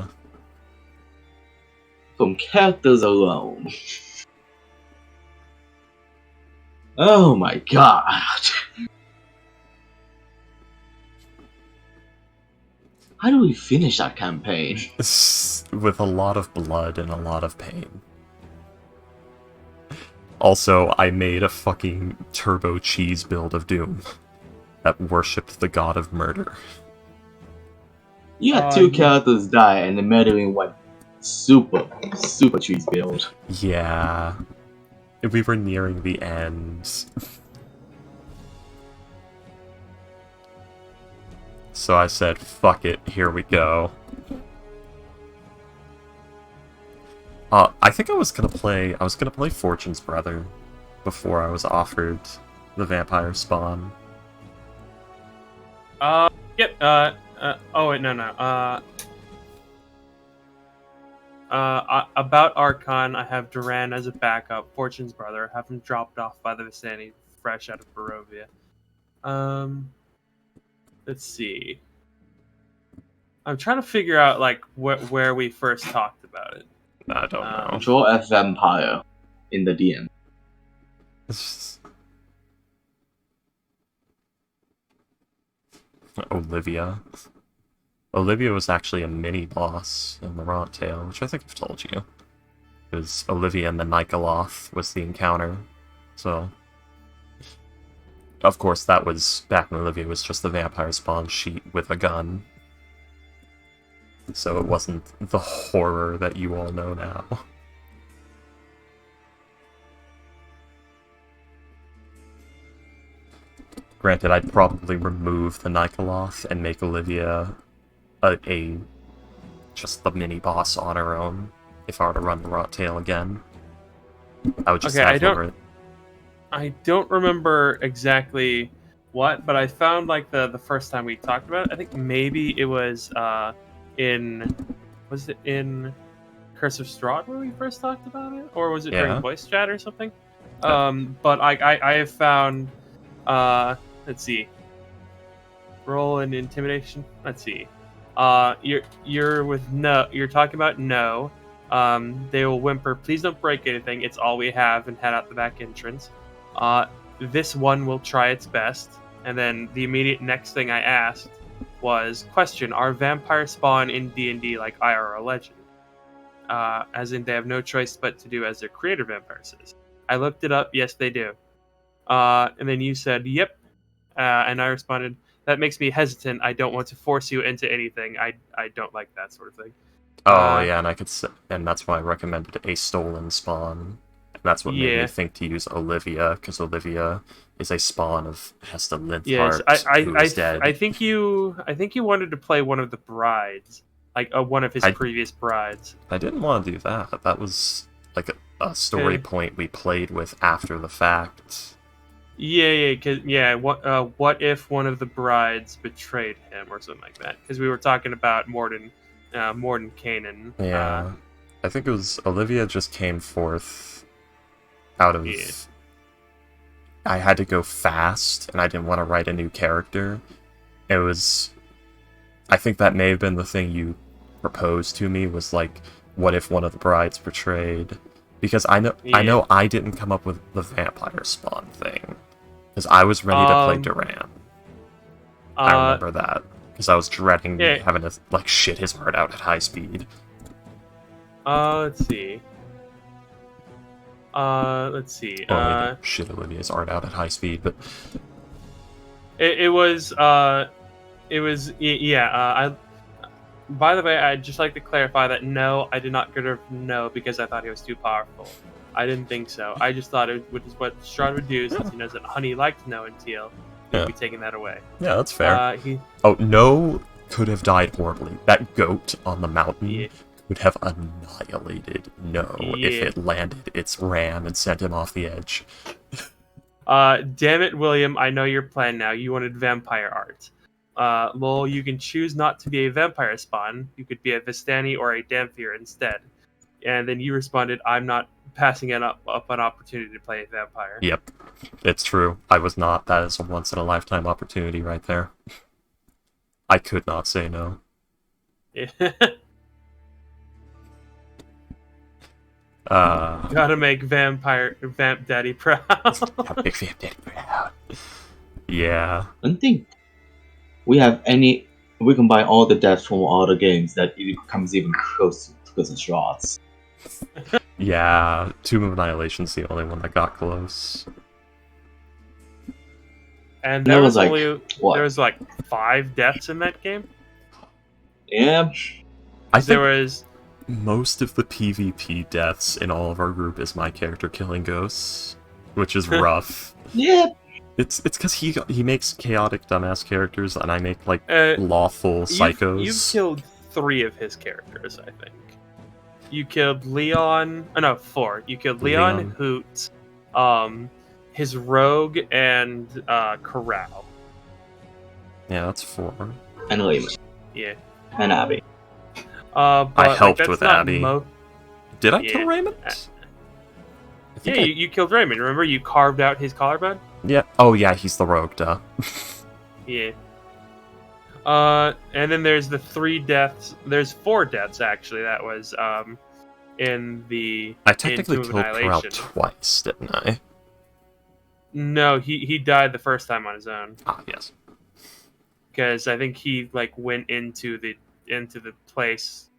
Speaker 2: From characters alone. Oh my god. How do we finish that campaign?
Speaker 3: With a lot of blood and a lot of pain. Also, I made a fucking turbo cheese build of Doom that worshipped the god of murder.
Speaker 2: You had 2 characters die and the murdering went super cheese build.
Speaker 3: Yeah. We were nearing the end. So I said, fuck it, here we go. I think I was gonna play Fortune's Brother before I was offered the vampire spawn.
Speaker 4: Yep. Oh wait, no. About Archon, I have Duran as a backup. Fortune's Brother, have him dropped off by the vicinity, fresh out of Barovia. Let's see. I'm trying to figure out like where we first talked about it.
Speaker 3: I don't know.
Speaker 2: Draw a vampire in the DM.
Speaker 3: Olivia. Olivia was actually a mini-boss in the Rot Tale, which I think I've told you. Because Olivia and the Nikoloth was the encounter. So, of course, that was back when Olivia was just the vampire spawn sheet with a gun. So it wasn't the horror that you all know now. Granted, I'd probably remove the Nikoloth and make Olivia just the mini-boss on her own if I were to run the Rot Tale again. I would just over it.
Speaker 4: I don't remember exactly what, but I found like the first time we talked about it, I think maybe it was in Curse of Strahd where we first talked about it? Or was it during voice chat or something? But I have found let's see. Roll an intimidation. Let's see. You're with no. You're talking about no. They will whimper, "Please don't break anything. It's all we have," and head out the back entrance. This one will try its best. And then the immediate next thing I asked was, "Question: Are vampire spawn in D&D like IRL Legend? As in, they have no choice but to do as their creator vampire says." I looked it up. Yes, they do. And then you said, "Yep." And I responded, "That makes me hesitant. I don't want to force you into anything. I don't like that sort of thing."
Speaker 3: Oh yeah, and that's why I recommended a stolen spawn. And that's what made me think to use Olivia, because Olivia is a spawn of Hesta Linthart, who is dead.
Speaker 4: I think you wanted to play one of the brides, like one of his previous brides.
Speaker 3: I didn't want to do that. That was like a story point we played with after the fact.
Speaker 4: What if one of the brides betrayed him or something like that? Because we were talking about Morden Kanan.
Speaker 3: Yeah, I think it was Olivia just came forth out of. Yeah. I had to go fast, and I didn't want to write a new character. It was. I think that may have been the thing you proposed to me, was like, what if one of the brides betrayed? Because I know I didn't come up with the vampire spawn thing. Because I was ready to play Duran. I remember that. Because I was dreading
Speaker 4: Yeah.
Speaker 3: having to, like, shit his heart out at high speed.
Speaker 4: Let's see. Let's see.
Speaker 3: Well, maybe shit Olivia's art out at high speed, but...
Speaker 4: It was, yeah, by the way, I'd just like to clarify that no, I did not get rid of no because I thought he was too powerful. I didn't think so. I just thought it was what Strahd would do, since he knows that Honey liked no and Teal. He'd be taking that away.
Speaker 3: Yeah, that's fair.
Speaker 4: He
Speaker 3: Oh, no could have died horribly. That goat on the mountain would have annihilated No if it landed its ram and sent him off the edge.
Speaker 4: Damn it, William, I know your plan now. You wanted vampire art. Lol, you can choose not to be a vampire spawn. You could be a Vistani or a Damphir instead. And then you responded, I'm not passing up an opportunity to play a vampire.
Speaker 3: Yep, it's true. I was not. That is a once-in-a-lifetime opportunity right there. I could not say no.
Speaker 4: Yeah.
Speaker 3: Gotta
Speaker 4: make Vamp Daddy proud.
Speaker 3: make Vamp Daddy proud. Yeah.
Speaker 2: I don't think we have any. We can buy all the deaths from all the games that it comes even close to the shots.
Speaker 3: Yeah, Tomb of Annihilation's the only one that got close.
Speaker 4: And there was
Speaker 2: like,
Speaker 4: only
Speaker 2: what?
Speaker 4: there was like 5 deaths in that game.
Speaker 2: Yeah.
Speaker 3: I think
Speaker 4: There was
Speaker 3: most of the PvP deaths in all of our group is my character killing ghosts, which is rough.
Speaker 2: Yeah.
Speaker 3: It's because he makes chaotic dumbass characters, and I make like
Speaker 4: Uh,
Speaker 3: lawful psychos.
Speaker 4: You've killed 3 of his characters, I think. You killed Leon. Oh no, 4. You killed Leon. Hoot, his rogue, and Corral.
Speaker 3: Yeah, that's 4.
Speaker 2: And Lehman.
Speaker 4: Yeah.
Speaker 2: And Abby.
Speaker 4: But,
Speaker 3: I helped
Speaker 4: that's
Speaker 3: with
Speaker 4: not
Speaker 3: Abby. Did I kill Raymond? I
Speaker 4: Yeah,
Speaker 3: think
Speaker 4: you killed Raymond. Remember, you carved out his collarbone.
Speaker 3: Yeah. Oh yeah, he's the rogue, duh.
Speaker 4: Yeah. And then there's the 3 deaths. There's 4 deaths actually. That was in the.
Speaker 3: I technically
Speaker 4: in Tomb
Speaker 3: killed
Speaker 4: of
Speaker 3: Corral
Speaker 4: Annihilation.
Speaker 3: twice, didn't I?
Speaker 4: No, he died the first time on his own
Speaker 3: Ah, yes.
Speaker 4: because I think he like went into the place.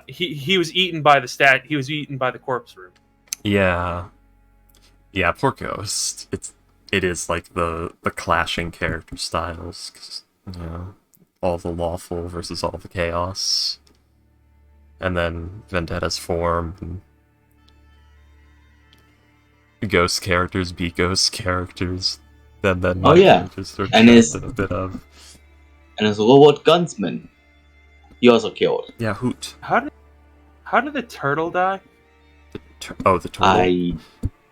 Speaker 4: He was eaten by the He was eaten by the corpse room.
Speaker 3: Yeah. Yeah, poor Ghost. It is like the clashing character styles, 'cause, you know, all the lawful versus all the chaos, and then Vendetta's form. And Ghost characters be Ghost characters. Then
Speaker 2: Oh, yeah.
Speaker 3: characters are
Speaker 2: And
Speaker 3: just
Speaker 2: it's-
Speaker 3: a bit of
Speaker 2: And as a robot gunsman, he also killed.
Speaker 3: yeah Hoot.
Speaker 4: How did the turtle die?
Speaker 3: The turtle.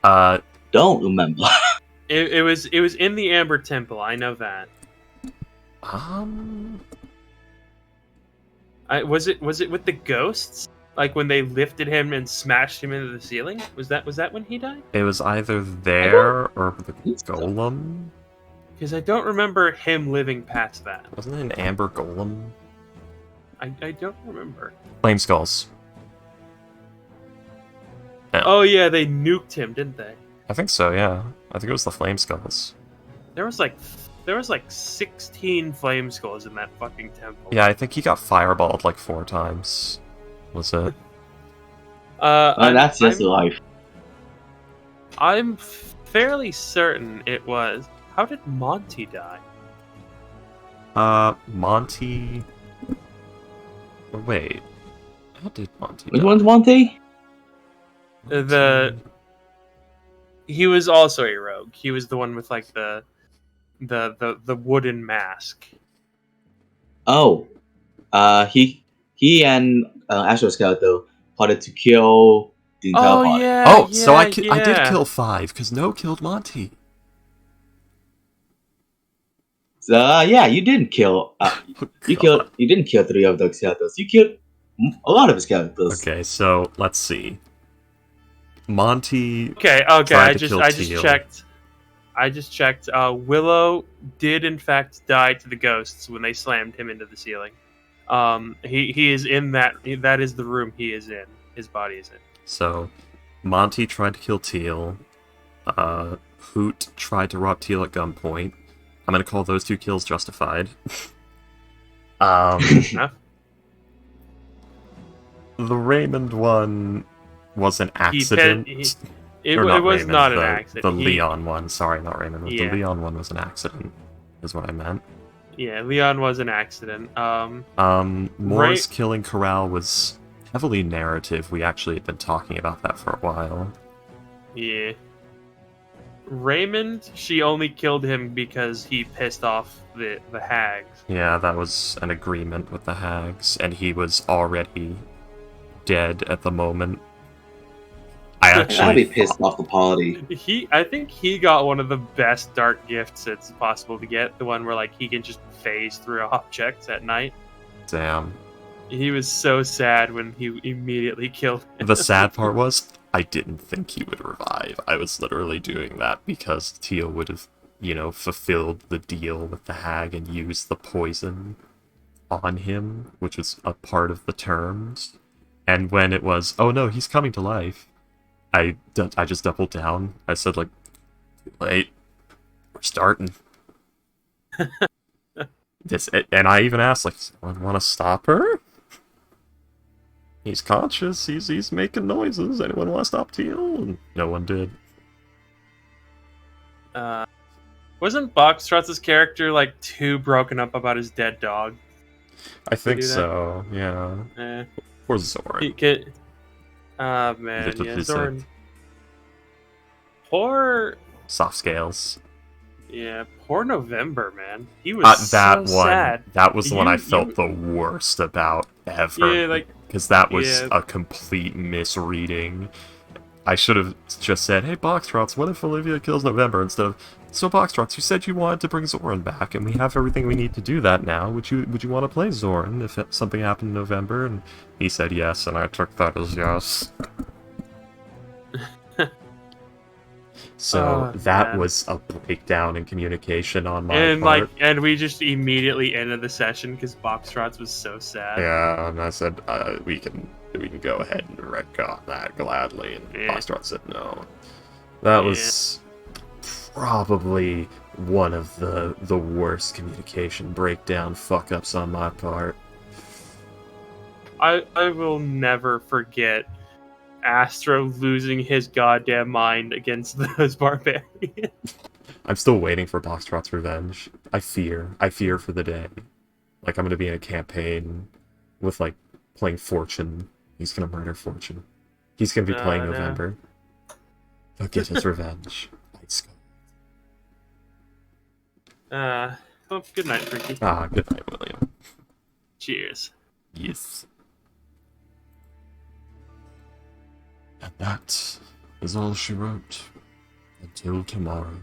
Speaker 2: I don't remember.
Speaker 4: It was in the Amber Temple. I know that. Was it with the ghosts? Like when they lifted him and smashed him into the ceiling? Was that when he died?
Speaker 3: It was either there or the
Speaker 2: think so.
Speaker 3: golem.
Speaker 4: Because I don't remember him living past that.
Speaker 3: Wasn't it an amber golem?
Speaker 4: I don't remember.
Speaker 3: Flame skulls.
Speaker 4: Oh yeah, they nuked him, didn't they?
Speaker 3: I think so. Yeah, I think it was the flame skulls.
Speaker 4: There was like 16 flame skulls in that fucking temple.
Speaker 3: Yeah, I think he got fireballed like 4 times. Was it?
Speaker 2: That's just life.
Speaker 4: I'm fairly certain it was. How did Monty die?
Speaker 3: Monty. Oh, wait. How did Monty
Speaker 2: Which
Speaker 3: die?
Speaker 2: one's Monty?
Speaker 4: He was also a rogue. He was the one with like the wooden mask.
Speaker 2: Oh. He and Astro's character plotted to kill the entire party.
Speaker 3: Oh, so I did kill 5 because No killed Monty.
Speaker 2: So yeah, you didn't kill. You didn't kill 3 of those characters. You killed a lot of his characters.
Speaker 3: Okay, so let's see. Monty.
Speaker 4: Okay.
Speaker 3: tried
Speaker 4: I
Speaker 3: to
Speaker 4: just
Speaker 3: kill Teal.
Speaker 4: checked. I just checked. Willow did in fact die to the ghosts when they slammed him into the ceiling. He is in that. That is the room he is in. His body is in.
Speaker 3: So, Monty tried to kill Teal. Hoot tried to rob Teal at gunpoint. I'm gonna call those 2 kills justified.
Speaker 4: Enough.
Speaker 3: The Raymond one was an accident.
Speaker 4: It
Speaker 3: Or not
Speaker 4: was
Speaker 3: Raymond,
Speaker 4: not an
Speaker 3: the
Speaker 4: accident.
Speaker 3: Leon one. Sorry, not Raymond.
Speaker 4: Yeah.
Speaker 3: The Leon one was an accident, is what I meant.
Speaker 4: Yeah, Leon was an accident.
Speaker 3: Moore's killing Corral was heavily narrative. We actually had been talking about that for a while.
Speaker 4: Yeah. Raymond, she only killed him because he pissed off the hags.
Speaker 3: Yeah, that was an agreement with the hags, and he was already dead at the moment. I
Speaker 2: I'll
Speaker 3: actually
Speaker 2: be pissed off the party.
Speaker 4: I think he got one of the best dark gifts it's possible to get. The one where like he can just phase through objects at night.
Speaker 3: Damn.
Speaker 4: He was so sad when he immediately killed him.
Speaker 3: The sad part was, I didn't think he would revive. I was literally doing that because Teal would have, fulfilled the deal with the hag and used the poison on him, which was a part of the terms. And when it was, oh no, he's coming to life, I just doubled down. I said, like, wait, we're starting. And I even asked, like, someone want to stop her? He's conscious. He's making noises. Anyone want to stop Teal? And no one did.
Speaker 4: Wasn't Boxtrot's character like too broken up about his dead dog?
Speaker 3: I think so. Yeah. Poor Zoran.
Speaker 4: Man, yeah, Zoran. Poor.
Speaker 3: Soft scales.
Speaker 4: Yeah, poor November, man. He was
Speaker 3: that
Speaker 4: so
Speaker 3: one.
Speaker 4: sad.
Speaker 3: That was the one I felt the worst about ever.
Speaker 4: Yeah, like
Speaker 3: because that was a complete misreading. I should have just said, "Hey, Boxtrots, what if Olivia kills November?" Instead of, "So Boxtrots, you said you wanted to bring Zoran back, and we have everything we need to do that now. Would you want to play Zoran if something happened in November?" And he said yes, and I took that as yes. So that was a breakdown in communication on my part.
Speaker 4: And we just immediately ended the session because Boxtrots was so sad.
Speaker 3: Yeah, and I said we can go ahead and retcon that gladly, and Boxtrot said no. That was probably one of the worst communication breakdown fuck ups on my part.
Speaker 4: I will never forget Astro losing his goddamn mind against those barbarians.
Speaker 3: I'm still waiting for Boxtrot's revenge. I fear for the day. Like, I'm gonna be in a campaign with, like, playing Fortune. He's gonna murder Fortune. He's gonna be playing November. He'll get his revenge.
Speaker 4: Well, good night, Frankie.
Speaker 3: Good night, William.
Speaker 4: Cheers.
Speaker 3: Yes. And that is all she wrote. Until tomorrow.